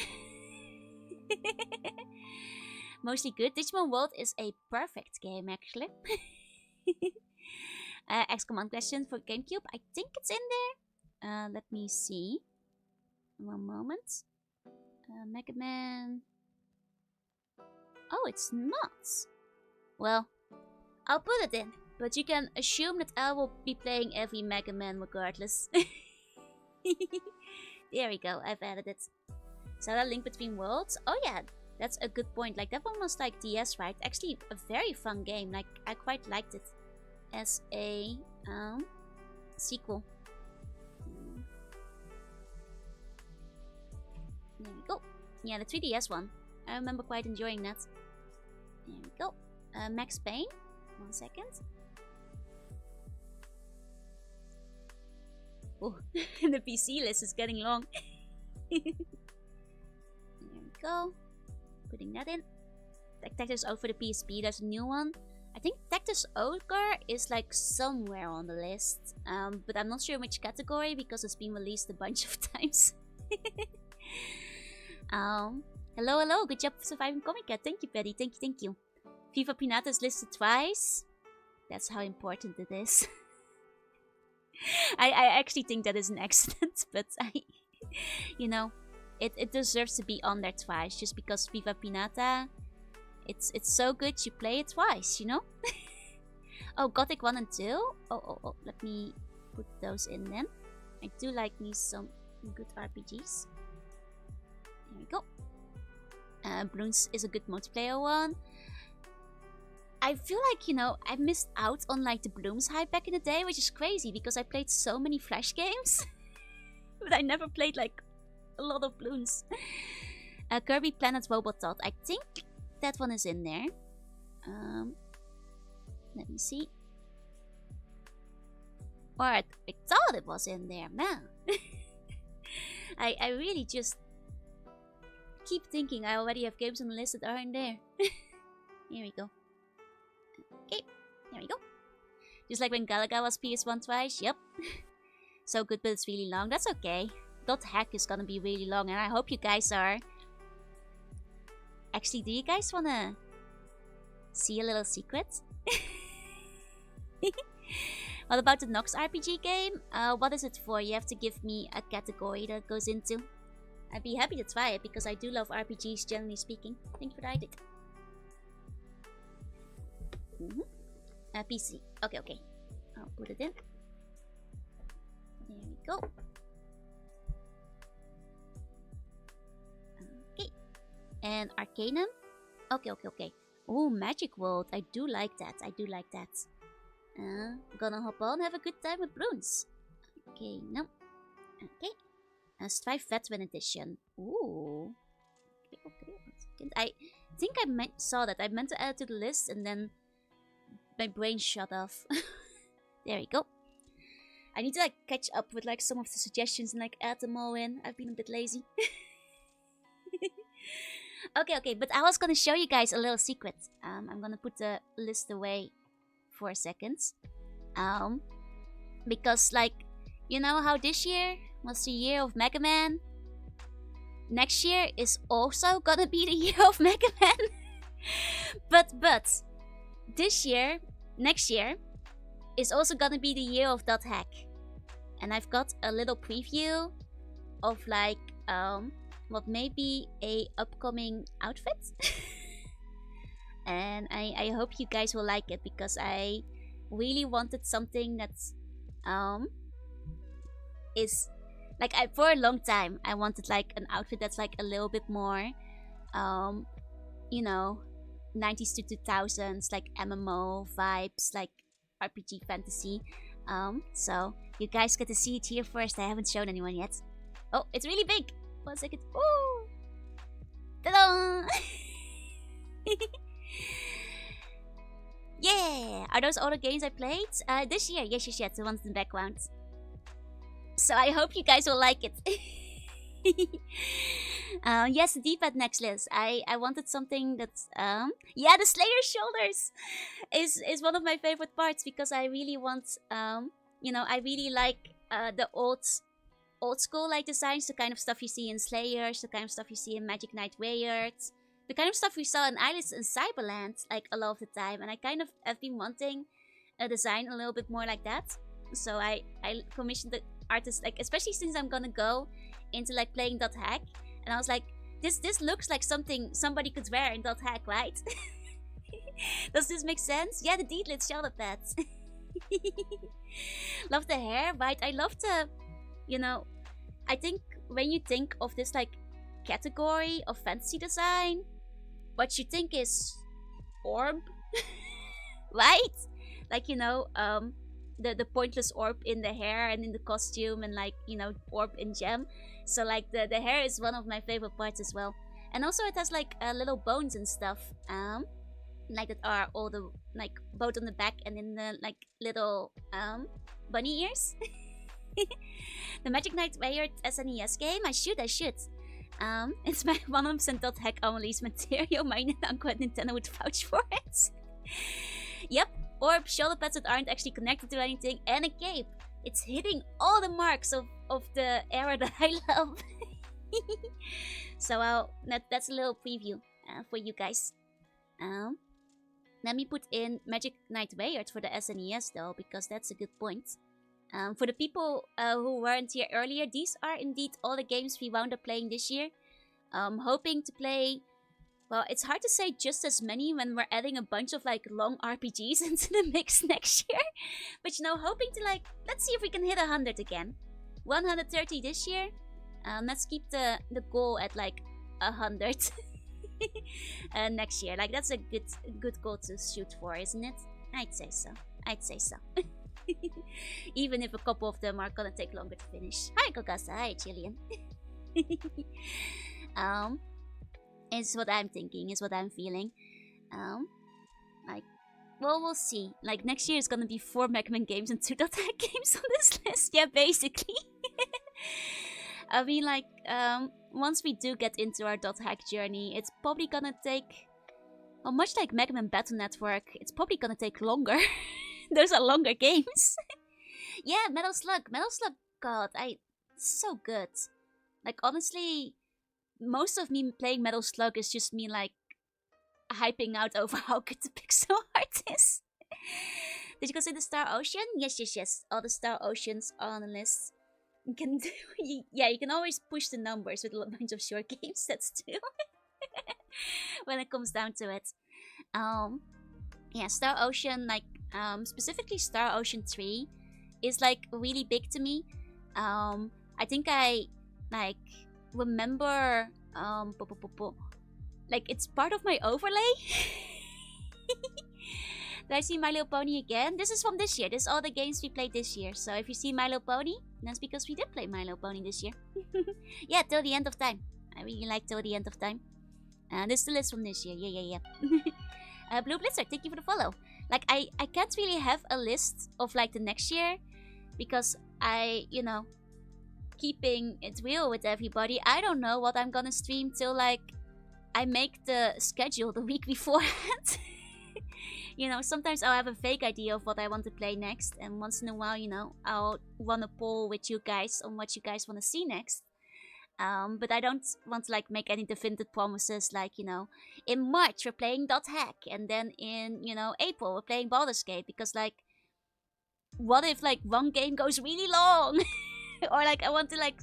Mostly good. Digimon World is a perfect game, actually. X-Command question for GameCube. I think it's in there. Let me see. One moment. Mega Man. Oh, it's not. Well, I'll put it in. But you can assume that I will be playing every Mega Man regardless. There we go, I've added it. Zelda Link Between Worlds? Oh yeah, that's a good point. Like, that one was like DS, right? Actually, a very fun game. Like, I quite liked it as a sequel. There we go. Yeah, the 3DS one. I remember quite enjoying that. There we go. Max Payne. 1 second. Oh, the PC list is getting long. There we go. Putting that in. Tactics O for the PSP, there's a new one. I think Tactics Ogre is like somewhere on the list. But I'm not sure which category because it's been released a bunch of times. Hello, hello. Good job surviving Comica. Thank you, Betty. Thank you. Viva Pinata is listed twice. That's how important it is. I actually think that is an accident, but you know, it deserves to be on there twice just because Viva Pinata, it's so good you play it twice, you know? Oh, Gothic 1 and 2? Oh, let me put those in then. I do like me some good RPGs. There we go. Bloons is a good multiplayer one. I feel like, you know, I missed out on like the Blooms hype back in the day, which is crazy because I played so many Flash games. But I never played like a lot of Bloons. Kirby Planet Robot Tot. I think that one is in there. Let me see. Or I thought it was in there, man. I really just keep thinking I already have games on the list that aren't there. Here we go. Okay, there we go. Just like when Galaga was PS1 twice, yep. So good, but it's really long. That's okay. .hack is gonna be really long, and I hope you guys are. Actually, do you guys wanna see a little secret? What about the Nox RPG game? What is it for? You have to give me a category that goes into. I'd be happy to try it because I do love RPGs, generally speaking. Thank you for the idea. PC. Okay. I'll put it in. There we go. Okay. And Arcanum. Okay. Oh, Magic World. I do like that. Gonna hop on, have a good time with Bloons. Okay, no. Okay. Strive Veteran Edition. Ooh. Okay. I think I saw that. I meant to add it to the list and then my brain shut off. There we go. I need to like catch up with like some of the suggestions and like add them all in. I've been a bit lazy. Okay, but I was gonna show you guys a little secret. I'm gonna put the list away for a second. Because like, you know how this year was the year of Mega Man? Next year is also gonna be the year of Mega Man. but next year is also gonna be the year of .hack. And I've got a little preview of like what may be a upcoming outfit. And I hope you guys will like it because I really wanted something that's is like for a long time I wanted like an outfit that's like a little bit more you know, 90s to 2000s like MMO vibes, like RPG fantasy. So you guys get to see it here first. I haven't shown anyone yet. Oh, it's really big. 1 second. Ooh. Ta-da! Yeah! Are those all the games I played? This year? Yes, the ones in the background. So I hope you guys will like it. Yes, the D-pad necklace. I wanted something that's yeah, the Slayer shoulders is one of my favorite parts because I really want you know, I really like the old school like designs, the kind of stuff you see in Slayers, the kind of stuff you see in Magic Knight Wayard, the kind of stuff we saw in Alice in Cyberland like a lot of the time, and I kind of have been wanting a design a little bit more like that. So I commissioned the artist, like especially since I'm gonna go into like playing .hack, and I was like, this looks like something somebody could wear in .hack, right? Does this make sense? Yeah, the Deedlit shoulder pads. Love the hair, right? I love the, you know, I think when you think of this like category of fantasy design, what you think is orb, right? Like, you know, the pointless orb in the hair and in the costume, and like, you know, orb in gem. So like the hair is one of my favorite parts as well. And also it has like little bones and stuff, like that are all the, like, both on the back and in the like little bunny ears. The Magic Knight Bayard SNES game. I should. It's my 100% dot hack Amelie's material. My uncle at Nintendo would vouch for it. Yep. Orb, shoulder pads that aren't actually connected to anything, and a cape. It's hitting all the marks of the era that I love. So that's a little preview for you guys. Let me put in Magic Knight Bayard for the SNES though, because that's a good point. For the people who weren't here earlier, these are indeed all the games we wound up playing this year. Hoping to play, well, it's hard to say just as many when we're adding a bunch of like long RPGs into the mix next year. But you know, hoping to like, let's see if we can hit 100 again. 130 this year. Let's keep the goal at like 100 next year. Like that's a good goal to shoot for, isn't it? I'd say so. Even if a couple of them are gonna take longer to finish. Hi Kogasa, hi Jillian. Is what I'm thinking, is what I'm feeling. Like, well, we'll see. Like next year is gonna be 4 Mega Man games and 2 Dota games on this list. Yeah, basically. I mean, like, once we do get into our dot hack journey, it's probably gonna take, well, much like Mega Man Battle Network, it's probably gonna take longer. Those are longer games. Yeah, Metal Slug, God, so good. Like, honestly, most of me playing Metal Slug is just me, like, hyping out over how good the pixel art is. Did you consider Star Ocean? Yes. All the Star Oceans are on the list. You can do, yeah, you can always push the numbers with a bunch of short games. That's true. When it comes down to it. Yeah, Star Ocean, like, specifically Star Ocean 3 is like really big to me. I think I like remember like it's part of my overlay. Did I see My Little Pony again? This is from this year. This is all the games we played this year. So if you see My Little Pony, that's because we did play My Little Pony this year. Yeah, Till the End of Time. I really like Till the End of Time. This is the list from this year. Yeah. Blue Blitzer, thank you for the follow. Like, I can't really have a list of, like, the next year. Because you know, keeping it real with everybody, I don't know what I'm gonna stream till, like, I make the schedule the week beforehand. You know, sometimes I'll have a vague idea of what I want to play next. And once in a while, you know, I'll run a poll with you guys on what you guys want to see next. But I don't want to like make any definitive promises like, you know, in March we're playing Dot Hack, and then in, you know, April we're playing Baldur's Gate, because like, what if like one game goes really long? Or like I want to like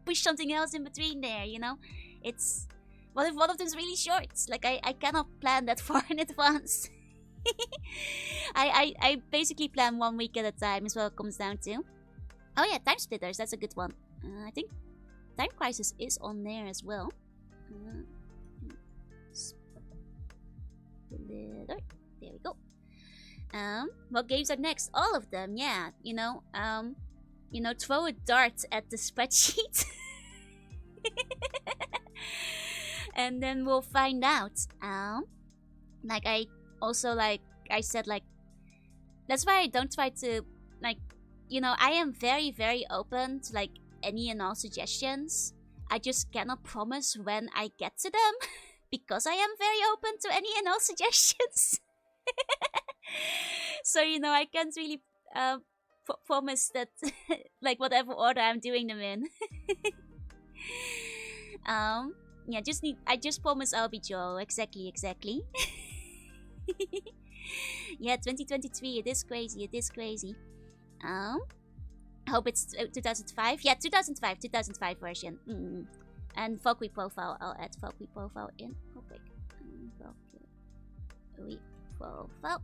push something else in between there, you know? It's, what if one of them's really short? Like I cannot plan that far in advance. I basically plan 1 week at a time is what it comes down to. Oh yeah, Time Splitters, that's a good one. I think Time Crisis is on there as well. Splitter. There we go. What games are next? All of them, yeah. You know, throw a dart at the spreadsheet. And then we'll find out. Like I also, like I said, like, that's why I don't try to, like, you know, I am very, very open to like any and all suggestions. I just cannot promise when I get to them because I am very open to any and all suggestions. So, you know, I can't really promise that like whatever order I'm doing them in. Yeah, I just promise I'll be Joe. Exactly. Yeah, 2023, it is crazy. I hope it's 2005. Yeah, 2005 version. And Valkyrie profile, I'll add Valkyrie profile in real quick. Valkyrie profile.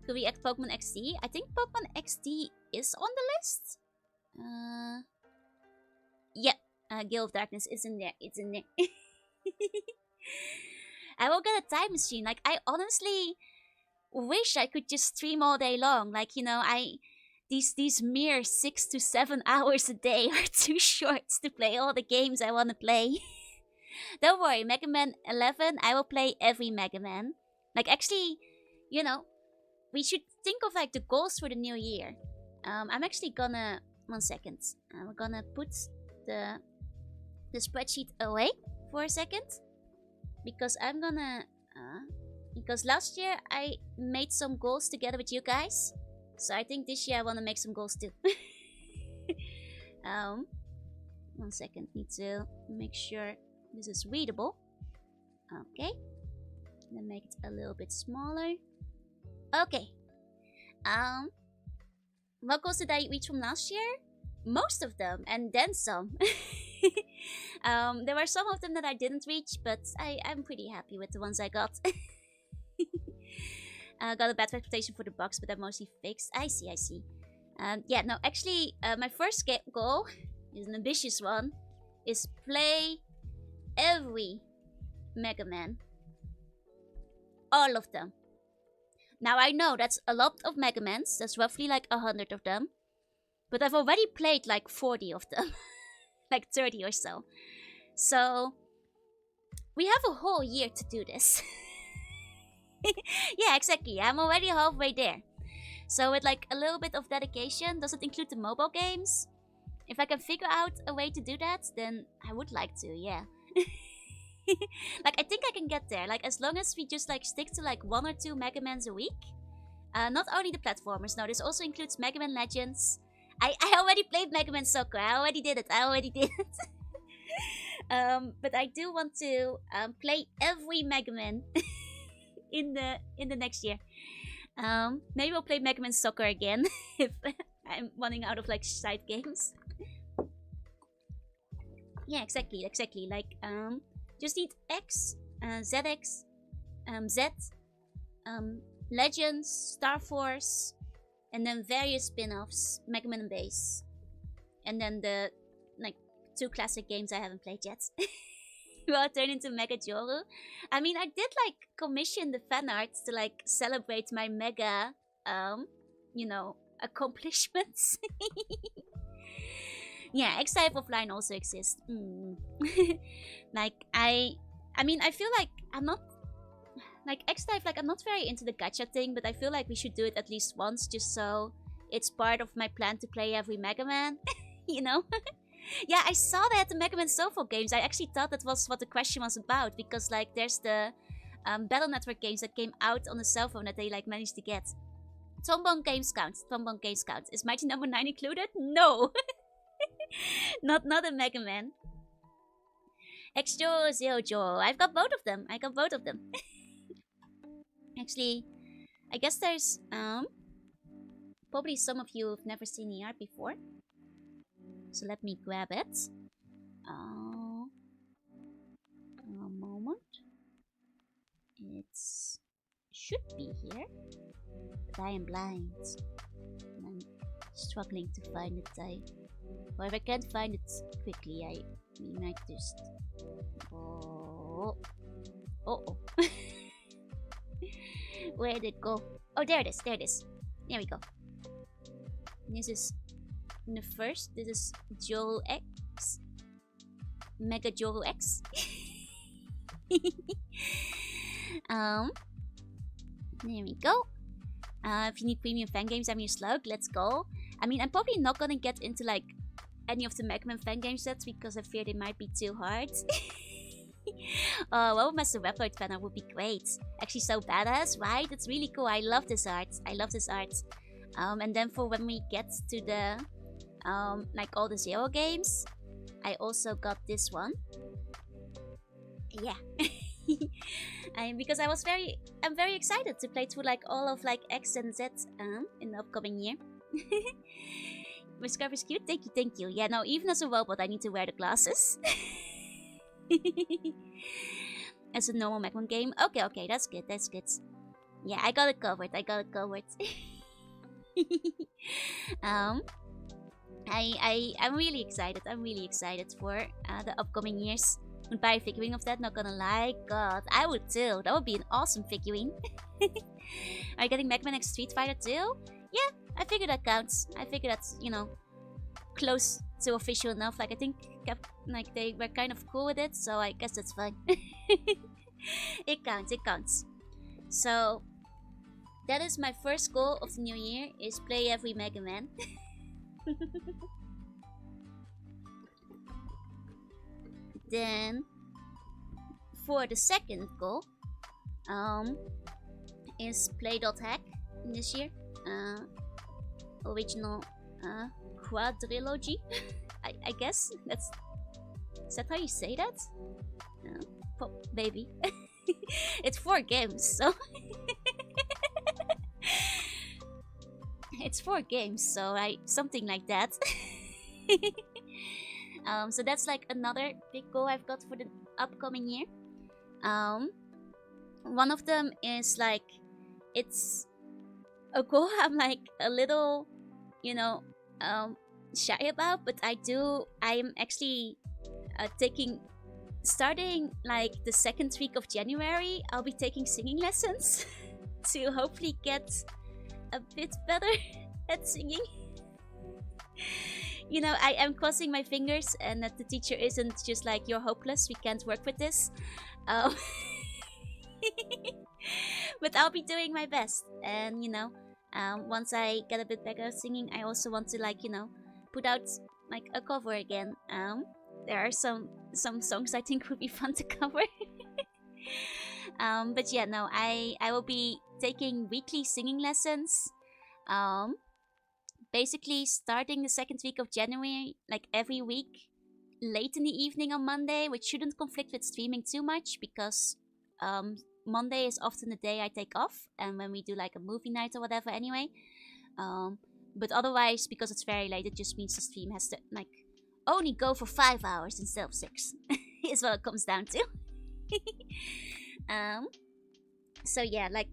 Could we add Pokemon XD? I think Pokemon XD is on the list. Yeah, Gale of Darkness is in there. It's in there. I will get a time machine. Like, I honestly wish I could just stream all day long. Like, you know, these mere 6 to 7 hours a day are too short to play all the games I want to play. Don't worry, Mega Man 11, I will play every Mega Man. Like, actually, you know, we should think of like the goals for the new year. I'm actually gonna 1 second. I'm gonna put the spreadsheet away for a second because I'm gonna because last year I made some goals together with you guys, so I think this year I want to make some goals too. 1 second, need to make sure this is readable. Okay, then make it a little bit smaller. Okay. What goals did I reach from last year? Most of them, and then some. There were some of them that I didn't reach, but I'm pretty happy with the ones I got. Got a bad reputation for the bugs, but they're mostly fixed. I see. Yeah, no, actually, my first goal is an ambitious one. Is play every Mega Man. All of them. Now I know that's a lot of Mega Mans. That's roughly like 100 of them. But I've already played like 40 of them. Like 30 or so. So we have a whole year to do this. Yeah, exactly. I'm already halfway there. So with like a little bit of dedication, does it include the mobile games? If I can figure out a way to do that, then I would like to, yeah. Like, I think I can get there. Like, as long as we just like stick to like 1 or 2 Mega Mans a week. Not only the platformers, no, this also includes Mega Man Legends. I already played Mega Man Soccer. I already did it. But I do want to play every Mega Man in the next year. Maybe we'll play Mega Man Soccer again if I'm running out of like side games. Yeah, exactly. Like, just need X, ZX, Z, Legends, Star Force, and then various spin-offs, Mega Man and Base. And then the, like, 2 classic games I haven't played yet. Will turn into Mega Joru. I mean, I did, like, commission the fan art to, like, celebrate my Mega, accomplishments. Yeah, X-Type Offline also exists. Like, I mean, I feel like I'm not... Like, X-Type, like, I'm not very into the gacha thing, but I feel like we should do it at least once, just so it's part of my plan to play every Mega Man. You know? Yeah, I saw that at the Mega Man Soulful games. I actually thought that was what the question was about, because, like, there's the Battle Network games that came out on the cell phone that they, like, managed to get. Tombone games count. Is Mighty Number 9 included? No! not a Mega Man. X-Jo, Zero-Jo. I've got both of them. Actually, I guess there's probably some of you have never seen the art before. So let me grab it. A moment. It should be here, but I am blind. I'm struggling to find it. Or if I can't find it quickly, we might just... Oh. Where did it go? Oh, there it is. There we go. This is the first. This is Joel X. Mega Joel X. There we go. If you need premium fan games, I'm your slug. Let's go. I mean, I'm probably not gonna get into like any of the Mega Man fan game sets because I fear they might be too hard. World Master Reploid fan art would be great. Actually, so badass, right? It's really cool. I love this art. And then for when we get to the like all the Zero games, I also got this one. Yeah. Because I'm very excited to play through like all of like X and Z in the upcoming year. My scarf is cute. Thank you. Yeah, no, even as a robot, I need to wear the glasses. As a normal Mega Man game. Okay, that's good. Yeah, I got it covered. I'm really excited. For the upcoming years. Would buy a figurine of that, not gonna lie. God, I would too. That would be an awesome figurine. Are you getting Mega Man X Street Fighter too? Yeah, I figure that counts. I figure that's, you know, close to official enough. Like, I think like they were kind of cool with it, so I guess that's fine. It counts, it counts. So that is my first goal of the new year, is play every Mega Man. Then for the second goal, is play .hack this year. Original quadrilogy. I guess is that how you say that? Pop baby. It's 4 games, so it's 4 games, so something like that. So that's like another big goal I've got for the upcoming year. One of them is like, it's a goal I'm like a little, you know, shy about, but I'm actually starting like the second week of January, I'll be taking singing lessons to hopefully get a bit better at singing. You know, I am crossing my fingers and that the teacher isn't just like, you're hopeless, we can't work with this. But I'll be doing my best. And, you know, once I get a bit better at singing, I also want to, like, you know, put out like a cover again. There are some songs I think would be fun to cover. But yeah, no, I will be taking weekly singing lessons. Basically starting the second week of January, like every week, late in the evening on Monday, which shouldn't conflict with streaming too much, because Monday is often the day I take off, and when we do like a movie night or whatever anyway. But otherwise, because it's very late, it just means the stream has to like only go for 5 hours instead of 6. Is what it comes down to. So yeah, like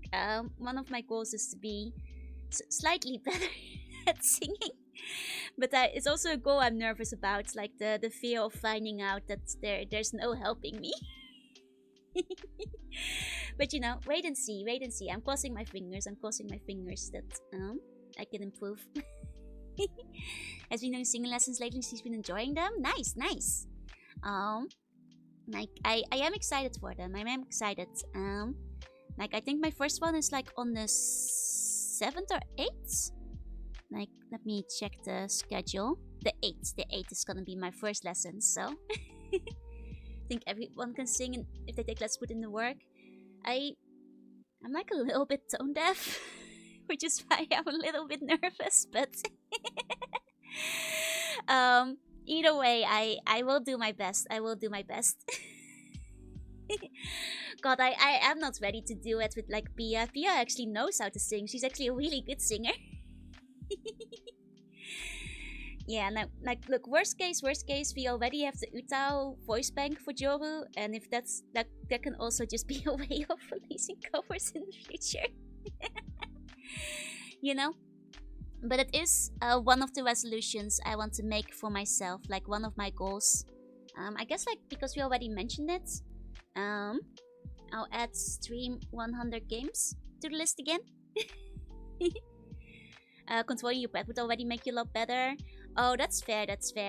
one of my goals is to be slightly better at singing, but it's also a goal I'm nervous about, like the fear of finding out that there's no helping me. But you know, wait and see. I'm crossing my fingers that I can improve. Has been doing singing lessons lately. She's been enjoying them. Nice. Like I am excited for them. I am excited. Like I think my first one is like on the 7th or 8th. Like, let me check the schedule. The 8th is gonna be my first lesson, so I think everyone can sing, and if they take Let's Put in the work. I'm like a little bit tone deaf, which is why I'm a little bit nervous, but either way, I will do my best. God, I am not ready to do it with like Pia. Pia actually knows how to sing. She's actually a really good singer. Yeah, now, like, look, worst case, we already have the Utao voice bank for Joru, and if that can also just be a way of releasing covers in the future. You know? But it is one of the resolutions I want to make for myself, like one of my goals. I guess, like, because we already mentioned it, I'll add stream 100 games to the list again. Controlling your breath would already make you a lot better. Oh, that's fair.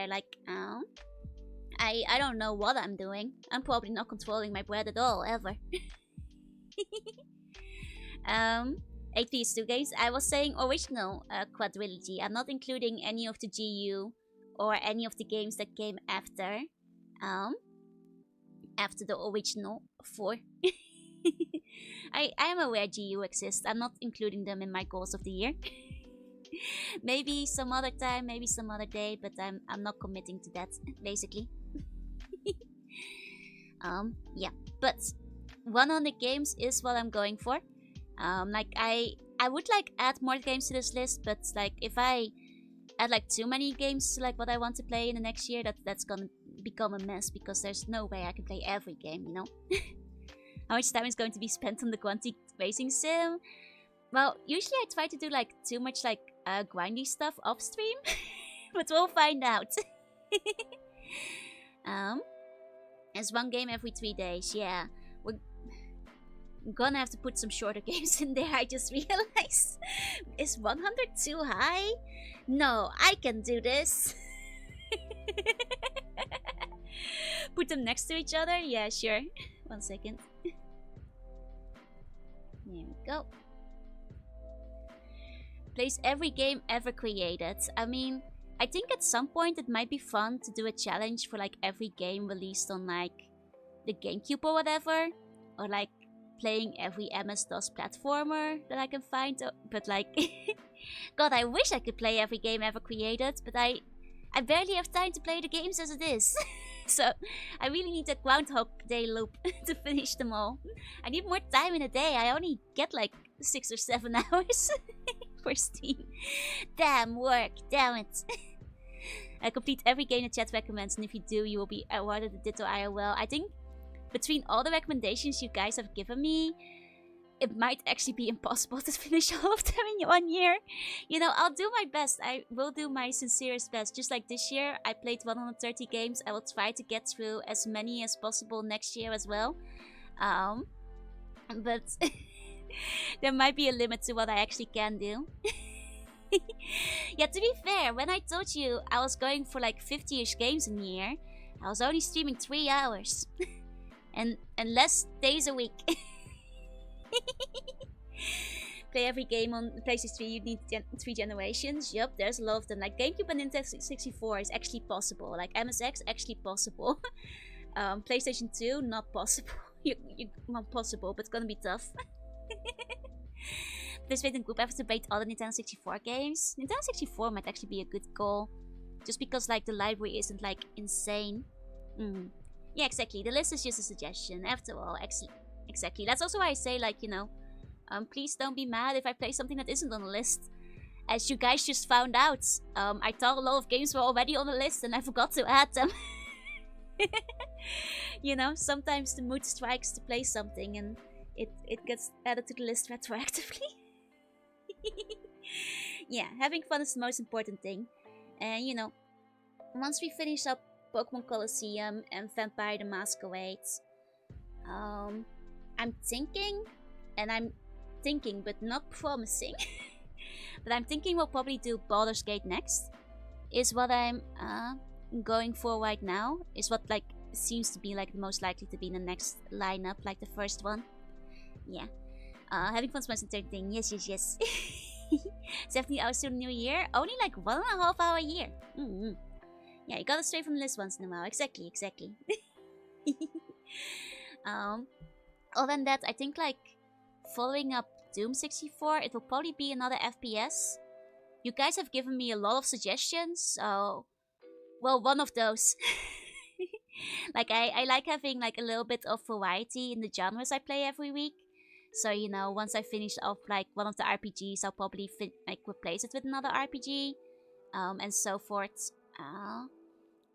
Like, I don't know what I'm doing. I'm probably not controlling my breath at all, ever. 8 PS2 games. I was saying original quadrilogy. I'm not including any of the GU or any of the games that came after the original 4. I am aware GU exists. I'm not including them in my goals of the year. Maybe some other time, maybe some other day, but I'm not committing to that, basically. Yeah, but 100 games is what I'm going for. Like I would like add more games to this list, but like if I add like too many games to like what I want to play in the next year, that's gonna become a mess, because there's no way I can play every game, you know. How much time is going to be spent on the Quantic Racing Sim? Well, usually I try to do like too much like grindy stuff off stream, but we'll find out. There's one game every 3 days. Yeah, I'm gonna have to put some shorter games in there, I just realized. Is 100 too high? No, I can do this. Put them next to each other? Yeah, sure. 1 second. There we go. Plays every game ever created. I mean, I think at some point it might be fun to do a challenge for like every game released on like the GameCube or whatever. Or like playing every MS-DOS platformer that I can find. But like, God, I wish I could play every game ever created, but I barely have time to play the games as it is. So I really need a Groundhog Day loop to finish them all. I need more time in a day. I only get like 6 or 7 hours for Steam. Damn work, damn it. I complete every game the chat recommends, and if you do, you will be awarded a Ditto IRL. I think between all the recommendations you guys have given me, it might actually be impossible to finish all of them in 1 year. You know, I'll do my best. I will do my sincerest best. Just like this year, I played 130 games. I will try to get through as many as possible next year as well. But there might be a limit to what I actually can do. Yeah, to be fair, when I told you I was going for like 50-ish games in a year, I was only streaming 3 hours. and less days a week. Play every game on PlayStation 3, you need 3 generations. Yup, there's a lot of them. Like GameCube and Nintendo 64 is actually possible. Like MSX, actually possible. PlayStation 2, not possible. Not possible, but it's gonna be tough. Participate in group efforts to beat all the Nintendo 64 games. Nintendo 64 might actually be a good goal. Just because like the library isn't like insane. Yeah, exactly. The list is just a suggestion. After all, exactly. That's also why I say, like, you know, please don't be mad if I play something that isn't on the list. As you guys just found out, I thought a lot of games were already on the list and I forgot to add them. You know, sometimes the mood strikes to play something and it gets added to the list retroactively. Yeah, having fun is the most important thing. And, you know, once we finish up Pokemon Colosseum and Vampire the Masquerade, I'm thinking but not promising, but I'm thinking we'll probably do Baldur's Gate next, is what I'm going for right now, is what like seems to be like the most likely to be in the next lineup, like the first one. Yeah. Having fun is most important thing. Yes. 70 hours to the new year? Only like 1.5 hour a year. Yeah, you gotta stray from the list once in a while. Exactly. Other than that, I think like following up Doom 64, it will probably be another FPS. You guys have given me a lot of suggestions, so well, one of those. Like I like having like a little bit of variety in the genres I play every week. So, you know, once I finish off like one of the RPGs, I'll probably like replace it with another RPG, and so forth.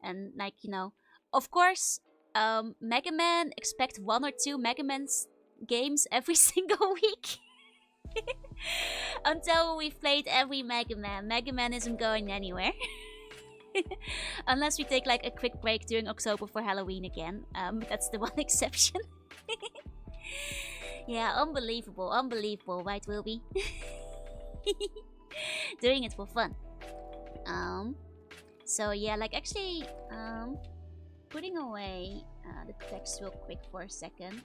And like, you know, of course, Mega Man, expect 1 or 2 Mega Man games every single week. Until we've played every Mega Man. Mega Man isn't going anywhere. Unless we take like a quick break during October for Halloween again. That's the one exception. Yeah, unbelievable, right, Wilby? Doing it for fun. So yeah, like actually, putting away the text real quick for a second.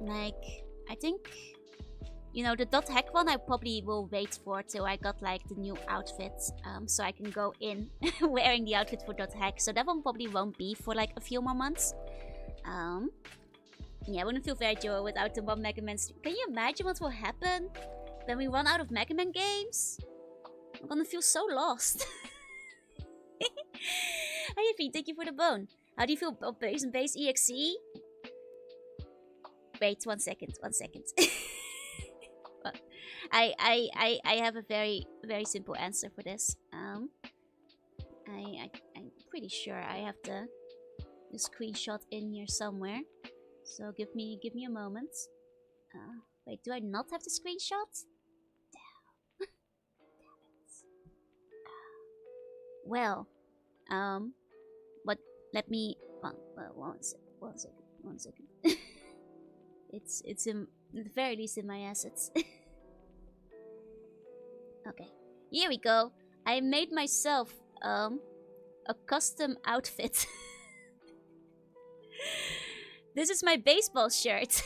Like, I think, you know, the Dot Hack one I probably will wait for till I got like the new outfit, so I can go in wearing the outfit for Dot Hack. So that one probably won't be for like a few more months. Yeah, I wouldn't feel very joy without the one Mega Man stream. Can you imagine what will happen when we run out of Mega Man games? I'm gonna feel so lost. Hi, Effie, thank you for the bone. How do you feel about Base and Base EXE? Wait, 1 second. I have a very simple answer for this. I'm pretty sure I have the screenshot in here somewhere. So give me a moment. Wait, do I not have the screenshot? Damn. Well, but let me one second. It's in at the very least in my assets. Okay, here we go. I made myself a custom outfit. This is my baseball shirt.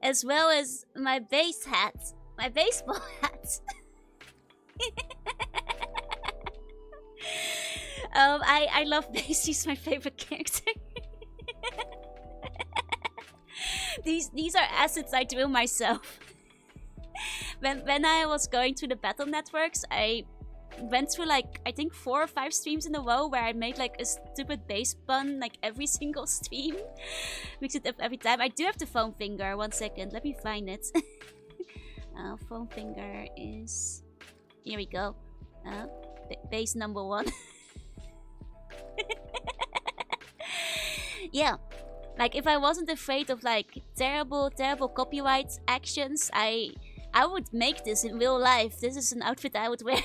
As well as my base hat. My baseball hat. I love Base. He's my favorite character. These are assets I drew myself. When I was going through the battle networks, I went through like I think 4 or 5 streams in a row where I made like a stupid base pun like every single stream. Mix it up every time. I do have the foam finger. 1 second, let me find it. Foam finger is here we go. Base number 1. Yeah, like if I wasn't afraid of like terrible copyright actions, I would make this in real life. This is an outfit I would wear.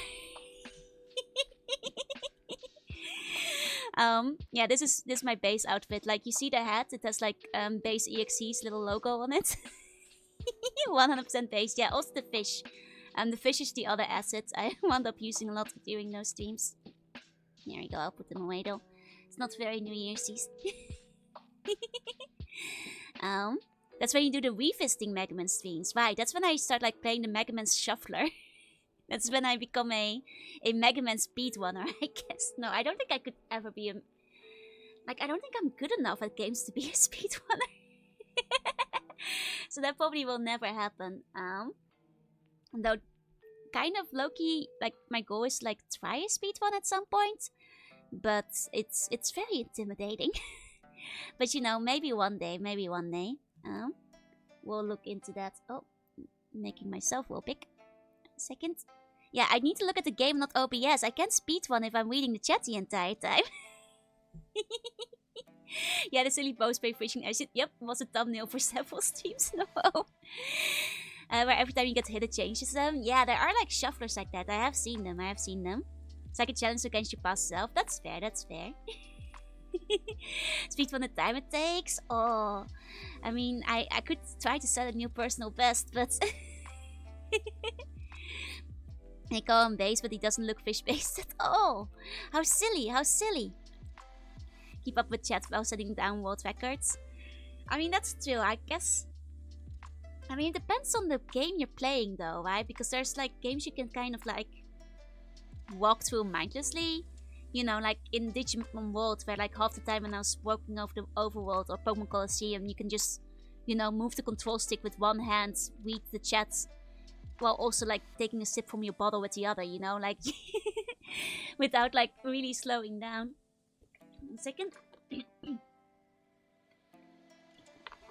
Yeah, this is my base outfit. Like you see the hat, it has like base EXE's little logo on it. 100% base. Yeah, also the fish. The fish is the other asset I wound up using a lot during those streams. There we go, I'll put them away though. It's not very New Year's. That's when you do the revisiting Mega Man streams. Right, that's when I start like playing the Mega Man Shuffler. That's when I become a Mega Man speedrunner, I guess. No, I don't think I could ever be a... Like, I don't think I'm good enough at games to be a speedrunner. So that probably will never happen. Though, kind of low-key, like, my goal is, like, try a speedrun at some point. But it's very intimidating. But, you know, maybe one day. We'll look into that. Oh, making myself will pick. Second. Yeah, I need to look at the game, not OBS. I can't speedrun if I'm reading the chat the entire time. Yeah, the silly bow spray fishing acid. Yep, was a thumbnail for several streams in a row. Where every time you get hit, it changes them. Yeah, there are like shufflers like that. I have seen them. It's like a challenge against your past self. That's fair. Speedrun the time it takes. Oh, I mean, I could try to set a new personal best, but I call him base, but he doesn't look fish-based at all. How silly. Keep up with chat while setting down world records. I mean, that's true, I guess. I mean, it depends on the game you're playing, though, right? Because there's, like, games you can kind of, like, walk through mindlessly. You know, like in Digimon World, where, like, half the time when I was walking over the overworld or Pokemon Colosseum, you can just, you know, move the control stick with one hand, read the chat, while also, like, taking a sip from your bottle with the other, you know? Like, without, like, really slowing down. 1 second.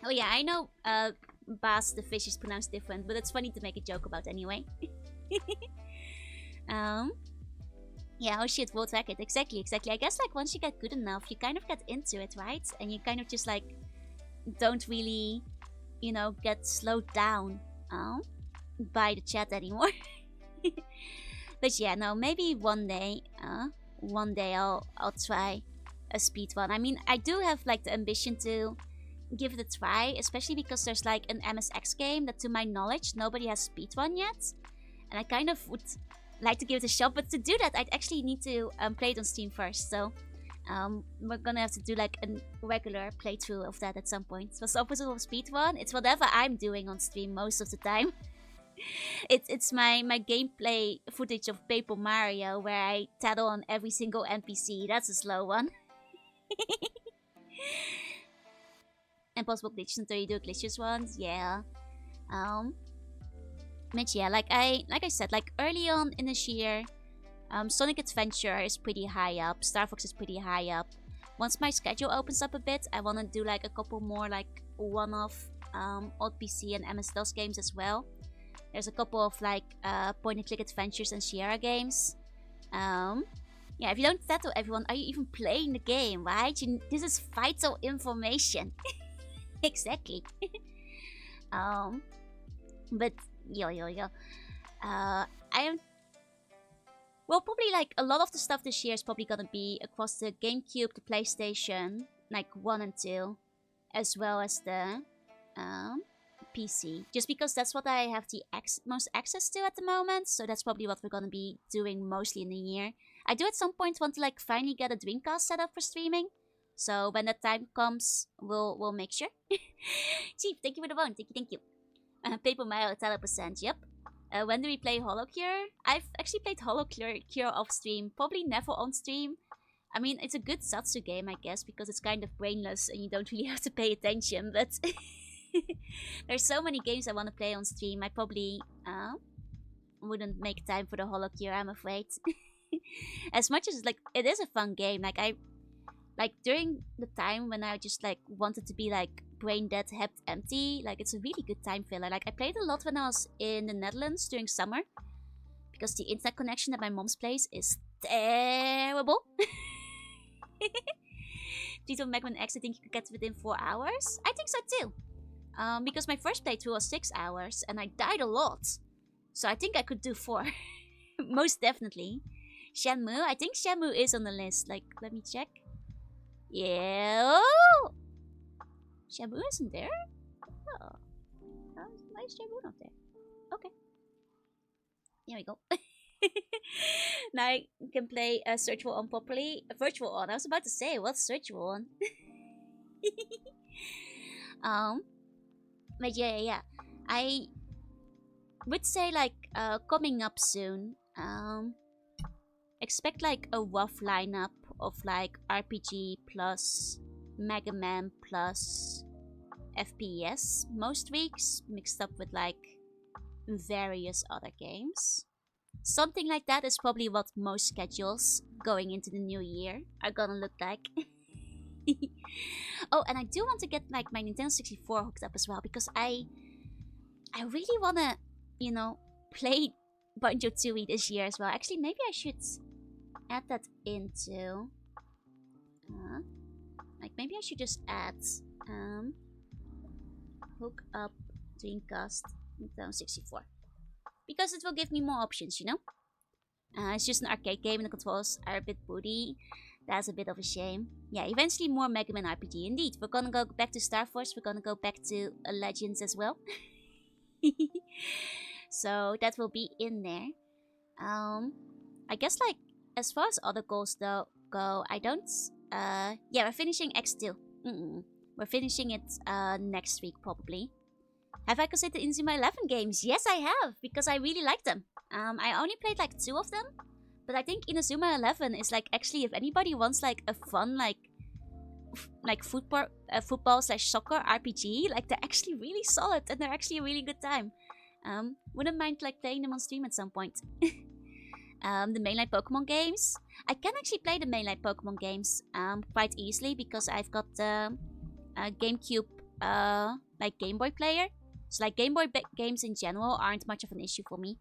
Oh yeah, I know Bas the fish is pronounced different, but it's funny to make a joke about anyway. Yeah, oh shit, world record. Exactly. I guess like once you get good enough, you kind of get into it, right? And you kind of just like don't really, you know, get slowed down by the chat anymore. But yeah, no, maybe one day I'll try a speedrun. I mean, I do have like the ambition to give it a try, especially because there's like an MSX game that to my knowledge nobody has speedrun yet, and I kind of would like to give it a shot, but to do that I'd actually need to play it on Steam first, so we're gonna have to do like a regular playthrough of that at some point. So it's the opposite of speedrun, it's whatever I'm doing on stream most of the time. It's my gameplay footage of Paper Mario where I tattle on every single NPC. That's a slow one. Impossible glitches until you do glitches ones, yeah. But yeah, like I said, like early on in this year, Sonic Adventure is pretty high up, Star Fox is pretty high up. Once my schedule opens up a bit, I want to do like a couple more like one-off old PC and MS-DOS games as well. There's a couple of like point-and-click adventures and Sierra games. Yeah, if you don't tattle everyone, are you even playing the game, right? This is vital information. Exactly. But yo. I am... Well, probably like a lot of the stuff this year is probably gonna be across the GameCube, the PlayStation, like 1 and 2. as well as the PC, just because that's what I have the most access to at the moment. So that's probably what we're gonna be doing mostly in the year. I do at some point want to like finally get a Dreamcast set up for streaming. So when that time comes, we'll make sure. Chief, thank you for the bone. Thank you. Paper Mario, 10%. Yep. When do we play HoloCure? I've actually played HoloCure off stream, probably never on stream. I mean, it's a good Satsu game, I guess, because it's kind of brainless and you don't really have to pay attention, but there's so many games I want to play on stream. I probably wouldn't make time for the HoloCure, I'm afraid. As much as like it is a fun game, like during the time when I just like wanted to be like brain dead, head empty, like it's a really good time filler. Like I played a lot when I was in the Netherlands during summer, because the internet connection at my mom's place is terrible. Please don't make an X. I think you could get within 4 hours. I think so too. Because my first playthrough was 6 hours and I died a lot. So I think I could do 4. Most definitely. Shenmue? I think Shenmue is on the list. Like, let me check. Yeah. Shenmue isn't there? Oh. Why is Shenmue not there? Okay. Here we go. Now I can play Virtual On properly. Virtual On. I was about to say, what's Virtual On? But yeah. I would say like coming up soon. Expect like a rough lineup of like RPG plus Mega Man plus FPS most weeks, mixed up with like various other games. Something like that is probably what most schedules going into the new year are gonna look like. Oh, and I do want to get like my Nintendo 64 hooked up as well, because I really wanna, you know, play Banjo-Tooie this year as well. Actually, maybe I should add that into like maybe I should just add hook up Dreamcast Nintendo 64, because it will give me more options, you know. It's just an arcade game and the controls are a bit booty. That's a bit of a shame. Yeah, eventually more Mega Man RPG. Indeed, we're gonna go back to Star Force. We're gonna go back to Legends as well. So that will be in there. I guess like as far as other goals though go, I don't. Yeah, we're finishing X2. We're finishing it next week probably. Have I considered Inazuma 11 games? Yes, I have, because I really like them. I only played like 2 of them, but I think Inazuma 11 is like actually, if anybody wants like a fun like football slash soccer RPG, like they're actually really solid and they're actually a really good time. Wouldn't mind like playing them on stream at some point. The mainline Pokemon games, I can actually play the mainline Pokemon games quite easily, because I've got the GameCube like Game Boy player. So like Game Boy games in general aren't much of an issue for me.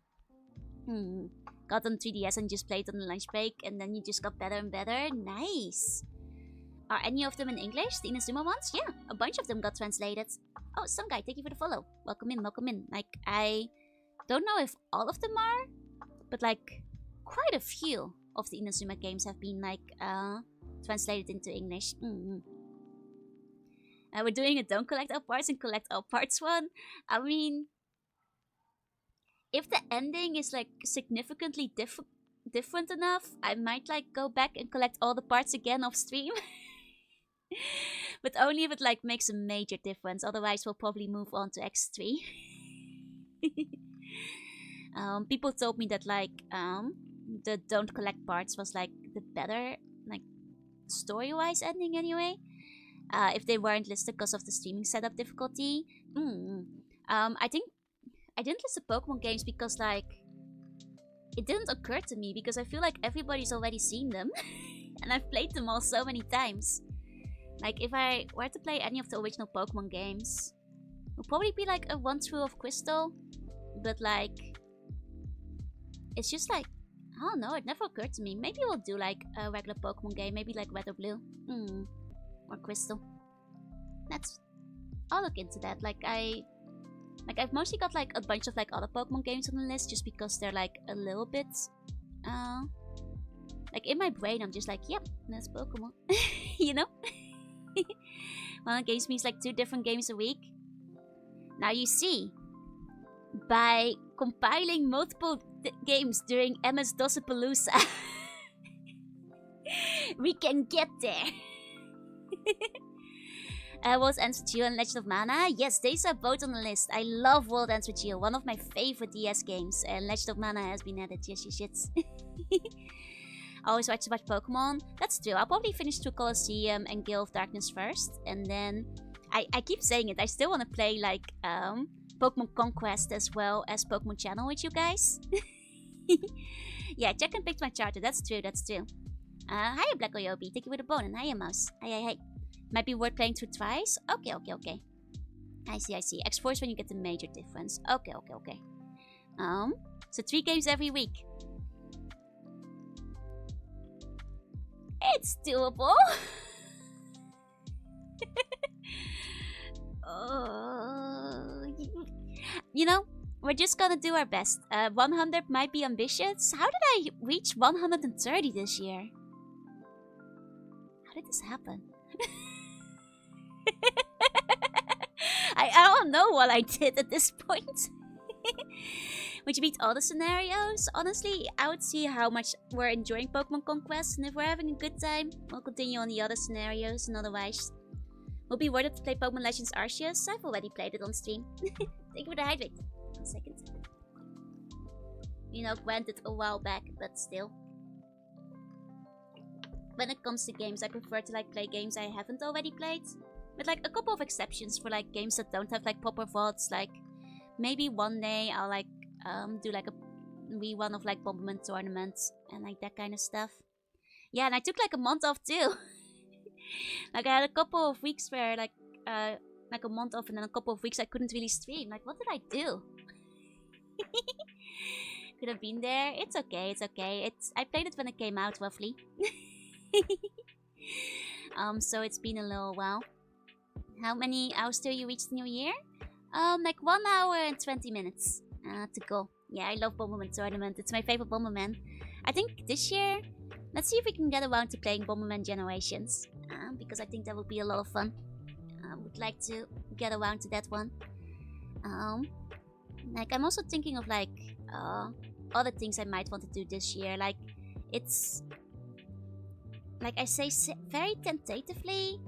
Got on 3DS and just played on the lunch break, and then you just got better and better. Nice. Are any of them in English? The Inazuma ones? Yeah, a bunch of them got translated. Oh, some guy, thank you for the follow. Welcome in, welcome in. Like, I don't know if all of them are, but like quite a few of the Inazuma games have been like translated into English. We're doing a don't collect all parts and collect all parts one. I mean, if the ending is like significantly different enough, I might like go back and collect all the parts again off stream. But only if it like makes a major difference. Otherwise, we'll probably move on to X3. People told me that like the don't collect parts was like the better like story-wise ending anyway. If they weren't listed because of the streaming setup difficulty. I think I didn't list the Pokemon games because like it didn't occur to me, because I feel like everybody's already seen them and I've played them all so many times. Like if I were to play any of the original Pokemon games, it would probably be like a run through of Crystal, but like it's just like, I don't know, it never occurred to me. Maybe we'll do like a regular Pokemon game, maybe like Red or Blue. Or Crystal. I'll look into that. I've mostly got like a bunch of like other Pokemon games on the list, just because they're like a little bit like in my brain I'm just like, yep, that's Pokemon. You know? One of the games means like 2 different games a week. Now you see, by compiling multiple games during MS DOSapalooza, we can get there. World Ends With You and Legend of Mana. Yes, these are both on the list. I love World Ends With You, one of my favorite DS games. And Legend of Mana has been added. Yes, I always watch Pokemon. That's true. I'll probably finish True Colosseum and Gale of Darkness first. And then, I keep saying it, I still want to play like Pokemon Conquest as well as Pokemon Channel with you guys. Yeah, Jack and picked my charter. That's true, that's true. Hiya Black Oyobi, thank you for the bone. And hiya Mouse. Hi. Might be worth playing through twice. Okay. I see. X4 is when you get the major difference. Okay. So 3 games every week. It's doable. You know, we're just gonna do our best. 100 might be ambitious. How did I reach 130 this year? How did this happen? I don't know what I did at this point. Would you beat all the scenarios? Honestly, I would see how much we're enjoying Pokemon Conquest, and if we're having a good time, we'll continue on the other scenarios, and otherwise, will be worth it to play Pokemon Legends Arceus. I've already played it on stream. Thank you for the hydrate. 1 second. You know, granted a while back, but still. When it comes to games, I prefer to like play games I haven't already played. With like a couple of exceptions for like games that don't have like proper VODs. Like maybe one day I'll like do like a rerun of like Bomberman tournaments and like that kind of stuff. Yeah, and I took like a month off too. Like I had a couple of weeks where like a month off and then a couple of weeks I couldn't really stream. Like what did I do? Could have been there. It's okay. I played it when it came out roughly. So it's been a little while. How many hours till you reach the new year? Like 1 hour and 20 minutes to go. Yeah, I love Bomberman Tournament. It's my favorite Bomberman. I think this year, let's see if we can get around to playing Bomberman Generations. Because I think that would be a lot of fun. I would like to get around to that one. Like I'm also thinking of like other things I might want to do this year. Like it's like I say very tentatively,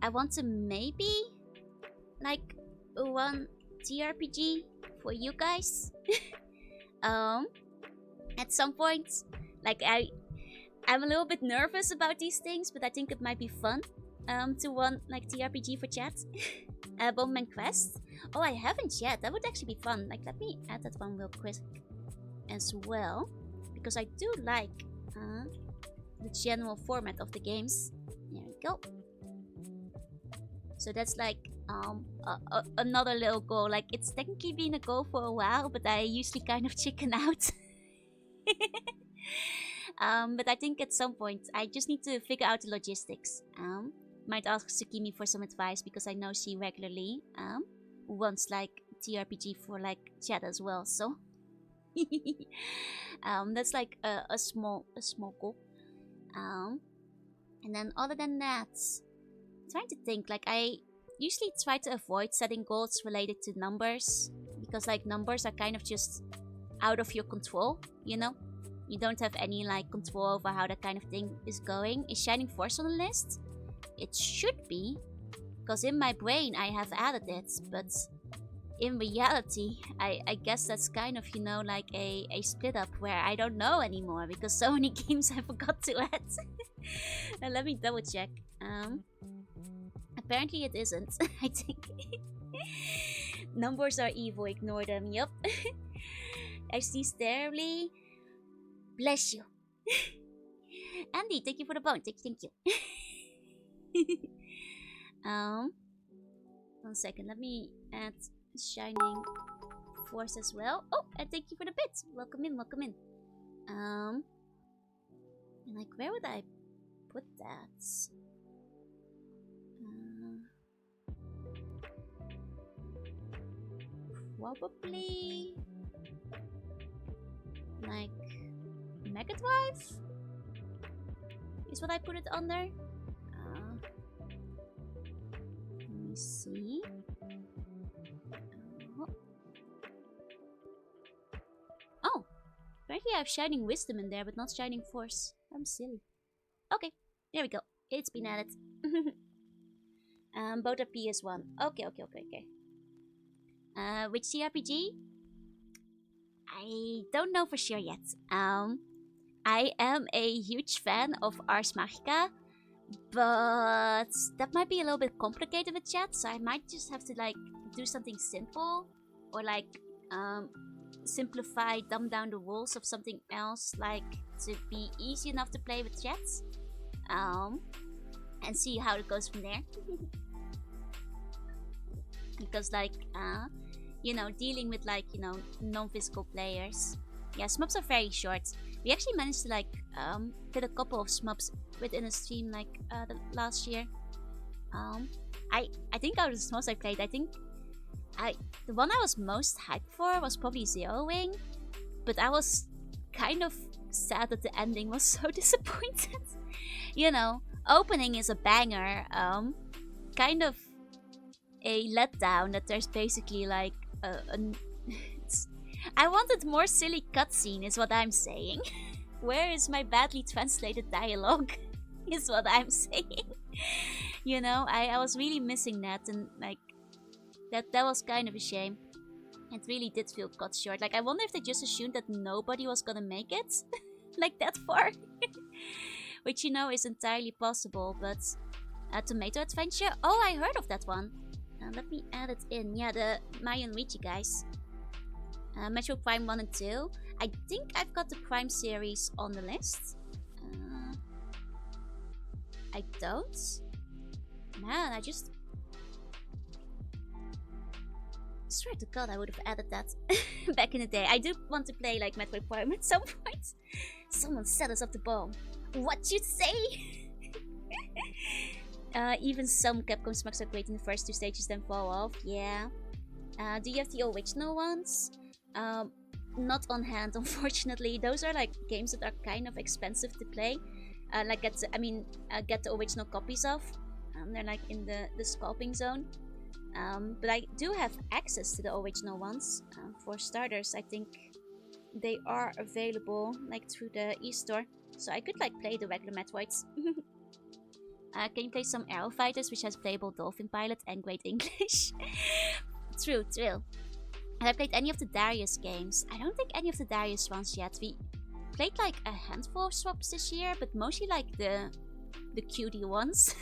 I want to maybe like one TRPG for you guys. At some point, like I'm a little bit nervous about these things, but I think it might be fun to run like TRPG for chat. Bomberman Quest. Oh, I haven't yet. That would actually be fun. Like, let me add that one real quick as well, because I do like the general format of the games. There we go. So that's like another little goal. Like it's technically been a goal for a while, but I usually kind of chicken out. But I think at some point I just need to figure out the logistics. Might ask Tsukimi for some advice because I know she regularly wants like TRPG for like chat as well. So that's like a small goal. And then other than that, I'm trying to think. Like I usually try to avoid setting goals related to numbers because like numbers are kind of just out of your control, you know? You don't have any like control over how that kind of thing is going. Is Shining Force on the list? It should be, because in my brain I have added it, but in reality I guess that's kind of, you know, like a split up where I don't know anymore because so many games I forgot to add. And let me double check. Apparently it isn't. I think numbers are evil, ignore them. Yup. I see Sterling. Bless you. Andy, thank you for the bone. Thank you. 1 second, let me add Shining Force as well. Oh, and thank you for the bits. Welcome in. And like, where would I put that? Probably like Mega Drive is what I put it under. Apparently I have Shining Wisdom in there, but not Shining Force. I'm silly. Okay, there we go. It's been added. Both are PS1. Okay. Which CRPG? I don't know for sure yet. I am a huge fan of Ars Magica, but that might be a little bit complicated with chat, so I might just have to like do something simple, or like simplify, dumb down the rules of something else, like to be easy enough to play with chats, and see how it goes from there. Because like you know, dealing with like, you know, non-physical players, yeah, SMUPs are very short. We actually managed to like fit a couple of SMUPs within a stream like the last year. I think out of the SMUPs I played, I think the one I was most hyped for was probably Zeroing, but I was kind of sad that the ending was so disappointed. You know, opening is a banger, kind of a letdown that there's basically like I wanted more silly cutscene is what I'm saying. Where is my badly translated dialogue is what I'm saying. You know, I was really missing that, and like that was kind of a shame. It really did feel cut short. Like I wonder if they just assumed that nobody was gonna make it like that far. Which, you know, is entirely possible, but Tomato Adventure, oh, I heard of that one. Let me add it in. Yeah, the Mario and Luigi guys. Metro Prime 1 and 2. I think I've got the Prime series on the list. I don't. Man, I just... swear to God, I would have added that back in the day. I do want to play like Metroid Prime at some point. Someone set us up the bomb. What you say? Even some Capcom SMUCs are great in the first two stages, then fall off. Yeah. Do you have the original ones? Not on hand, unfortunately. Those are like games that are kind of expensive to play. Like get the original copies of. They're like in the scalping zone. But I do have access to the original ones. For starters, I think they are available like through the eStore. So I could like play the regular Metroids. Can you play some Arrow Fighters, which has playable Dolphin Pilot and great English? True. Have I played any of the Darius games? I don't think any of the Darius ones yet. We played like a handful of swaps this year, but mostly like the cutie ones.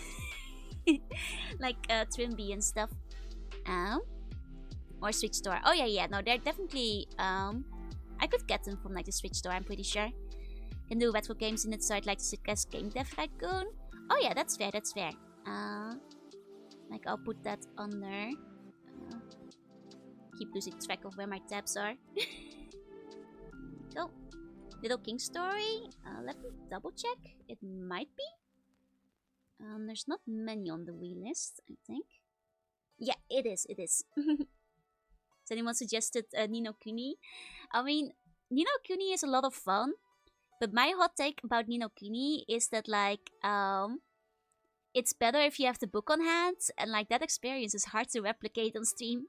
Like Trimby and stuff. Or Switch Store. Oh yeah, no, they're definitely... I could get them from like the Switch Store, I'm pretty sure. Can do retro games in it, so I'd like to suggest Game Dev Raccoon. Oh yeah, that's fair. Like I'll put that on there. Keep losing track of where my tabs are. Go. Little King Story. Let me double check. It might be. There's not many on the Wii list, I think. Yeah, it is. Has anyone suggested Ni no Kuni? I mean, Ni no Kuni is a lot of fun. But my hot take about Ni no Kuni is that like it's better if you have the book on hand, and like that experience is hard to replicate on stream.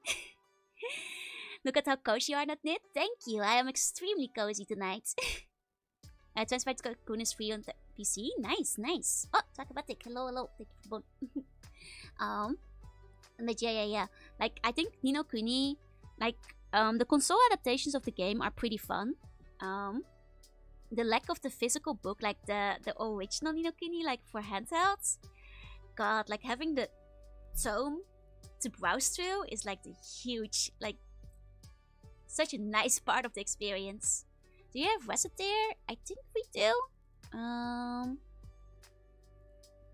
Look at how cozy you are, not knit. Thank you. I am extremely cozy tonight. Transfer to Raccoon is free on the PC. Nice. Oh, Takabatik. Hello. Thank you for the but yeah. Like I think Ni no Kuni, like the console adaptations of the game are pretty fun. The lack of the physical book, like the original Ni no Kuni, like for handhelds, God, like having the tome to browse through is like the huge, like such a nice part of the experience. Do you have Recitaire? I think we do.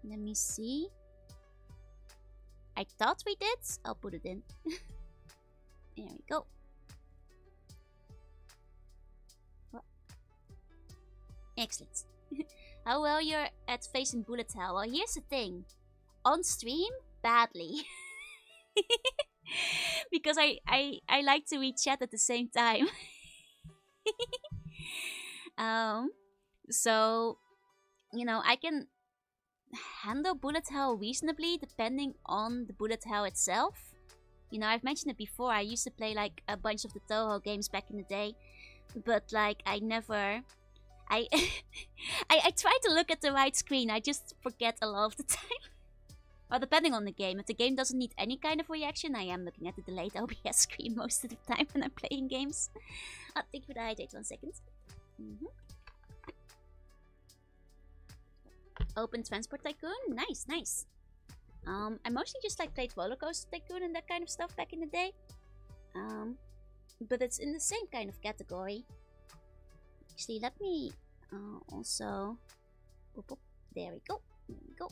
Let me see. I thought we did. I'll put it in. There we go. Excellent. How well you're at facing bullet hell? Well, here's the thing. On stream, badly. Because I like to read chat at the same time. So, you know, I can handle bullet hell reasonably depending on the bullet hell itself. You know, I've mentioned it before. I used to play like a bunch of the Toho games back in the day. but like I never. I, I try to look at the right screen. I just forget a lot of the time. Well, depending on the game. If the game doesn't need any kind of reaction, I am looking at the delayed OBS screen most of the time when I'm playing games. I'll take for the hydrate 1 second. Open Transport Tycoon. Nice, nice. I mostly just like played Roller Coaster Tycoon and that kind of stuff back in the day. But it's in the same kind of category. Actually, let me also... Oop, oop. There we go. There we go.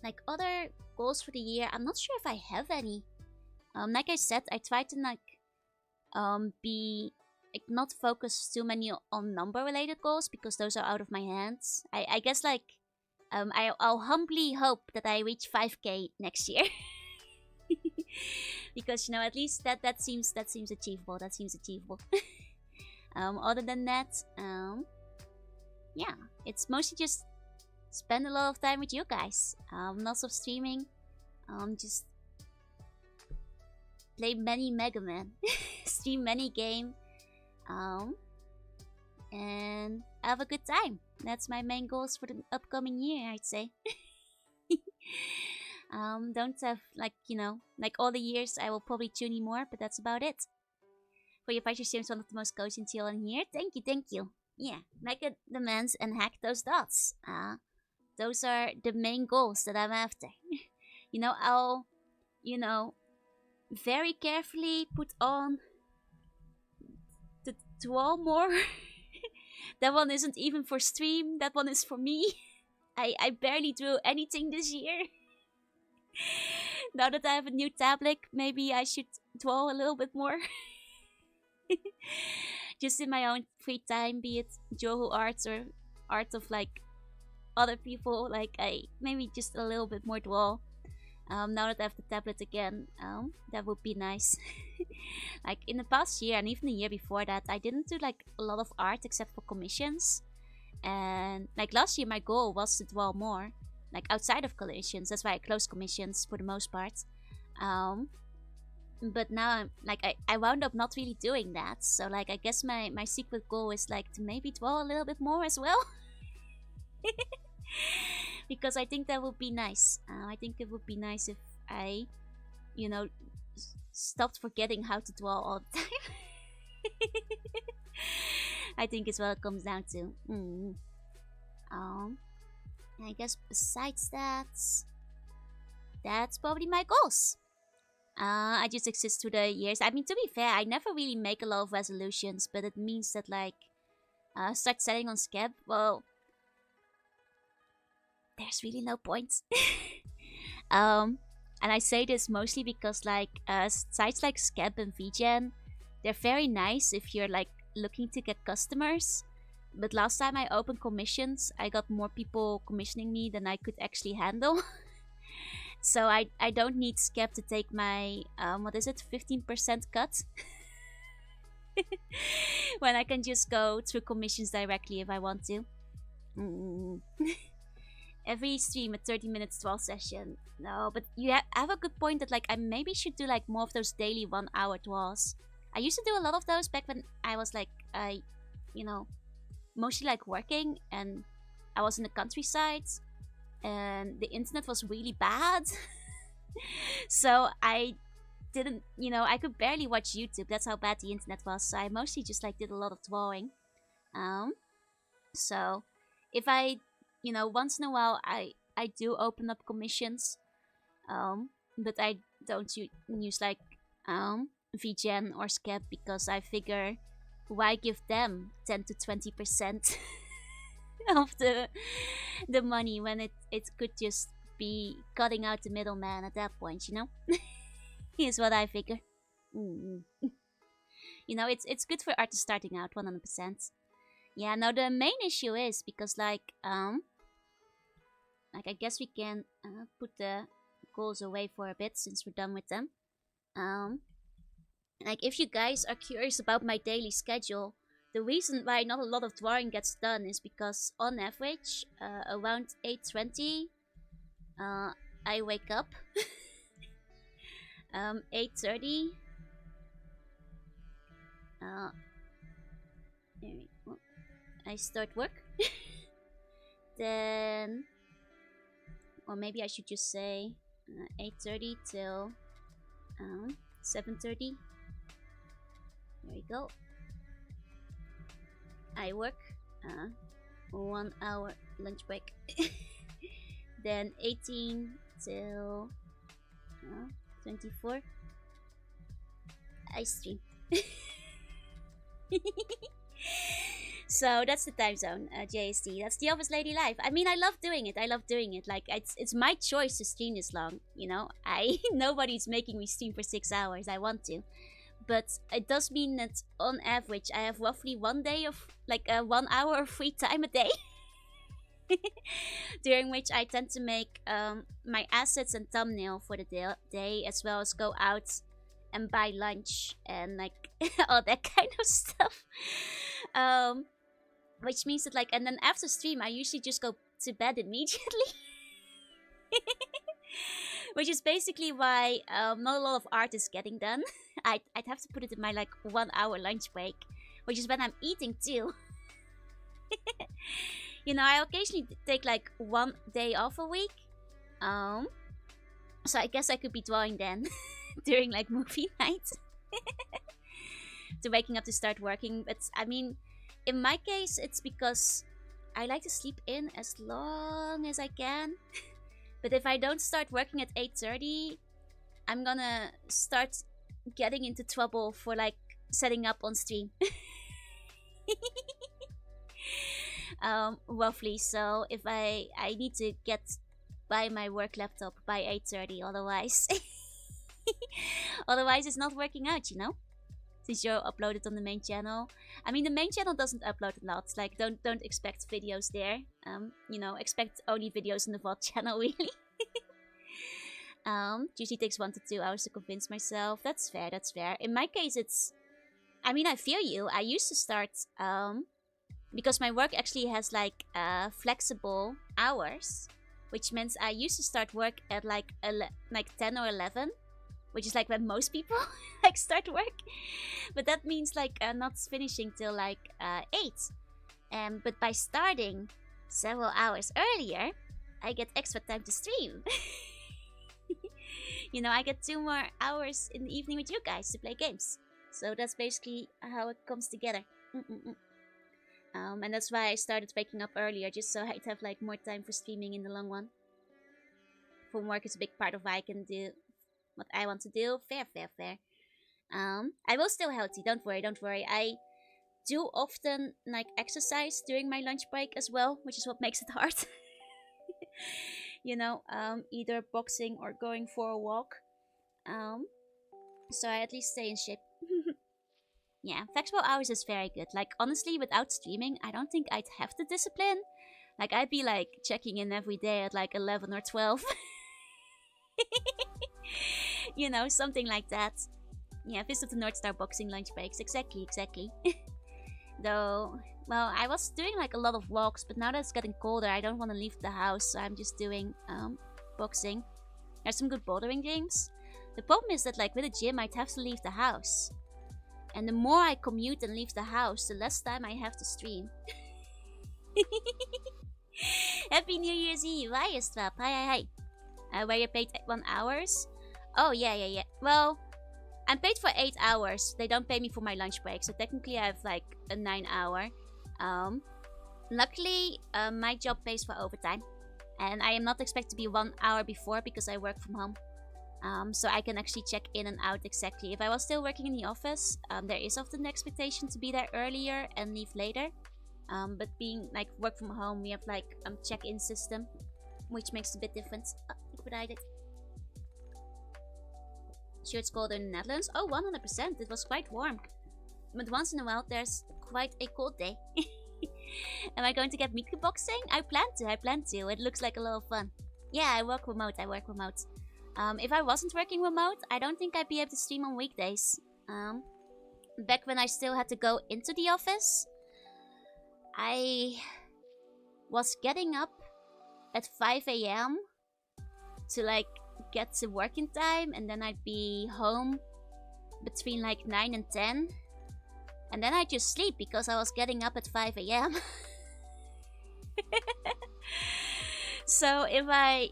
Like other goals for the year, I'm not sure if I have any. Like I said, I try to like be like not focus too many on number related goals because those are out of my hands. I guess like I'll humbly hope that I reach 5k next year. Because you know, at least that seems achievable. That seems achievable. Other than that, yeah, it's mostly just spend a lot of time with you guys. Lots of streaming. Just play many Mega Man, stream many game, and have a good time. That's my main goals for the upcoming year, I'd say. Don't have like, you know, like all the years I will probably tune you more, but that's about it. For your Fighter streams, one of the most coaching chill in here. Thank you, thank you. Yeah, Mega Demands and hack those dots. Those are the main goals that I'm after. You know, I'll, you know, very carefully put on the Dwell more. That one isn't even for stream, that one is for me. I barely drew anything this year. Now that I have a new tablet, maybe I should draw a little bit more. Just in my own free time, be it Joho arts or art of like other people, like I maybe just a little bit more draw. Now that I have the tablet again, that would be nice. Like in the past year and even the year before that, I didn't do like a lot of art except for commissions. And like last year, my goal was to draw more, like outside of commissions. That's why I closed commissions for the most part. But now I'm like I wound up not really doing that. So like I guess my secret goal is like to maybe draw a little bit more as well. Because I think that would be nice. I think it would be nice if I, you know, stopped forgetting how to draw all the time. I think it's what it comes down to. I guess besides that, that's probably my goals. I just exist through the years. I mean, to be fair, I never really make a lot of resolutions, but it means that like start selling on Scab. Well, there's really no point. And I say this mostly because like sites like Scab and VGen, they're very nice if you're like looking to get customers. But last time I opened commissions, I got more people commissioning me than I could actually handle. So I don't need Scab to take my, what is it, 15% cut? When I can just go through commissions directly if I want to. Every stream a 30 minutes 12 session. No, but you have a good point that like I maybe should do like more of those daily 1 hour draws. I used to do a lot of those back when I was like, you know, mostly like working and I was in the countryside and the internet was really bad. So I didn't, you know, I could barely watch YouTube. That's how bad the internet was. So I mostly just like did a lot of drawing. So if I, you know, once in a while I do open up commissions, but I don't use like VGen or Scab because I figure why give them 10 to 20% of the money when it could just be cutting out the middleman at that point, you know? Here's what I figure. You know, it's good for artists starting out 100%. Yeah, now the main issue is because like I guess we can put the goals away for a bit since we're done with them. Like if you guys are curious about my daily schedule, the reason why not a lot of drawing gets done is because on average around 8:20 I wake up. 8:30 I start work. Then, or maybe I should just say 8:30 till 7:30. There we go. I work 1 hour lunch break. Then 18 till 24 I stream. So that's the time zone, JST. That's the office lady life. I mean, I love doing it. Like, it's my choice to stream this long. You know, nobody's making me stream for 6 hours. I want to, but it does mean that on average I have roughly 1 day of like 1 hour of free time a day. During which I tend to make my assets and thumbnail for the day, as well as go out and buy lunch and like all that kind of stuff. Which means that like, and then after stream I usually just go to bed immediately. Which is basically why not a lot of art is getting done. I'd have to put it in my like 1 hour lunch break, which is when I'm eating too. You know, I occasionally take like 1 day off a week. So I guess I could be drawing then during like movie nights. To waking up to start working. But I mean, in my case, it's because I like to sleep in as long as I can. But if I don't start working at 8:30, I'm gonna start getting into trouble for like setting up on stream. Roughly. So if I need to get by my work laptop by 8:30, otherwise otherwise it's not working out, you know, since you're uploaded on the main channel. I mean, the main channel doesn't upload a lot, like don't expect videos there. You know, expect only videos on the VOD channel, really. Usually takes 1 to 2 hours to convince myself. That's fair. In my case, it's, I mean, I feel you. I used to start because my work actually has like flexible hours, which means I used to start work at like 10 or 11, which is like when most people like start work. But that means like not finishing till like 8. But by starting several hours earlier, I get extra time to stream. You know, I get 2 more hours in the evening with you guys to play games. So that's basically how it comes together. And that's why I started waking up earlier, just so I'd have like more time for streaming in the long run. From work is a big part of why I can do what I want to do. Fair. I will still healthy, don't worry. I do often like exercise during my lunch break as well, which is what makes it hard. You know, either boxing or going for a walk. So I at least stay in shape. Yeah, flexible hours is very good. Like, honestly, without streaming, I don't think I'd have the discipline. Like, I'd be, like, checking in every day at, like, 11 or 12. You know, something like that. Yeah, visit the North Star boxing lunch breaks. Exactly. Though, well, I was doing, like, a lot of walks, but now that it's getting colder, I don't want to leave the house, so I'm just doing, boxing. There's some good bouldering games. The problem is that, like, with a gym, I'd have to leave the house. And the more I commute and leave the house, the less time I have to stream. Happy New Year's Eve! Hi, Estrap. Hi. Where you paid 1 hours? Oh, yeah. Well, I'm paid for 8 hours. They don't pay me for my lunch break, so technically I have like a 9 hour. Luckily, my job pays for overtime. And I am not expected to be 1 hour before because I work from home. So I can actually check in and out exactly. If I was still working in the office, there is often the expectation to be there earlier and leave later. But being like work from home, we have like check-in system, which makes it a bit different. Sure, it's colder in the Netherlands. Oh, 100%. It was quite warm. But once in a while, there's quite a cold day. Am I going to get Miku boxing? I plan to. It looks like a lot of fun. Yeah, I work remote. If I wasn't working remote, I don't think I'd be able to stream on weekdays. Back when I still had to go into the office, I was getting up at 5 AM to like get to work in time, and then I'd be home between like 9 and 10. And then I just sleep because I was getting up at 5 a.m. So if I,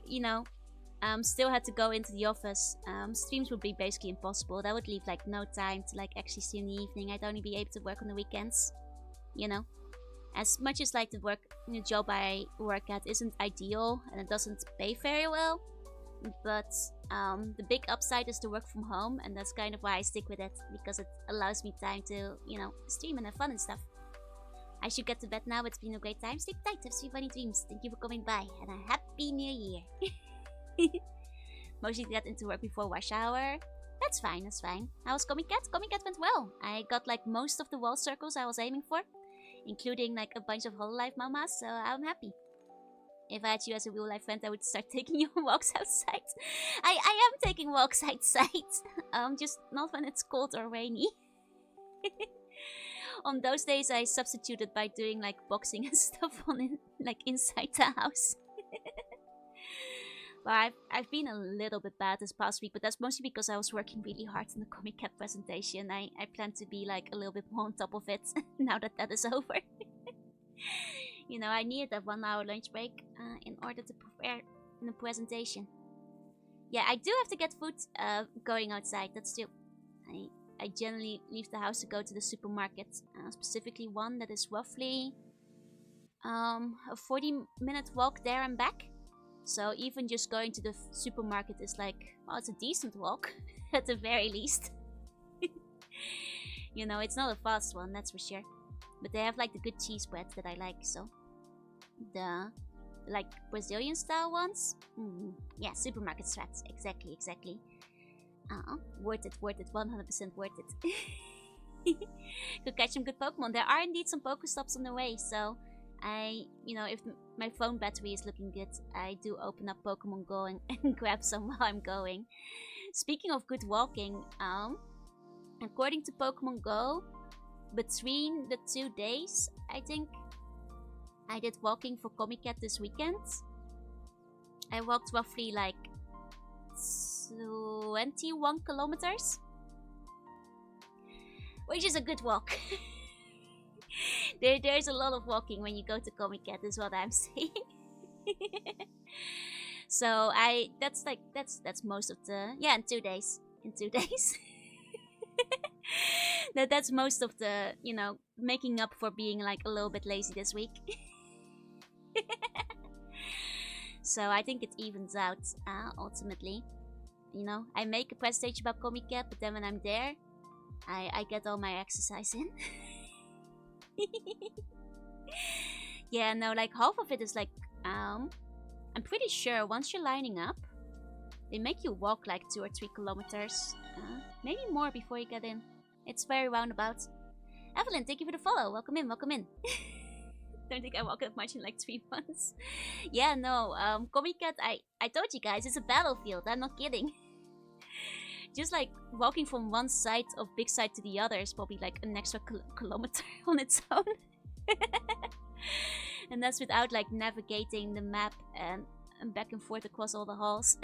still had to go into the office, streams would be basically impossible. That would leave like no time to like actually see in the evening. I'd only be able to work on the weekends, As much as like the job I work at isn't ideal and it doesn't pay very well, but the big upside is to work from home, and that's kind of why I stick with it, because it allows me time to, stream and have fun and stuff. I should get to bed now. It's been a great time. Sleep tight, have sweet funny dreams. Thank you for coming by, and a happy new year. Mostly get into work before rush hour. That's fine, that's fine. How was Comic Cat? Comic Cat went well. I got like most of the wall circles I was aiming for, including like a bunch of Hololive mamas, so I'm happy. If I had you as a real life friend, I would start taking you on walks outside. I am taking walks outside. Just not when it's cold or rainy. On those days, I substituted by doing like boxing and stuff like inside the house. But I've been a little bit bad this past week, but that's mostly because I was working really hard on the Comic Cat presentation. I plan to be like a little bit more on top of it now that is over. I needed that 1 hour lunch break in order to prepare the presentation. Yeah, I do have to get food going outside, that's true. I generally leave the house to go to the supermarket, specifically one that is roughly a 40-minute walk there and back. So even just going to the supermarket is like, well, it's a decent walk, at the very least. It's not a fast one, that's for sure. But they have like the good cheese bread that I like, so. The like Brazilian style ones. Yeah, supermarket strats, exactly. Worth it, 100% worth it. Could catch some good Pokemon. There are indeed some Pokestops on the way, so if my phone battery is looking good, I do open up Pokemon Go and grab some while I'm going. Speaking of good walking, according to Pokemon Go, between the 2 days, I think I did walking for Comic Cat this weekend. I walked roughly like 21 kilometers, which is a good walk. There's a lot of walking when you go to Comic Cat, is what I'm saying. So that's most of the in 2 days. That's most of the making up for being like a little bit lazy this week. So I think it evens out ultimately. I make a presentation about Comic Cat, but then when I'm there, I get all my exercise in. Yeah, no, like half of it is like I'm pretty sure once you're lining up, they make you walk like 2 or 3 kilometers, maybe more before you get in. It's very roundabout. Evelyn, thank you for the follow. Welcome in. Don't think I walked that much in like 3 months. Yeah, no, Comic Cat, I told you guys, it's a battlefield. I'm not kidding. Just like walking from one side of Big Side to the other is probably like an extra kilometer on its own. And that's without like navigating the map and back and forth across all the halls.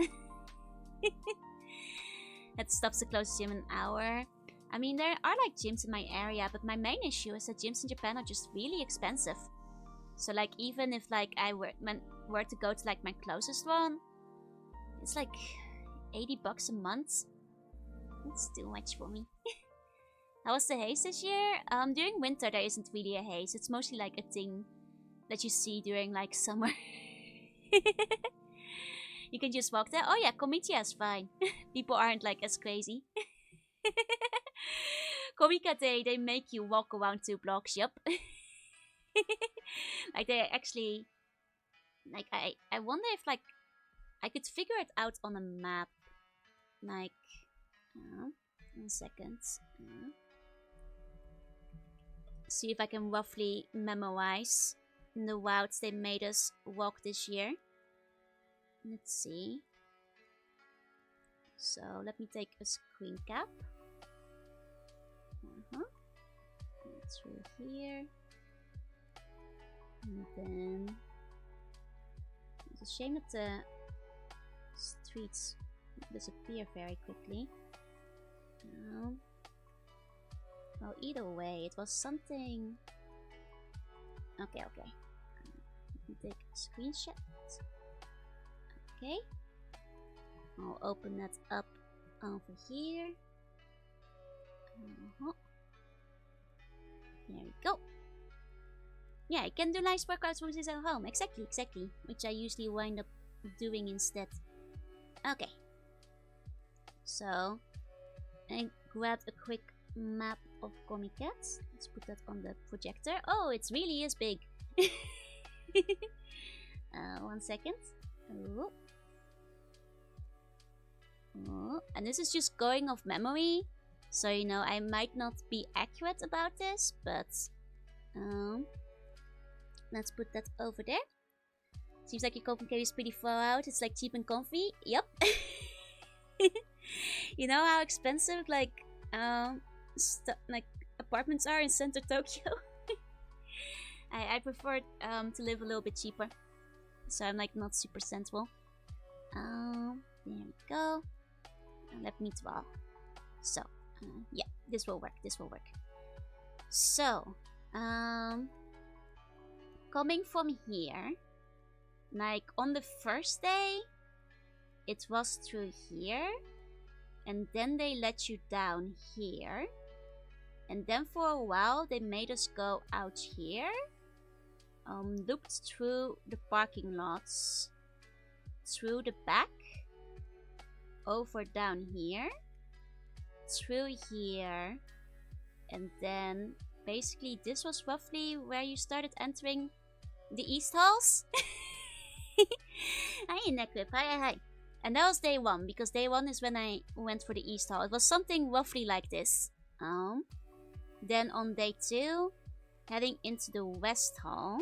That stops the closest gym an hour. I mean, there are like gyms in my area, but my main issue is that gyms in Japan are just really expensive. So like even if like I were to go to like my closest one, it's like $80 a month. It's too much for me. How was the haze this year? During winter there isn't really a haze. It's mostly like a thing that you see during like summer. You can just walk there. Oh yeah, Komitia is fine. People aren't like as crazy. Komika they make you walk around 2 blocks, yup. Like they actually, like I wonder if like I could figure it out on a map. Like, 1 second. See if I can roughly memorize the routes they made us walk this year. Let's see. So let me take a screen cap. Through here. And then it's a shame that the streets disappear very quickly. Well, either way, it was something... Okay. Let me take a screenshot. Okay. I'll open that up over here. There we go. Yeah, I can do nice workouts from this at home. Exactly. Which I usually wind up doing instead. Okay. So, I grabbed a quick map of Comiket. Let's put that on the projector. Oh, it really is big. 1 second. Oh. And this is just going off memory. So, you know, I might not be accurate about this, but let's put that over there. Seems like your Copenhagen is pretty far out. It's like cheap and comfy. Yep. You know how expensive like apartments are in center Tokyo? I prefer to live a little bit cheaper. So I'm like not super central. There we go. Let me dwell. So, yeah, this will work. So, coming from here, like on the first day, it was through here, and then they let you down here, and then for a while they made us go out here, looped through the parking lots, through the back, over down here, through here, and then basically this was roughly where you started entering the East Halls. Hi Nequip, hi. And that was day 1, because day 1 is when I went for the East Hall. It was something roughly like this. Then on day 2, heading into the West Hall.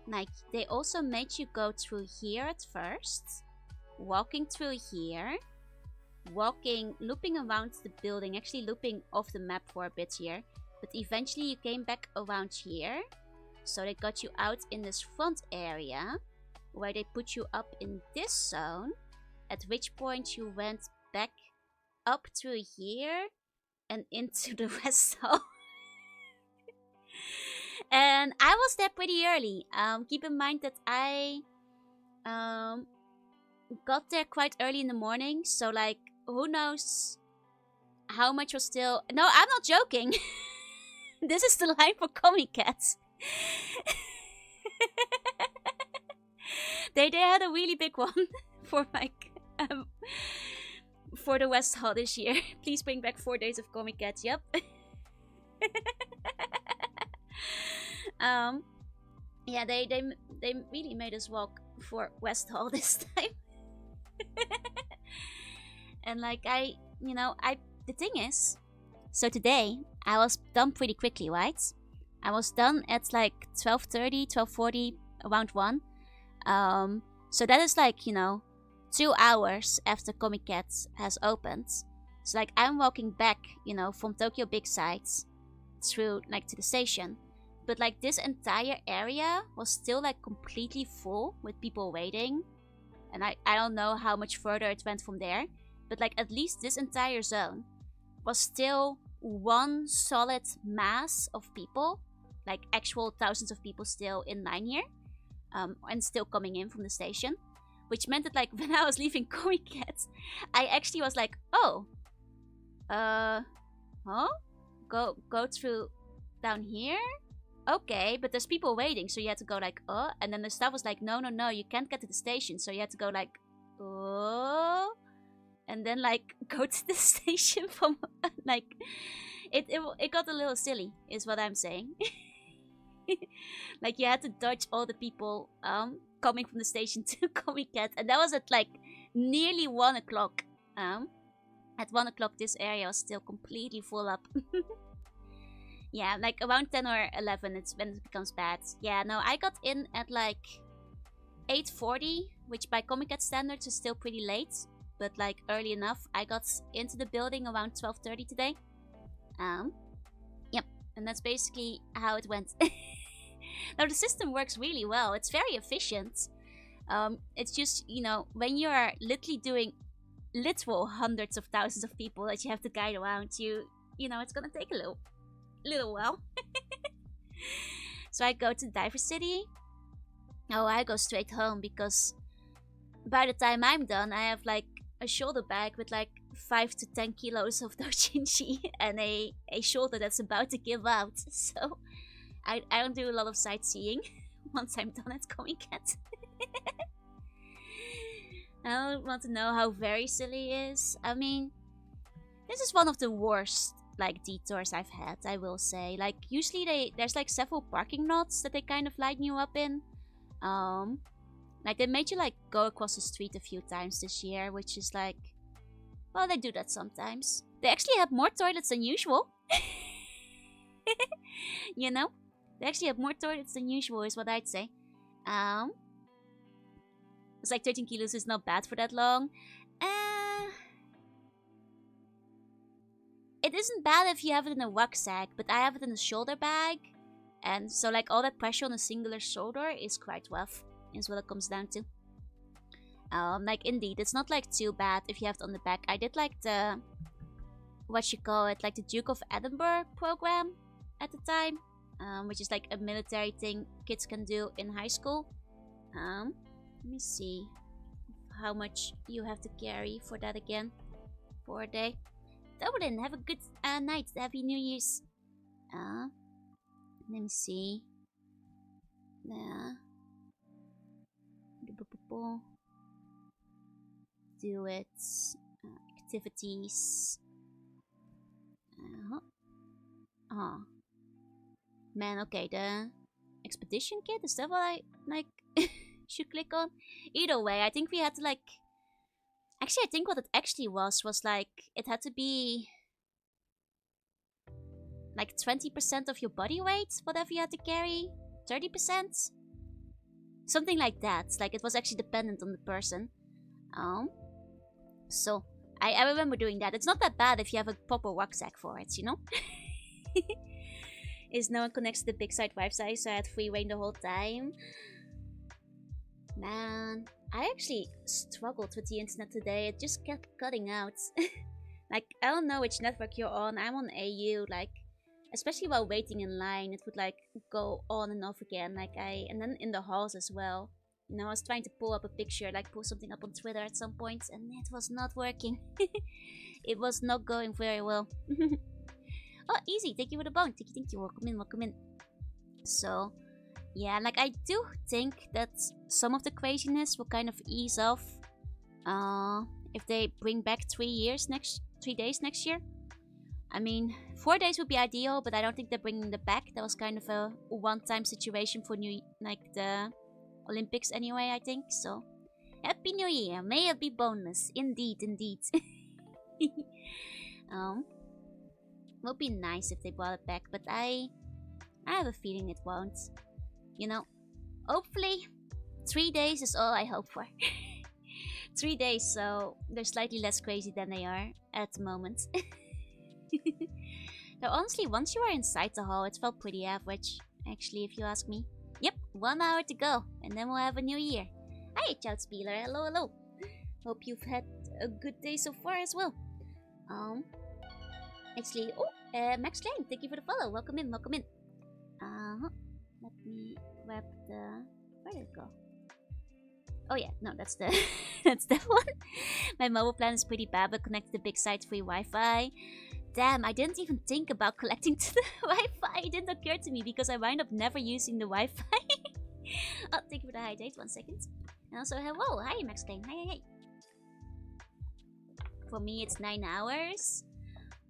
Like they also made you go through here at first, walking through here, looping around the building, actually looping off the map for a bit here, but eventually you came back around here, so they got you out in this front area, where they put you up in this zone, at which point you went back up through here, and into the West Hall. And I was there pretty early. Keep in mind that I got there quite early in the morning, so like who knows how much was still... No, I'm not joking. This is the line for Comiket. They had a really big one for like for the West Hall this year. Please bring back 4 days of Comiket. Yep. Yeah, they really made us walk for West Hall this time. And like the thing is, so today I was done pretty quickly, right? I was done at like 12:30, 12:40, around 1. So that is like, 2 hours after Comiket has opened. So like I'm walking back, from Tokyo Big Sights through like to the station. But like this entire area was still like completely full with people waiting. And I don't know how much further it went from there. But like at least this entire zone was still one solid mass of people. Like actual thousands of people still in line here. And still coming in from the station. Which meant that like when I was leaving Comiket, I actually was like, oh. Go through down here? Okay, but there's people waiting, so you had to go like, oh. And then the staff was like, no, you can't get to the station. So you had to go like, oh. And then like go to the station from like... It got a little silly, is what I'm saying. Like you had to dodge all the people coming from the station to Comiket. And that was at like nearly 1 o'clock. At 1 o'clock this area was still completely full up. Yeah, like around 10 or 11 it's when it becomes bad. Yeah, no, I got in at like 8:40, which by Comiket standards is still pretty late. But like early enough. I got into the building around 12:30 today. Yep, and that's basically how it went. Now the system works really well. It's very efficient. It's just, when you're literally doing literal hundreds of thousands of people that you have to guide around, you you know, it's gonna take a little while. So I go to Diver City. Oh, I go straight home because by the time I'm done, I have like a shoulder bag with like 5 to 10 kilos of doujinshi and a shoulder that's about to give out. So I don't do a lot of sightseeing once I'm done at Comic Cat. I don't want to know how very silly it is. I mean, this is one of the worst like detours I've had, I will say. Like usually there's like several parking lots that they kind of line you up in. Like they made you like go across the street a few times this year, which is like, well, they do that sometimes. They actually have more toilets than usual. You know, they actually have more toilets than usual, is what I'd say. It's like 13 kilos is not bad for that long. It isn't bad if you have it in a rucksack, but I have it in a shoulder bag. And so like all that pressure on a singular shoulder is quite rough, is what it comes down to. Like indeed, it's not like too bad if you have it on the back. I did like the, what you call it, like the Duke of Edinburgh program at the time. Which is like a military thing kids can do in high school. Let me see how much you have to carry for that again. For a day. Dublin, have a good night. Happy New Year's. Let me see. Do it. Activities. Man, okay, the expedition kit, is that what I like should click on? Either way, I think we had to like, actually I think what it actually was like, it had to be like 20% of your body weight, whatever you had to carry, 30%, something like that. Like it was actually dependent on the person. So I remember doing that. It's not that bad if you have a proper rucksack for it, you know. Is no one connects to the big side Wi-Fi, so I had free reign the whole time. Man, I actually struggled with the internet today. It just kept cutting out. Like, I don't know which network you're on. I'm on AU, like, especially while waiting in line, it would like go on and off again. Like and then in the halls as well. You know, I was trying to pull up a picture, like pull something up on Twitter at some point, and it was not working. It was not going very well. Oh, easy. Thank you for the bone. Thank you. Welcome in, welcome in. So, yeah, like I do think that some of the craziness will kind of ease off if they bring back 3 days next year. I mean, 4 days would be ideal, but I don't think they're bringing them back. That was kind of a one-time situation for the Olympics anyway, I think. So, Happy New Year. May it be boneless. Indeed, indeed. Would be nice if they brought it back, but I have a feeling it won't. You know, hopefully 3 days is all I hope for. 3 days, so they're slightly less crazy than they are at the moment. Though honestly, once you are inside the hall, it felt pretty average, actually, if you ask me. Yep, 1 hour to go, and then we'll have a new year. Hi, Child Spieler. Hello, hello. Hope you've had a good day so far as well. Actually, Max Lane, thank you for the follow. Welcome in, welcome in. Let me grab the... Where did it go? Oh yeah, no, that's the that's that one. My mobile plan is pretty bad, but connect to the big site free Wi-Fi. Damn, I didn't even think about collecting to the Wi-Fi. It didn't occur to me because I wind up never using the Wi-Fi. Oh, thank you for the hydrate. 1 second. And also, hello. Hi, Max Lane. Hi. For me, it's 9 hours.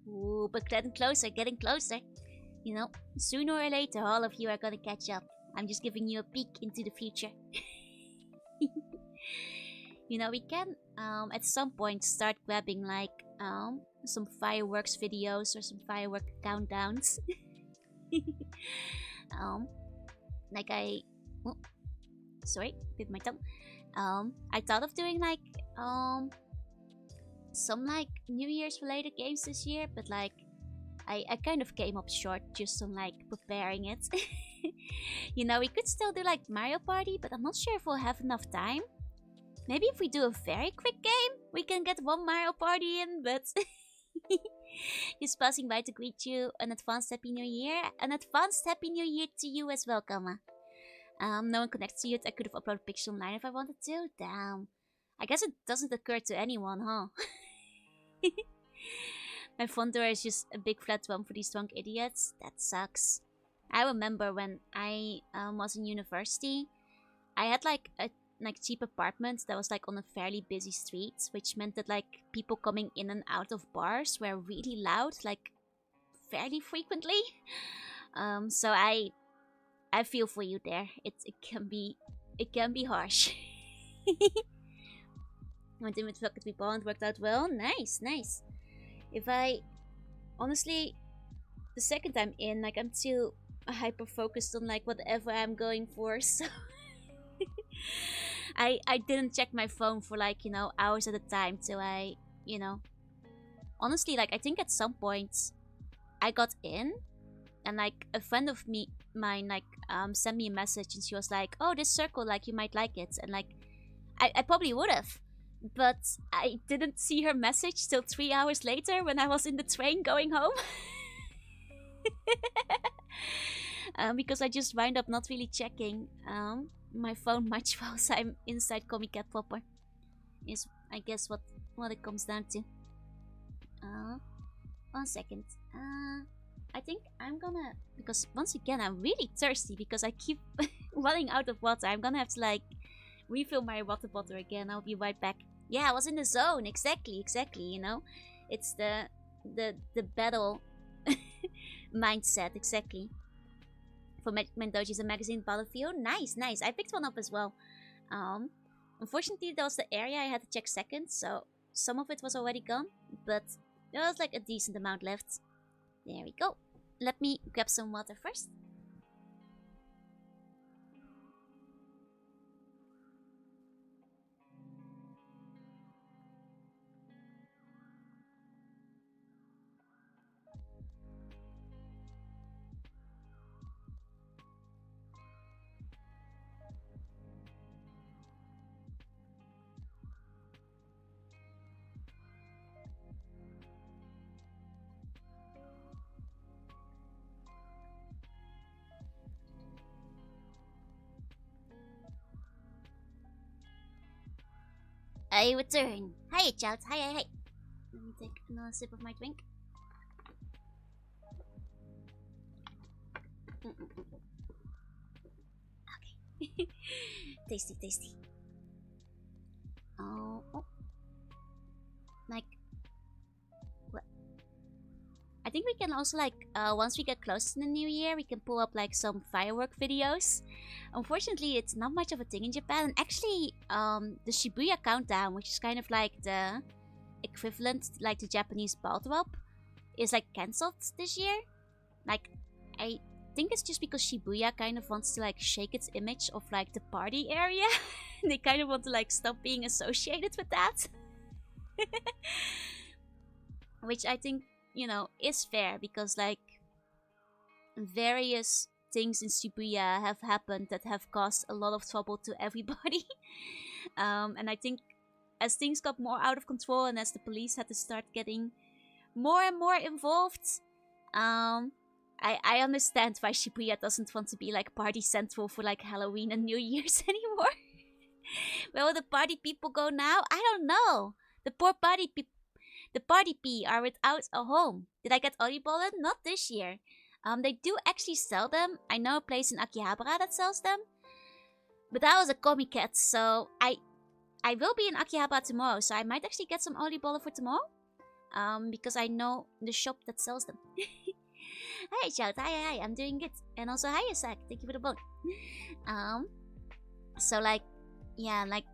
Ooh, but getting closer. You know, sooner or later, all of you are gonna catch up. I'm just giving you a peek into the future. You know, we can, at some point, start grabbing, like, some fireworks videos or some firework countdowns. Like sorry, with my tongue. I thought of doing, like, some like New Year's related games this year, but like I kind of came up short just on like preparing it. You know, we could still do like Mario Party, but I'm not sure if we'll have enough time. Maybe if we do a very quick game, we can get one Mario Party in, but Just passing by to greet you. An advanced Happy New Year. An advanced Happy New Year to you as well, Kama. No one connects to you. I could have uploaded pictures online if I wanted to. Damn. I guess it doesn't occur to anyone, huh? My phone door is just a big flat one for these drunk idiots. That sucks. I remember when I was in university, I had like a cheap apartment that was like on a fairly busy street, which meant that like people coming in and out of bars were really loud, like fairly frequently. So I feel for you there. It can be harsh. Went in with Rocket We Bond, worked out well. Nice, nice. If I honestly, the second time in, like I'm too hyper focused on like whatever I'm going for, so I didn't check my phone for like, you know, hours at a time. So I, you know, honestly, like I think at some point I got in and like a friend of mine like sent me a message and she was like, oh, this circle, like you might like it. And like I probably would have, but I didn't see her message till 3 hours later when I was in the train going home. Because I just wind up not really checking my phone much whilst I'm inside Comic Cat proper. Is I guess what it comes down to. 1 second. I think I'm gonna, because once again I'm really thirsty because I keep running out of water. I'm gonna have to like refill my water bottle again. I'll be right back. Yeah, I was in the zone. Exactly. You know, it's the battle mindset. Exactly. For Mendoji's a magazine Battlefield. Nice. I picked one up as well. Unfortunately, that was the area I had to check second, so some of it was already gone, but there was like a decent amount left. There we go. Let me grab some water first. I return. Hi, child. Hi. Let me take another sip of my drink. Okay. Tasty. Oh. Like, what? I think we can also like, once we get close to the new year, we can pull up like some firework videos. Unfortunately, it's not much of a thing in Japan. And actually, the Shibuya Countdown, which is kind of like the equivalent, like the Japanese ball drop, is like cancelled this year. Like, I think it's just because Shibuya kind of wants to like shake its image of like the party area. They kind of want to like stop being associated with that. Which I think, you know, is fair because like various things in Shibuya have happened that have caused a lot of trouble to everybody. And I think as things got more out of control and as the police had to start getting more and more involved, I understand why Shibuya doesn't want to be like party central for like Halloween and New Year's anymore. Where will the party people go now? I don't know. The poor party people. The party pea are without a home. Did I get Olibollen? Not this year. They do actually sell them. I know a place in Akihabara that sells them. But that was a Comic Cat, so I will be in Akihabara tomorrow, so I might actually get some Olibollen for tomorrow. Because I know the shop that sells them. Hi, Shout. Hi. I'm doing good. And also, hi, Isak. Thank you for the bone. So, like, yeah, like,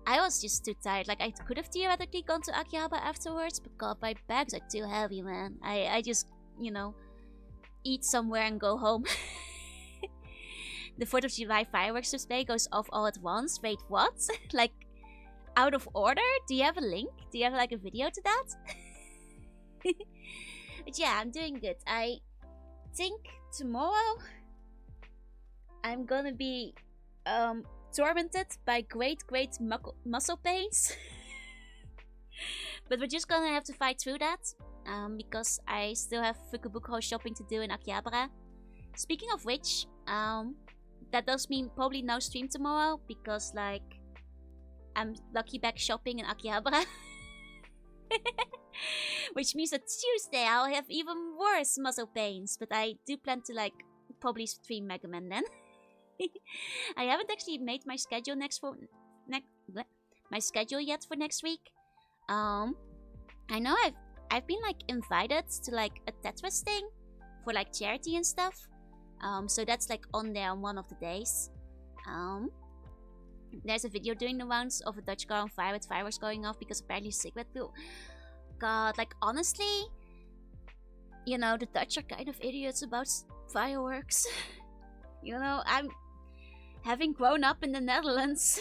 I was just too tired. Like, I could have theoretically gone to Akihabara afterwards, but God, my bags are too heavy, man. I just, you know, eat somewhere and go home. The 4th of July fireworks display goes off all at once. Wait, what? Like, out of order? Do you have a link? Do you have, like, a video to that? But yeah, I'm doing good. I think tomorrow I'm gonna be tormented by great muscle pains. But we're just gonna have to fight through that. because I still have Fukubuko shopping to do in Akihabara. Speaking of which, that does mean probably no stream tomorrow because like I'm lucky back shopping in Akihabara. Which means that Tuesday I'll have even worse muscle pains, but I do plan to like probably stream Mega Man then. I haven't actually made my schedule my schedule yet for next week. I know I've been like invited to like a Tetris thing for like charity and stuff. So that's like on there on one of the days. There's a video doing the rounds of a Dutch car on fire with fireworks going off because apparently cigarette blew. God, like honestly, you know, the Dutch are kind of idiots about fireworks. You know, I'm having grown up in the Netherlands.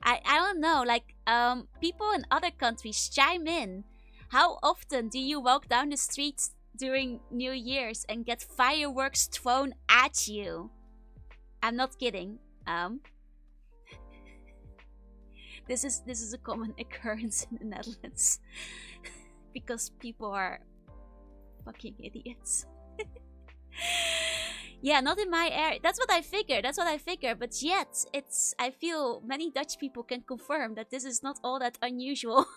I don't know, like people in other countries chime in. How often do you walk down the streets during New Year's and get fireworks thrown at you? I'm not kidding. This is a common occurrence in the Netherlands because people are fucking idiots. Yeah, not in my area. That's what I figured. But yet, I feel many Dutch people can confirm that this is not all that unusual.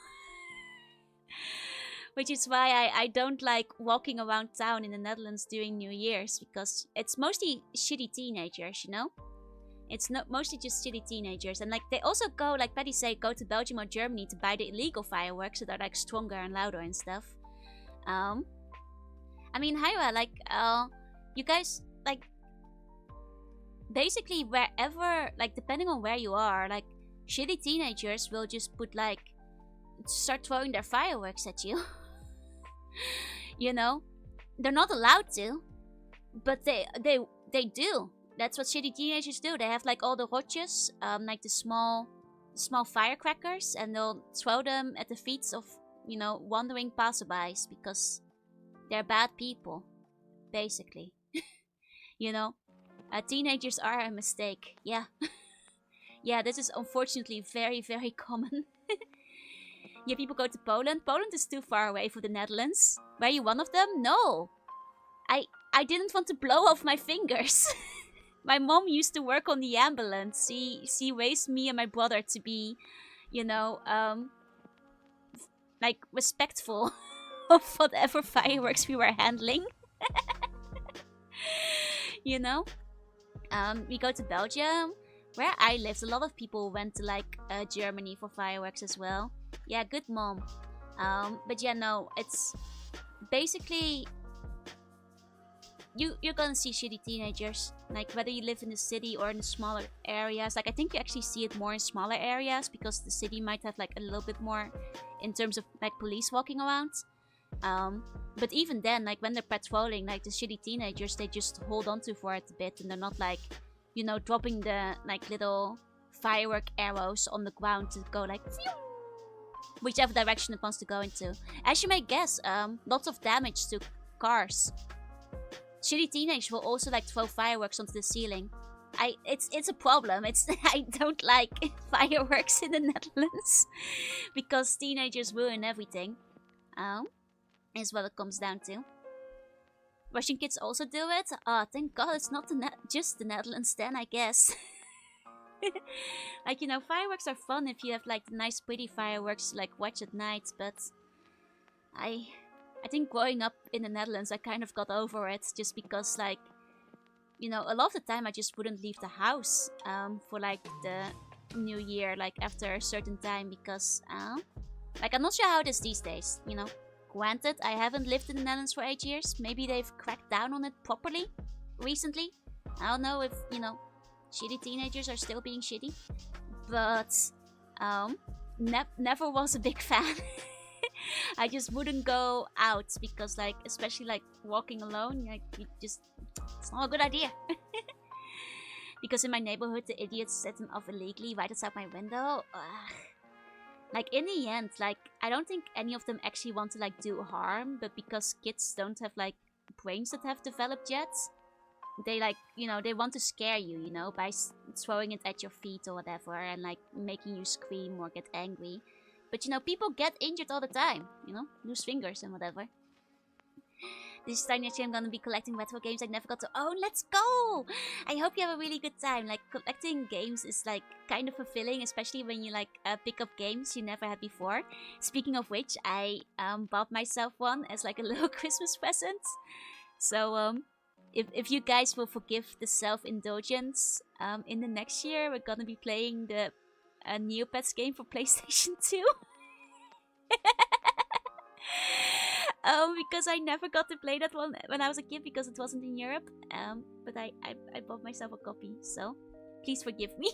Which is why I don't like walking around town in the Netherlands during New Year's, because it's mostly shitty teenagers, you know? It's not mostly just shitty teenagers. And like they also go, like Patty say, go to Belgium or Germany to buy the illegal fireworks that are like stronger and louder and stuff. I mean, Hyra, like, you guys, like, basically wherever, like, depending on where you are, like, shitty teenagers will just put, like, start throwing their fireworks at you. You know? They're not allowed to, but they do. That's what shitty teenagers do. They have, like, all the rotjes, like the small firecrackers, and they'll throw them at the feet of, you know, wandering passerbys because they're bad people, basically. You know? Teenagers are a mistake. Yeah. Yeah, this is unfortunately very, very common. Yeah, people go to Poland. Poland is too far away for the Netherlands. Were you one of them? No. I didn't want to blow off my fingers. My mom used to work on the ambulance. She raised me and my brother to be, you know, like respectful of whatever fireworks we were handling. You know? We go to Belgium. Where I lived, a lot of people went to like Germany for fireworks as well. Yeah, good mom. But yeah, no, it's basically you're gonna see shitty teenagers. Like whether you live in the city or in the smaller areas. Like I think you actually see it more in smaller areas because the city might have like a little bit more in terms of like police walking around. But even then, like when they're patrolling, like the shitty teenagers, they just hold on to for it a bit and they're not like, you know, dropping the like little firework arrows on the ground to go like phew, whichever direction it wants to go into. As you may guess, lots of damage to cars. Shitty teenagers will also like throw fireworks onto the ceiling. It's a problem. I don't like fireworks in the Netherlands because teenagers ruin everything. Is what it comes down to. Russian kids also do it. Thank God it's not just the Netherlands then, I guess. Like, you know, fireworks are fun if you have like nice pretty fireworks to like watch at night, but I think growing up in the Netherlands I kind of got over it just because like, you know, a lot of the time I just wouldn't leave the house for like the New Year, like after a certain time because like I'm not sure how it is these days, you know. Granted, I haven't lived in the Netherlands for 8 years. Maybe they've cracked down on it properly recently. I don't know if, you know, shitty teenagers are still being shitty. But, never was a big fan. I just wouldn't go out because, like, especially, like, walking alone, like, it's not a good idea. Because in my neighborhood, the idiots set them off illegally right outside my window. Like, in the end, like, I don't think any of them actually want to, like, do harm, but because kids don't have, like, brains that have developed yet, they, like, you know, they want to scare you, you know, by throwing it at your feet or whatever, and, like, making you scream or get angry. But you know, people get injured all the time. You know, lose fingers and whatever. This time actually I'm gonna be collecting retro games I never got to own. Let's go! I hope you have a really good time. Like, collecting games is like kind of fulfilling, especially when you like pick up games you never had before. Speaking of which, I bought myself one as like a little Christmas present. So if you guys will forgive the self-indulgence, in the next year we're gonna be playing the Neopets game for PlayStation 2. Because I never got to play that one when I was a kid because it wasn't in Europe. But I bought myself a copy, so please forgive me.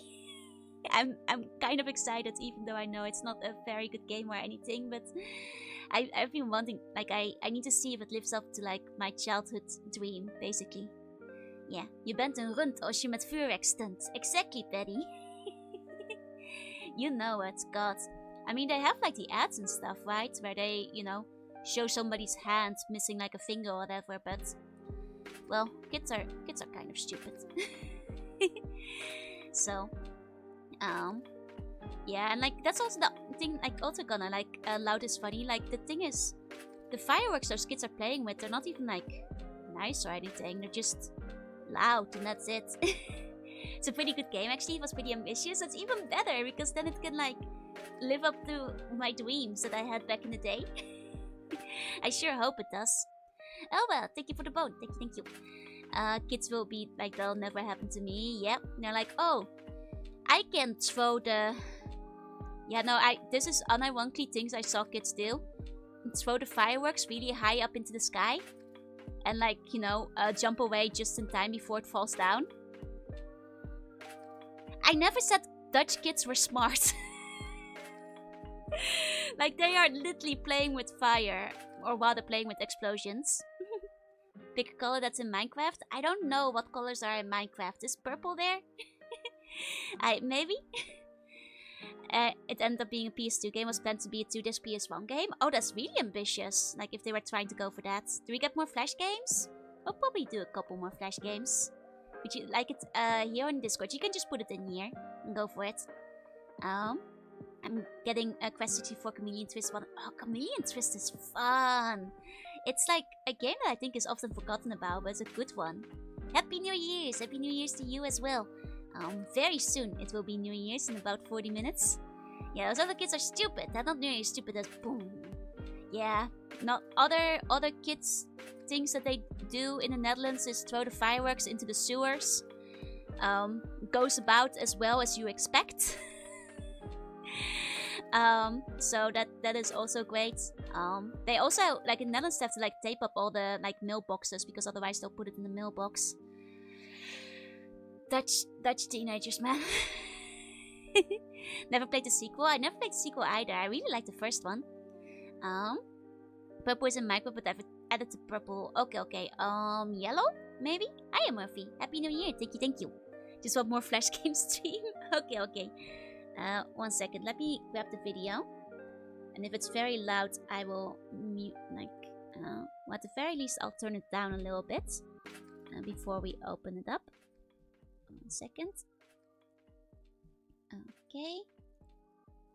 I'm kind of excited, even though I know it's not a very good game or anything. But I've been wanting, like, I need to see if it lives up to like my childhood dream, basically. Yeah, je bent een rund als je met vuurwerk stunt. Exactly, Betty. You know it, God. I mean, they have like the ads and stuff, right? Where they, you know, show somebody's hand missing like a finger or whatever, but well, kids are kind of stupid. So yeah, and like that's also the thing, like also gonna like loud is funny. Like the thing is, the fireworks those kids are playing with, they're not even like nice or anything, they're just loud and that's it. It's a pretty good game actually. It was pretty ambitious. It's even better because then it can like live up to my dreams that I had back in the day. I sure hope it does. Oh well, thank you for the bone. Thank you. Kids will be like, that'll never happen to me. Yep. And they're like, oh, I can throw the... Yeah, no, this is unironically things I saw kids do. Throw the fireworks really high up into the sky. And like, you know, jump away just in time before it falls down. I never said Dutch kids were smart. Like, they are literally playing with fire, or while they're playing with explosions. Pick a color that's in Minecraft. I don't know what colors are in Minecraft. Is purple there? Maybe? It ended up being a PS2 game. It was planned to be a 2-disc PS1 game. Oh, that's really ambitious. Like, if they were trying to go for that. Do we get more Flash games? We'll probably do a couple more Flash games. Would you like it here on Discord? You can just put it in here and go for it. I'm getting a Quest for Chameleon Twist 1. Oh, Chameleon Twist is fun. It's like a game that I think is often forgotten about, but it's a good one. Happy New Year's! Happy New Year's to you as well. Very soon it will be New Year's in about 40 minutes. Yeah, those other kids are stupid. They're not nearly as stupid as boom. Yeah, not other kids things that they do in the Netherlands is throw the fireworks into the sewers. Goes about as well as you expect. So that is also great. They also, like in the Netherlands, have to like tape up all the like mailboxes because otherwise they'll put it in the mailbox. Dutch teenagers, man. Never played the sequel. I never played the sequel either. I really like the first one. Purple is in Minecraft, but I've added the purple. Okay. Yellow? Maybe? Hi, Murphy. Happy New Year. Thank you. Just want more Flash game stream? Okay. 1 second. Let me grab the video. And if it's very loud, I will mute, like, well, at the very least, I'll turn it down a little bit. Before we open it up. 1 second. Okay.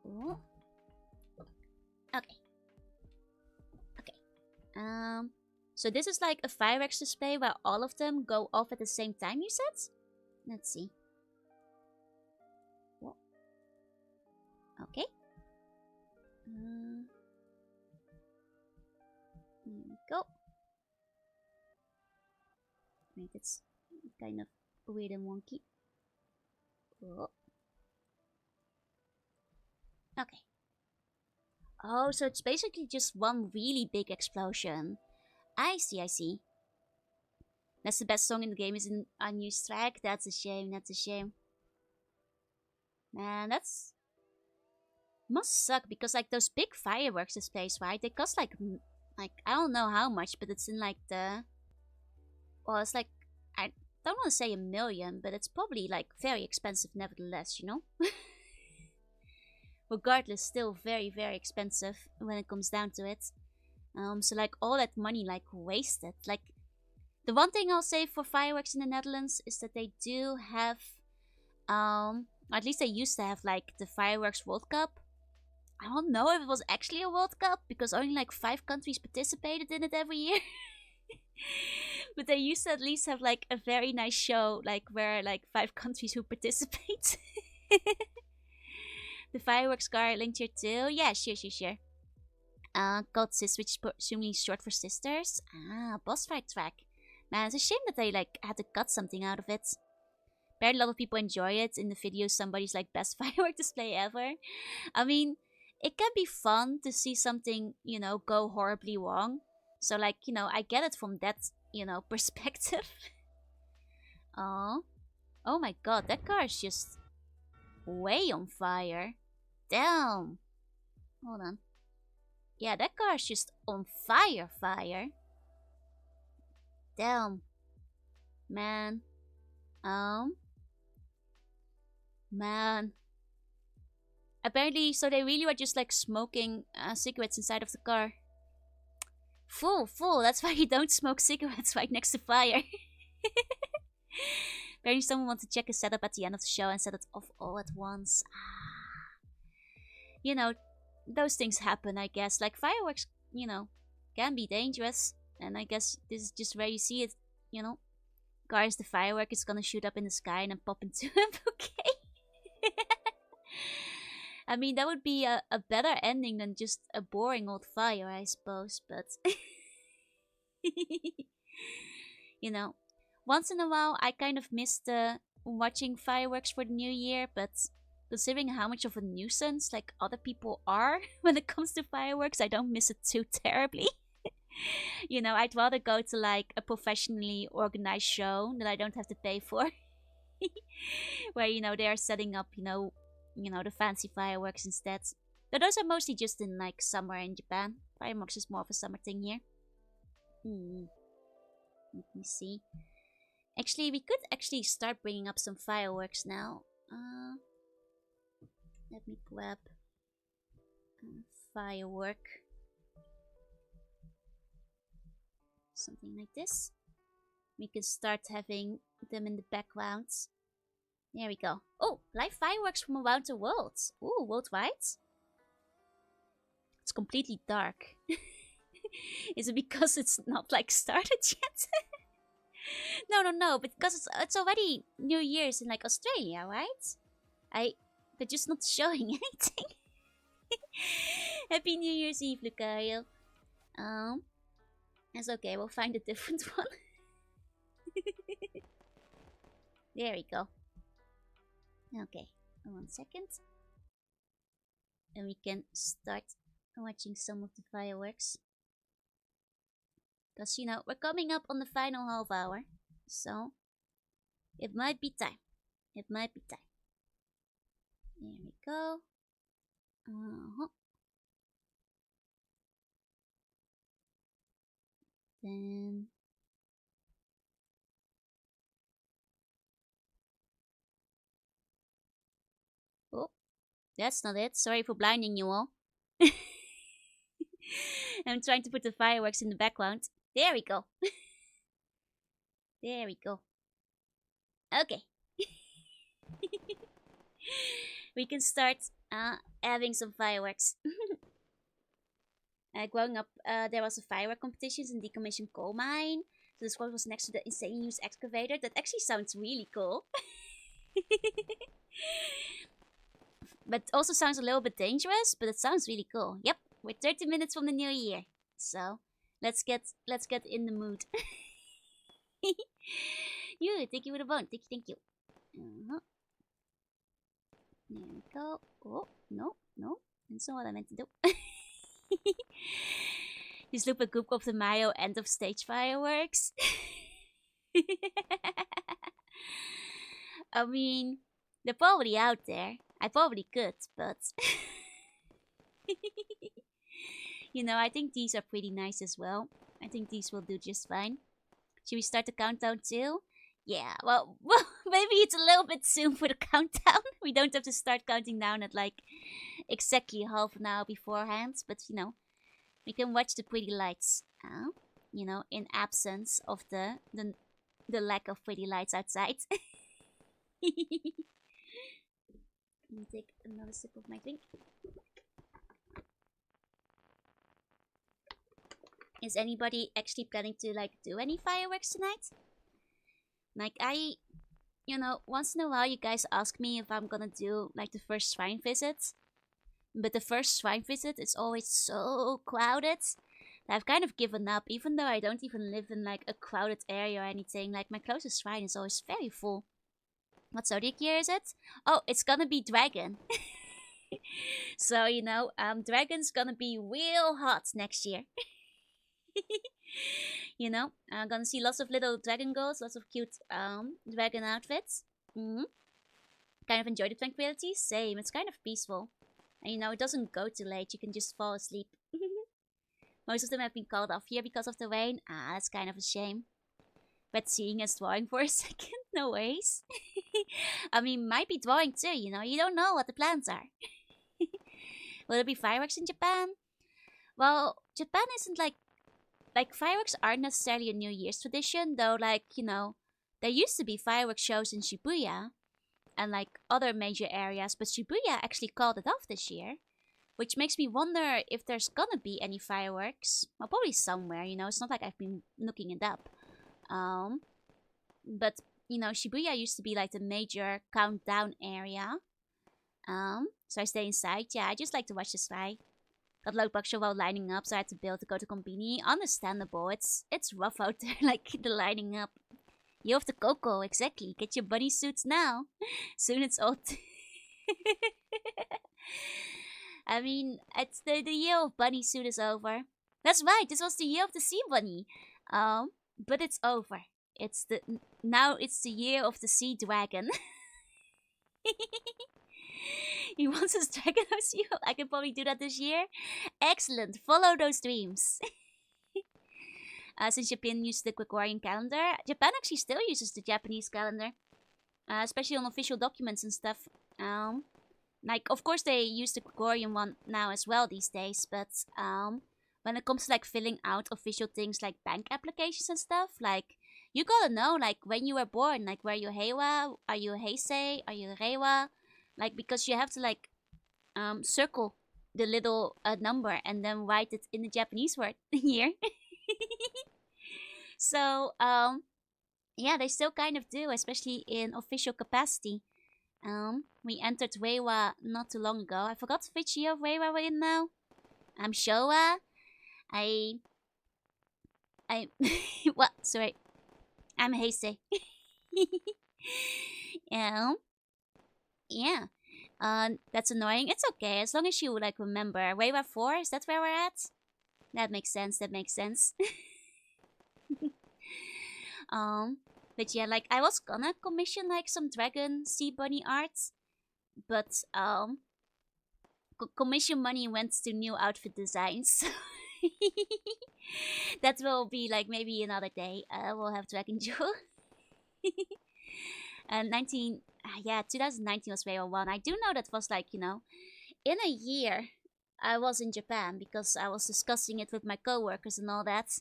Ooh. Okay. So this is like a fireworks display where all of them go off at the same time, you said? Let's see. Whoa. Okay. Here we go. Wait, it's kind of weird and wonky. Whoa. Okay. Oh, so it's basically just one really big explosion. I see. That's the best song in the game, is an unused track. That's a shame. Man, that's... must suck, because like those big fireworks displays, right? They cost like I don't know how much, but it's in like the... well, it's like... I don't want to say 1 million, but it's probably like very expensive nevertheless, you know? Regardless, still very, very expensive when it comes down to it. So like all that money like wasted. Like the one thing I'll say for fireworks in the Netherlands is that they do have, at least they used to have like the Fireworks World Cup. I don't know if it was actually a World Cup because only like 5 countries participated in it every year. But they used to at least have like a very nice show, like where like 5 countries who participate. The fireworks car linked here too. Yeah, sure. Called Sis, which is presumably short for sisters. Boss fight track. Man, it's a shame that they like had to cut something out of it. Apparently, a lot of people enjoy it. In the video, somebody's like best firework display ever. I mean, it can be fun to see something, go horribly wrong. So like, I get it from that, perspective. Oh, oh my god, that car is just way on fire. Damn. Hold on. Yeah, that car is just on fire. Damn. Man. Man. Apparently, so they really were just like smoking cigarettes inside of the car. Fool. That's why you don't smoke cigarettes right next to fire. Apparently, someone wanted to check his setup at the end of the show and set it off all at once. Those things happen, I guess. Like fireworks, can be dangerous. And I guess this is just where you see it, Cars, the firework is gonna shoot up in the sky and then pop into a bouquet. I mean, that would be a better ending than just a boring old fire, I suppose, but... Once in a while, I kind of miss watching fireworks for the new year, but considering how much of a nuisance, like, other people are when it comes to fireworks, I don't miss it too terribly. I'd rather go to, like, a professionally organized show that I don't have to pay for. Where, they're setting up, the fancy fireworks instead. But those are mostly just in like summer in Japan. Fireworks is more of a summer thing here. Let me see. Actually, we could actually start bringing up some fireworks now. Let me grab firework. Something like this. We can start having them in the background. There we go. Oh, live fireworks from around the world. Ooh, worldwide? It's completely dark. Is it because it's not like started yet? No, because it's already New Year's in like Australia, right? They're just not showing anything. Happy New Year's Eve, Lucario. That's okay, we'll find a different one. There we go. Okay, 1 second. And we can start watching some of the fireworks. Because, we're coming up on the final half hour. So, it might be time. There we go. Then... Oh, that's not it. Sorry for blinding you all. I'm trying to put the fireworks in the background. There we go. There we go. Okay. We can start having some fireworks. Growing up, there was a firework competition in decommissioned coal mine. So the squad was next to the insane use excavator. That actually sounds really cool. But also sounds a little bit dangerous, but it sounds really cool. Yep, we're 30 minutes from the new year. So, let's get in the mood. You, thank you for the bone. Thank you. There we go. Oh, no. That's not what I meant to do. Just loop a group of the Mayo end of stage fireworks. I mean, they're probably out there. I probably could, but... I think these are pretty nice as well. I think these will do just fine. Should we start the countdown too? Yeah, well, maybe it's a little bit soon for the countdown. We don't have to start counting down at like exactly half an hour beforehand. But, we can watch the pretty lights. In absence of the lack of pretty lights outside. Let me take another sip of my drink. Okay. There we go. Oh, that's not it. Sorry for blinding you all. We can watch the fireworks in the background. Is anybody actually planning to like do any fireworks tonight? Like once in a while you guys ask me if I'm gonna do like the first shrine visit, but the first shrine visit is always so crowded that I've kind of given up, even though I don't even live in like a crowded area or anything. Like my closest shrine is always very full. What zodiac year is it? Oh, it's gonna be dragon. So dragon's gonna be real hot next year. I'm gonna see lots of little dragon girls, lots of cute dragon outfits. Kind of enjoy the tranquility. Same, it's kind of peaceful. And it doesn't go too late. You can just fall asleep. Most of them have been called off here because of the rain. That's kind of a shame. But seeing us drawing for a second, no ways. I mean, might be drawing too, You don't know what the plans are. Will there be fireworks in Japan? Well, Japan isn't like fireworks aren't necessarily a New Year's tradition, though. There used to be fireworks shows in Shibuya and like other major areas, but Shibuya actually called it off this year, which makes me wonder if there's gonna be any fireworks. Well, probably somewhere. It's not like I've been looking it up. But Shibuya used to be like the major countdown area. So I stay inside. Yeah, I just like to watch the sky. Got load boxer while lining up, so I had to build to go to Konbini. Understandable. It's rough out there, like the lining up. You have the cocoa, exactly. Get your bunny suits now. Soon it's all. I mean, it's the year of bunny suit is over. That's right. This was the year of the sea bunny. But it's over. Now it's the year of the sea dragon. He wants his dragon house you. I can probably do that this year. Excellent. Follow those dreams. Since Japan used the Gregorian calendar, Japan actually still uses the Japanese calendar, especially on official documents and stuff. Of course, they use the Gregorian one now as well these days, but when it comes to like filling out official things like bank applications and stuff, like you gotta know like when you were born, like were you Heiwa, are you Heisei, are you Reiwa, like because you have to like circle the little number and then write it in the Japanese word year. So yeah, they still kind of do, especially in official capacity. We entered Reiwa not too long ago. I forgot which year of Reiwa we're in now. I'm Showa. I what? Sorry, I'm Heisei. Yeah. Yeah. That's annoying. It's okay as long as you like remember. Reiwa 4, is that where we're at? That makes sense. That makes sense. But yeah, like I was gonna commission like some dragon sea bunny arts, but commission money went to new outfit designs. That will be like maybe another day. We'll have Dragon Jewel. 2019 was Reiwa 1. I do know that was like, in a year I was in Japan because I was discussing it with my coworkers and all that.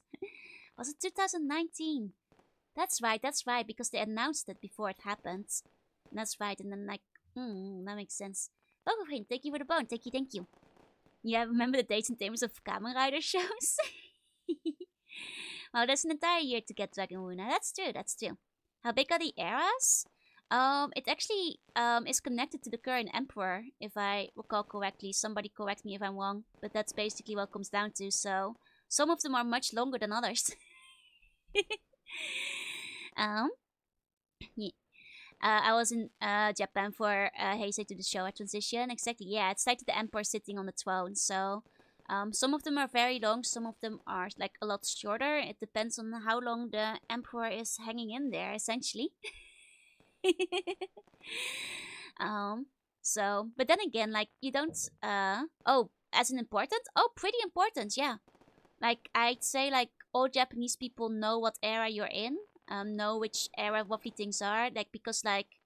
Was it 2019? That's right, because they announced it before it happened. That's right, and then like, that makes sense. Oh, friend, thank you for the bone, thank you. Yeah, remember the dates in terms of Kamen Rider shows? Well, there's an entire year to get Dragon Luna. That's true. How big are the eras? It actually is connected to the current emperor, if I recall correctly. Somebody correct me if I'm wrong, but that's basically what it comes down to. So some of them are much longer than others. Yeah. I was in Japan for Heisei to the Showa transition. Exactly, yeah. It's like the emperor sitting on the throne. So some of them are very long, some of them are like a lot shorter. It depends on how long the emperor is hanging in there, essentially. So, but then again, like you don't. As an important? Oh, pretty important, yeah. Like I'd say, like all Japanese people know what era you're in. Know which era roughly things are. Like because like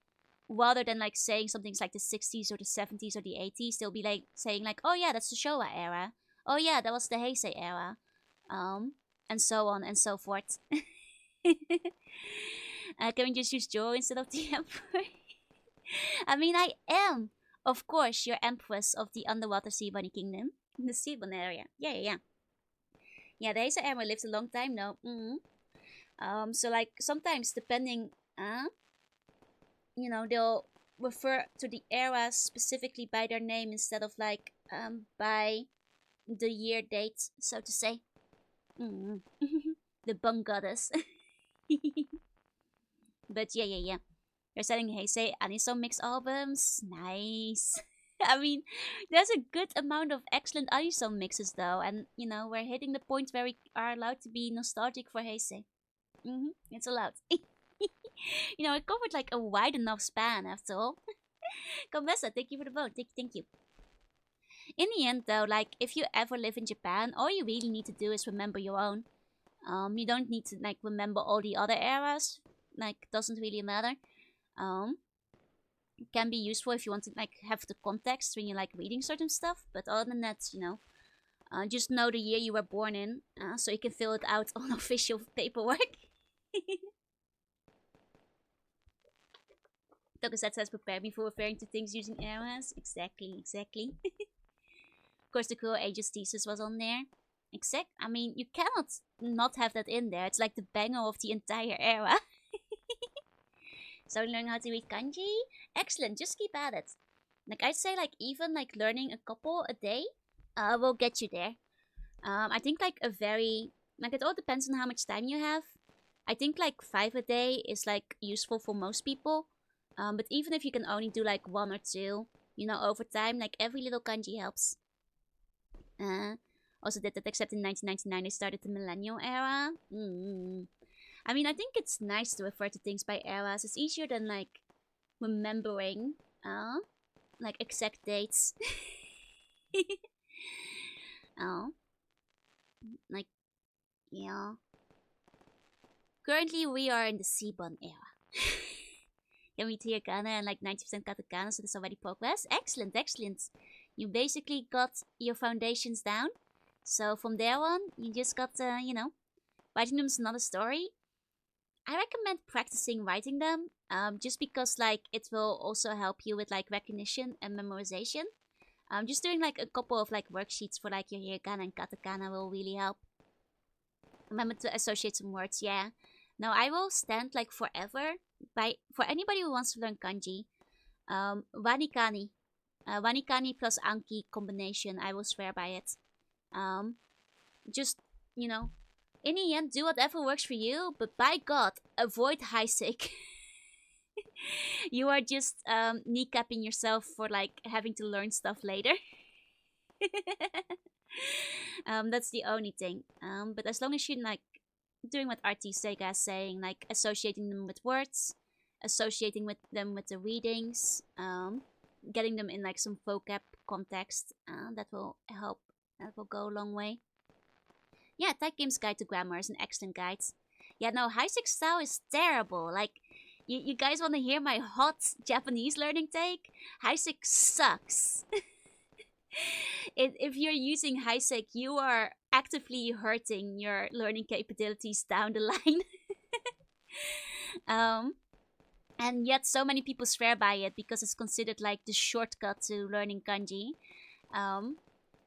rather than like saying something's like the 60s or the 70s or the 80s, they'll be like saying like, oh yeah, that's the Showa era. Oh yeah, that was the Heisei era. And so on and so forth. Can we just use Joe instead of the Emperor? I mean, I am, of course, your Empress of the Underwater Sea Bunny Kingdom. In the Sea Bunny area. Yeah. Yeah, the Heisei era lives a long time now. So like sometimes depending, they'll refer to the era specifically by their name instead of like by the year date, so to say. Mm. The bung goddess. But yeah. They're selling Heisei Anisong mix albums. Nice. I mean, there's a good amount of excellent Anisong mixes though, and we're hitting the point where we are allowed to be nostalgic for Heisei. It's allowed. It covered like a wide enough span after all. Kombessa, thank you for the vote. Thank you. In the end, though, like if you ever live in Japan, all you really need to do is remember your own. You don't need to like remember all the other eras. Like, doesn't really matter. It can be useful if you want to like have the context when you like reading certain stuff. But other than that, just know the year you were born in, so you can fill it out on official paperwork. Tokuset says prepare me for referring to things using eras. Exactly. Of course, the Cool Ages thesis was on there. I mean, you cannot not have that in there. It's like the banger of the entire era. So learning how to read kanji? Excellent, just keep at it. Like I'd say like even like learning a couple a day will get you there. I think like it all depends on how much time you have. I think like 5 a day is like useful for most people. But even if you can only do like 1 or 2, over time, like every little kanji helps. Also did that except in 1999 they started the millennial era. I mean, I think it's nice to refer to things by eras. It's easier than like remembering like exact dates. Oh, like yeah. Currently, we are in the Seibon era. Can we hiragana and like 90% katakana, so there's already progress. Excellent. You basically got your foundations down. So from there on, you just got, writing them is another story. I recommend practicing writing them, just because like it will also help you with like recognition and memorization. Just doing like a couple of like worksheets for like your hiragana and katakana will really help. Remember to associate some words, yeah. Now I will stand like forever for anybody who wants to learn kanji. Wanikani, Wanikani plus Anki combination. I will swear by it. Um, just in the end, do whatever works for you. But by God, avoid high sick. You are just kneecapping yourself for like having to learn stuff later. That's the only thing. But as long as you're like doing what RT Sega is saying, like associating them with words, associating with them with the readings, getting them in like some vocab context, that will help. That will go a long way. Yeah, Type Games Guide to Grammar is an excellent guide. Yeah, no, Heisek style is terrible. Like, you guys want to hear my hot Japanese learning take? Heisek sucks. If you're using Heisek, you are actively hurting your learning capabilities down the line. um, and yet so many people swear by it because it's considered like the shortcut to learning kanji.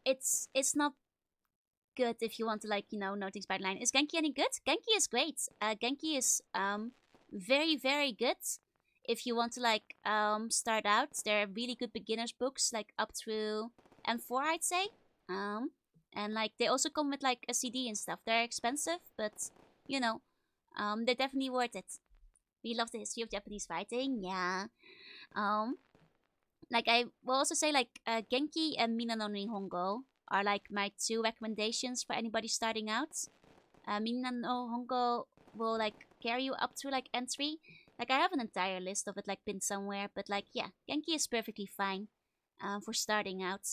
It's not good if you want to like know things by the line. Is Genki any good? Genki is great. Genki is very very good if you want to like start out. There are really good beginners books like up through M4, I'd say. And like they also come with like a CD and stuff. They're expensive, but they're definitely worth it. We love the history of Japanese fighting. Yeah. Like I will also say like Genki and Mina no Nihongo are like my 2 recommendations for anybody starting out. Mina no Hongo will like carry you up to like N3. Like I have an entire list of it like pinned somewhere, but like yeah, Genki is perfectly fine for starting out.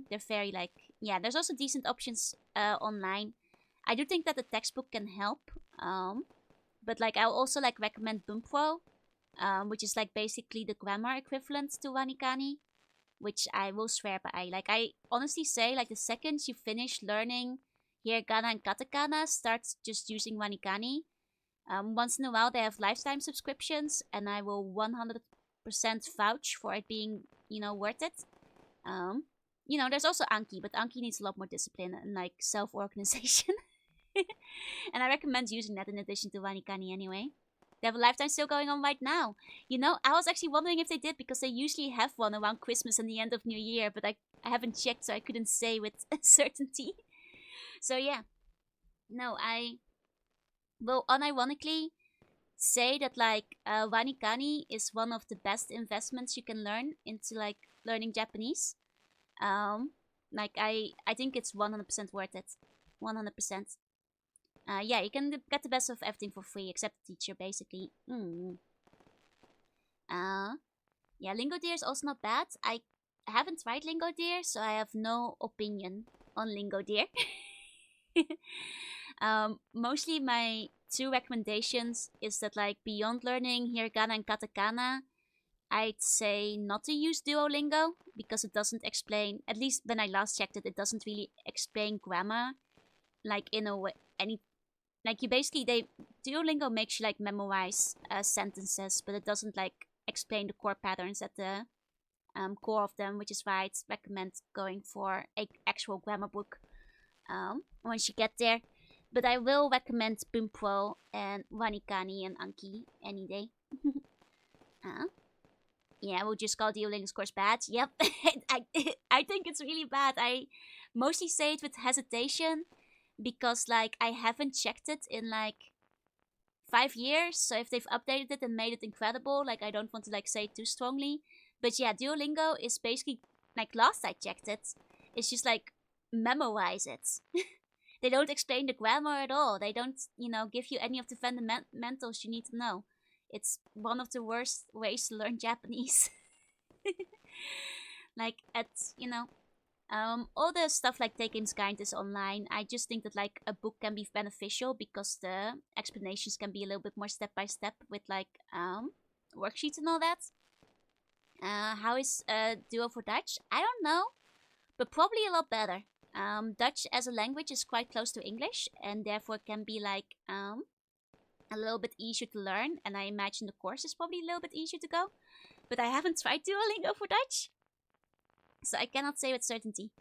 They're very like there's also decent options online. I do think that the textbook can help. But like I'll also like recommend Bunpro, which is like basically the grammar equivalent to Wanikani, which I will swear by. Like I honestly say, like the second you finish learning hiragana and katakana, start just using Wanikani. Once in a while they have lifetime subscriptions, and I will 100% vouch for it being worth it. There's also Anki, but Anki needs a lot more discipline and like self-organization. And I recommend using that in addition to Wanikani anyway. They have a lifetime sale going on right now. You know, I was actually wondering if they did because they usually have one around Christmas and the end of New Year, but I haven't checked, so I couldn't say with certainty. So yeah, no, I will unironically say that like Wanikani is one of the best investments you can learn into like learning Japanese. Um, like I think it's 100% worth it. 100%. Yeah, you can get the best of everything for free except the teacher, basically. Uh, yeah, Lingo Deer is also not bad. I haven't tried Lingo Deer, so I have no opinion on Lingo Deer. Mostly my two recommendations is that like beyond learning hiragana and katakana, I'd say not to use Duolingo because it doesn't explain. At least when I last checked it, it doesn't really explain grammar like in a way any like you basically they Duolingo makes you like memorize sentences, but it doesn't like explain the core patterns at the core of them, which is why I'd recommend going for a actual grammar book once you get there. But I will recommend Bumpro and Wanikani and Anki any day. uh, yeah, we'll just call Duolingo's course bad. Yep, I I think it's really bad. I mostly say it with hesitation because like I haven't checked it in like 5 years. So if they've updated it and made it incredible, like I don't want to like say it too strongly. But yeah, Duolingo is basically like last I checked it, it's just like memorize it. They don't explain the grammar at all. They don't, give you any of the fundamentals you need to know. It's one of the worst ways to learn Japanese. Like at all the stuff like Taken's Guide is online. I just think that like a book can be beneficial because the explanations can be a little bit more step by step with like worksheets and all that. How is Duo for Dutch? I don't know, but probably a lot better. Dutch as a language is quite close to English and therefore can be like a little bit easier to learn. And I imagine the course is probably a little bit easier to go. But I haven't tried Duolingo for Dutch, so I cannot say with certainty.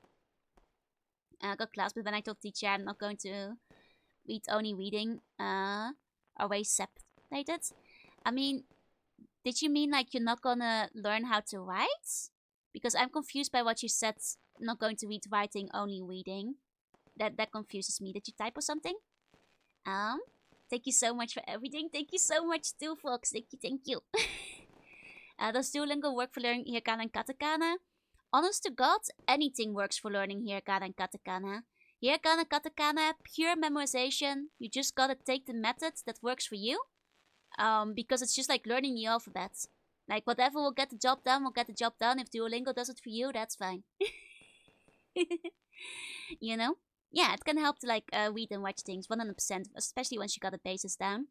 I got class, but when I told teacher I'm not going to read only reading always separated. I mean, did you mean like you're not gonna learn how to write? Because I'm confused by what you said. Not going to read writing, only reading. That confuses me. Did you type or something? Um, Thank you so much for everything. Thank you so much too, folks. Thank you. Does Duolingo work for learning hiragana and katakana? Honest to God, anything works for learning hiragana and katakana. Hiragana, katakana, pure memorization. You just gotta take the method that works for you. Because it's just like learning the alphabet. Like whatever will get the job done will get the job done. If Duolingo does it for you, that's fine. You know? Yeah, it can help to like read and watch things 100%, especially once you got the basis down.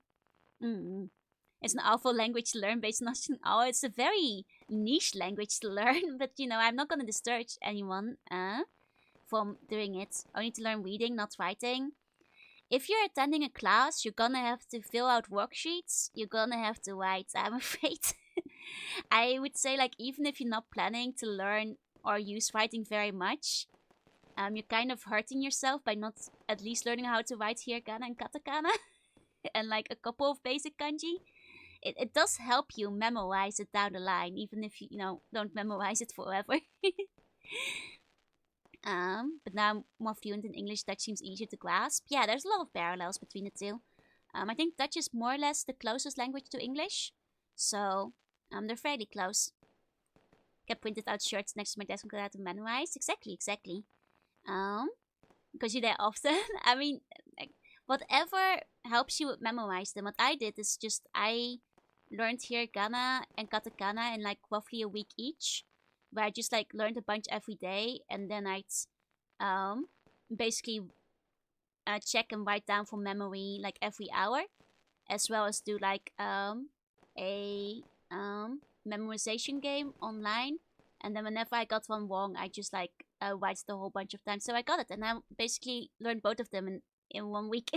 It's an awful language to learn based on oh, it's a very niche language to learn, but I'm not gonna discourage anyone from doing it. Only to learn reading, not writing. If you're attending a class, you're gonna have to fill out worksheets. You're gonna have to write, I'm afraid. I would say like even if you're not planning to learn or use writing very much, you're kind of hurting yourself by not at least learning how to write hiragana and katakana and like a couple of basic kanji. It does help you memorize it down the line, even if you don't memorize it forever. But now I'm more fluent in English. Dutch seems easier to grasp. Yeah, there's a lot of parallels between the two. I think Dutch is more or less the closest language to English, so they're fairly close. Kept printed out shirts next to my desk and got out to memorize. Exactly. Because you're there often. I mean, like, whatever helps you memorize them. What I did is just I learned hiragana and katakana in like roughly a week each, where I just like learned a bunch every day, and then I'd basically check and write down from memory like every hour, as well as do like a memorization game online. And then whenever I got one wrong, I just like write the whole bunch of times. So I got it, and I basically learned both of them in 1 week.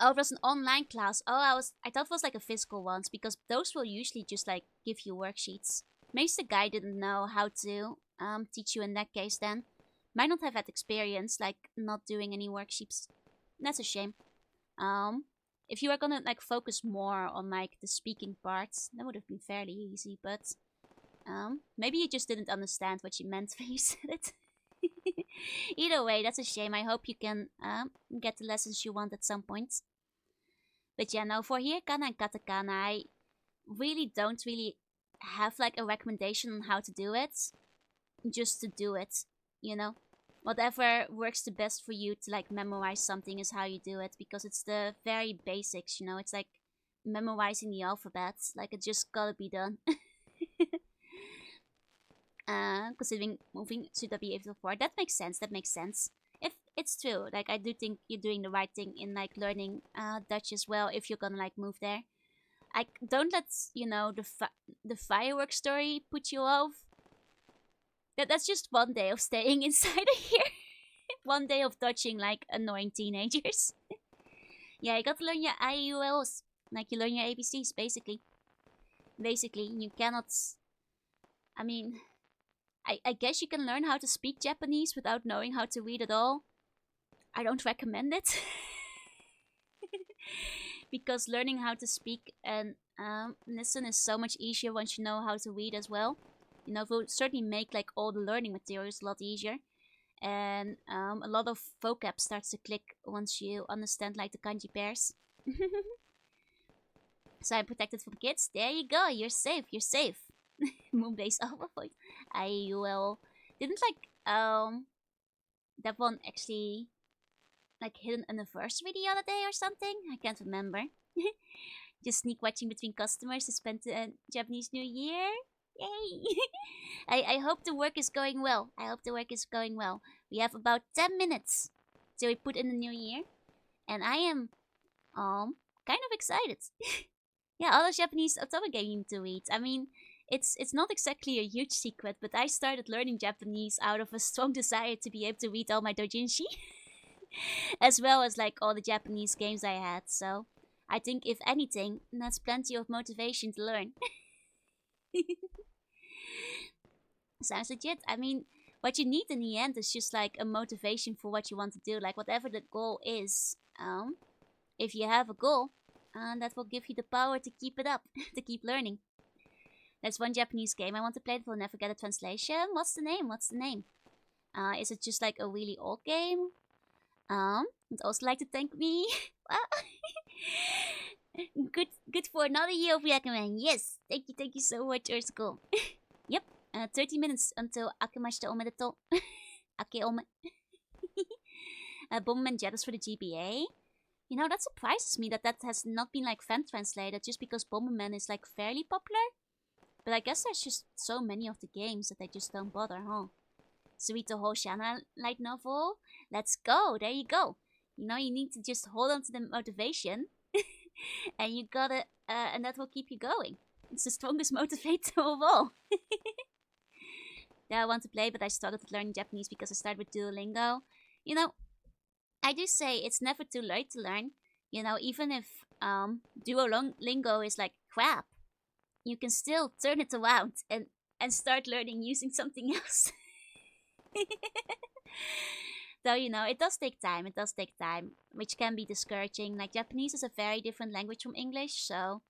Oh, it was an online class. Oh, I thought it was like a physical ones because those will usually just like give you worksheets. Maybe the guy didn't know how to teach you in that case then. might not have had experience, like not doing any worksheets. That's a shame. Um, if you were gonna like focus more on like the speaking parts, that would have been fairly easy. But maybe you just didn't understand what you meant when you said it. Either way, that's a shame. I hope you can get the lessons you want at some point. But yeah, no, for hiragana and katakana, I really don't really have like a recommendation on how to do it. Just to do it, you know. Whatever works the best for you to like memorize something is how you do it, because it's the very basics, you know. It's like memorizing the alphabet. Like it just gotta be done. Considering moving to WA4, that makes sense. That makes sense. If it's true, like I do think you're doing the right thing in like learning Dutch as well. If you're gonna like move there, I don't let the fireworks story put you off. That's just one day of staying inside a year. One day of dodging like annoying teenagers. Yeah, you got to learn your IULs, like you learn your ABCs basically. Basically, you cannot. I mean, I guess you can learn how to speak Japanese without knowing how to read at all. I don't recommend it. Because learning how to speak and listen is so much easier once you know how to read as well. You know, it will certainly make like all the learning materials a lot easier. And a lot of vocab starts to click once you understand like the kanji pairs. So I'm protected from kids. There you go. You're safe. You're safe. Moonbase Alpha Point. I will. Didn't like that one actually like hit an anniversary the other day or something? I can't remember. Just sneak watching between customers to spend the Japanese New Year. Yay! I hope the work is going well. I hope the work is going well. We have about 10 minutes till we put in the new year. And I am kind of excited. Yeah, all the Japanese otome game you need to read. I mean, it's not exactly a huge secret, but I started learning Japanese out of a strong desire to be able to read all my doujinshi. As well as like all the Japanese games I had. So I think if anything, that's plenty of motivation to learn. Sounds legit. I mean, what you need in the end is just like a motivation for what you want to do. Like whatever the goal is, if you have a goal, that will give you the power to keep it up, to keep learning. There's one Japanese game I want to play that will never get a translation. What's the name? What's the name? Is it just like a really old game? Would also like to thank me. Good for another year of recommend. Yes, thank you so much, Ursko. Yep, 30 minutes until Akemashita Omedetou. Ake-ome. Bomberman Jealous for the GBA. You know, that surprises me that has not been like fan translated, just because Bomberman is like fairly popular. But I guess there's just so many of the games that they just don't bother, huh? Suito Hoshana light novel. Let's go. There you go. You know, you need to just hold on to the motivation. And you gotta, and that will keep you going. It's the strongest motivator of all. Yeah, I want to play, but I started learning Japanese because I started with Duolingo. You know, I do say it's never too late to learn. You know, even if Duolingo is like crap, you can still turn it around and start learning using something else. Though, you know, it does take time. It does take time, which can be discouraging. Like, Japanese is a very different language from English, so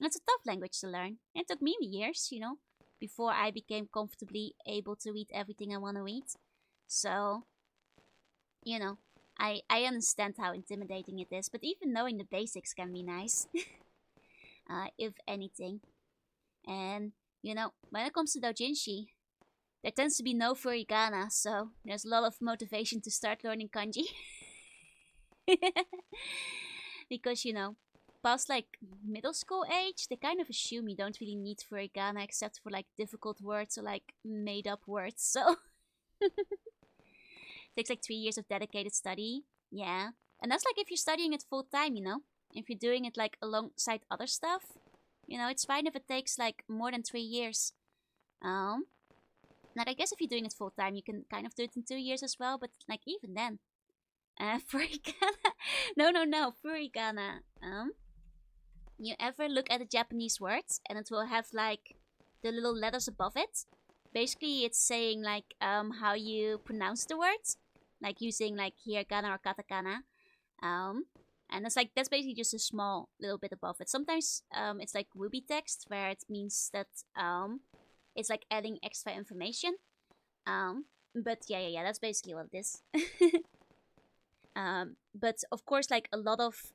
it's a tough language to learn. It took me years, you know, before I became comfortably able to read everything I want to read. So, you know, I understand how intimidating it is, but even knowing the basics can be nice, if anything. And, you know, when it comes to doujinshi, there tends to be no furigana, so there's a lot of motivation to start learning kanji. Because, you know, past like middle school age, they kind of assume you don't really need furigana except for like difficult words or like made up words, so takes like 3 years of dedicated study. Yeah. And that's like if you're studying it full time, you know? If you're doing it like alongside other stuff, you know, it's fine if it takes like more than 3 years. Like, I guess if you're doing it full time, you can kind of do it in 2 years as well, but like even then. Furigana. No, furigana. You ever look at a Japanese word and it will have like the little letters above it? basically it's saying like how you pronounce the words, like using like hiragana or katakana. Um, and it's like that's basically just a small little bit above it. Sometimes it's like Ruby text where it means that it's like adding extra information. Um, but yeah, that's basically what it is. But of course, like a lot of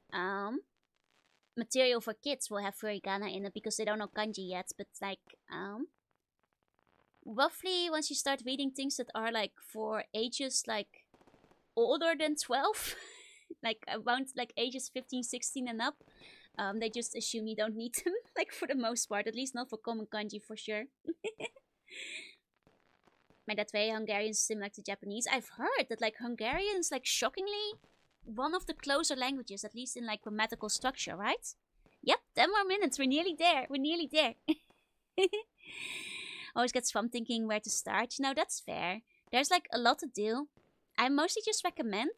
material for kids will have furigana in it because they don't know kanji yet. But like roughly once you start reading things that are like for ages like older than 12, like around like ages 15, 16 and up, they just assume you don't need them, like for the most part, at least not for common kanji for sure. Maar that way Hungarian is similar to Japanese. I've heard that like Hungarian is like shockingly one of the closer languages, at least in like grammatical structure, right? Yep, 10 more minutes. We're nearly there. We're nearly there. Always gets fun thinking where to start. You know, that's fair. There's like a lot to do. I mostly just recommend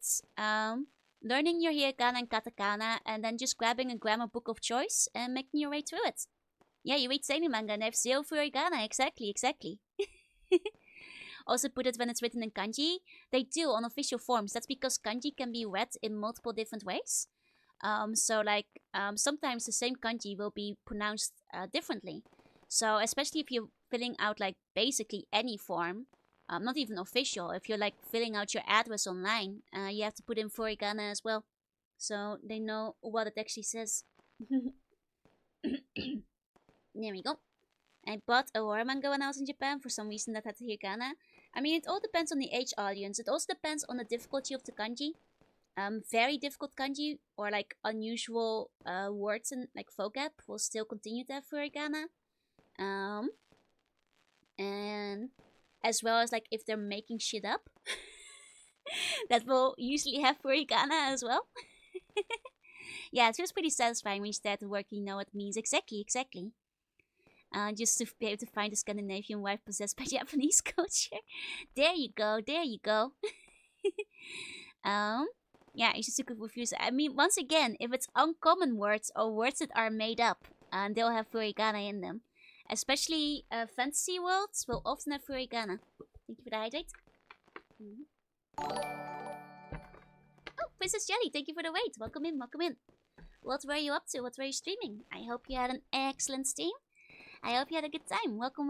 learning your hiragana and katakana and then just grabbing a grammar book of choice and making your way through it. Yeah, you read seinen manga and they have zero hiragana. Exactly. Also put it when it's written in kanji. They do on official forms. That's because kanji can be read in multiple different ways. So like sometimes the same kanji will be pronounced differently. So especially if you're filling out like basically any form, not even official. If you're like filling out your address online, you have to put in furigana as well, so they know what it actually says. There we go. I bought a horror manga when I was in Japan for some reason that had hiragana. I mean, it all depends on the age audience. It also depends on the difficulty of the kanji. Very difficult kanji or like unusual words and like vocab will still continue to have furigana. And as well as like if they're making shit up, that will usually have furigana as well. Yeah, it feels pretty satisfying when you start to work, you know what it means. Exactly. Just to be able to find a Scandinavian wife possessed by Japanese culture. There you go. Yeah, Ishizuku reviews. I mean, once again, if it's uncommon words or words that are made up, they'll have furigana in them. Especially fantasy worlds will often have furigana. Thank you for the hydrate. Oh, Princess Jelly, thank you for the wait. Welcome in. What were you up to? What were you streaming? I hope you had an excellent stream. I hope you had a good time. Welcome.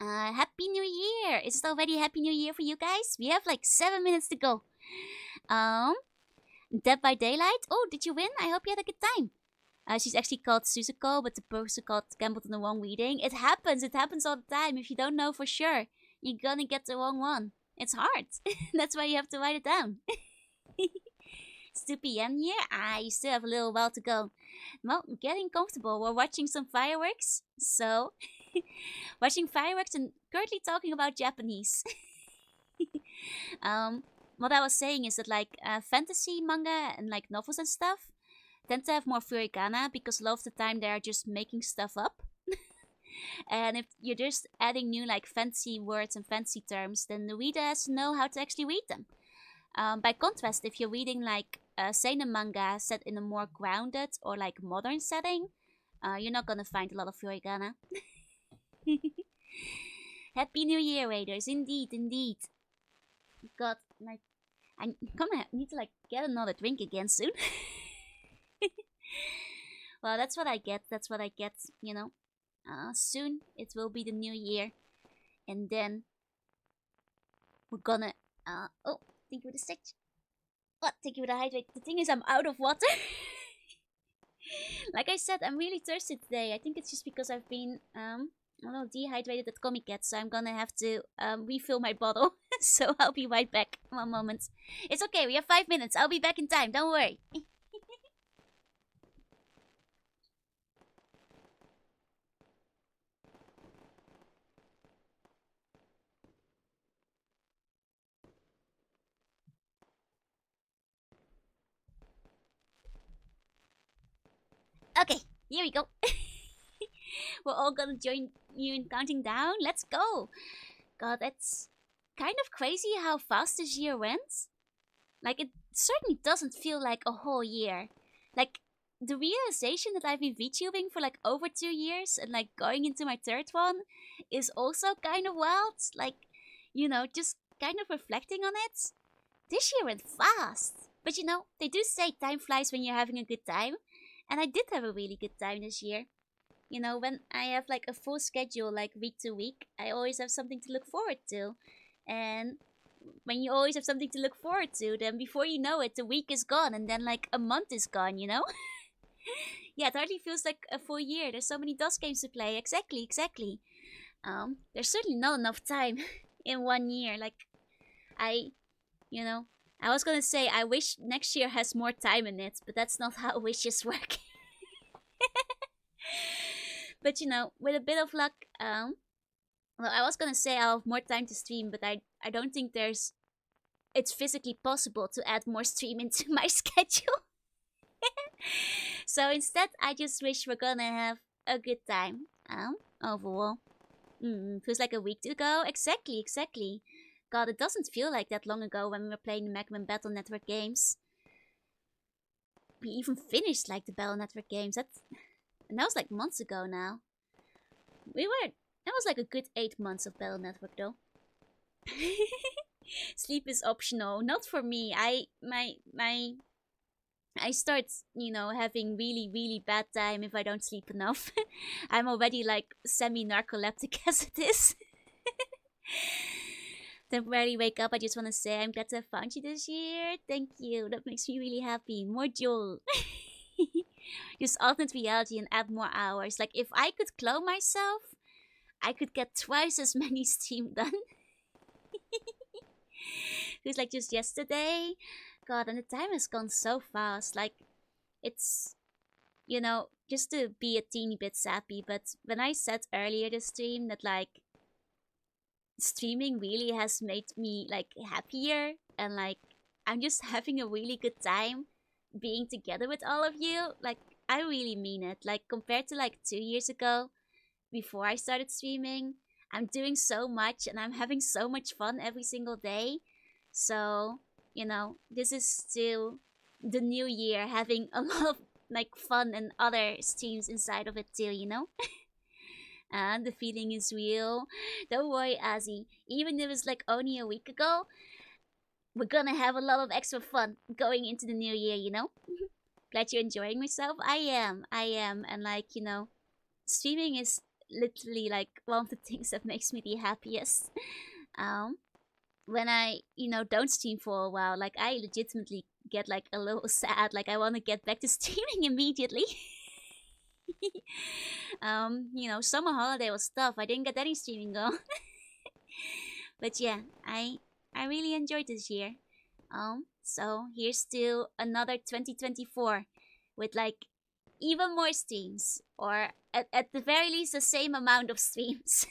Happy New Year! Is it already Happy New Year for you guys? We have like 7 minutes to go. Dead by Daylight. Oh, did you win? I hope you had a good time. She's actually called Suzuko, but the person called gambled on the wrong reading. It happens all the time. If you don't know for sure, you're gonna get the wrong one. It's hard. That's why you have to write it down. It's 2 p.m. here. You still have a little while to go. Well, getting comfortable. We're watching some fireworks. So, watching fireworks and currently talking about Japanese. What I was saying is that like fantasy manga and like novels and stuff tend to have more furigana because a lot of the time they are just making stuff up. And if you're just adding new like fancy words and fancy terms, then the reader has to know how to actually read them. By contrast, if you're reading like a seinen manga set in a more grounded or like modern setting, you're not gonna find a lot of furigana. Happy New Year, Raiders! Indeed. God, like I need to like get another drink again soon. Well, that's what I get. You know. Soon it will be the new year, and then we're gonna. Oh, thank you for the stitch. What? Thank you for the hydrate. The thing is, I'm out of water. Like I said, I'm really thirsty today. I think it's just because I've been a little dehydrated at Comic Cat, so I'm gonna have to refill my bottle. So I'll be right back. 1 moment. It's okay. We have 5 minutes. I'll be back in time. Don't worry. Okay, here we go. We're all gonna join you in counting down. Let's go. God, it's kind of crazy how fast this year went. Like, it certainly doesn't feel like a whole year. Like, the realization that I've been VTubing for like over 2 years and like going into my third one is also kind of wild. Like, just kind of reflecting on it. This year went fast. But they do say time flies when you're having a good time. And I did have a really good time this year. When I have like a full schedule, like week to week, I always have something to look forward to. And when you always have something to look forward to, then before you know it, the week is gone and then like a month is gone. Yeah, it hardly feels like a full year. There's so many DOS games to play. Exactly. There's certainly not enough time in 1 year. Like, I, you know, I was gonna say I wish next year has more time in it, but that's not how wishes work. But with a bit of luck, well, I was gonna say I'll have more time to stream, but I don't think it's physically possible to add more stream into my schedule. So instead, I just wish we're gonna have a good time. Overall. Feels like a week ago. Exactly. God, it doesn't feel like that long ago when we were playing the Mega Man Battle Network games. We even finished like the Battle Network games. And that was like months ago now. That was like a good 8 months of Battle Network though. Sleep is optional. Not for me. I start, having really, really bad time if I don't sleep enough. I'm already like semi-narcoleptic as it is. Temporarily wake up, I just want to say I'm glad to have found you this year. Thank you. That makes me really happy. More Joel. Just alternate reality and add more hours. Like, if I could clone myself, I could get twice as many stream done. It was like just yesterday. God, and the time has gone so fast. Like, it's, just to be a teeny bit sappy, but when I said earlier this stream that, like, streaming really has made me, like, happier, and, like, I'm just having a really good time being together with all of you, like, I really mean it. Like, compared to, like, 2 years ago, before I started streaming, I'm doing so much, and I'm having so much fun every single day. So, this is still the new year, having a lot of like fun and other streams inside of it too. And the feeling is real. Don't worry, Azzy. Even if it's like only a week ago, we're gonna have a lot of extra fun going into the new year. Glad you're enjoying myself. I am, and like, streaming is literally like one of the things that makes me the happiest. When I, don't stream for a while, like I legitimately get like a little sad. Like I want to get back to streaming immediately. Summer holiday was tough. I didn't get any streaming going. But yeah, I really enjoyed this year. So here's to another 2024 with like even more streams, or at the very least the same amount of streams.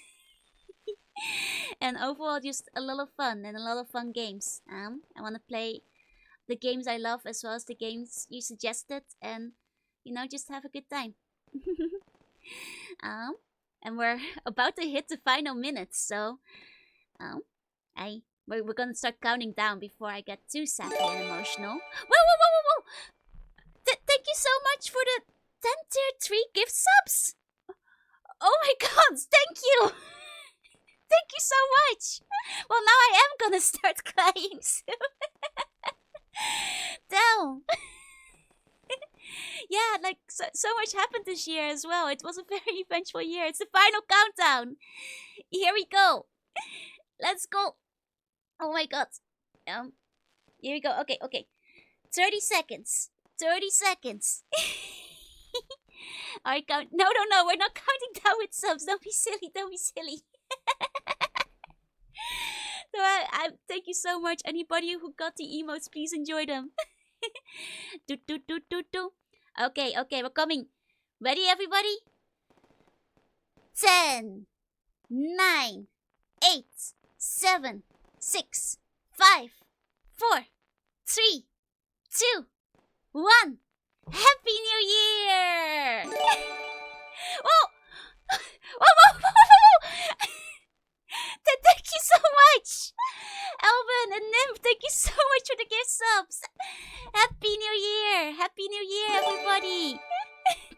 And overall, just a lot of fun and a lot of fun games. I want to play the games I love as well as the games you suggested, and just have a good time. And we're about to hit the final minutes, so we're gonna start counting down before I get too sappy and emotional. Whoa! Thank you so much for the 10 tier 3 gift subs. Oh my god, thank you. Thank you so much. Well, now I am gonna start crying soon. Damn. Yeah, like so much happened this year as well. It was a very eventful year. It's the final countdown. Here we go. Let's go. Oh my god. Here we go. Okay. 30 seconds. 30 seconds. Alright, count. No. We're not counting down with subs. Don't be silly. So I thank you so much. Anybody who got the emotes, please enjoy them. Do. Okay, we're coming. Ready, everybody? 10, 9, 8, 7, 6, 5, 4, 3, 2, 1. Happy New Year! Whoa! Thank you so much! Alvin and Nymph, thank you so much for the gift subs! Happy New Year! Happy New Year, everybody!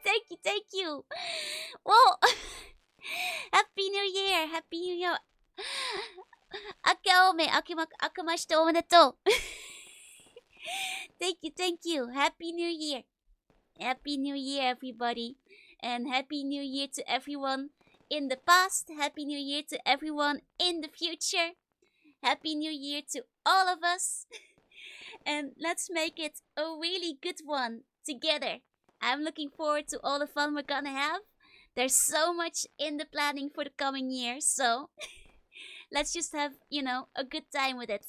Thank you! Well, Happy New Year! Happy New Year! 明けましておめでとう Thank you, thank you. Happy New Year. Happy New Year, everybody. And Happy New Year to everyone in the past. Happy New Year to everyone in the future. Happy New Year to all of us. And let's make it a really good one together. I'm looking forward to all the fun we're gonna have. There's so much in the planning for the coming year, so let's just have, a good time with it.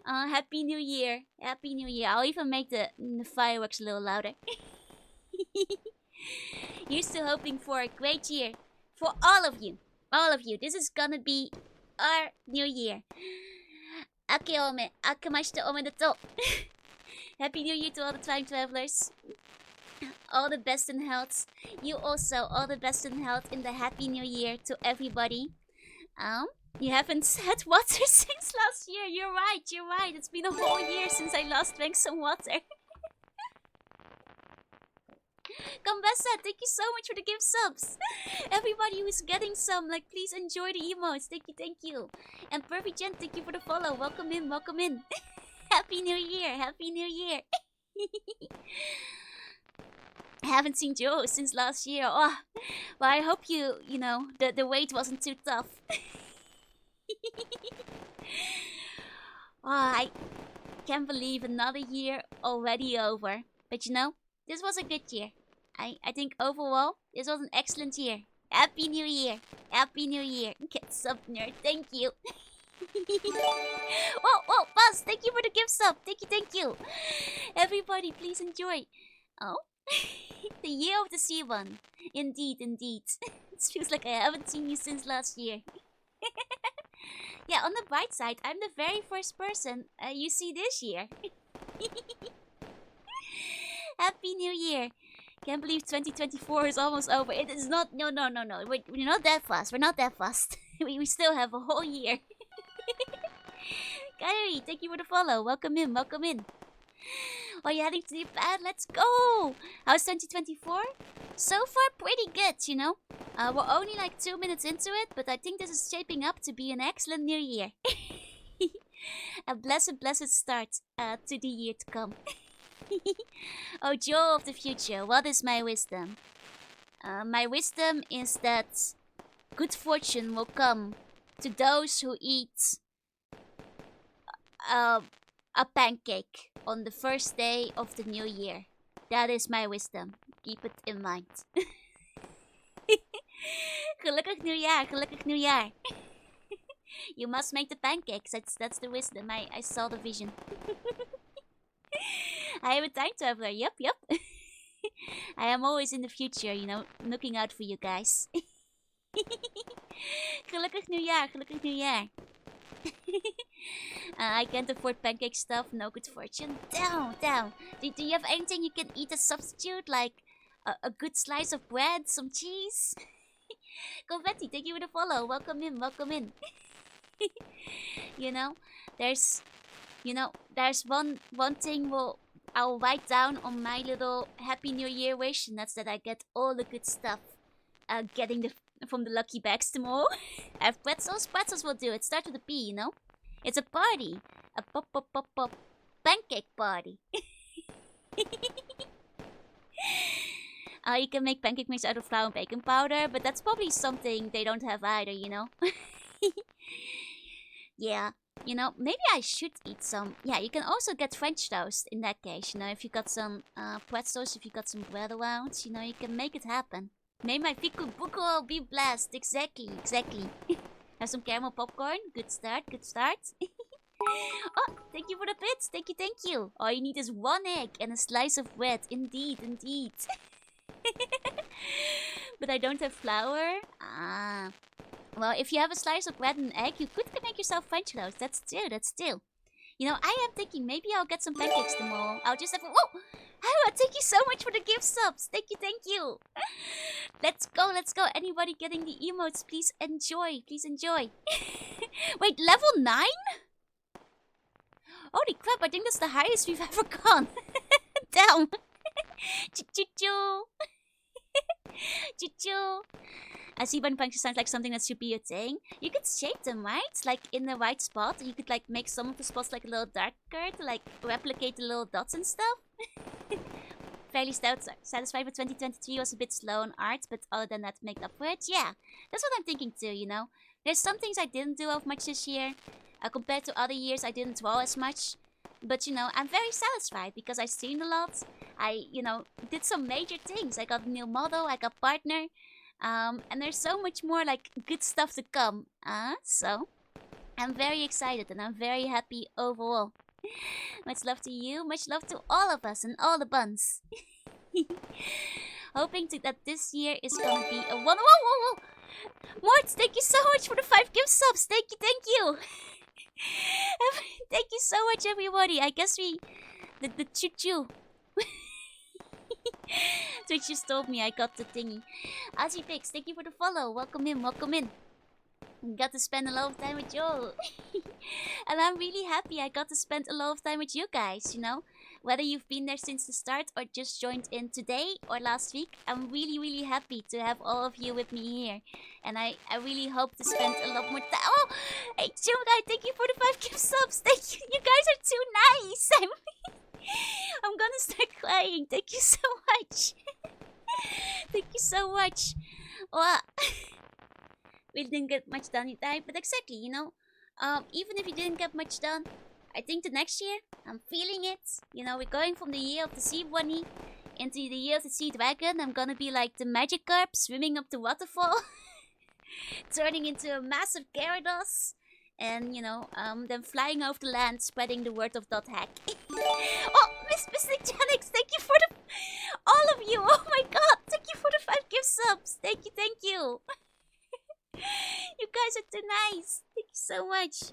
Happy New Year. Happy New Year. I'll even make the fireworks a little louder. Here's to hoping for a great year for all of you. All of you. This is gonna be our new year. Akemashite omedetou. Happy New Year to all the time travelers. All the best in health. You also, all the best in health in the Happy New Year to everybody. You haven't said water since last year. You're right. It's been a whole year since I last drank some water. Gambessa, thank you so much for the gift subs. Everybody who's getting some, please enjoy the emotes. Thank you. And Perfect Gent, thank you for the follow. Welcome in. Happy New Year. I haven't seen Joe since last year. Oh, well, I hope the wait wasn't too tough. I can't believe another year already over. But this was a good year. I think overall, this was an excellent year. Happy New Year. Get sub nerd, thank you. Whoa, Buzz, thank you for the gift sub. Thank you. Everybody, please enjoy. Oh, the year of the sea one. Indeed. It feels like I haven't seen you since last year. Yeah, on the bright side, I'm the very first person you see this year. Happy New Year. Can't believe 2024 is almost over. It is not. No. We're not that fast. we still have a whole year. Kyrie, thank you for the follow. Welcome in. Are you heading to Japan? Let's go. How's 2024? So far, pretty good, We're only 2 minutes into it, but I think this is shaping up to be an excellent new year. A blessed start to the year to come. Oh, Joe of the future, what is my wisdom? My wisdom is that good fortune will come to those who eat a pancake on the first day of the new year. That is my wisdom. Keep it in mind. Gelukkig nieuwjaar. You must make the pancakes. That's the wisdom. I saw the vision. I am a time traveler. Yep. I am always in the future, looking out for you guys. Gelukkig nieuwjaar. I can't afford pancake stuff. No good fortune. Down. Do you have anything you can eat as substitute? Like a good slice of bread, some cheese? Confetti, thank you for the follow. Welcome in. There's one thing I'll write down on my little Happy New Year wish, and that's that I get all the good stuff. Getting from the lucky bags tomorrow. I have pretzels. Pretzels will do it. Start with a P, It's a party. A pop pancake party. You can make pancake mix out of flour and baking powder, but that's probably something they don't have either, Yeah, maybe I should eat some. Yeah, you can also get French toast in that case, if you got some pretzels, if you got some bread around, you can make it happen. May my Fiku Buko be blessed. Exactly. Have some caramel popcorn. Good start. Oh, thank you for the bits. Thank you. All you need is one egg and a slice of bread. Indeed. But I don't have flour. Well, if you have a slice of bread and an egg, you could make yourself French toast. That's still. I am thinking maybe I'll get some pancakes tomorrow. I'll just have. Whoa! Hira, thank you so much for the gift subs. Thank you. Let's go. Anybody getting the emotes, please enjoy. Wait, level 9? Holy crap, I think that's the highest we've ever gone. Damn. Choo. Choo-choo. I see bunny punctures sounds like something that should be a thing. You could shape them, right? Like in the right spot. You could like make some of the spots like a little darker to like replicate the little dots and stuff. Fairly satisfied with 2023 was a bit slow on art, but other than that, make up for it. Yeah, that's what I'm thinking too, you know? There's some things I didn't do of much this year. Compared to other years, I didn't draw as much. But, you know, I'm very satisfied because I streamed a lot. I, you know, did some major things. I got a new model, I got partner. And there's so much more, like, good stuff to come. So, I'm very excited and I'm very happy overall. Much love to you, much love to all of us and all the buns. Hoping that this year is gonna be a one. Whoa, whoa, whoa! Morts, thank you so much for the 5 gift subs. Thank you, thank you. Thank you so much, everybody. I guess the choo choo. Twitch just told me I got the thingy. Ozzy Pix, thank you for the follow. Welcome in, welcome in. Got to spend a lot of time with you. And I'm really happy I got to spend a lot of time with you guys, you know? Whether you've been there since the start or just joined in today or last week, I'm really, really happy to have all of you with me here. And I really hope to spend a lot more time. Oh! Hey, Jungai, thank you for the 5 gift subs. Thank you. You guys are too nice. I'm gonna start crying. Thank you so much. Thank you so much. Well, we didn't get much done in time, but exactly, you know, even if you didn't get much done, I think the next year, I'm feeling it. You know, we're going from the year of the sea bunny into the year of the sea dragon. I'm gonna be like the Magikarp swimming up the waterfall, turning into a massive Gyarados, and you know, then flying over the land, spreading the word of dot hack. Oh, Miss Janix, thank you for the all of you. Oh my God, thank you for the 5 gift subs. Thank you, thank you. You guys are too nice. Thank you so much.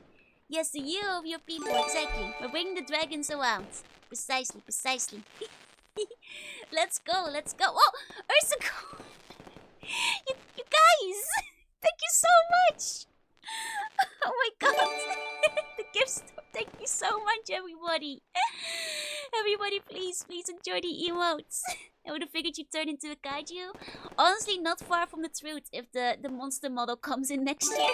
Yes, the year of your people, exactly. We're bringing the dragons around. Precisely, precisely. Let's go, let's go. Oh, Ursaco! You guys! Thank you so much! Oh my God! The gift store, thank you so much, everybody. Everybody, please, please enjoy the emotes. I would have figured you'd turn into a kaiju. Honestly, not far from the truth if the monster model comes in next year.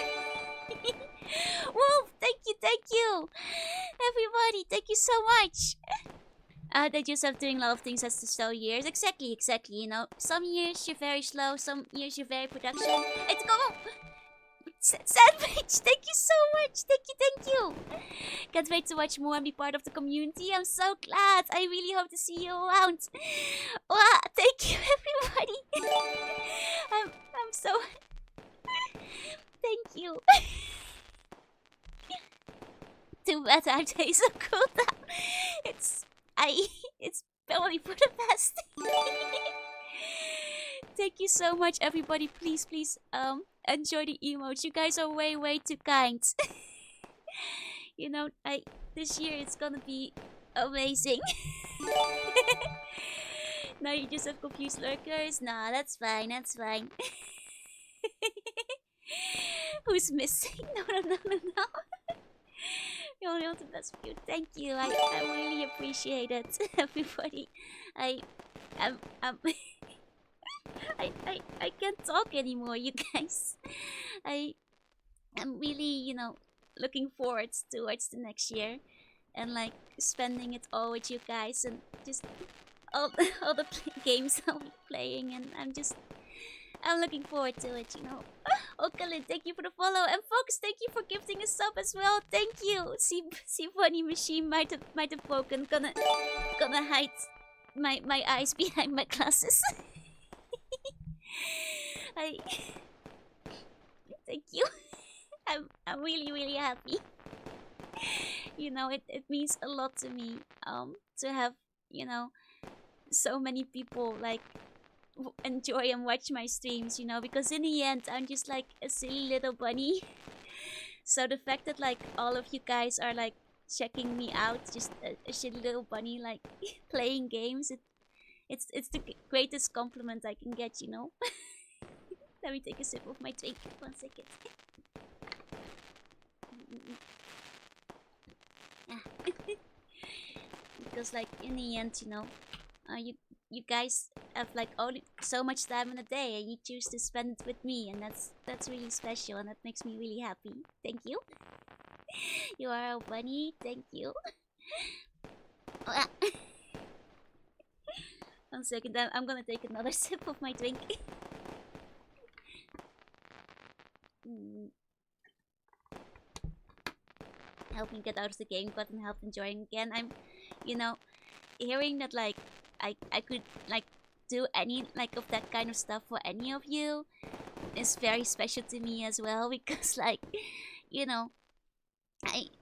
Wolf, thank you, thank you. Everybody, thank you so much. They just have doing a lot of things as the slow years. Exactly, exactly. You know, some years you're very slow, some years you're very production. It's go! Sandwich, thank you so much. Thank you. Can't wait to watch more and be part of the community. I'm so glad. I really hope to see you around. Wow, thank you, everybody. I'm so. Thank you. Too bad I'm so cool now. It's probably for the best. Thank you so much, everybody. Please, please, enjoy the emotes. You guys are way, way too kind. You know, this year it's gonna be amazing. Now you just have confused lurkers. Nah, that's fine. That's fine. Who's missing? No. You only want the best for you. Thank you. I really appreciate it, everybody. I'm I can't talk anymore, you guys. I'm really, you know, looking forward towards the next year and like spending it all with you guys and just all the games I'll be playing, and I'm looking forward to it, you know. Okalin, thank you for the follow, and folks, thank you for gifting a sub as well. Thank you. See, funny machine might have broken. Gonna hide my eyes behind my glasses. Thank you. I'm really happy. You know, it means a lot to me to have, you know, so many people like enjoy and watch my streams, you know, because in the end I'm just like a silly little bunny. So the fact that like all of you guys are like checking me out, just a shitty little bunny like playing games, it's the greatest compliment I can get, you know. Let me take a sip of my drink. 1 second. Because like in the end, you know, you guys have like only so much time in a day, and you choose to spend it with me, and that's really special, and that makes me really happy. Thank you. You are a bunny. Thank you. 1 second, I'm gonna take another sip of my drink. Help me get out of the game button, help enjoying again. I'm, you know, hearing that like I could like do any like of that kind of stuff for any of you is very special to me as well, because like, you know,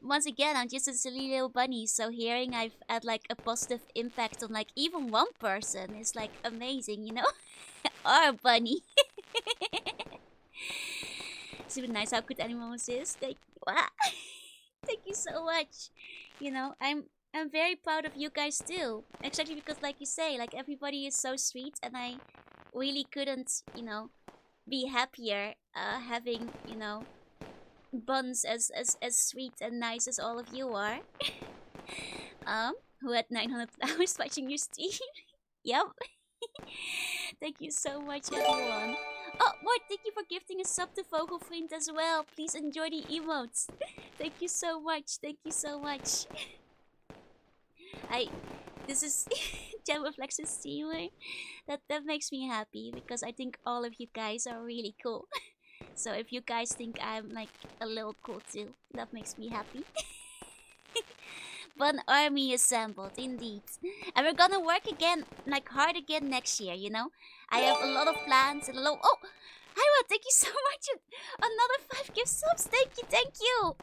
once again, I'm just a silly little bunny, so hearing I've had like a positive impact on like even one person is like amazing, you know? Or bunny. Super nice. How could anyone resist? Thank you so much. You know, I'm very proud of you guys too. Exactly, because like you say, like everybody is so sweet, and I really couldn't, you know, be happier having, you know, buns as sweet and nice as all of you are. Who had 900 hours watching your stream. Yep. Thank you so much, everyone. Oh, Mort, thank you for gifting a sub to Vogelvriend as well. Please enjoy the emotes. Thank you so much. Thank you so much. This is Gem Reflection streamer. That makes me happy, because I think all of you guys are really cool. So if you guys think I'm like a little cool too, that makes me happy. One army assembled, indeed. And we're gonna work again, like hard again next year, you know? I have a lot of plans and a lot. Oh! Hywa, thank you so much! Another 5 gift subs! Thank you!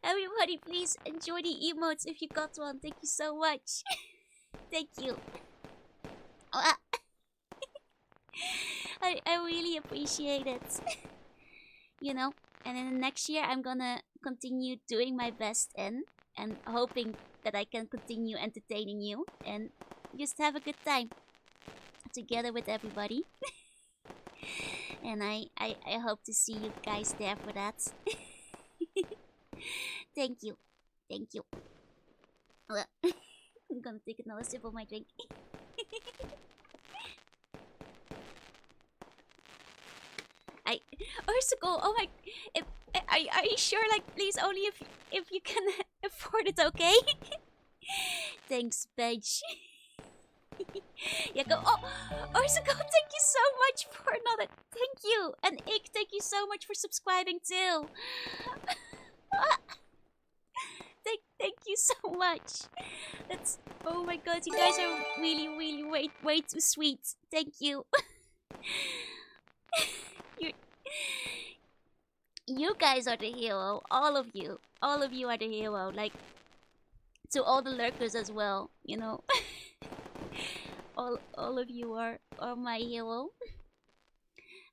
Everybody, please enjoy the emotes if you got one. Thank you so much. Thank you. I really appreciate it. You know? And in the next year, I'm gonna continue doing my best and hoping that I can continue entertaining you and just have a good time together with everybody. And I hope to see you guys there for that. Thank you. Thank you. I'm gonna take another sip of my drink. Ursicle, oh my, are you sure? Like, please, only if you can afford it, okay? Thanks, Bench. Yeah, go. Oh, Ursicle, thank you so much for another. Thank you, and Ik, thank you so much for subscribing too. Thank you so much. That's, oh my god, you guys are really way too sweet. Thank you. You guys are the hero. All of you are the hero. Like, to all the lurkers as well, you know. all of you are my hero.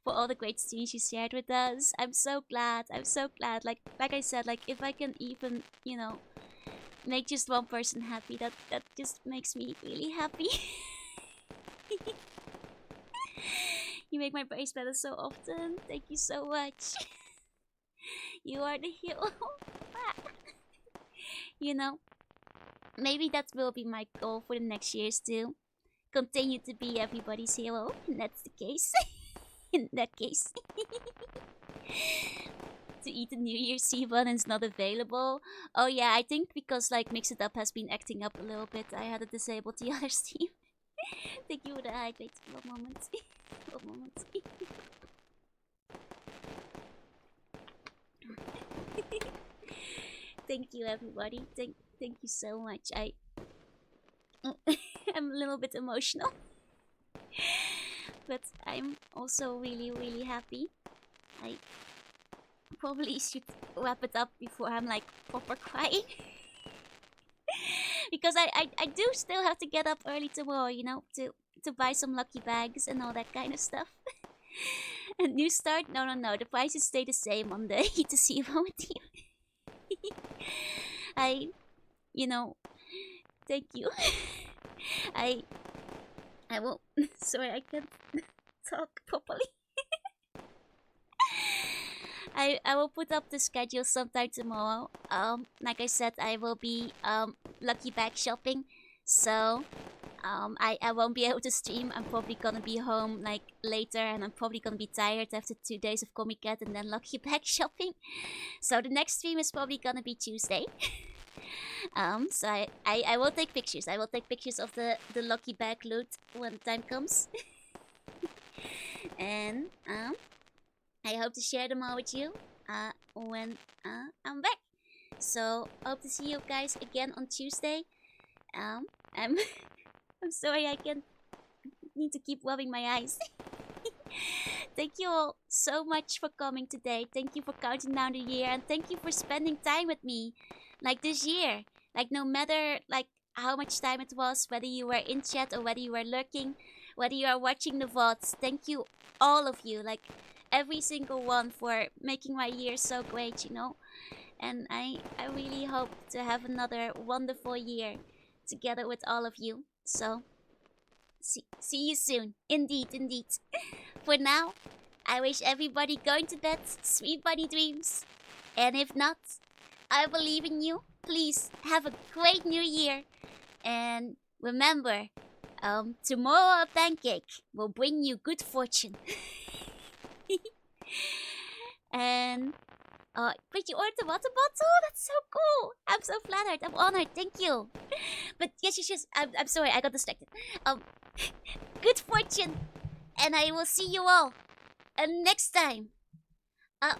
For all the great scenes you shared with us. I'm so glad. Like I said, like if I can even, you know, make just one person happy, that just makes me really happy. You make my brace better so often. Thank you so much. You are the hero. You know, maybe that will be my goal for the next years too. Continue to be everybody's hero, and that's the case. In that case. To eat the New Year's Eve one is not available. Oh yeah, I think because like Mix It Up has been acting up a little bit, I had to disable the other Steam. Thank you for the hydrate. One moment. One moment. Thank you, everybody. Thank you so much. I'm a little bit emotional. But I'm also really happy. I probably should wrap it up before I'm like proper crying. Because I do still have to get up early tomorrow, you know, to buy some lucky bags and all that kind of stuff. And new start? No. The prices stay the same on the E2C team. You know, thank you. I will. Sorry, I can't talk properly. I will put up the schedule sometime tomorrow. Like I said, I will be lucky bag shopping. So I won't be able to stream. I'm probably gonna be home like later, and I'm probably gonna be tired after 2 days of Comic Cat and then Lucky Bag shopping. So the next stream is probably gonna be Tuesday. So I will take pictures. I will take pictures of the Lucky Bag loot when the time comes. And I hope to share them all with you when I'm back. So hope to see you guys again on Tuesday. I'm I'm sorry I can't need to keep rubbing my eyes. Thank you all so much for coming today. Thank you for counting down the year, and thank you for spending time with me like this year. Like no matter like how much time it was, whether you were in chat or whether you were lurking, whether you are watching the VODs, thank you all of you, like every single one, for making my year so great, you know. And I really hope to have another wonderful year together with all of you. So see you soon. Indeed, indeed. For now, I wish everybody going to bed sweet bunny dreams. And if not, I believe in you. Please have a great new year. And remember, tomorrow a pancake will bring you good fortune. And but you ordered a water bottle? That's so cool. I'm so flattered. I'm honored. Thank you. But yes. I'm sorry. I got distracted. Good fortune. And I will see you all next time. Bye.